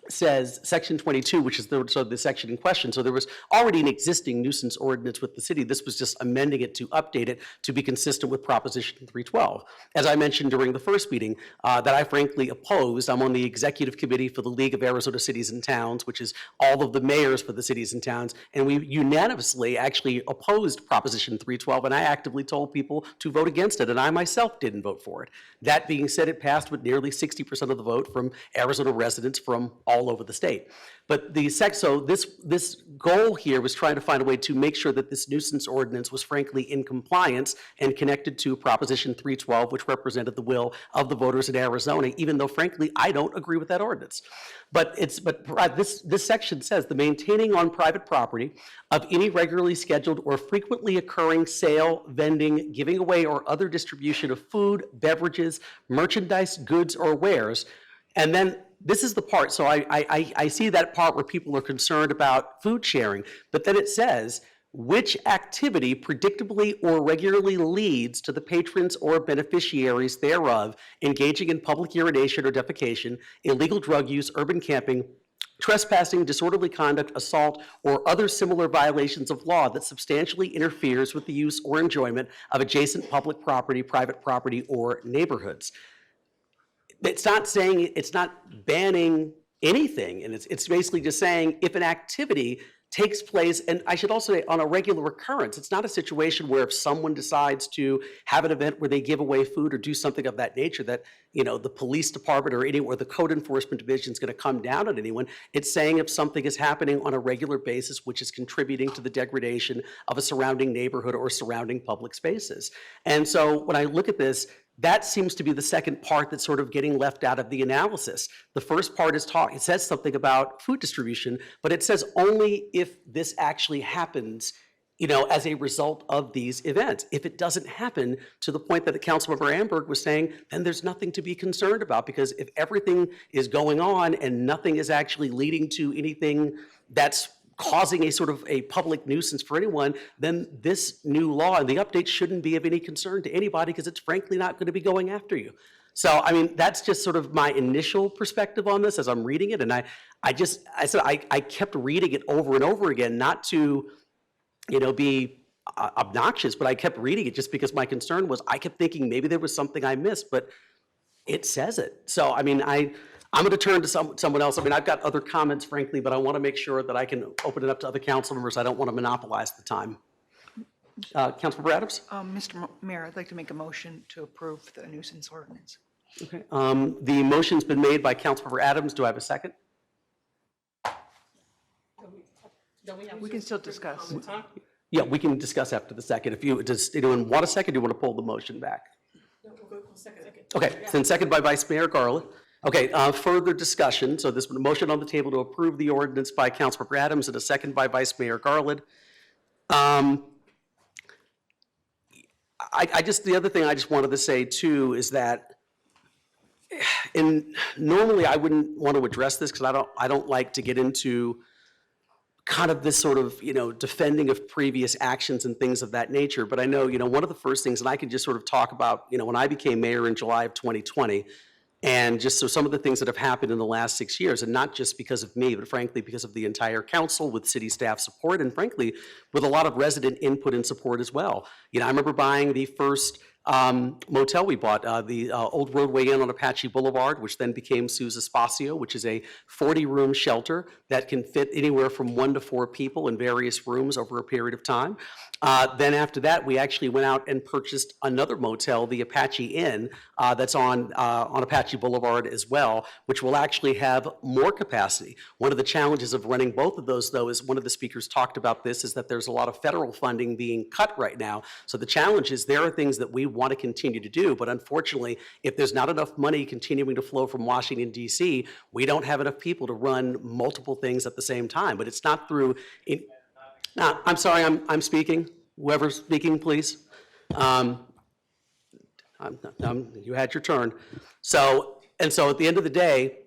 says section 22, which is the section in question. So there was already an existing nuisance ordinance with the city. This was just amending it to update it to be consistent with Proposition 312. As I mentioned during the first meeting, that I frankly opposed. I'm on the executive committee for the League of Arizona Cities and Towns, which is all of the mayors for the cities and towns, and we unanimously actually opposed Proposition 312, and I actively told people to vote against it, and I myself didn't vote for it. That being said, it passed with nearly 60% of the vote from Arizona residents from all over the state. But so this goal here was trying to find a way to make sure that this nuisance ordinance was frankly in compliance and connected to Proposition 312, which represented the will of the voters in Arizona, even though frankly I don't agree with that ordinance. But this section says the maintaining on private property of any regularly scheduled or frequently occurring sale, vending, giving away, or other distribution of food, beverages, merchandise, goods, or wares. And then this is the part, so I see that part where people are concerned about food sharing, but then it says which activity predictably or regularly leads to the patrons or beneficiaries thereof engaging in public urination or defecation, illegal drug use, urban camping, trespassing, disorderly conduct, assault, or other similar violations of law that substantially interferes with the use or enjoyment of adjacent public property, private property, or neighborhoods. It's not saying, it's not banning anything, and it's basically just saying if an activity takes place, and I should also say on a regular occurrence, it's not a situation where if someone decides to have an event where they give away food or do something of that nature that, you know, the police department or any, or the code enforcement division is going to come down on anyone. It's saying if something is happening on a regular basis, which is contributing to the degradation of a surrounding neighborhood or surrounding public spaces. And so when I look at this, that seems to be the second part that's sort of getting left out of the analysis. The first part is it says something about food distribution, but it says only if this actually happens, you know, as a result of these events. If it doesn't happen to the point that the Councilmember Amberg was saying, then there's nothing to be concerned about, because if everything is going on and nothing is actually leading to anything that's causing a sort of a public nuisance for anyone, then this new law and the update shouldn't be of any concern to anybody, because it's frankly not going to be going after you. So, I mean, that's just sort of my initial perspective on this as I'm reading it. And I kept reading it over and over again, not to, you know, be obnoxious, but I kept reading it just because my concern was I kept thinking maybe there was something I missed, but it says it. So, I mean, I'm going to turn to someone else. I mean, I've got other comments, frankly, but I want to make sure that I can open it up to other council members. I don't want to monopolize the time. Councilmember Adams? Mr. Mayor, I'd like to make a motion to approve the nuisance ordinance. Okay. The motion's been made by Councilmember Adams. Do I have a second? We can still discuss. Yeah, we can discuss after the second. Does anyone want a second? Do you want to pull the motion back? Okay, then second by Vice Mayor Garland. Okay, further discussion. So this motion on the table to approve the ordinance by Councilmember Adams and a second by Vice Mayor Garland. The other thing I just wanted to say too is that, normally I wouldn't want to address this because I don't like to get into kind of this sort of, you know, defending of previous actions and things of that nature. But I know, you know, one of the first things, and I could just sort of talk about, you know, when I became mayor in July of 2020, and just so some of the things that have happened in the last 6 years, and not just because of me, but frankly, because of the entire council with city staff support, and frankly, with a lot of resident input and support as well. You know, I remember buying the first motel we bought, the Old Roadway Inn on Apache Boulevard, which then became Sue's Espacio, which is a 40-room shelter that can fit anywhere from 1 to 4 people in various rooms over a period of time. Then after that, we actually went out and purchased another motel, the Apache Inn, that's on Apache Boulevard as well, which will actually have more capacity. One of the challenges of running both of those, though, is one of the speakers talked about this, is that there's a lot of federal funding being cut right now. So the challenge is there are things that we want to continue to do, but unfortunately, if there's not enough money continuing to flow from Washington, D.C., we don't have enough people to run multiple things at the same time. But it's not through... I'm sorry, I'm speaking. Whoever's speaking, please. You had your turn. So at the end of the day,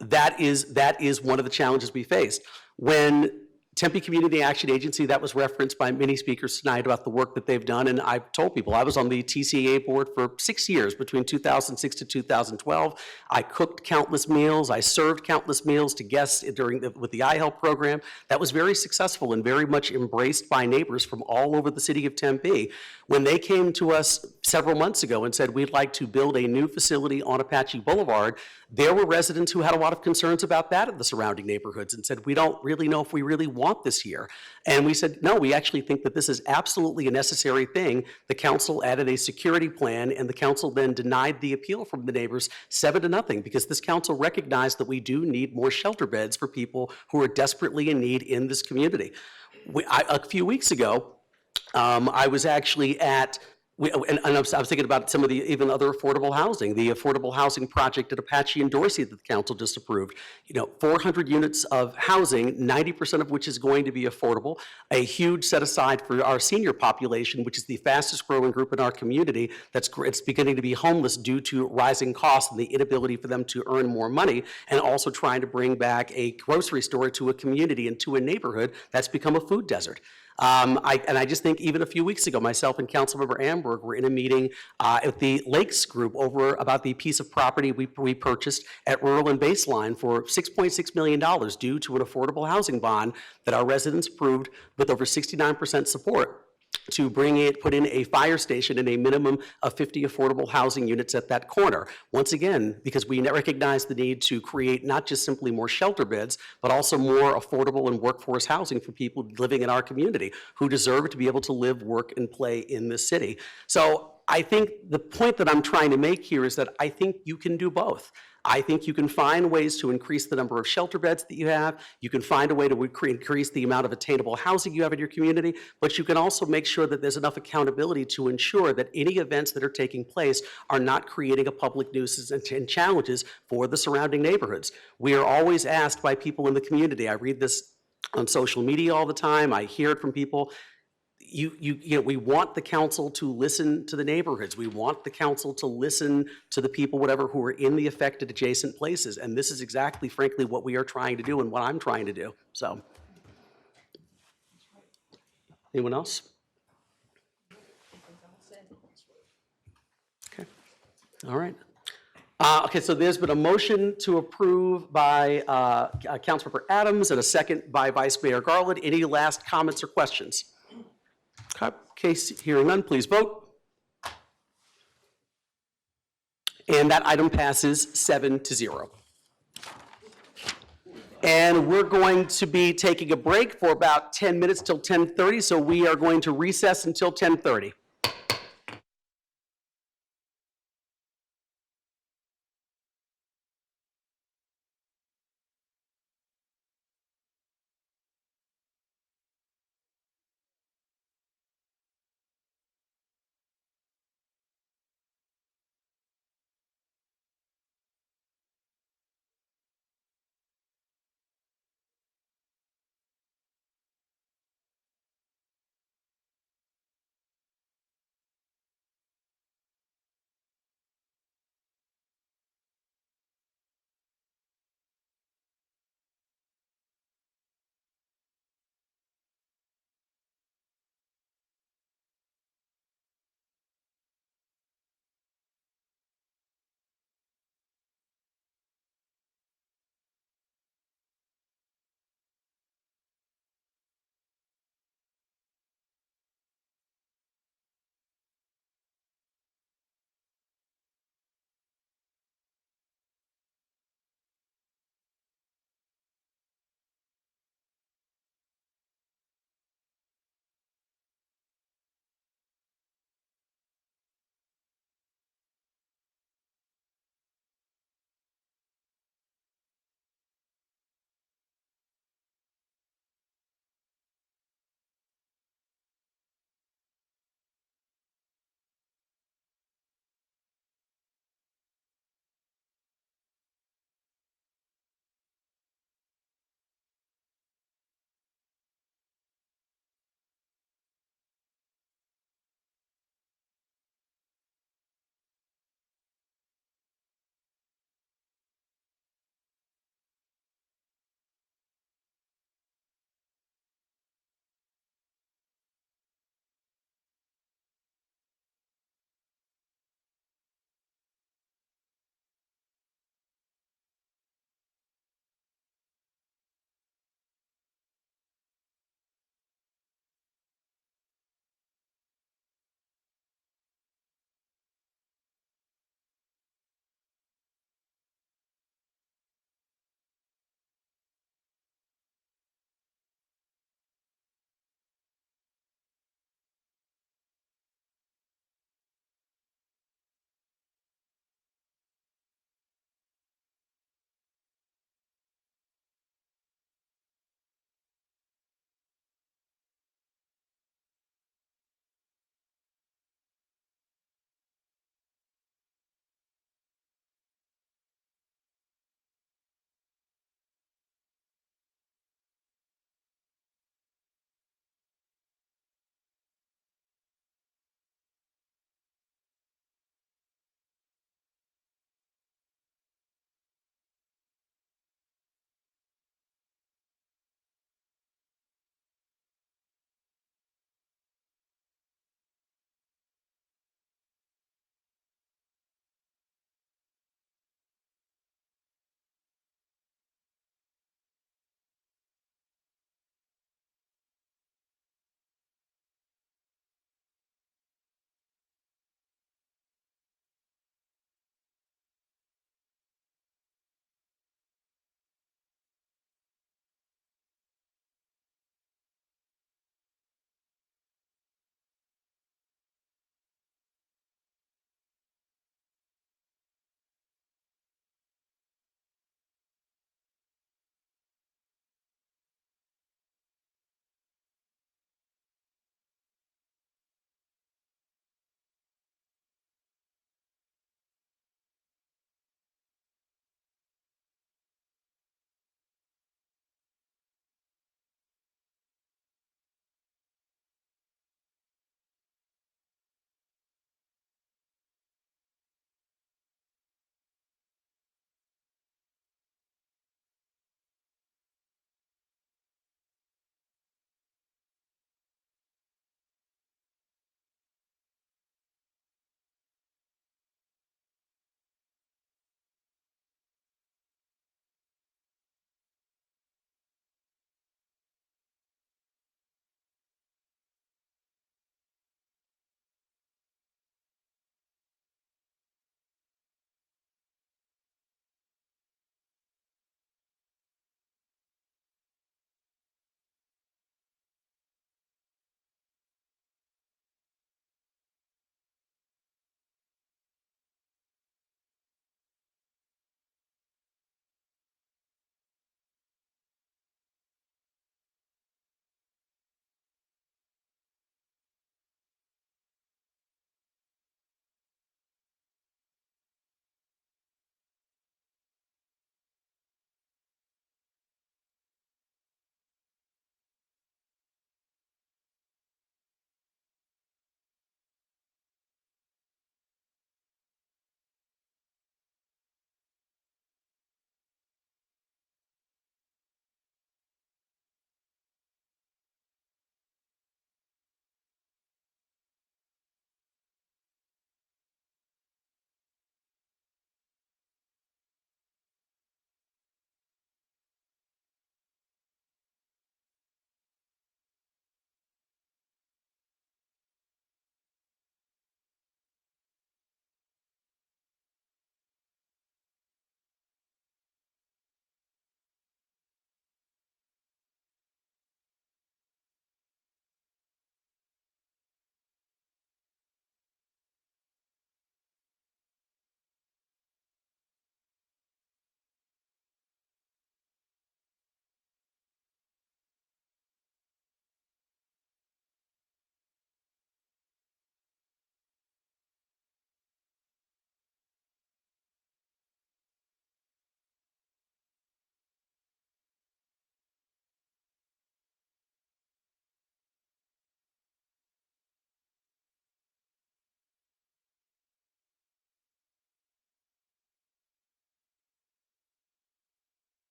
that is one of the challenges we faced. When Tempe Community Action Agency, that was referenced by many speakers tonight about the work that they've done, and I've told people, I was on the TCA board for 6 years, between 2006 to 2012. I cooked countless meals, I served countless meals to guests with the iHelp program. That was very successful and very much embraced by neighbors from all over the city of Tempe. When they came to us several months ago and said, we'd like to build a new facility on Apache Boulevard, there were residents who had a lot of concerns about that in the surrounding neighborhoods and said, we don't really know if we really want this here. And we said, no, we actually think that this is absolutely a necessary thing. The council added a security plan, and the council then denied the appeal from the neighbors 7-0, because this council recognized that we do need more shelter beds for people who are desperately in need in this community. A few weeks ago, I was actually at, and I was thinking about some of the even other affordable housing, the affordable housing project at Apache and Dorsey that the council just approved. 400 units of housing, 90% of which is going to be affordable, a huge set aside for our senior population, which is the fastest growing group in our community it's beginning to be homeless due to rising costs and the inability for them to earn more money, and also trying to bring back a grocery store to a community and to a neighborhood that's become a food desert. And I just think even a few weeks ago, myself and Councilmember Amberg were in a meeting at the Lakes Group over about the piece of property we purchased at Rural and Baseline for $6.6 million due to an affordable housing bond that our residents approved with over 69% support to put in a fire station and a minimum of 50 affordable housing units at that corner. Once again, because we recognize the need to create not just simply more shelter beds, but also more affordable and workforce housing for people living in our community who deserve to be able to live, work, and play in this city. So I think the point that I'm trying to make here is that I think you can do both. I think you can find ways to increase the number of shelter beds that you have. You can find a way to increase the amount of attainable housing you have in your community, but you can also make sure that there's enough accountability to ensure that any events that are taking place are not creating a public nuisance and challenges for the surrounding neighborhoods. We are always asked by people in the community, I read this on social media all the time, I hear it from people, we want the council to listen to the neighborhoods. We want the council to listen to the people, whatever, who are in the affected adjacent places. And this is exactly, frankly, what we are trying to do and what I'm trying to do. So, anyone else? Okay. All right. Okay, so there's been a motion to approve by Councilmember Adams and a second by Vice Mayor Garland. Any last comments or questions? Case hearing none, please vote. And that item passes 7-0. And we're going to be taking a break for about 10 minutes till 10:30, so we are going to recess until 10:30.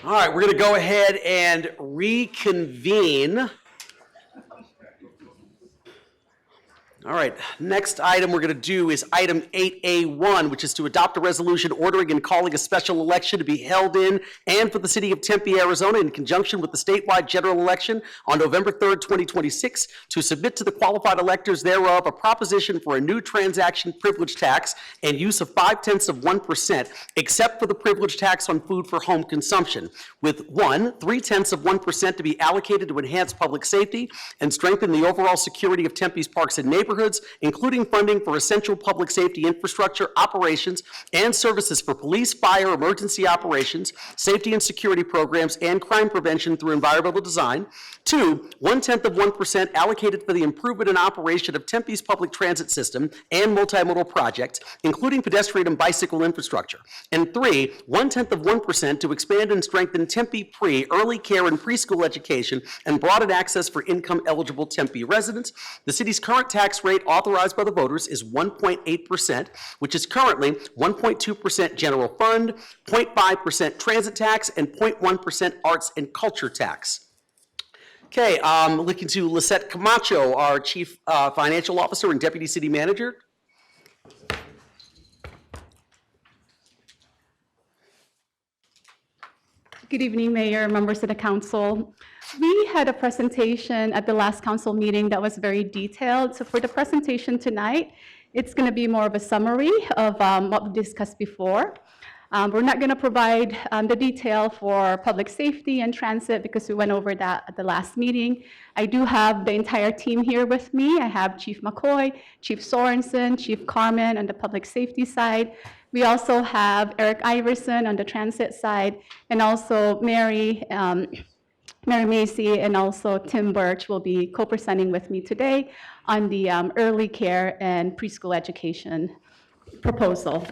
All right, we're going to go ahead and reconvene. All right, next item we're going to do is item 8A1, which is to adopt a resolution ordering and calling a special election to be held in and for the city of Tempe, Arizona, in conjunction with the statewide general election on November 3rd, 2026, to submit to the qualified electors thereof a proposition for a new transaction privilege tax and use of 0.5%, except for the privilege tax on food for home consumption, with 0.3% to be allocated to enhance public safety and strengthen the overall security of Tempe's parks and neighborhoods, including funding for essential public safety infrastructure, operations, and services for police, fire, emergency operations, safety and security programs, and crime prevention through environmental design. 2, 0.1% allocated for the improvement and operation of Tempe's public transit system and multimodal projects, including pedestrian and bicycle infrastructure. And 3, 0.1% to expand and strengthen Tempe pre, early care and preschool education, and broaden access for income-eligible Tempe residents. The city's current tax rate authorized by the voters is 1.8%, which is currently 1.2% general fund, 0.5% transit tax, and 0.1% arts and culture tax. Okay, looking to Lisette Camacho, our Chief Financial Officer and Deputy City Manager. Good evening, Mayor, members of the council. We had a presentation at the last council meeting that was very detailed. So for the presentation tonight, it's going to be more of a summary of what we discussed before. We're not going to provide the detail for public safety and transit because we went over that at the last meeting. I do have the entire team here with me. I have Chief McCoy, Chief Sorensen, Chief Carmen on the public safety side. We also have Eric Iverson on the transit side, and also Mary Macy and also Tim Birch will be co-presenting with me today on the early care and preschool education proposal.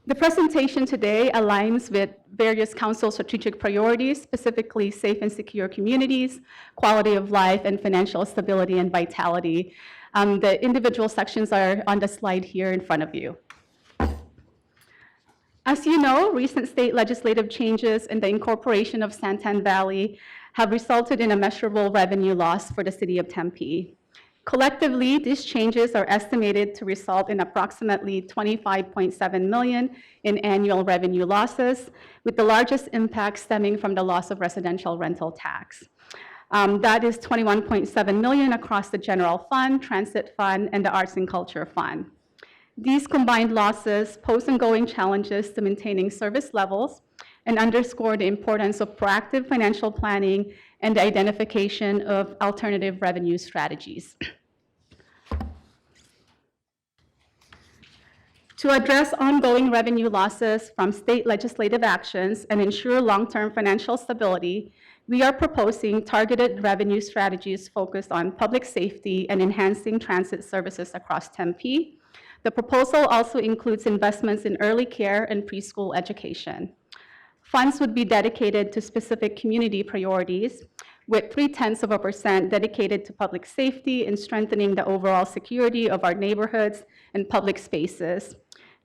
The presentation today aligns with various council strategic priorities, specifically safe and secure communities, quality of life, and financial stability and vitality. The individual sections are on the slide here in front of you. As you know, recent state legislative changes and the incorporation of Santan Valley have resulted in a measurable revenue loss for the city of Tempe. Collectively, these changes are estimated to result in approximately $25.7 million in annual revenue losses, with the largest impact stemming from the loss of residential rental tax. That is $21.7 million across the general fund, transit fund, and the arts and culture fund. These combined losses pose ongoing challenges to maintaining service levels and underscore the importance of proactive financial planning and the identification of alternative revenue strategies. To address ongoing revenue losses from state legislative actions and ensure long-term financial stability, we are proposing targeted revenue strategies focused on public safety and enhancing transit services across Tempe. The proposal also includes investments in early care and preschool education. Funds would be dedicated to specific community priorities, with 0.3% dedicated to public safety and strengthening the overall security of our neighborhoods and public spaces.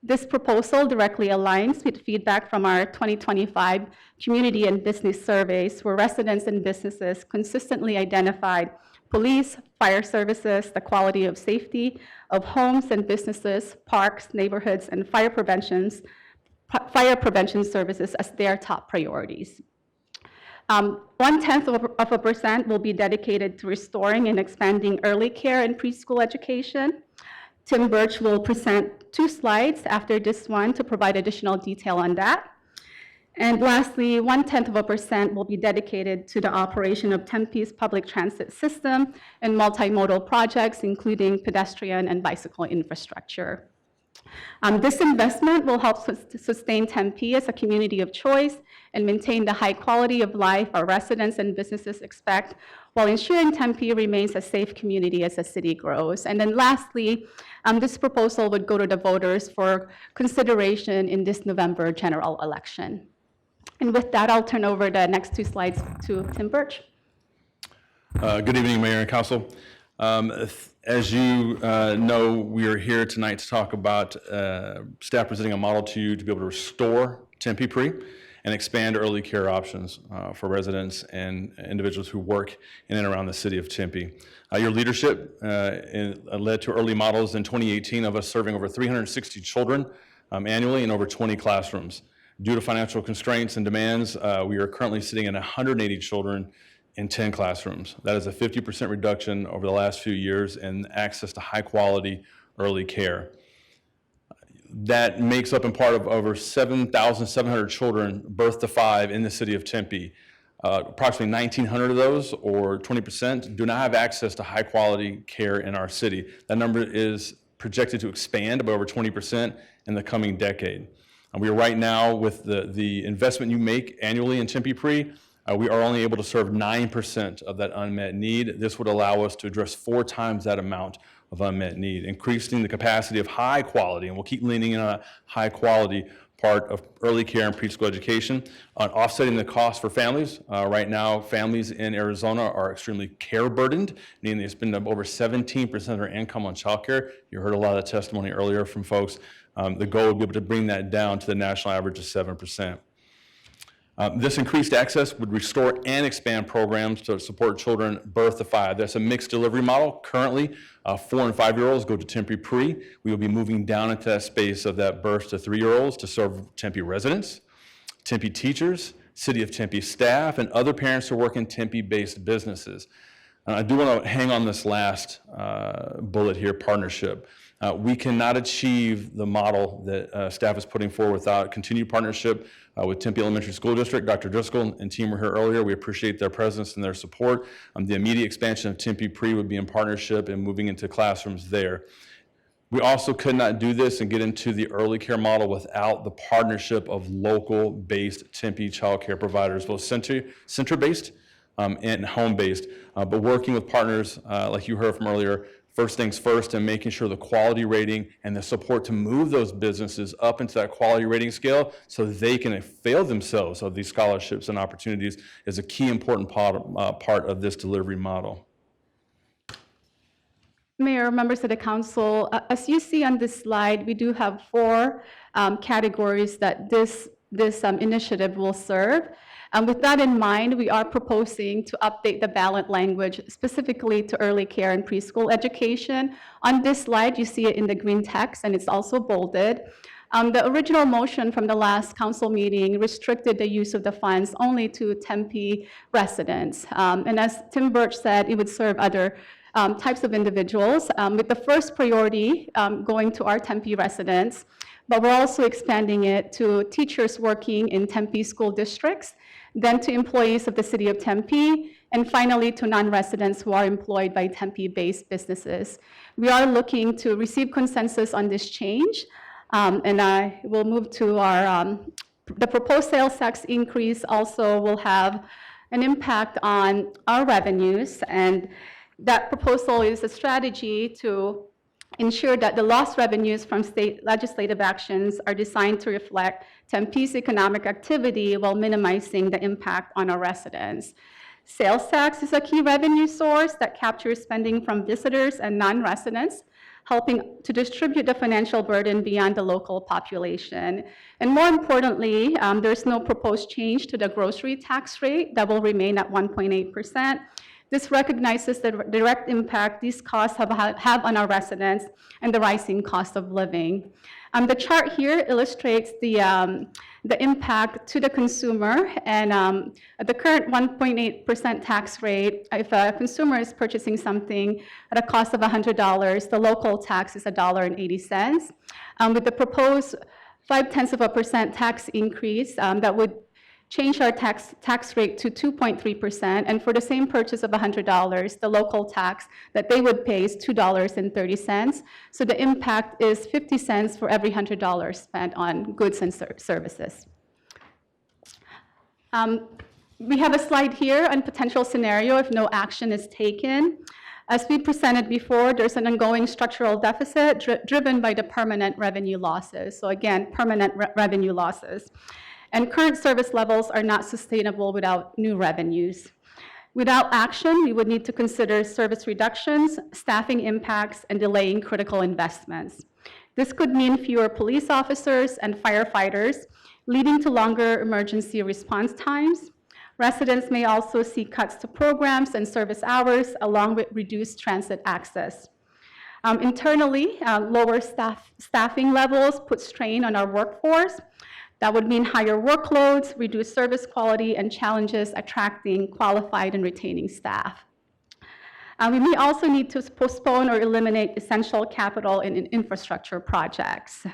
This proposal directly aligns with feedback from our 2025 community and business surveys, where residents and businesses consistently identified police, fire services, the quality of safety of homes and businesses, parks, neighborhoods, and fire prevention services as their top priorities. 0.1% will be dedicated to restoring and expanding early care and preschool education. Tim Birch will present 2 slides after this one to provide additional detail on that. And lastly, 0.1% will be dedicated to the operation of Tempe's public transit system and multimodal projects, including pedestrian and bicycle infrastructure. This investment will help sustain Tempe as a community of choice and maintain the high quality of life our residents and businesses expect, while ensuring Tempe remains a safe community as the city grows. And then lastly, this proposal would go to the voters for consideration in this November general election. And with that, I'll turn over the next 2 slides to Tim Birch. Good evening, Mayor and Council. As you know, we are here tonight to talk about staff presenting a model to you to be able to restore Tempe Pre and expand early care options for residents and individuals who work in and around the city of Tempe. Your leadership led to early models in 2018 of us serving over 360 children annually in over 20 classrooms. Due to financial constraints and demands, we are currently sitting at 180 children in 10 classrooms. That is a 50% reduction over the last few years in access to high quality early care. That makes up in part of over 7,700 children birth to 5 in the city of Tempe. Approximately 1,900 of those, or 20%, do not have access to high quality care in our city. That number is projected to expand by over 20% in the coming decade. We are right now, with the investment you make annually in Tempe Pre, we are only able to serve 9% of that unmet need. This would allow us to address 4 times that amount of unmet need, increasing the capacity of high quality, and we'll keep leaning in on a high quality part of early care and preschool education, on offsetting the cost for families. Right now, families in Arizona are extremely care burdened, meaning they spend over 17% of their income on childcare. You heard a lot of testimony earlier from folks. The goal would be able to bring that down to the national average of 7%. This increased access would restore and expand programs to support children birth to 5. That's a mixed delivery model. Currently, 4 and 5-year-olds go to Tempe Pre. We will be moving down into that space of that birth to 3-year-olds to serve Tempe residents, Tempe teachers, City of Tempe staff, and other parents who work in Tempe-based businesses. I do want to hang on this last bullet here, partnership. We cannot achieve the model that staff is putting forward without continued partnership with Tempe Elementary School District. Dr. Driscoll and team were here earlier. We appreciate their presence and their support. The immediate expansion of Tempe Pre would be in partnership and moving into classrooms there. We also could not do this and get into the early care model without the partnership of local-based Tempe child care providers, both center-based and home-based, but working with partners like you heard from earlier, first things first, and making sure the quality rating and the support to move those businesses up into that quality rating scale so they can avail themselves of these scholarships and opportunities is a key important part of this delivery model. Mayor, members of the council, as you see on this slide, we do have 4 categories that this initiative will serve. With that in mind, we are proposing to update the ballot language specifically to early care and preschool education. On this slide, you see it in the green text, and it's also bolded. The original motion from the last council meeting restricted the use of the funds only to Tempe residents. And as Tim Birch said, it would serve other types of individuals, with the first priority going to our Tempe residents, but we're also expanding it to teachers working in Tempe school districts, then to employees of the city of Tempe, and finally to non-residents who are employed by Tempe-based businesses. We are looking to receive consensus on this change, and I will move to our, the proposed sales tax increase also will have an impact on our revenues, and that proposal is a strategy to ensure that the lost revenues from state legislative actions are designed to reflect Tempe's economic activity while minimizing the impact on our residents. Sales tax is a key revenue source that captures spending from visitors and non-residents, helping to distribute the financial burden beyond the local population. And more importantly, there's no proposed change to the grocery tax rate that will remain at 1.8%. This recognizes the direct impact these costs have on our residents and the rising cost of living. The chart here illustrates the impact to the consumer, and the current 1.8% tax rate, if a consumer is purchasing something at a cost of $100, the local tax is $1.80. With the proposed 0.5% tax increase, that would change our tax rate to 2.3%, and for the same purchase of $100, the local tax that they would pay is $2.30. So the impact is 50 cents for every $100 spent on goods and services. We have a slide here on potential scenario if no action is taken. As we presented before, there's an ongoing structural deficit driven by the permanent revenue losses. So again, permanent revenue losses. And current service levels are not sustainable without new revenues. Without action, we would need to consider service reductions, staffing impacts, and delaying critical investments. This could mean fewer police officers and firefighters, leading to longer emergency response times. Residents may also see cuts to programs and service hours, along with reduced transit access. Internally, lower staffing levels put strain on our workforce. That would mean higher workloads, reduced service quality, and challenges attracting qualified and retaining staff. We may also need to postpone or eliminate essential capital in infrastructure projects.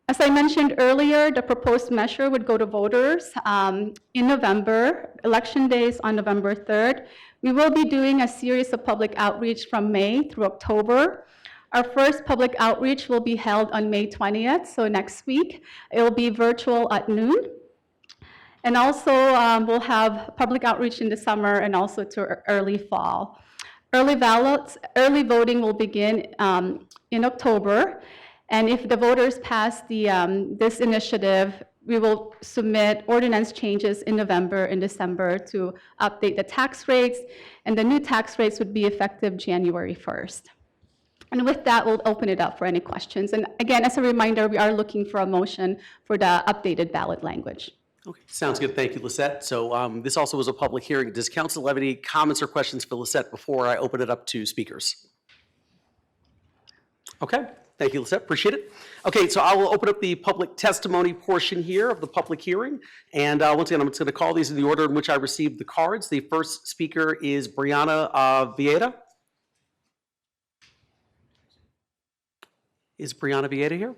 As I mentioned earlier, the proposed measure would go to voters in November. Election day is on November 3rd. We will be doing a series of public outreach from May through October. Our first public outreach will be held on May 20th, so next week. It will be virtual at noon. And also, we'll have public outreach in the summer and also to early fall. Early voting will begin in October. And if the voters pass this initiative, we will submit ordinance changes in November and December to update the tax rates. And the new tax rates would be effective January 1st. And with that, we'll open it up for any questions. And again, as a reminder, we are looking for a motion for the updated ballot language. Okay, sounds good. Thank you, Lisette. So this also was a public hearing. Does council have any comments or questions for Lisette before I open it up to speakers? Okay, thank you, Lisette. Appreciate it. Okay, so I will open up the public testimony portion here of the public hearing. And once again, I'm just going to call these in the order in which I received the cards. The first speaker is Brianna Vieta. Is Brianna Vieta here?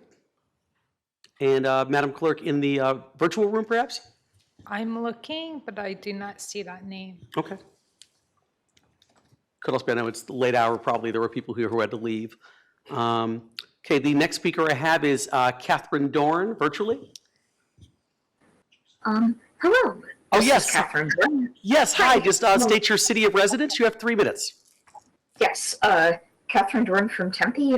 And Madam Clerk, in the virtual room, perhaps? I'm looking, but I do not see that name. Okay. Could also be, I know it's the late hour, probably there were people here who had to leave. Okay, the next speaker I have is Catherine Dorn, virtually. Hello. Oh, This yes. is Catherine Dorn. Yes, hi, just state your city of residence. You have 3 minutes. Yes, Catherine Dorn from Tempe.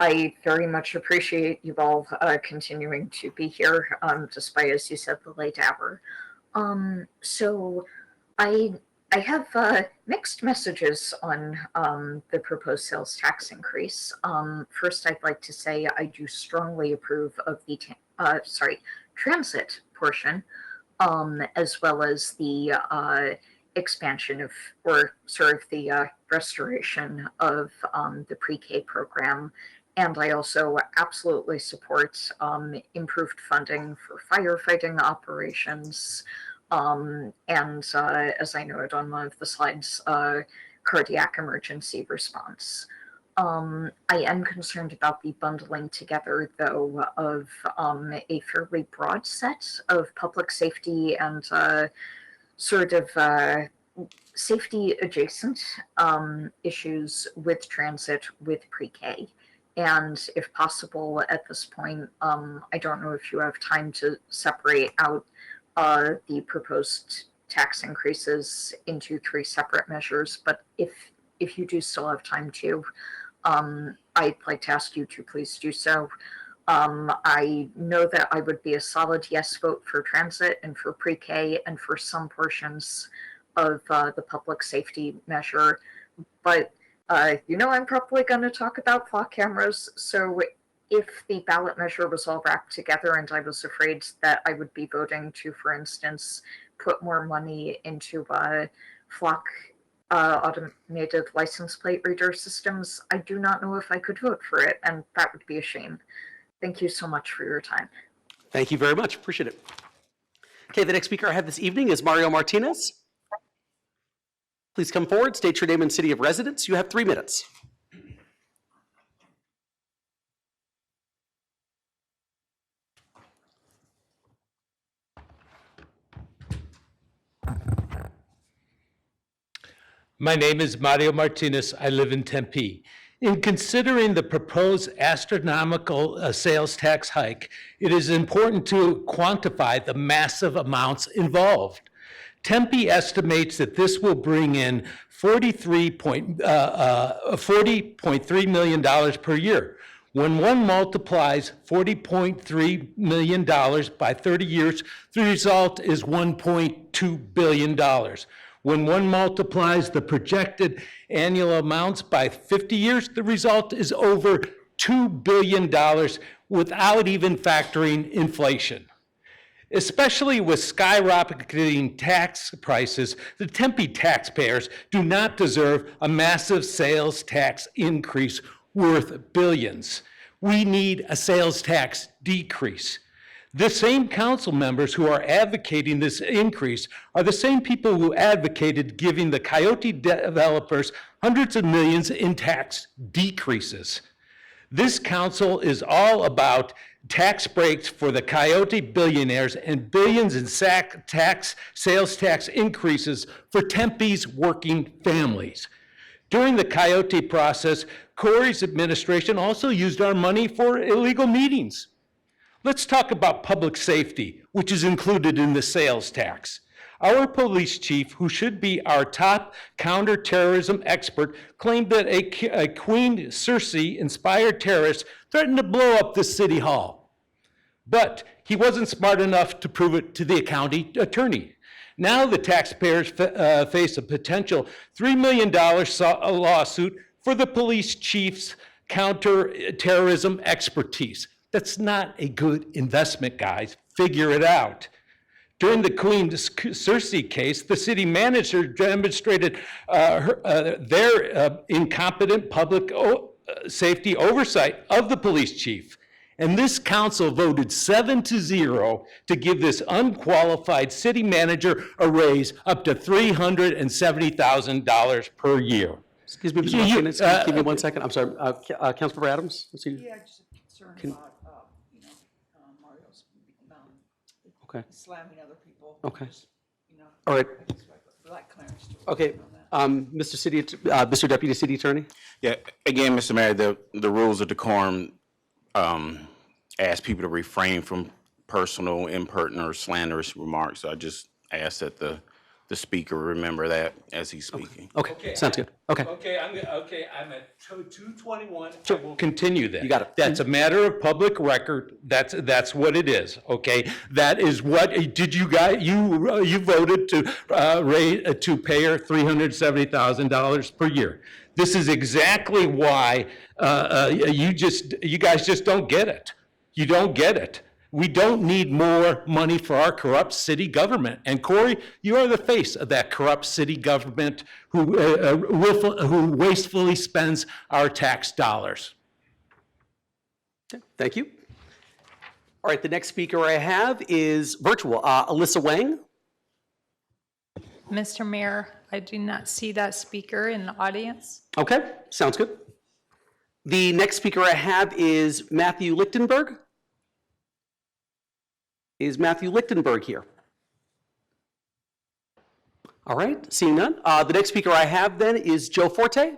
I very much appreciate you all continuing to be here, despite, as you said, the late hour. So I have mixed messages on the proposed sales tax increase. First, I'd like to say I do strongly approve of the transit portion, as well as the expansion of, or sort of the restoration of the pre-K program. And I also absolutely support improved funding for firefighting operations, and as I noted on one of the slides, cardiac emergency response. I am concerned about the bundling together, though, of a fairly broad set of public safety and sort of safety adjacent issues with transit with pre-K. And if possible, at this point, I don't know if you have time to separate out the proposed tax increases into 3 separate measures, but if you do still have time to, I'd like to ask you to please do so. I know that I would be a solid yes vote for transit and for pre-K and for some portions of the public safety measure, but I'm probably going to talk about flock cameras, so if the ballot measure was all wrapped together and I was afraid that I would be voting to, for instance, put more money into flock automated license plate reader systems, I do not know if I could vote for it, and that would be a shame. Thank you so much for your time. Thank you very much. Appreciate it. Okay, the next speaker I have this evening is Mario Martinez. Please come forward, state your name and city of residence. You have 3 minutes. My name is Mario Martinez. I live in Tempe. In considering the proposed astronomical sales tax hike, it is important to quantify the massive amounts involved. Tempe estimates that this will bring in $40.3 million per year. When one multiplies $40.3 million by 30 years, the result is $1.2 billion. When one multiplies the projected annual amounts by 50 years, the result is over $2 billion without even factoring inflation. Especially with skyrocketing tax prices, the Tempe taxpayers do not deserve a massive sales tax increase worth billions. We need a sales tax decrease. The same council members who are advocating this increase are the same people who advocated giving the Coyote developers hundreds of millions in tax decreases. This council is all about tax breaks for the Coyote billionaires and billions in sales tax increases for Tempe's working families. During the Coyote process, Corey's administration also used our money for illegal meetings. Let's talk about public safety, which is included in the sales tax. Our police chief, who should be our top counterterrorism expert, claimed that a Queen Circe-inspired terrorist threatened to blow up the city hall. But he wasn't smart enough to prove it to the county attorney. Now the taxpayers face a potential $3 million lawsuit for the police chief's counterterrorism expertise. That's not a good investment, guys. Figure it out. During the Queen Circe case, the city manager demonstrated their incompetent public safety oversight of the police chief. And this council voted 7-0 to give this unqualified city manager a raise up to $370,000 per year. Excuse me, Mr. Martinez, can you give me 1 second? I'm sorry, Councilmember Adams? Let's see. Yeah, just a concern about, Mario's, Okay. slamming other people. Okay. Just, All right. like Clarence to Okay, Mr. Deputy City Attorney? Yeah, again, Mr. Mayor, the rules of decorum ask people to refrain from personal, impertinent, or slanderous remarks. So I just ask that the speaker remember that as he's speaking. Okay, sounds good. Okay. I'm at 2:21. Sure. We'll continue that. You got it. That's a matter of public record. That's what it is, okay? That is what, did you guys, you voted to pay her $370,000 per year. This is exactly why you guys just don't get it. You don't get it. We don't need more money for our corrupt city government. And Corey, you are the face of that corrupt city government who wastefully spends our tax dollars. Okay, thank you. All right, the next speaker I have is virtual, Alyssa Wang. Mr. Mayor, I do not see that speaker in the audience. Okay, sounds good. The next speaker I have is Matthew Lichtenberg. Is Matthew Lichtenberg here? All right, seeing none. The next speaker I have then is Joe Forte.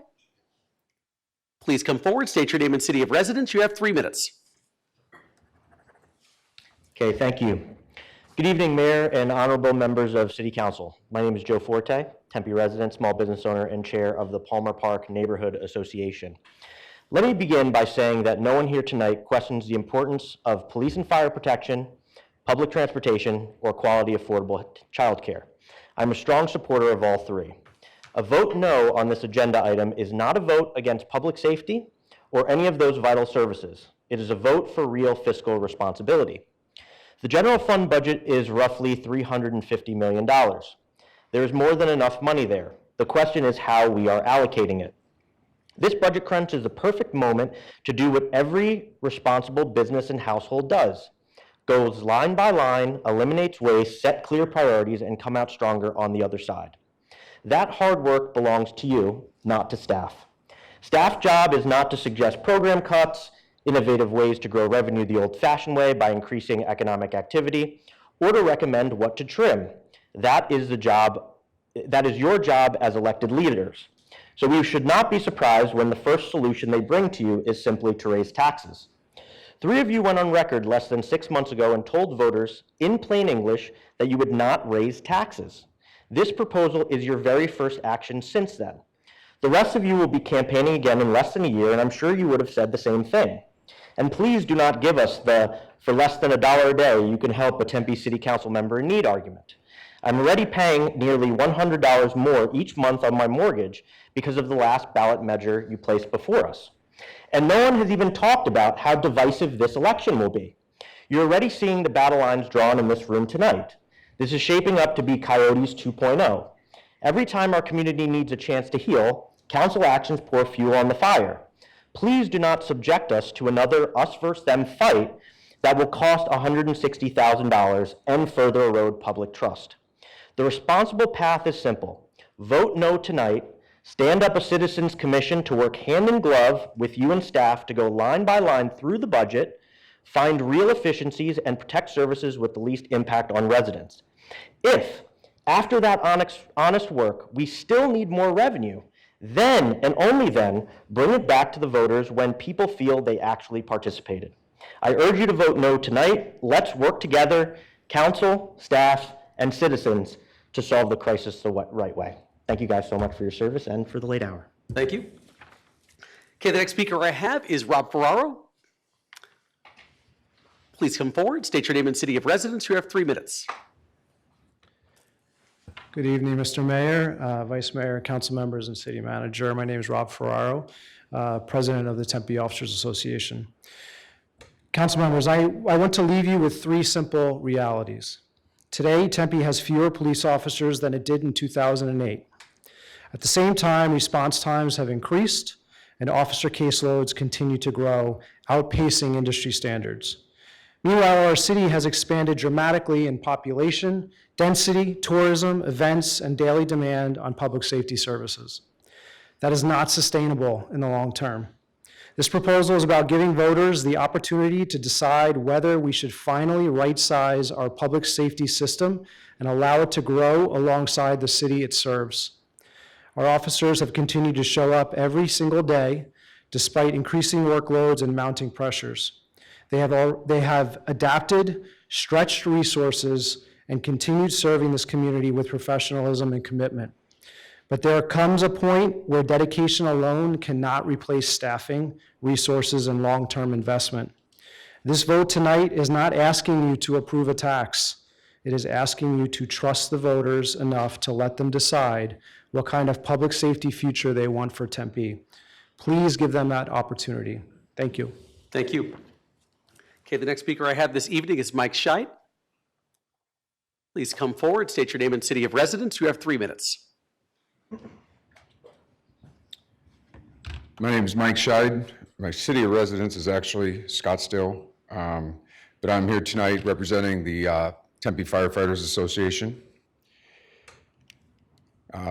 Please come forward, state your name and city of residence. You have 3 minutes. Okay, thank you. Good evening, Mayor and honorable members of City Council. My name is Joe Forte, Tempe resident, small business owner, and chair of the Palmer Park Neighborhood Association. Let me begin by saying that no one here tonight questions the importance of police and fire protection, public transportation, or quality affordable childcare. I'm a strong supporter of all three. A vote no on this agenda item is not a vote against public safety or any of those vital services. It is a vote for real fiscal responsibility. The general fund budget is roughly $350 million. There is more than enough money there. The question is how we are allocating it. This budget crunch is the perfect moment to do what every responsible business and household does. Goes line by line, eliminates waste, set clear priorities, and come out stronger on the other side. That hard work belongs to you, not to staff. Staff's job is not to suggest program cuts, innovative ways to grow revenue the old-fashioned way by increasing economic activity, or to recommend what to trim. That is your job as elected leaders. So we should not be surprised when the first solution they bring to you is simply to raise taxes. 3 of you went on record less than 6 months ago and told voters in plain English that you would not raise taxes. This proposal is your very first action since then. The rest of you will be campaigning again in less than a year, and I'm sure you would have said the same thing. And please do not give us the for less than $1 a day you can help a Tempe City Council member in need argument. I'm already paying nearly $100 more each month on my mortgage because of the last ballot measure you placed before us. And no one has even talked about how divisive this election will be. You're already seeing the battle lines drawn in this room tonight. This is shaping up to be Coyotes 2.0. Every time our community needs a chance to heal, council actions pour fuel on the fire. Please do not subject us to another us versus them fight that will cost $160,000 and further erode public trust. The responsible path is simple. Vote no tonight, stand up a citizens commission to work hand in glove with you and staff to go line by line through the budget, find real efficiencies, and protect services with the least impact on residents. If, after that honest work, we still need more revenue, then and only then bring it back to the voters when people feel they actually participated. I urge you to vote no tonight. Let's work together, council, staff, and citizens, to solve the crisis the right way. Thank you guys so much for your service and for the late hour. Thank you. Okay, the next speaker I have is Rob Ferraro. Please come forward, state your name and city of residence. You have 3 minutes. Good evening, Mr. Mayor, Vice Mayor, council members, and city manager. My name is Rob Ferraro, president of the Tempe Officers Association. Council members, I want to leave you with 3 simple realities. Today, Tempe has fewer police officers than it did in 2008. At the same time, response times have increased and officer caseloads continue to grow, outpacing industry standards. Meanwhile, our city has expanded dramatically in population, density, tourism, events, and daily demand on public safety services. That is not sustainable in the long term. This proposal is about giving voters the opportunity to decide whether we should finally right-size our public safety system and allow it to grow alongside the city it serves. Our officers have continued to show up every single day despite increasing workloads and mounting pressures. They have adapted, stretched resources, and continued serving this community with professionalism and commitment. But there comes a point where dedication alone cannot replace staffing, resources, and long-term investment. This vote tonight is not asking you to approve a tax. It is asking you to trust the voters enough to let them decide what kind of public safety future they want for Tempe. Please give them that opportunity. Thank you. Thank you. Okay, the next speaker I have this evening is Mike Scheid. Please come forward, state your name and city of residence. You have 3 minutes. My name is Mike Scheid. My city of residence is actually Scottsdale, but I'm here tonight representing the Tempe Firefighters Association.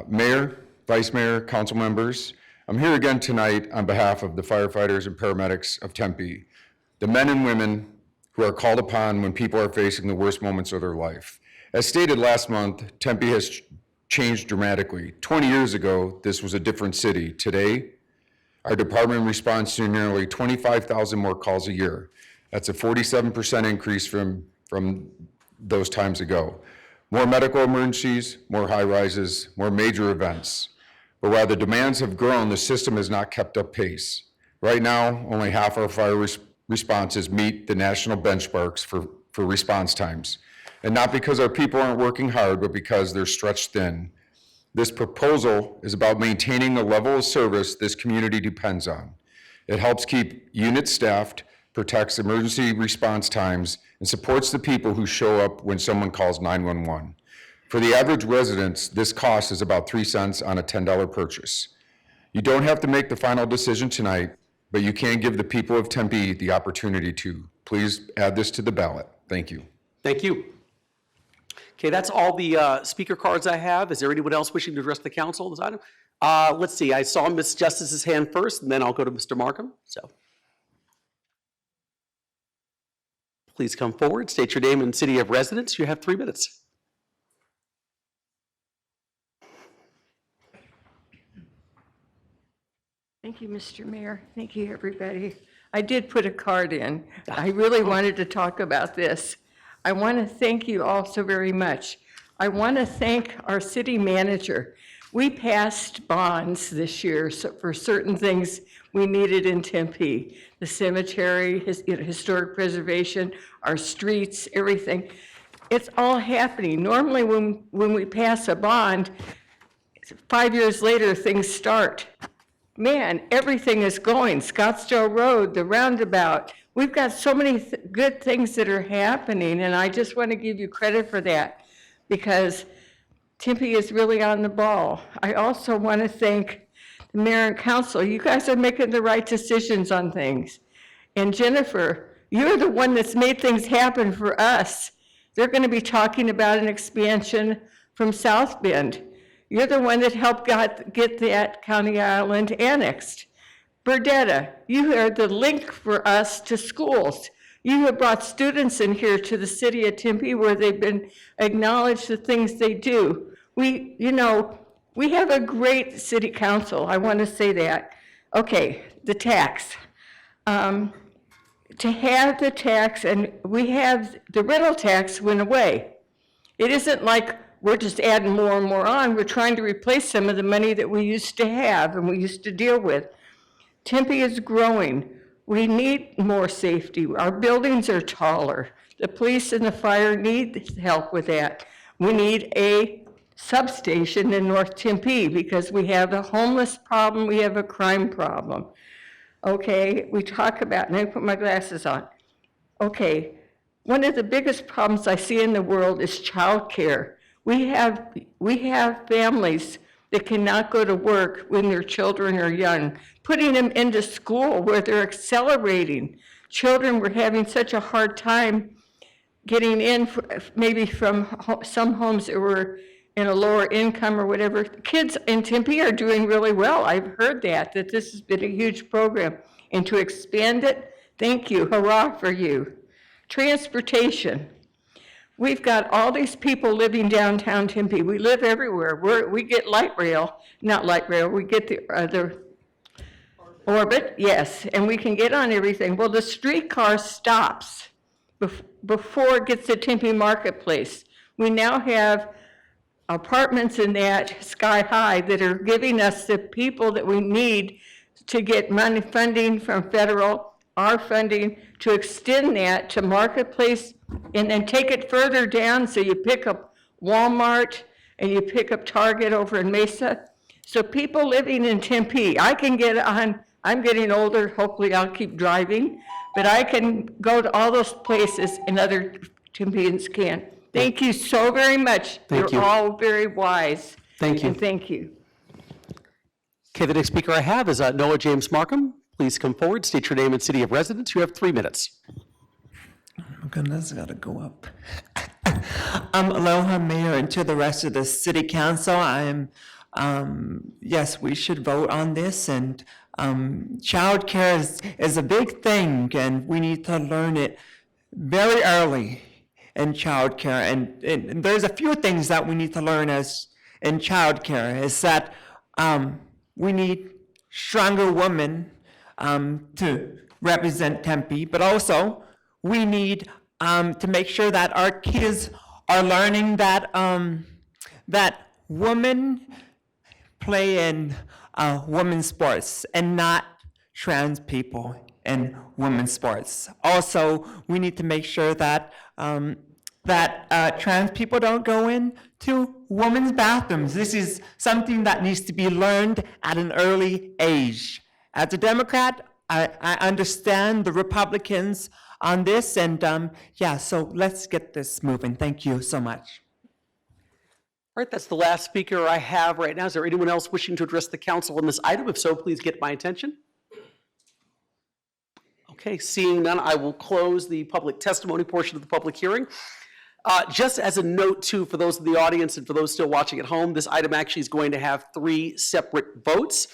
Mayor, Vice Mayor, council members, I'm here again tonight on behalf of the firefighters and paramedics of Tempe, the men and women who are called upon when people are facing the worst moments of their life. As stated last month, Tempe has changed dramatically. 20 years ago, this was a different city. Today, our department responds to nearly 25,000 more calls a year. That's a 47% increase from those times ago. More medical emergencies, more high rises, more major events. But while the demands have grown, the system has not kept up pace. Right now, only half our fire responses meet the national benchmarks for response times. And not because our people aren't working hard, but because they're stretched thin. This proposal is about maintaining the level of service this community depends on. It helps keep units staffed, protects emergency response times, and supports the people who show up when someone calls 911. For the average residents, this cost is about 3 cents on a $10 purchase. You don't have to make the final decision tonight, but you can give the people of Tempe the opportunity to. Please add this to the ballot. Thank you. Thank you. Okay, that's all the speaker cards I have. Is there anyone else wishing to address the council on this item? Let's see, I saw Ms. Justice's hand first, and then I'll go to Mr. Markham. So, please come forward, state your name and city of residence. You have 3 minutes. Thank you, Mr. Mayor. Thank you, everybody. I did put a card in. I really wanted to talk about this. I want to thank you all so very much. I want to thank our city manager. We passed bonds this year for certain things we needed in Tempe. The cemetery, historic preservation, our streets, everything. It's all happening. Normally, when we pass a bond, 5 years later, things start. Man, everything is going. Scottsdale Road, the roundabout. We've got so many good things that are happening, and I just want to give you credit for that because Tempe is really on the ball. I also want to thank the mayor and council. You guys are making the right decisions on things. And Jennifer, you're the one that's made things happen for us. They're going to be talking about an expansion from South Bend. You're the one that helped get that County Island annexed. Burdetta, you are the link for us to schools. You have brought students in here to the city of Tempe where they've been acknowledged the things they do. We have a great city council. I want to say that. Okay, the tax. To have the tax, and we have the rental tax went away. It isn't like we're just adding more and more on. We're trying to replace some of the money that we used to have and we used to deal with. Tempe is growing. We need more safety. Our buildings are taller. The police and the fire need help with that. We need a substation in North Tempe because we have a homeless problem, we have a crime problem. Okay, we talk about, and I put my glasses on. Okay, one of the biggest problems I see in the world is childcare. We have families that cannot go to work when their children are young, putting them into school where they're accelerating. Children were having such a hard time getting in, maybe from some homes that were in a lower income or whatever. Kids in Tempe are doing really well. I've heard that this has been a huge program. And to expand it, thank you, hurrah for you. Transportation. We've got all these people living downtown Tempe. We live everywhere. We get light rail, not light rail, we get the orbit, yes, and we can get on everything. Well, the streetcar stops before it gets to Tempe Marketplace. We now have apartments in that sky high that are giving us the people that we need to get money funding from federal, our funding, to extend that to Marketplace and then take it further down so you pick up Walmart and you pick up Target over in Mesa. So people living in Tempe, I can get on, I'm getting older, hopefully I'll keep driving, but I can go to all those places and other Tempeans can. Thank you so very much. Thank you. You're all very wise. Thank you. And thank you. Okay, the next speaker I have is Noah James Markham. Please come forward, state your name and city of residence. You have 3 minutes. Oh goodness, I gotta go up. Aloha, Mayor, and to the rest of the City Council. Yes, we should vote on this, and childcare is a big thing, and we need to learn it very early in childcare. And there's a few things that we need to learn as in childcare, is that we need stronger women to represent Tempe, but also we need to make sure that our kids are learning that that women play in women's sports and not trans people in women's sports. Also, we need to make sure that trans people don't go into women's bathrooms. This is something that needs to be learned at an early age. As a Democrat, I understand the Republicans on this, and yeah, so let's get this moving. Thank you so much. All right, that's the last speaker I have right now. Is there anyone else wishing to address the council on this item? If so, please get my attention. Okay, seeing none, I will close the public testimony portion of the public hearing. Just as a note too, for those in the audience and for those still watching at home, this item actually is going to have 3 separate votes.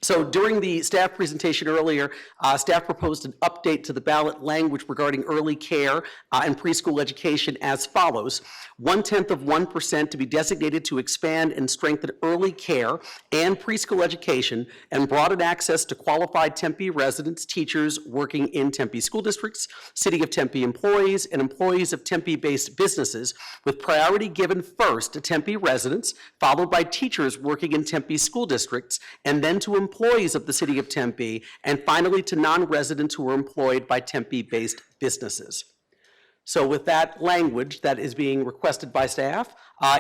So during the staff presentation earlier, staff proposed an update to the ballot language regarding early care and preschool education as follows. 0.1% to be designated to expand and strengthen early care and preschool education and broaden access to qualified Tempe residents, teachers working in Tempe school districts, City of Tempe employees, and employees of Tempe-based businesses, with priority given first to Tempe residents, followed by teachers working in Tempe school districts, and then to employees of the City of Tempe, and finally to non-residents who are employed by Tempe-based businesses. So with that language that is being requested by staff,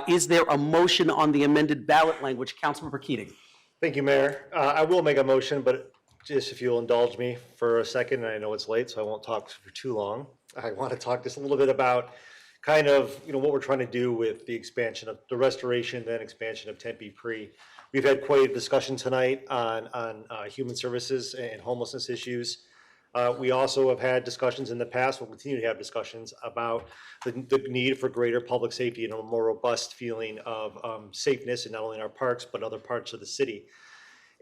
is there a motion on the amended ballot language? Councilmember Keating. Thank you, Mayor. I will make a motion, but just if you'll indulge me for a second, and I know it's late, so I won't talk for too long. I want to talk just a little bit about kind of, what we're trying to do with the expansion of the restoration and expansion of Tempe Pre. We've had quite a discussion tonight on human services and homelessness issues. We also have had discussions in the past, we'll continue to have discussions about the need for greater public safety and a more robust feeling of safeness, and not only in our parks, but other parts of the city.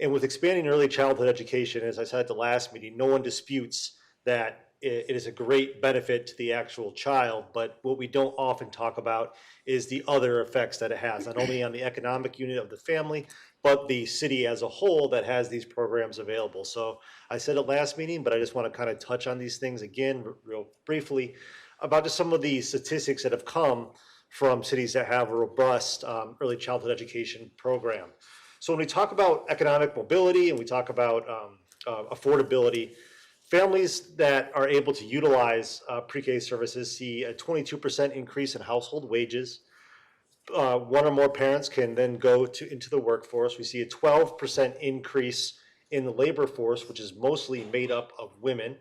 And with expanding early childhood education, as I said at the last meeting, no one disputes that it is a great benefit to the actual child, but what we don't often talk about is the other effects that it has, not only on the economic unit of the family, but the city as a whole that has these programs available. So I said it last meeting, but I just want to kind of touch on these things again real briefly about just some of the statistics that have come from cities that have a robust early childhood education program. So when we talk about economic mobility and we talk about affordability, families that are able to utilize pre-K services see a 22% increase in household wages. One or more parents can then go into the workforce. We see a 12% increase in the labor force, which is mostly made up of women.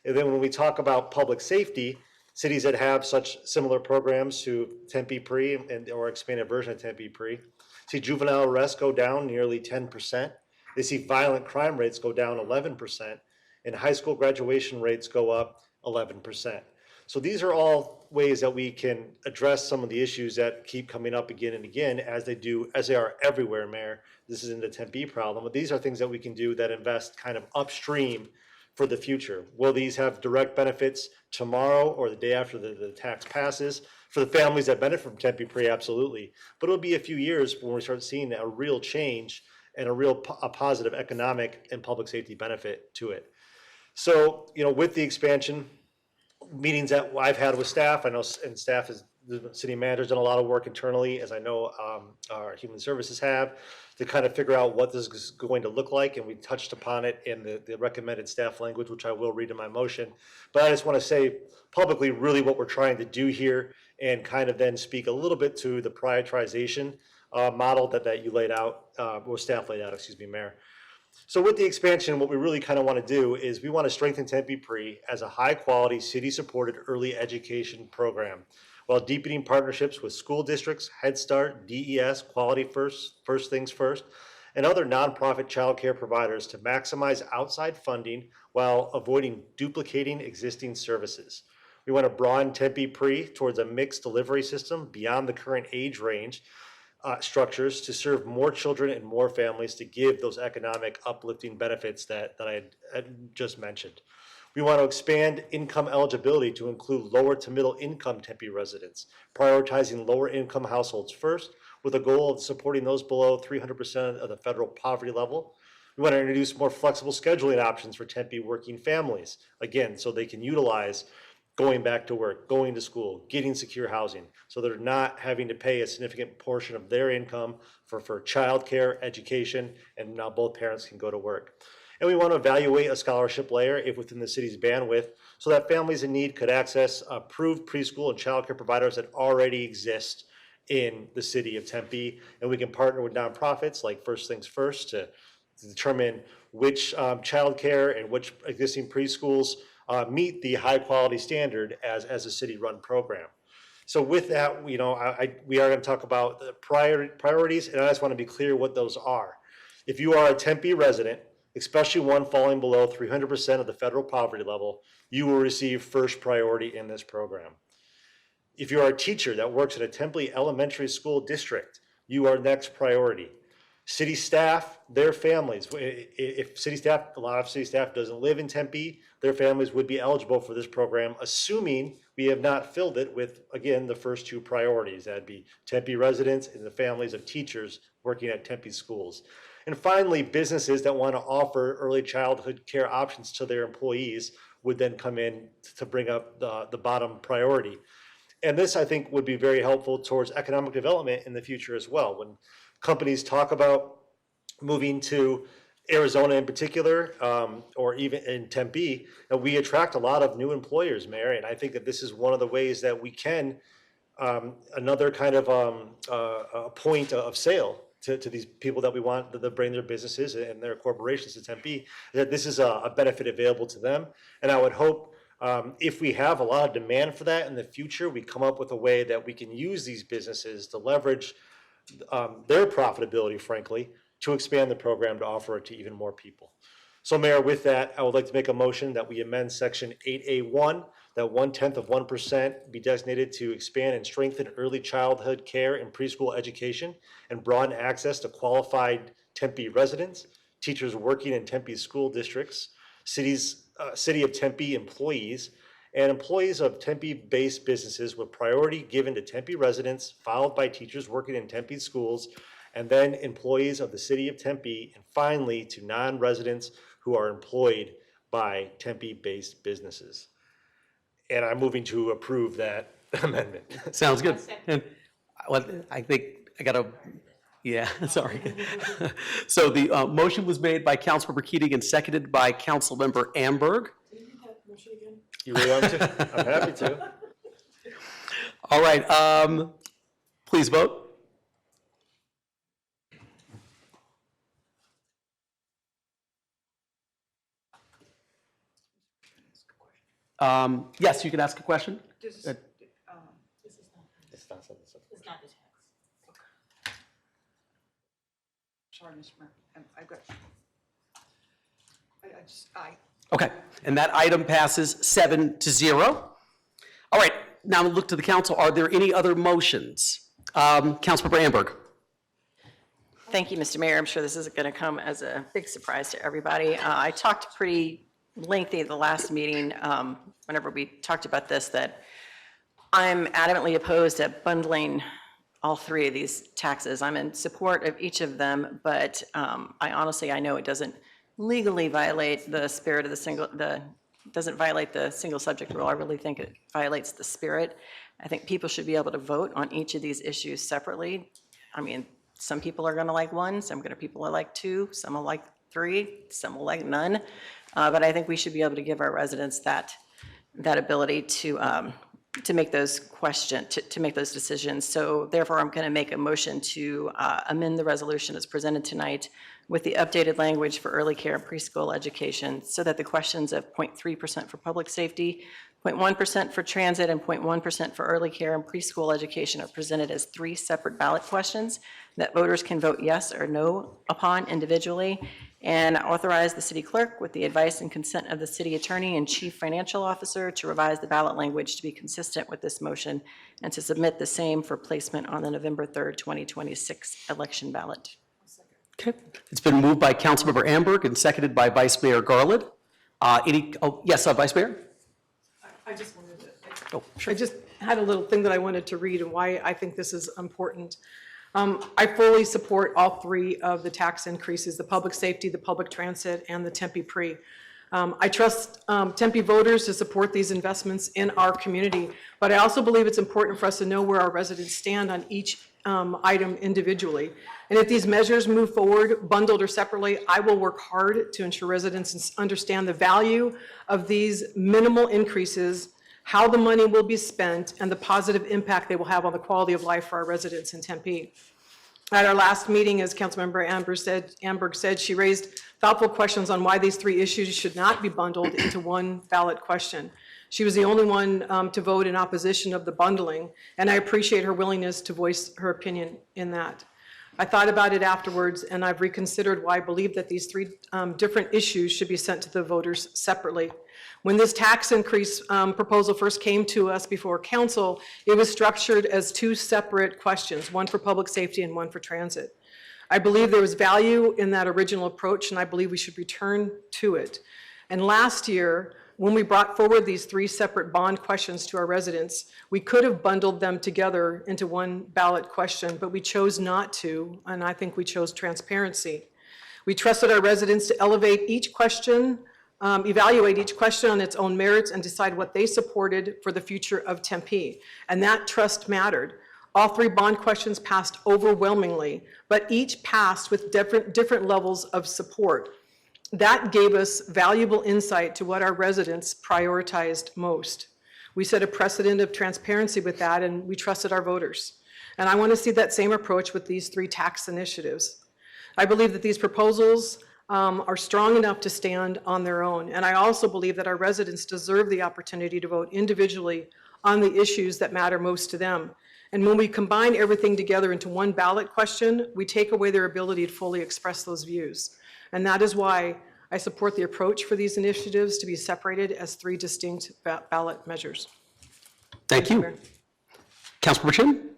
And then when we talk about public safety, cities that have such similar programs to Tempe Pre and or expanded version of Tempe Pre see juvenile arrests go down nearly 10%. They see violent crime rates go down 11%, and high school graduation rates go up 11%. So these are all ways that we can address some of the issues that keep coming up again and again, as they are everywhere, Mayor. This isn't a Tempe problem, but these are things that we can do that invest kind of upstream for the future. Will these have direct benefits tomorrow or the day after the tax passes? For the families that benefit from Tempe Pre, absolutely. But it'll be a few years when we start seeing a real change and a positive economic and public safety benefit to it. So, with the expansion, meetings that I've had with staff, I know, and staff is, the city manager's done a lot of work internally, as I know our human services have, to kind of figure out what this is going to look like, and we touched upon it in the recommended staff language, which I will read in my motion. But I just want to say publicly really what we're trying to do here, and kind of then speak a little bit to the prioritization model that you laid out, or staff laid out, excuse me, Mayor. So with the expansion, what we really kind of want to do is we want to strengthen Tempe Pre as a high-quality, city-supported early education program, while deepening partnerships with school districts, Head Start, DES, Quality First, First Things First, and other nonprofit childcare providers to maximize outside funding while avoiding duplicating existing services. We want to broaden Tempe Pre towards a mixed delivery system beyond the current age range structures to serve more children and more families, to give those economic uplifting benefits that I had just mentioned. We want to expand income eligibility to include lower to middle income Tempe residents, prioritizing lower income households first, with a goal of supporting those below 300% of the federal poverty level. We want to introduce more flexible scheduling options for Tempe working families, again, so they can utilize going back to work, going to school, getting secure housing, so they're not having to pay a significant portion of their income for childcare, education, and now both parents can go to work. And we want to evaluate a scholarship layer if within the city's bandwidth, so that families in need could access approved preschool and childcare providers that already exist in the city of Tempe. And we can partner with nonprofits like First Things First to determine which childcare and which existing preschools meet the high quality standard as a city run program. So with that, we are going to talk about the priorities, and I just want to be clear what those are. If you are a Tempe resident, especially one falling below 300% of the federal poverty level, you will receive first priority in this program. If you are a teacher that works at a Tempe elementary school district, you are next priority. City staff, their families, if city staff, a lot of city staff doesn't live in Tempe, their families would be eligible for this program, assuming we have not filled it with, again, the first two priorities. That'd be Tempe residents and the families of teachers working at Tempe schools. And finally, businesses that want to offer early childhood care options to their employees would then come in to bring up the bottom priority. And this, I think, would be very helpful towards economic development in the future as well. When companies talk about moving to Arizona in particular, or even in Tempe, we attract a lot of new employers, Mayor, and I think that this is one of the ways that we can, another kind of a point of sale to these people that we want to bring their businesses and their corporations to Tempe, that this is a benefit available to them. And I would hope if we have a lot of demand for that in the future, we come up with a way that we can use these businesses to leverage their profitability, frankly, to expand the program to offer it to even more people. So Mayor, with that, I would like to make a motion that we amend section 8A1, that 0.1% be designated to expand and strengthen early childhood care and preschool education and broaden access to qualified Tempe residents, teachers working in Tempe school districts, City of Tempe employees, and employees of Tempe-based businesses with priority given to Tempe residents, followed by teachers working in Tempe schools, and then employees of the City of Tempe, and finally to non-residents who are employed by Tempe-based businesses. And I'm moving to approve that amendment. Sounds good. And I think I got to, yeah, sorry. So the motion was made by Councilmember Keating and seconded by Councilmember Amberg. You really want me to? I'm happy to. All right, please vote. Yes, you can ask a question. It's not something. It's not the tax. Sorry, Mr. Mayor, I've got, I. Okay, and that item passes 7-0. All right, now look to the council. Are there any other motions? Councilmember Amberg. Thank you, Mr. Mayor. I'm sure this isn't going to come as a big surprise to everybody. I talked pretty lengthy at the last meeting, whenever we talked about this, that I'm adamantly opposed to bundling all three of these taxes. I'm in support of each of them, but I know it doesn't legally violate the spirit of doesn't violate the single subject rule. I really think it violates the spirit. I think people should be able to vote on each of these issues separately. I mean, some people are going to like one, some people will like two, some will like three, some will like none. But I think we should be able to give our residents that ability to make those to make those decisions. So therefore, I'm going to make a motion to amend the resolution as presented tonight with the updated language for early care and preschool education, so that the questions of 0.3% for public safety, 0.1% for transit, and 0.1% for early care and preschool education are presented as three separate ballot questions that voters can vote yes or no upon individually, and authorize the city clerk, with the advice and consent of the city attorney and chief financial officer, to revise the ballot language to be consistent with this motion and to submit the same for placement on the November 3rd, 2026 election ballot. Okay, it's been moved by Councilmember Amberg and seconded by Vice Mayor Garland. Yes, Vice Mayor? I just wanted to, Oh, sure. I just had a little thing that I wanted to read and why I think this is important. I fully support all three of the tax increases: the public safety, the public transit, and the Tempe Pre. I trust Tempe voters to support these investments in our community, but I also believe it's important for us to know where our residents stand on each item individually. And if these measures move forward, bundled or separately, I will work hard to ensure residents understand the value of these minimal increases, how the money will be spent, and the positive impact they will have on the quality of life for our residents in Tempe. At our last meeting, as Councilmember Amberg said, she raised thoughtful questions on why these three issues should not be bundled into one ballot question. She was the only one to vote in opposition of the bundling, and I appreciate her willingness to voice her opinion in that. I thought about it afterwards, and I've reconsidered why I believe that these three different issues should be sent to the voters separately. When this tax increase proposal first came to us before council, it was structured as two separate questions, one for public safety and one for transit. I believe there was value in that original approach, and I believe we should return to it. And last year, when we brought forward these three separate bond questions to our residents, we could have bundled them together into one ballot question, but we chose not to, and I think we chose transparency. We trusted our residents to elevate each question, evaluate each question on its own merits, and decide what they supported for the future of Tempe, and that trust mattered. All three bond questions passed overwhelmingly, but each passed with different levels of support. That gave us valuable insight to what our residents prioritized most. We set a precedent of transparency with that, and we trusted our voters. And I want to see that same approach with these three tax initiatives. I believe that these proposals are strong enough to stand on their own. And I also believe that our residents deserve the opportunity to vote individually on the issues that matter most to them. And when we combine everything together into one ballot question, we take away their ability to fully express those views. And that is why I support the approach for these initiatives to be separated as three distinct ballot measures. Thank you. Councilmember Chin?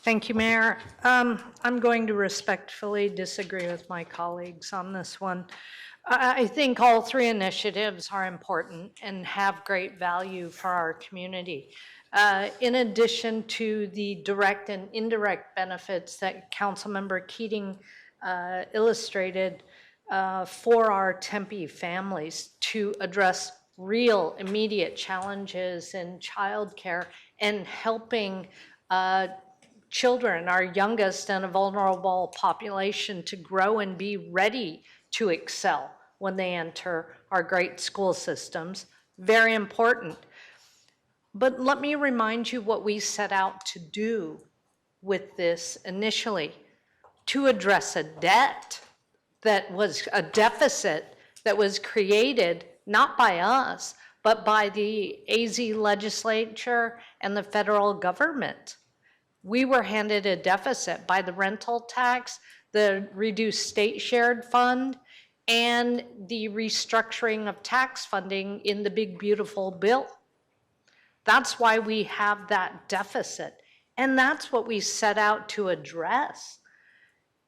Thank you, Mayor. I'm going to respectfully disagree with my colleagues on this one. I think all three initiatives are important and have great value for our community. In addition to the direct and indirect benefits that Councilmember Keating illustrated for our Tempe families to address real immediate challenges in childcare and helping children, our youngest and a vulnerable population, to grow and be ready to excel when they enter our great school systems. Very important. But let me remind you what we set out to do with this initially: to address a debt that was a deficit that was created not by us, but by the AZ legislature and the federal government. We were handed a deficit by the rental tax, the reduced state shared fund, and the restructuring of tax funding in the big beautiful bill. That's why we have that deficit. And that's what we set out to address.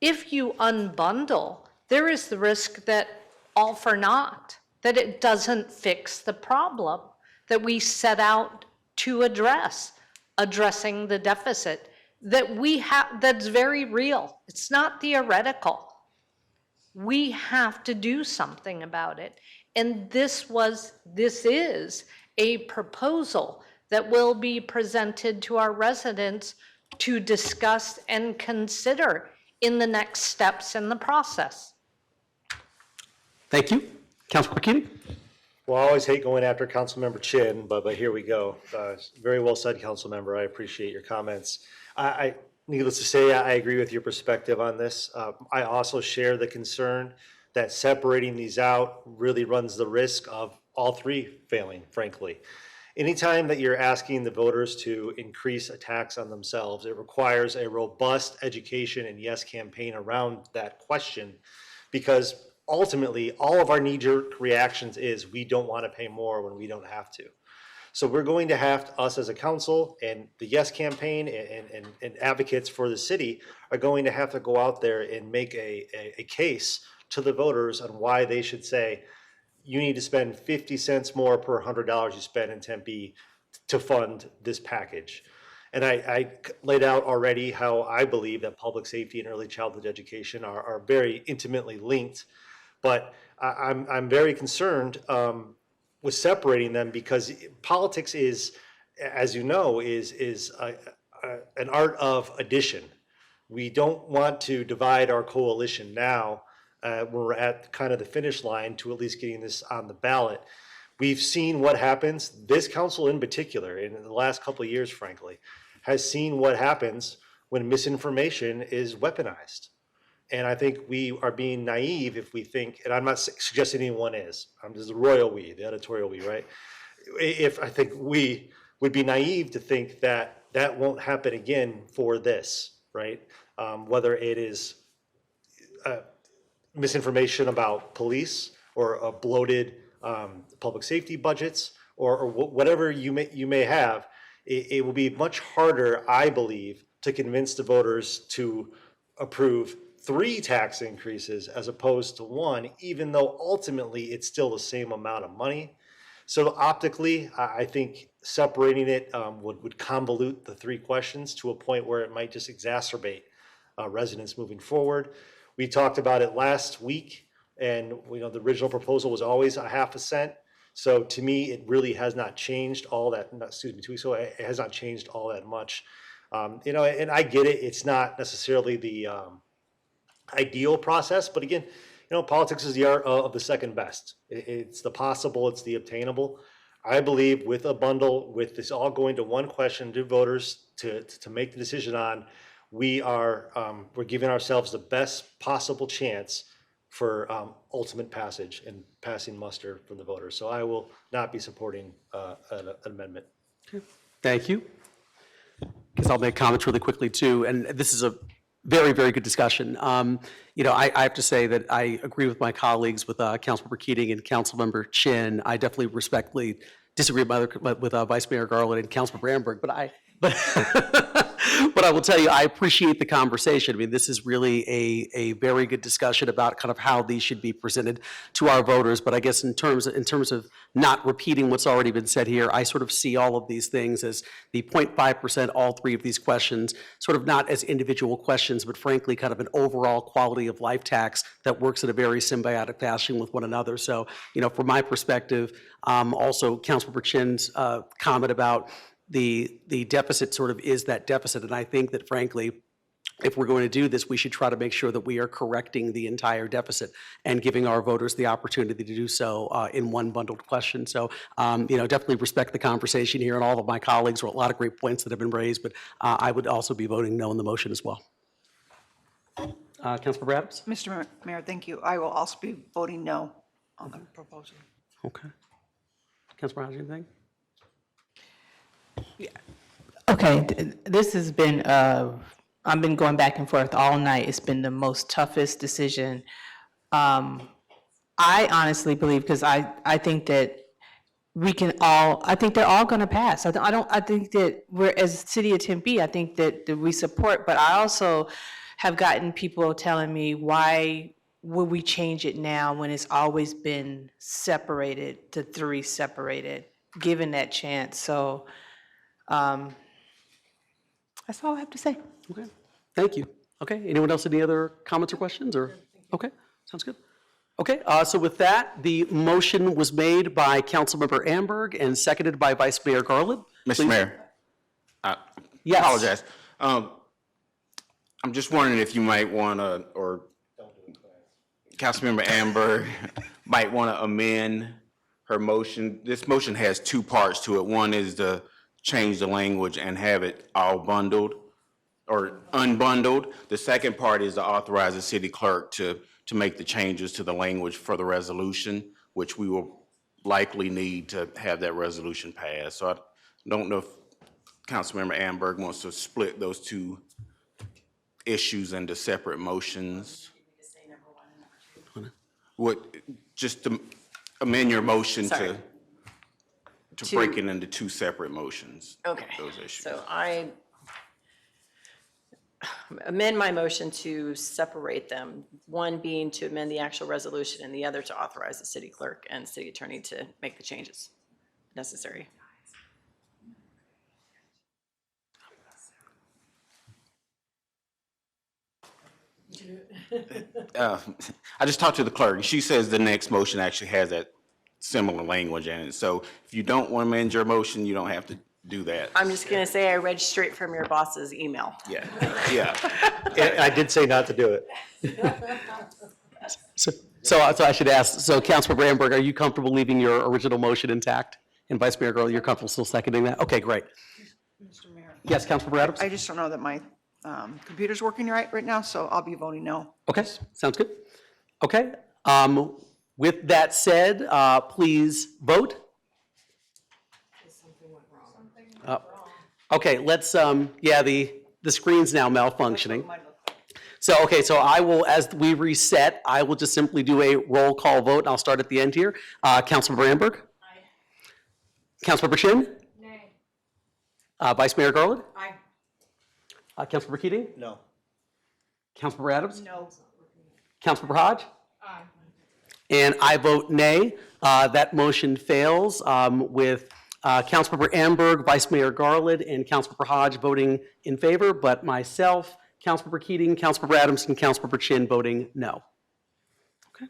If you unbundle, there is the risk that all for naught, that it doesn't fix the problem that we set out to address, addressing the deficit that we have, that's very real. It's not theoretical. We have to do something about it. And this is a proposal that will be presented to our residents to discuss and consider in the next steps in the process. Thank you. Councilmember Keating? Well, I always hate going after Councilmember Chin, but here we go. Very well said, Councilmember. I appreciate your comments. Needless to say, I agree with your perspective on this. I also share the concern that separating these out really runs the risk of all three failing, frankly. Anytime that you're asking the voters to increase a tax on themselves, it requires a robust education and yes campaign around that question, because ultimately all of our knee-jerk reactions is we don't want to pay more when we don't have to. So we're going to have to, us as a council and the yes campaign and advocates for the city are going to have to go out there and make a case to the voters on why they should say, you need to spend 50 cents more per $100 you spend in Tempe to fund this package. And I laid out already how I believe that public safety and early childhood education are very intimately linked. But I'm very concerned with separating them, because politics is, as you know, is an art of addition. We don't want to divide our coalition now when we're at kind of the finish line to at least getting this on the ballot. We've seen what happens. This council in particular, in the last couple of years, frankly, has seen what happens when misinformation is weaponized. And I think we are being naive if we think, and I'm not suggesting anyone is, this is the royal we, the editorial we, right? If I think we would be naive to think that that won't happen again for this, right? Whether it is misinformation about police or bloated public safety budgets or whatever you may have, it will be much harder, I believe, to convince the voters to approve 3 tax increases as opposed to 1, even though ultimately it's still the same amount of money. So optically, I think separating it would convolute the 3 questions to a point where it might just exacerbate residents moving forward. We talked about it last week, and the original proposal was always a half a cent. So to me, it really has not changed all that, excuse me, 2 weeks ago, it has not changed all that much. You know, and I get it, it's not necessarily the ideal process, but again, you know, politics is the art of the second best. It's the possible, it's the obtainable. I believe with a bundle, with this all going to one question to voters to make the decision on, we're giving ourselves the best possible chance for ultimate passage and passing muster from the voters. So I will not be supporting an amendment. Thank you. Guess I'll make comments really quickly too, and this is a very, very good discussion. You know, I have to say that I agree with my colleagues, with Councilmember Keating and Councilmember Chin. I definitely respectfully disagree with Vice Mayor Garland and Councilmember Amberg, but I will tell you, I appreciate the conversation. I mean, this is really a very good discussion about kind of how these should be presented to our voters. But I guess in terms of not repeating what's already been said here, I sort of see all of these things as the 0.5%, all three of these questions, sort of not as individual questions, but frankly, kind of an overall quality of life tax that works in a very symbiotic fashion with one another. So, you know, from my perspective, also Councilmember Chin's comment about the deficit sort of is that deficit. And I think that frankly, if we're going to do this, we should try to make sure that we are correcting the entire deficit and giving our voters the opportunity to do so in one bundled question. So, you know, definitely respect the conversation here, and all of my colleagues were a lot of great points that have been raised, but I would also be voting no on the motion as well. Councilmember Adams? Mr. Mayor, thank you. I will also be voting no on the proposal. Okay. Councilmember Hodge, anything? Okay, this has been, I've been going back and forth all night. It's been the most toughest decision. I honestly believe, because I think that we can all, I think they're all going to pass. I think that we're, as City of Tempe, I think that we support, but I also have gotten people telling me, why would we change it now when it's always been separated to 3 separated, given that chance? So, that's all I have to say. Okay, thank you. Okay, anyone else, any other comments or questions, or? Okay, sounds good. Okay, so with that, the motion was made by Councilmember Amberg and seconded by Vice Mayor Garland. Mr. Please. Mayor, I Yes. apologize. I'm just wondering if you might want to, or Councilmember Amber might want to amend her motion. This motion has 2 parts to it. One is to change the language and have it all bundled or unbundled. The second part is to authorize the city clerk to make the changes to the language for the resolution, which we will likely need to have that resolution passed. So I don't know if Councilmember Amberg wants to split those 2 issues into separate motions. What, just to amend your motion Sorry. to break it into 2 separate motions. Okay. Those issues. So I amend my motion to separate them, one being to amend the actual resolution and the other to authorize the city clerk and city attorney to make the changes necessary. I just talked to the clerk, and she says the next motion actually has that similar language in it. So if you don't want to amend your motion, you don't have to do that. I'm just going to say I read straight from your boss's email. Yeah, yeah. And I did say not to do it. So I should ask, so Councilmember Amberg, are you comfortable leaving your original motion intact? And Vice Mayor Garland, you're comfortable still seconding that? Okay, great. Mr. Mayor. Yes, Councilmember Adams? I just don't know that my computer's working right now, so I'll be voting no. Okay, sounds good. Okay, with that said, please vote. Okay, let's, yeah, the screen's now malfunctioning. So, okay, so I will, as we reset, I will just simply do a roll call vote, and I'll start at the end here. Councilmember Amberg? Aye. Councilmember Chin? Nay. Vice Mayor Garland? Aye. Councilmember Keating? No. Councilmember Adams? No. Councilmember Hodge? Aye. And I vote nay. That motion fails with Councilmember Amberg, Vice Mayor Garland, and Councilmember Hodge voting in favor, but myself, Councilmember Keating, Councilmember Adams, and Councilmember Chin voting no. Okay.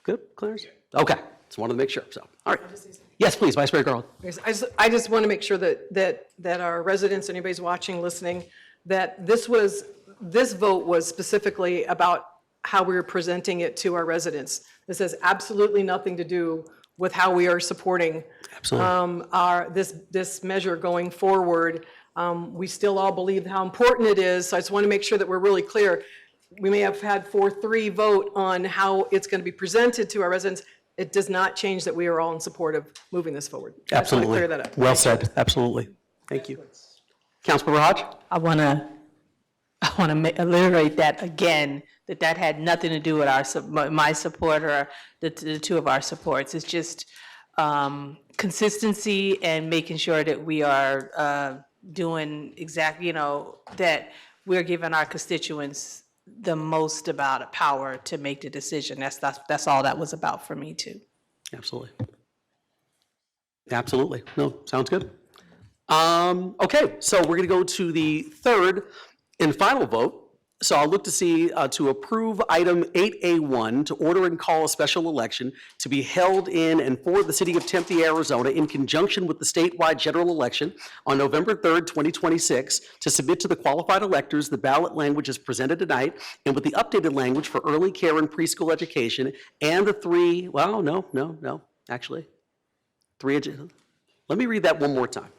Good, Clarence? Okay, Just wanted to make sure, so, all right. Yes, please, Vice Mayor Garland. I just want to make sure that our residents, anybody's watching, listening, that this vote was specifically about how we were presenting it to our residents. This has absolutely nothing to do with how we are supporting this measure going forward. We still all believe how important it is, so I just want to make sure that we're really clear. We may have had 4-3 vote on how it's going to be presented to our residents. It does not change that we are all in support of moving this forward. I just want to Absolutely. clear that up. Well said, absolutely. Thank you. Councilmember Hodge? I want to reiterate that again, that had nothing to do with my support or the two of our supports. It's just consistency and making sure that we are doing exactly, that we're giving our constituents the most amount of power to make the decision. That's all that was about for me too. Absolutely. Absolutely. No, sounds good. Okay, so we're going to go to the third and final vote. So I'll look to see to approve item 8A1 to order and call a special election to be held in and for the city of Tempe, Arizona, in conjunction with the statewide general election on November 3rd, 2026, to submit to the qualified electors the ballot language as presented tonight and with the updated language for early care and preschool education and the three, well, no, actually, let me read that one more time.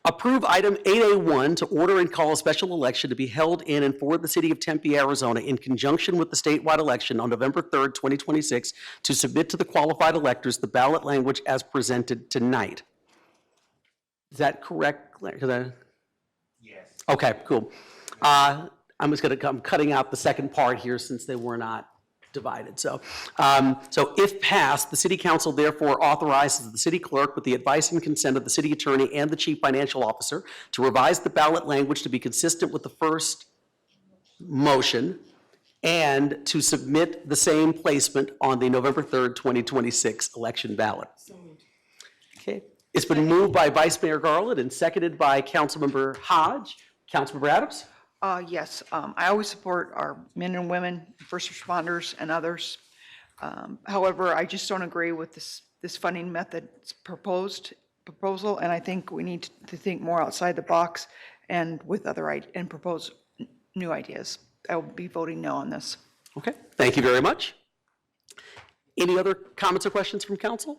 Approve item 8A1 to order and call a special election to be held in and for the city of Tempe, Arizona, in conjunction with the statewide election on November 3rd, 2026, to submit to the qualified electors the ballot language as presented tonight. Is that correct? Yes. Okay, cool. I'm cutting out the second part here since they were not divided. So if passed, the city council therefore authorizes the city clerk with the advice and consent of the city attorney and the chief financial officer to revise the ballot language to be consistent with the first motion and to submit the same placement on the November 3rd, 2026 election ballot. Okay. It's been moved by Vice Mayor Garland and seconded by Councilmember Hodge. Councilmember Adams? Yes, I always support our men and women, first responders and others. However, I just don't agree with this funding method proposal, and I think we need to think more outside the box and with and propose new ideas. I will be voting no on this. Okay, thank you very much. Any other comments or questions from council?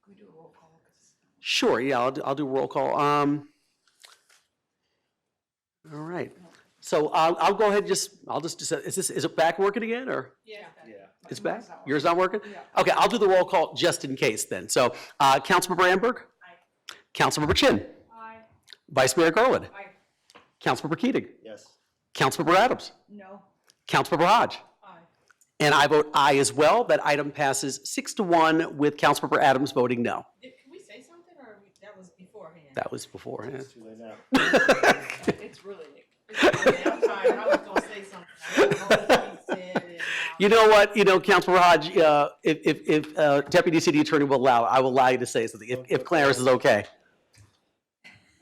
Can we do a roll call? Sure, yeah, I'll do a roll call. All right, so I'll go ahead and is it back working again, or? Yeah. It's back? Yours not working? Okay, I'll do the roll call just in case then. So, Councilmember Amberg? Aye. Councilmember Chin? Aye. Vice Mayor Garland? Aye. Councilmember Keating? Yes. Councilmember Adams? No. Councilmember Hodge? Aye. And I vote aye as well. That item passes 6-1 with Councilmember Adams voting no. Can we say something, or that was beforehand? That was beforehand. It's too late now. It's really late. I'm tired. I was gonna say something. I don't know what he said, and, You know what, Councilmember Hodge, if Deputy City Attorney will allow, I will allow you to say something, if Clarence is okay.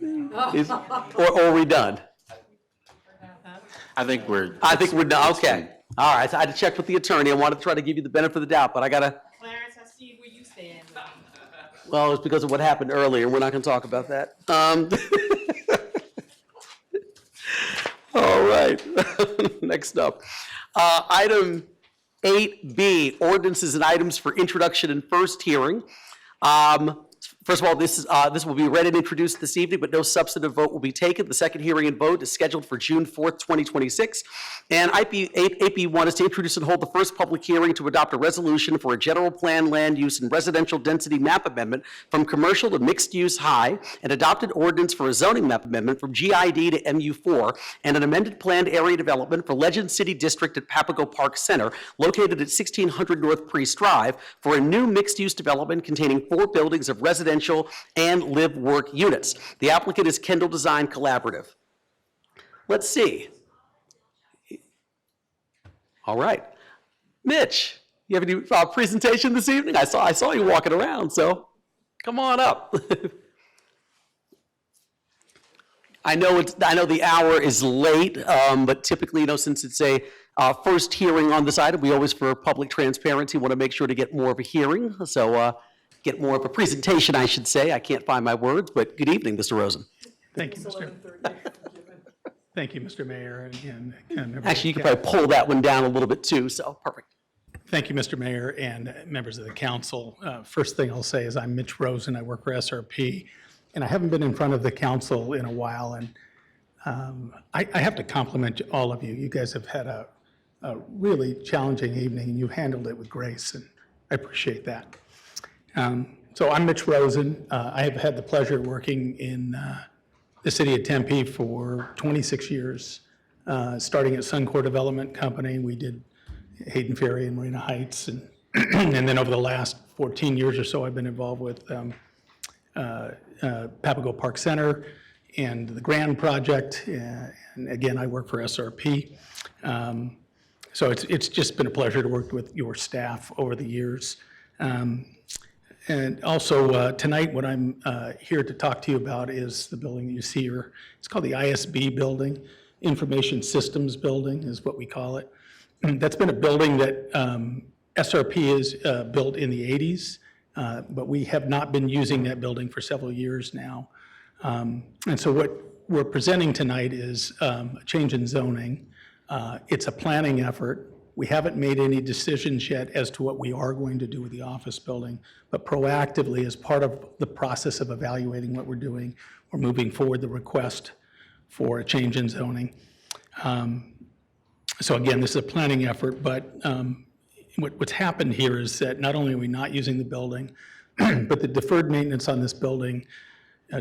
Or are we done? I think we're done, okay. All right, so I had to check with the attorney. I wanted to try to give you the benefit of the doubt, but I gotta, Clarence, I see where you stand. well, it's because of what happened earlier. We're not gonna talk about that. All right, next up. Item 8B, ordinances and items for introduction and first hearing. First of all, this will be read and introduced this evening, but no substantive vote will be taken. The second hearing and vote is scheduled for June 4th, 2026. And 8B1 is to introduce and hold the first public hearing to adopt a resolution for a general plan land use and residential density map amendment from commercial to mixed use high, an adopted ordinance for a zoning map amendment from GID to MU4, and an amended planned area development for Legend City District at Papago Park Center, located at 1600 North Priest Drive, for a new mixed-use development containing 4 buildings of residential and live-work units. The applicant is Kendall Design Collaborative. Let's see. All right. Mitch, you have any presentation this evening? I saw you walking around, so come on up. I know the hour is late, but typically, since it's a First hearing on this item, we always, for public transparency, want to make sure to get more of a hearing, so get more of a presentation, I should say. I can't find my words, but good evening, Mr. Rosen. Thank you, Mr. Mayor, and members Actually, you of could the probably pull that one down a little bit too, so perfect. Thank you, Mr. Mayor, and members of the council. First thing I'll say is I'm Mitch Rosen. I work for SRP, and I haven't been in front of the council in a while, and I have to compliment all of you. You guys have had a really challenging evening, and you handled it with grace, and I appreciate that. So I'm Mitch Rosen. I have had the pleasure of working in the city of Tempe for 26 years, starting at Suncor Development Company. We did Hayden Ferry and Marina Heights, and and then over the last 14 years or so, I've been involved with Papago Park Center and the Grand Project, and again, I work for SRP. So it's just been a pleasure to work with your staff over the years. And also tonight, what I'm here to talk to you about is the building that you see here. It's called the ISB building, Information Systems Building is what we call it. That's been a building that SRP has built in the 80s, but we have not been using that building for several years now. And so what we're presenting tonight is a change in zoning. It's a planning effort. We haven't made any decisions yet as to what we are going to do with the office building, but proactively, as part of the process of evaluating what we're doing, we're moving forward the request for a change in zoning. So again, this is a planning effort, but what's happened here is that not only are we not using the building, but the deferred maintenance on this building,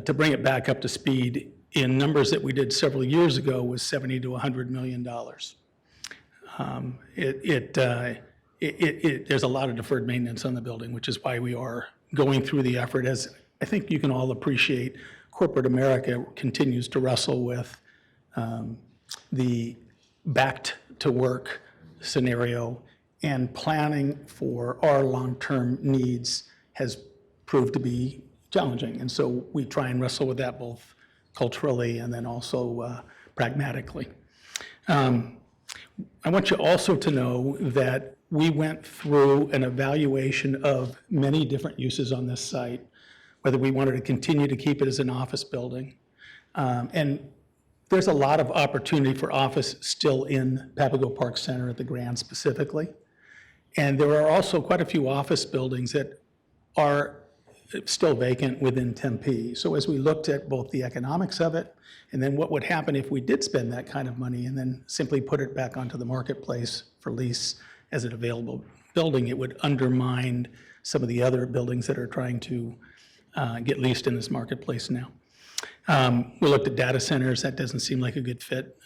to bring it back up to speed, in numbers that we did several years ago, was $70 to $100 million. There's a lot of deferred maintenance on the building, which is why we are going through the effort. As I think you can all appreciate, corporate America continues to wrestle with the back to work scenario, and planning for our long-term needs has proved to be challenging. And so we try and wrestle with that both culturally and then also pragmatically. I want you also to know that we went through an evaluation of many different uses on this site, whether we wanted to continue to keep it as an office building. And there's a lot of opportunity for office still in Papago Park Center at the Grand specifically. And there are also quite a few office buildings that are still vacant within Tempe. So as we looked at both the economics of it, and then what would happen if we did spend that kind of money and then simply put it back onto the marketplace for lease as an available building, it would undermine some of the other buildings that are trying to get leased in this marketplace now. We looked at data centers. That doesn't seem like a good fit.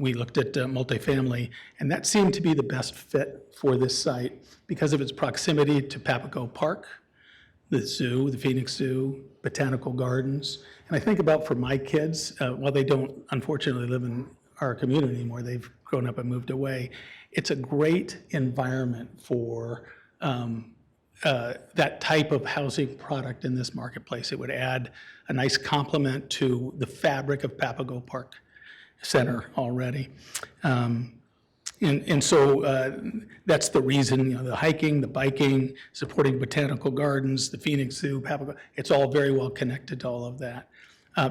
We looked at multifamily, and that seemed to be the best fit for this site because of its proximity to Papago Park, the zoo, the Phoenix Zoo, botanical gardens. And I think about for my kids, while they don't unfortunately live in our community anymore, they've grown up and moved away, it's a great environment for that type of housing product in this marketplace. It would add a nice complement to the fabric of Papago Park Center already. And so that's the reason, the hiking, the biking, supporting botanical gardens, the Phoenix Zoo, Papago, it's all very well connected to all of that.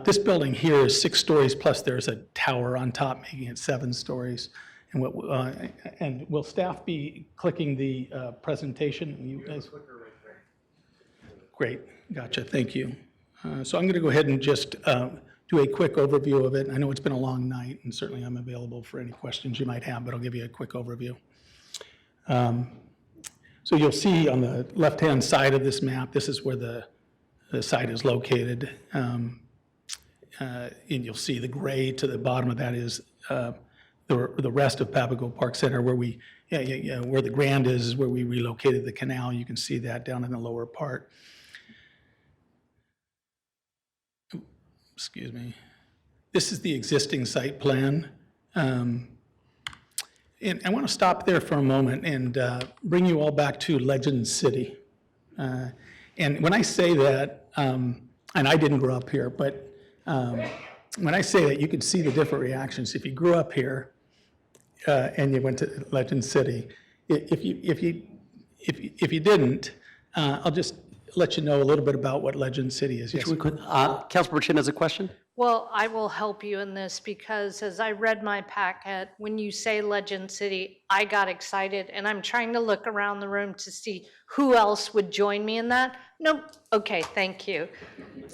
This building here is 6 stories, plus there's a tower on top, making it 7 stories. And will staff be clicking the presentation? You guys? Great, gotcha, thank you. So I'm going to go ahead and just do a quick overview of it. I know it's been a long night, and certainly I'm available for any questions you might have, but I'll give you a quick overview. So you'll see on the left-hand side of this map, this is where the site is located. And you'll see the gray to the bottom of that is the rest of Papago Park Center, where where the Grand is where we relocated the canal. You can see that down in the lower part. Excuse me. This is the existing site plan. And I want to stop there for a moment and bring you all back to Legend City. And when I say that, and I didn't grow up here, but when I say that, you can see the different reactions. If you grew up here, and you went to Legend City. If you didn't, I'll just let you know a little bit about what Legend City is. Yes. Councilmember Chin has a question. Well, I will help you in this because as I read my packet, when you say Legend City, I got excited and I'm trying to look around the room to see who else would join me in that. Nope. Okay, thank you.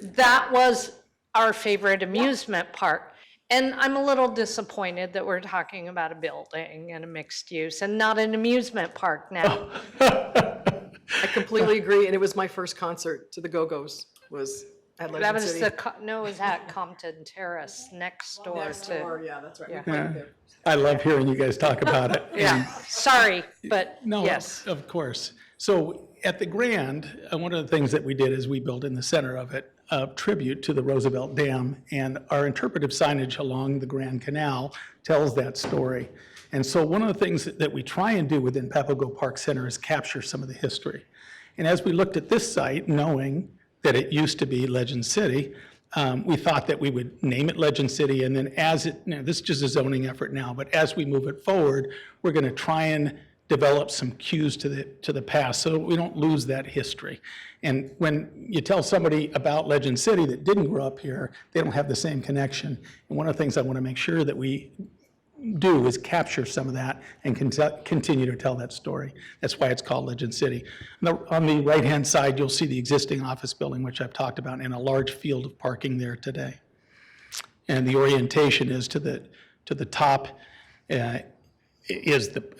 That was our favorite amusement park. And I'm a little disappointed that we're talking about a building and a mixed use and not an amusement park now. I completely agree, and it was my first concert to the Go-Go's was at That Legend was City. no, it was at Compton Terrace next door Next to. door, yeah, that's right. We Yeah. played there. I love hearing you guys talk about it. Yeah, sorry, but No, yes. of course. So at the Grand, one of the things that we did is we built in the center of it a tribute to the Roosevelt Dam, and our interpretive signage along the Grand Canal tells that story. And so one of the things that we try and do within Papago Park Center is capture some of the history. And as we looked at this site, knowing that it used to be Legend City, we thought that we would name it Legend City, and then as it, this is just a zoning effort now, but as we move it forward, we're going to try and develop some cues to the past so we don't lose that history. And when you tell somebody about Legend City that didn't grow up here, they don't have the same connection. And one of the things I want to make sure that we do is capture some of that and continue to tell that story. That's why it's called Legend City. On the right-hand side, you'll see the existing office building, which I've talked about, and a large field of parking there today. And the orientation is to the top,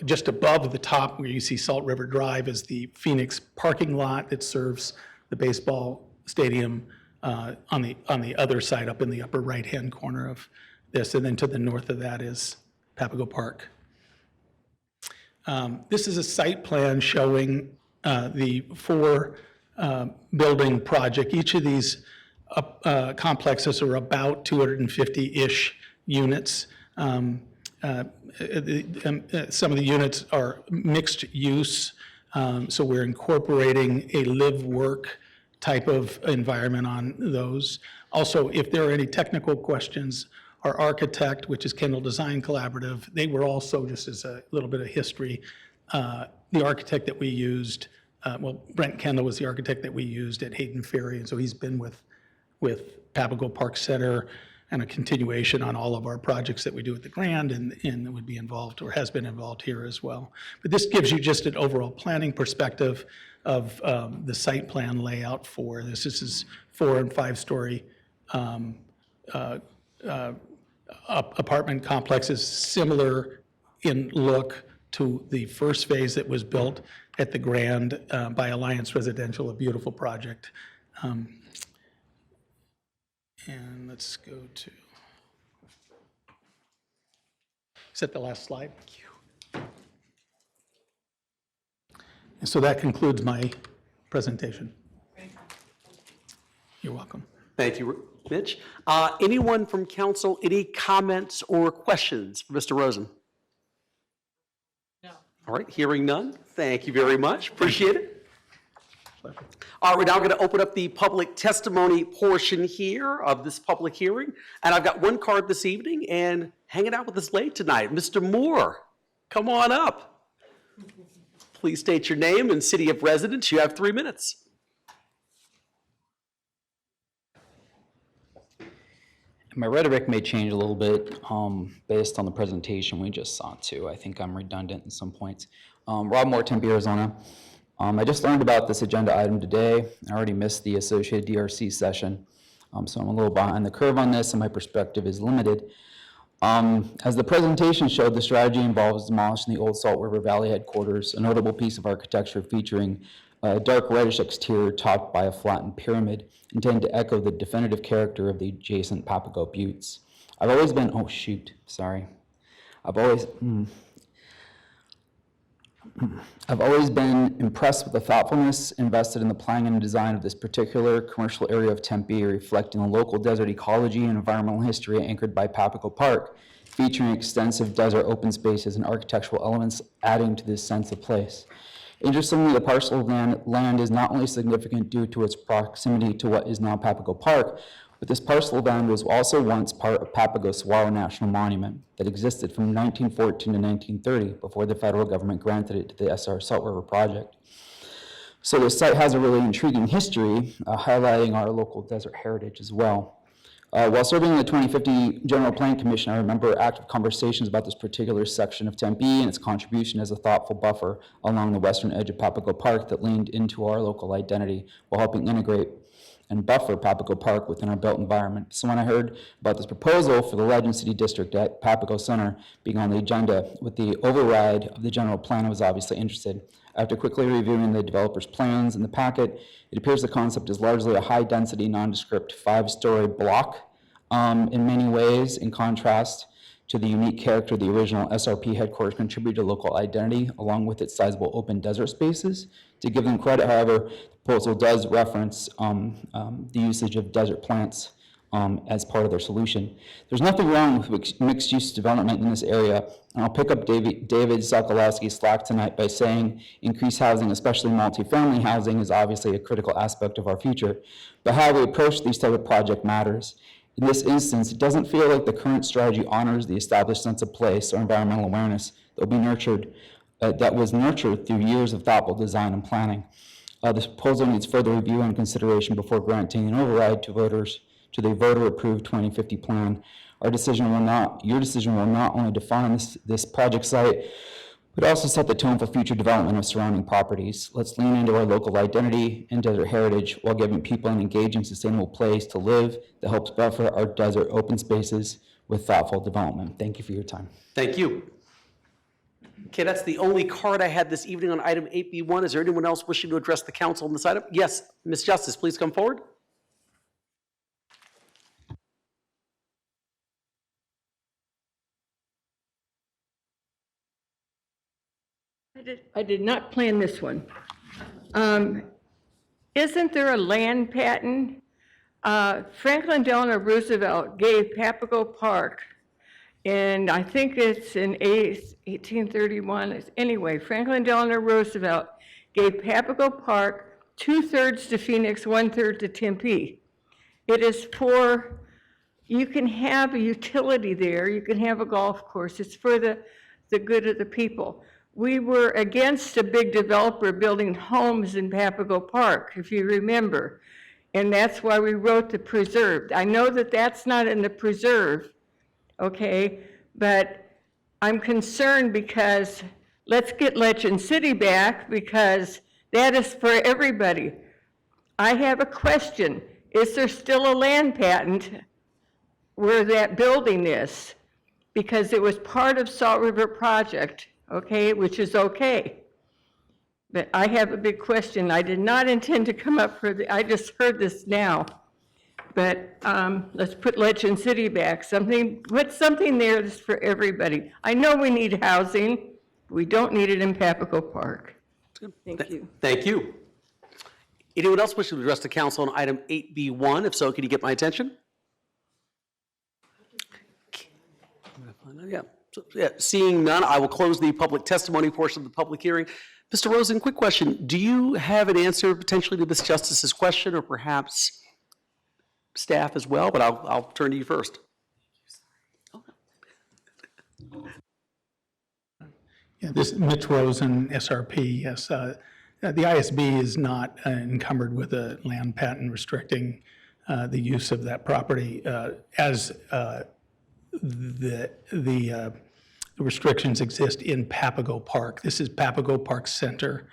just above the top where you see Salt River Drive is the Phoenix parking lot that serves the baseball stadium on the other side, up in the upper right-hand corner of this. And then to the north of that is Papago Park. This is a site plan showing the 4 building project. Each of these complexes are about 250-ish units. Some of the units are mixed use, so we're incorporating a live-work type of environment on those. Also, if there are any technical questions, our architect, which is Kendall Design Collaborative, they were also, just as a little bit of history, the architect that we used, Brent Kendall was the architect that we used at Hayden Ferry, and so he's been with Papago Park Center and a continuation on all of our projects that we do at the Grand, and would be involved or has been involved here as well. But this gives you just an overall planning perspective of the site plan layout for this. This is 4- and 5-story apartment complexes, similar in look to the first phase that was built at the Grand by Alliance Residential, a beautiful project. And let's go to, is that the last slide? And so that concludes my presentation. You're welcome. Thank you, Mitch. Anyone from council, any comments or questions for Mr. Rosen? No. All right, hearing none. Thank you very much. Appreciate it. All right, we're now going to open up the public testimony portion here of this public hearing. And I've got one card this evening and hanging out with us late tonight, Mr. Moore. Come on up. Please state your name and city of residence. You have 3 minutes. My rhetoric may change a little bit based on the presentation we just saw too. I think I'm redundant in some points. Rob Moore, Tempe, Arizona. I just learned about this agenda item today. I already missed the associated DRC session, so I'm a little behind the curve on this and my perspective is limited. As the presentation showed, the strategy involves demolishing the old Salt River Valley headquarters, a notable piece of architecture featuring a dark reddish exterior topped by a flattened pyramid intended to echo the definitive character of the adjacent Papago Buttes. I've always been impressed with the thoughtfulness invested in the planning and design of this particular commercial area of Tempe, reflecting the local desert ecology and environmental history anchored by Papago Park, featuring extensive desert open spaces and architectural elements adding to this sense of place. Interestingly, the parcel of land is not only significant due to its proximity to what is now Papago Park, But this parcel of land was also once part of Papago Saguaro National Monument that existed from 1914 to 1930 before the federal government granted it to the SR Salt River Project. So the site has a really intriguing history, highlighting our local desert heritage as well. While serving on the 2050 General Plan Commission, I remember active conversations about this particular section of Tempe and its contribution as a thoughtful buffer along the western edge of Papago Park that leaned into our local identity while helping integrate and buffer Papago Park within our built environment. So when I heard about this proposal for the Legend City District at Papago Center being on the agenda with the override of the general plan, I was obviously interested. After quickly reviewing the developer's plans in the packet, it appears the concept is largely a high-density, nondescript 5-story block in many ways, in contrast to the unique character the original SRP headquarters contributed to local identity, along with its sizable open desert spaces. To give them credit, however, the proposal does reference the usage of desert plants as part of their solution. There's nothing wrong with mixed-use development in this area, and I'll pick up David Sokolowski's slack tonight by saying increased housing, especially multifamily housing, is obviously a critical aspect of our future, but how we approach these type of project matters. In this instance, it doesn't feel like the current strategy honors the established sense of place or environmental awareness that was nurtured through years of thoughtful design and planning. This proposal needs further review and consideration before granting an override to the voter-approved 2050 plan. Your decision will not only define this project site, but also set the tone for future development of surrounding properties. Let's lean into our local identity and desert heritage while giving people an engaging, sustainable place to live that helps buffer our desert open spaces with thoughtful development. Thank you for your time. Thank you. Okay, that's the only card I had this evening on item 8B1. Is there anyone else wishing to address the council on this item? Yes, Ms. Justice, please come forward. I did not plan this one. Isn't there a land patent? Franklin Delano Roosevelt gave Papago Park, and I think it's in 1831. Anyway, Franklin Delano Roosevelt gave Papago Park 2/3 to Phoenix, 1/3 to Tempe. It is for, you can have a utility there, you can have a golf course. It's for the good of the people. We were against a big developer building homes in Papago Park, if you remember. And that's why we wrote the preserved. I know that that's not in the preserve, okay? But I'm concerned because let's get Legend City back, because that is for everybody. I have a question. Is there still a land patent where that building is? Because it was part of Salt River Project, okay, which is okay. But I have a big question. I did not intend to come up for I just heard this now. But let's put Legend City back. Put something there that's for everybody. I know we need housing. We don't need it in Papago Park. Thank you. Thank you. Anyone else wishing to address the council on item 8B1? If so, can you get my attention? Yeah. Seeing none, I will close the public testimony portion of the public hearing. Mr. Rosen, quick question. Do you have an answer potentially to Ms. Justice's question, or perhaps staff as well? But I'll turn to you first. Yeah, this Mitch Rosen, SRP, yes. The ISB is not encumbered with a land patent restricting the use of that property as the restrictions exist in Papago Park. This is Papago Park Center.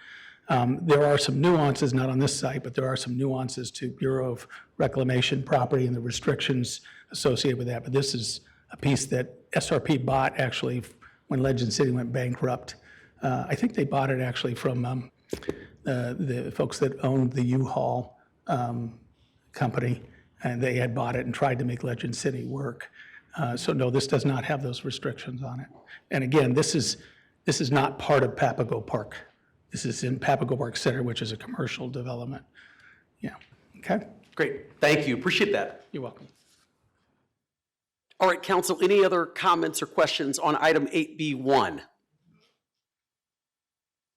There are some nuances, not on this site, but there are some nuances to Bureau of Reclamation property and the restrictions associated with that. But this is a piece that SRP bought actually when Legend City went bankrupt. I think they bought it actually from the folks that owned the U-Haul company, and they had bought it and tried to make Legend City work. So no, this does not have those restrictions on it. And again, this is not part of Papago Park. This is in Papago Park Center, which is a commercial development. Yeah, okay? Great, thank you, appreciate that. You're welcome. All right, council, any other comments or questions on item 8B1?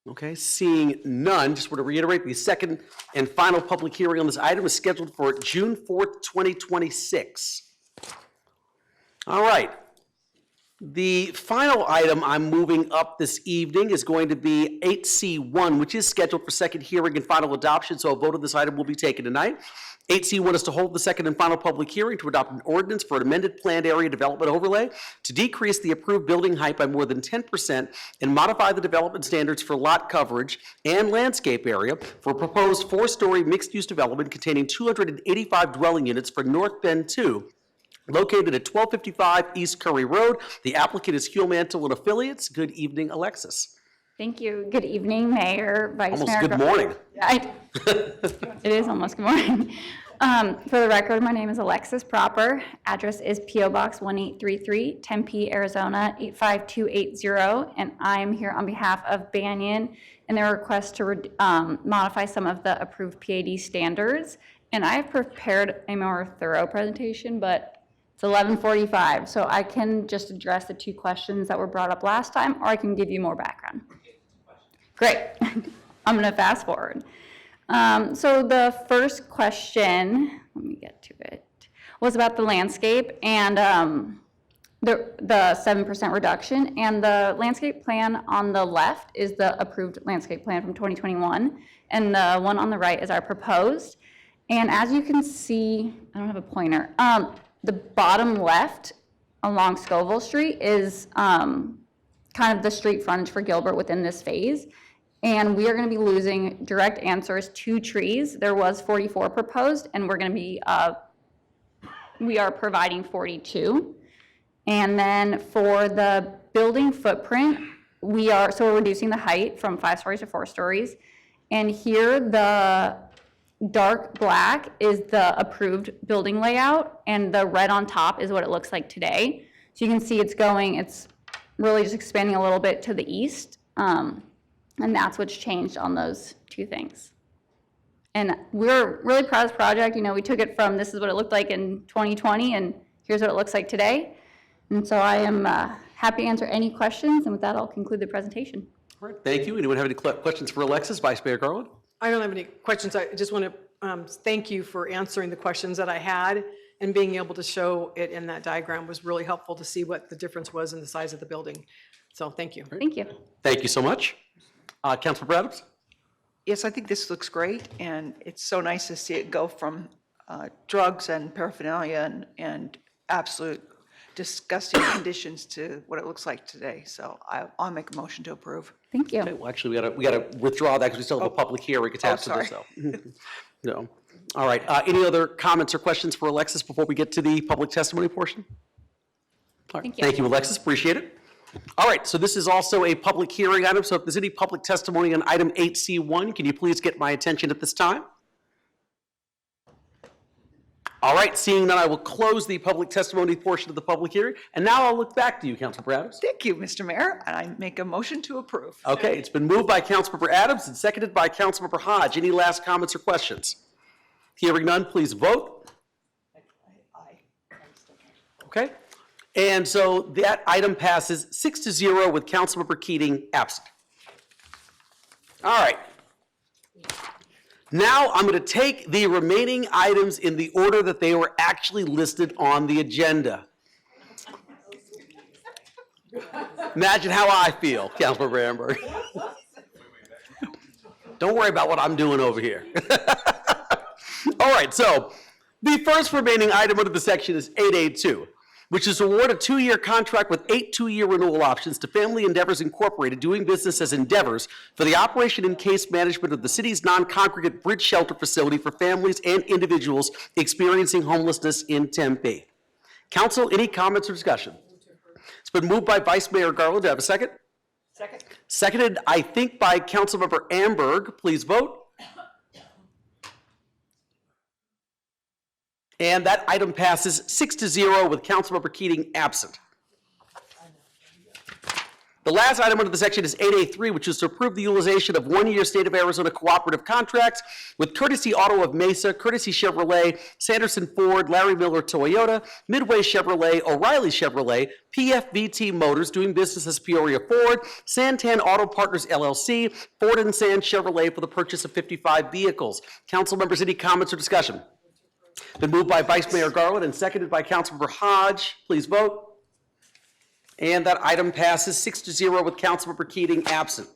Okay, seeing none, just want to reiterate, the second and final public hearing on this item is scheduled for June 4th, 2026. All right. The final item I'm moving up this evening is going to be 8C1, which is scheduled for second hearing and final adoption, so a vote on this item will be taken tonight. 8C1 is to hold the second and final public hearing to adopt an ordinance for an amended planned area development overlay to decrease the approved building height by more than 10% and modify the development standards for lot coverage and landscape area for a proposed 4-story mixed-use development containing 285 dwelling units for North Bend 2, located at 1255 East Curry Road. The applicant is Huel Mantle and Affiliates. Good evening, Alexis. Thank you. Good evening, Mayor, Vice Mayor. Almost good morning. It is almost good morning. For the record, my name is Alexis Proper. Address is P.O. Box 1833, Tempe, Arizona 85280, and I'm here on behalf of Banyan and their request to modify some of the approved PAD standards. And I've prepared a more thorough presentation, but it's 11:45, so I can just address the 2 questions that were brought up last time, or I can give you more background. Great. I'm going to fast forward. So the first question, let me get to it, was about the landscape and the 7% reduction. And the landscape plan on the left is the approved landscape plan from 2021, and the one on the right is our proposed. And as you can see, I don't have a pointer. The bottom left along Scoville Street is kind of the street frontage for Gilbert within this phase. And we are going to be losing, direct answers, 2 trees. There was 44 proposed, and we're going to be, we are providing 42. And then for the building footprint, we're reducing the height from 5 stories to 4 stories. And here the dark black is the approved building layout, and the red on top is what it looks like today. So you can see it's really just expanding a little bit to the east, and that's what's changed on those 2 things. And we're really proud of this project. You know, we took it from this is what it looked like in 2020, and here's what it looks like today. And so I am happy to answer any questions, and with that, I'll conclude the presentation. All right, thank you. Anyone have any questions for Alexis? Vice Mayor Garland? I don't have any questions. I just want to thank you for answering the questions that I had, and being able to show it in that diagram was really helpful to see what the difference was in the size of the building. So thank you. Thank you. Thank you so much. Councilmember Adams? Yes, I think this looks great, and it's so nice to see it go from drugs and paraphernalia and absolute disgusting conditions to what it looks like today. So I'll make a motion to approve. Thank you. Okay, well, actually, we got to withdraw that because we still have a public hearing attached to this, sorry. though. No. All right, any other comments or questions for Alexis before we get to the public testimony portion? All right, Thank you. Thank you, Alexis, appreciate it. All right, so this is also a public hearing item, so if there's any public testimony on item 8C1, can you please get my attention at this time? All right, seeing none, I will close the public testimony portion of the public hearing, and now I'll look back to you, Councilmember Adams. Thank you, Mr. Mayor, and I make a motion to approve. Okay, it's been moved by Councilmember Adams and seconded by Councilmember Hodge. Any last comments or questions? Hearing none, please vote. Okay, and so that item passes 6-0 with Councilmember Keating absent. All right. Now I'm going to take the remaining items in the order that they were actually listed on the agenda. Imagine how I feel, Councilmember Amberg. Don't worry about what I'm doing over here. All right, so the first remaining item under the section is 8A2, which is to award a 2-year contract with 8 2-year renewal options to Family Endeavors Incorporated, doing business as Endeavors, for the operation and case management of the city's non-congregate bridge shelter facility for families and individuals experiencing homelessness in Tempe. Council, any comments or discussion? It's been moved by Vice Mayor Garland. Do I have a second? Second. Seconded, I think, by Councilmember Amberg. Please vote. And that item passes 6-0 with Councilmember Keating absent. The last item under the section is 8A3, which is to approve the utilization of one-year State of Arizona cooperative contracts with Courtesy Auto of Mesa, Courtesy Chevrolet, Sanderson Ford, Larry Miller Toyota, Midway Chevrolet, O'Reilly Chevrolet, PFVT Motors, doing business as Peoria Ford, Santan Auto Partners LLC, Ford and Sand Chevrolet for the purchase of 55 vehicles. Council members, any comments or discussion? Been moved by Vice Mayor Garland and seconded by Councilmember Hodge. Please vote. And that item passes 6-0 with Councilmember Keating absent.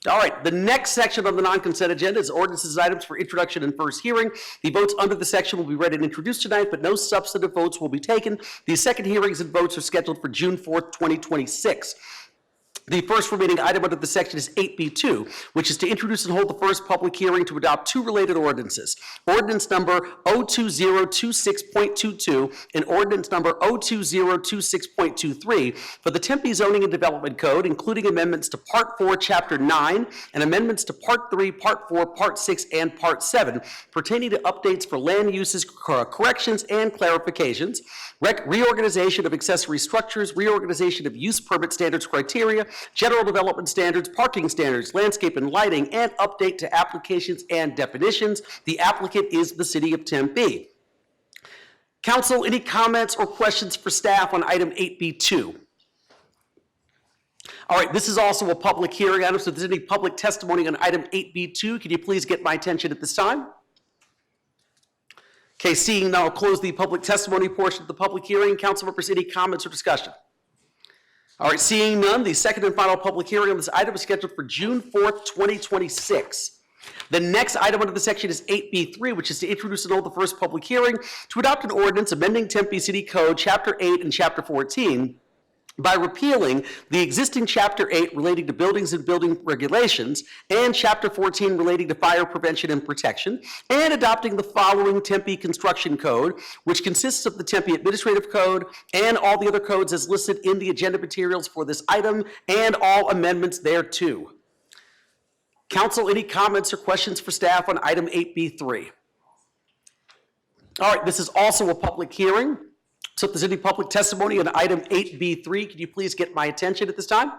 All right, the next section on the non-consent agenda is ordinances and items for introduction and first hearing. The votes under the section will be read and introduced tonight, but no substantive votes will be taken. The second hearings and votes are scheduled for June 4th, 2026. The first remaining item under the section is 8B2, which is to introduce and hold the first public hearing to adopt two related ordinances. Ordinance number 02026.22 and ordinance number 02026.23 for the Tempe Zoning and Development Code, including amendments to Part 4, Chapter 9, and amendments to Part 3, Part 4, Part 6, and Part 7, pertaining to updates for land uses, corrections, and clarifications, reorganization of accessory structures, reorganization of use permit standards criteria, general development standards, parking standards, landscape and lighting, and update to applications and definitions. The applicant is the city of Tempe. Council, any comments or questions for staff on item 8B2? All right, this is also a public hearing item, so if there's any public testimony on item 8B2, can you please get my attention at this time? Okay, seeing none, I'll close the public testimony portion of the public hearing. Council members, any comments or discussion? All right, seeing none, the second and final public hearing on this item is scheduled for June 4th, 2026. The next item under the section is 8B3, which is to introduce and hold the first public hearing to adopt an ordinance amending Tempe City Code, Chapter 8 and Chapter 14, by repealing the existing Chapter 8 relating to buildings and building regulations and Chapter 14 relating to fire prevention and protection, and adopting the following Tempe Construction Code, which consists of the Tempe Administrative Code and all the other codes as listed in the agenda materials for this item and all amendments thereto. Council, any comments or questions for staff on item 8B3? All right, this is also a public hearing. So if there's any public testimony on item 8B3, can you please get my attention at this time?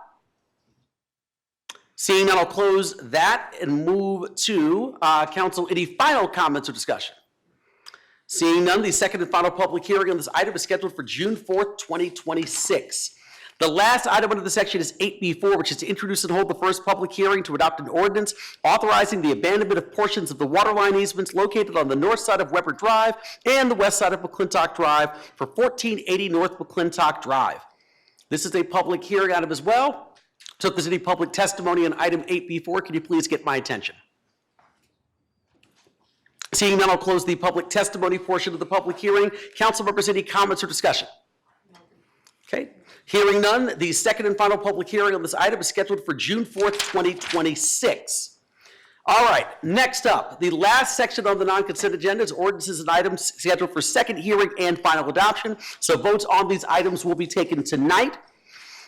Seeing none, I'll close that and move to council. Any final comments or discussion? Seeing none, the second and final public hearing on this item is scheduled for June 4th, 2026. The last item under the section is 8B4, which is to introduce and hold the first public hearing to adopt an ordinance authorizing the abandonment of portions of the waterline easements located on the north side of Weber Drive and the west side of McClintock Drive for 1480 North McClintock Drive. This is a public hearing item as well. So if there's any public testimony on item 8B4, can you please get my attention? Seeing none, I'll close the public testimony portion of the public hearing. Council members, any comments or discussion? Okay. Hearing none, the second and final public hearing on this item is scheduled for June 4th, 2026. All right, next up, the last section on the non-consent agenda is ordinances and items scheduled for second hearing and final adoption. So votes on these items will be taken tonight.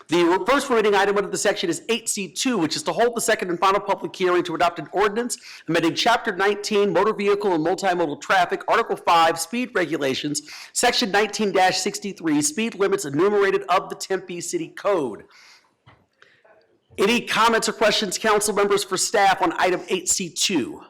The first remaining item under the section is 8C2, which is to hold the second and final public hearing to adopt an ordinance amending Chapter 19, Motor Vehicle and Multimodal Traffic, Article 5, Speed Regulations, Section 19-63, Speed Limits enumerated of the Tempe City Code. Any comments or questions, council members, for staff on item 8C2?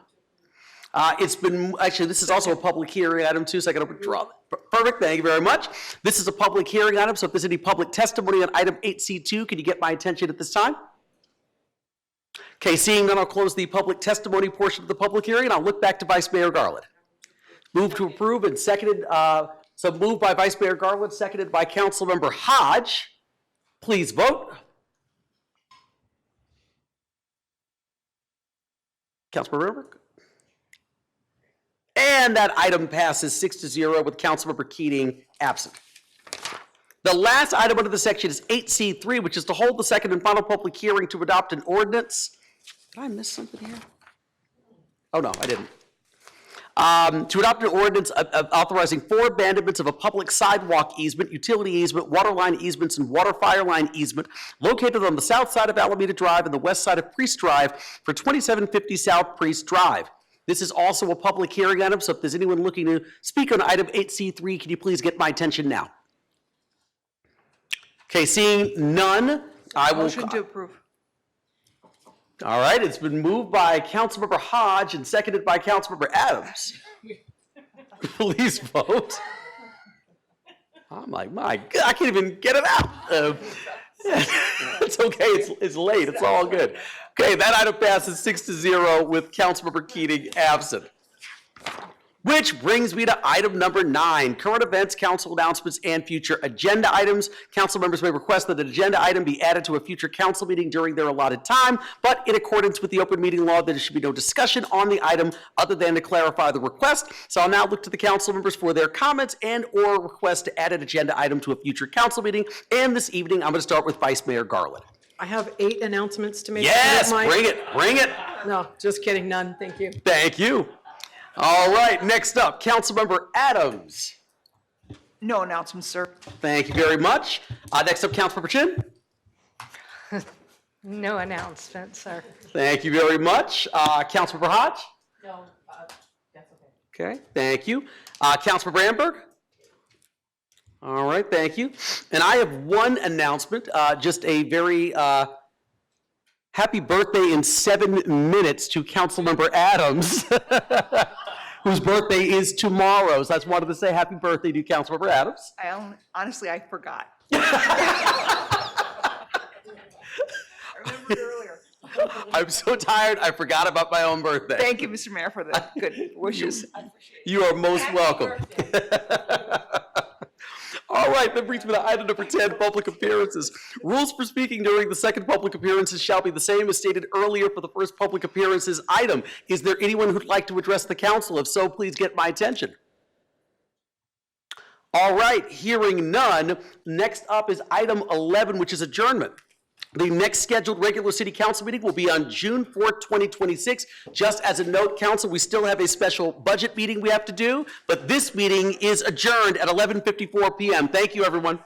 Actually, this is also a public hearing item too, so I got to withdraw that. Perfect, thank you very much. This is a public hearing item, so if there's any public testimony on item 8C2, can you get my attention at this time? Okay, seeing none, I'll close the public testimony portion of the public hearing, and I'll look back to Vice Mayor Garland. Move to approve and seconded, so moved by Vice Mayor Garland, seconded by Councilmember Hodge. Please vote. Councilmember Rivera? And that item passes 6-0 with Councilmember Keating absent. The last item under the section is 8C3, which is to hold the second and final public hearing to adopt an ordinance. Did I miss something here? Oh, no, I didn't. To adopt an ordinance authorizing 4 abandonments of a public sidewalk easement, utility easement, water line easements, and water fire line easement located on the south side of Alameda Drive and the west side of Priest Drive for 2750 South Priest Drive. This is also a public hearing item, so if there's anyone looking to speak on item 8C3, can you please get my attention now? Okay, seeing none, I will. Motion to approve. All right, it's been moved by Councilmember Hodge and seconded by Councilmember Adams. Please vote. I'm like, my God, I can't even get it out. It's okay, it's late, it's all good. Okay, that item passes 6-0 with Councilmember Keating absent. Which brings me to item number 9, current events, council announcements, and future agenda items. Council members may request that an agenda item be added to a future council meeting during their allotted time, but in accordance with the open meeting law, there should be no discussion on the item other than to clarify the request. So I'll now look to the council members for their comments and or request to add an agenda item to a future council meeting. And this evening, I'm going to start with Vice Mayor Garland. I have 8 announcements to make. Yes, bring it, bring it. No, just kidding, none, thank you. Thank you. All right, next up, Councilmember Adams. No announcements, sir. Thank you very much. Next up, Councilmember Chin. No announcement, sir. Thank you very much. Councilmember Hodge. No, that's okay. Okay, thank you. Councilmember Ramberg. All right, thank you. And I have one announcement, just a very happy birthday in 7 minutes to Councilmember Adams, whose birthday is tomorrow. So I just wanted to say happy birthday to Councilmember Adams. Honestly, I forgot. I remembered earlier. I'm so tired, I forgot about my own birthday. Thank you, Mr. Mayor, for the good wishes. You are most welcome. All right, that brings me to item number 10, public appearances. Rules for speaking during the second public appearances shall be the same as stated earlier for the first public appearances item. Is there anyone who'd like to address the council? If so, please get my attention. All right, hearing none. Next up is item 11, which is adjournment. The next scheduled regular city council meeting will be on June 4th, 2026. Just as a note, council, we still have a special budget meeting we have to do, but this meeting is adjourned at 11:54 p.m. Thank you, everyone.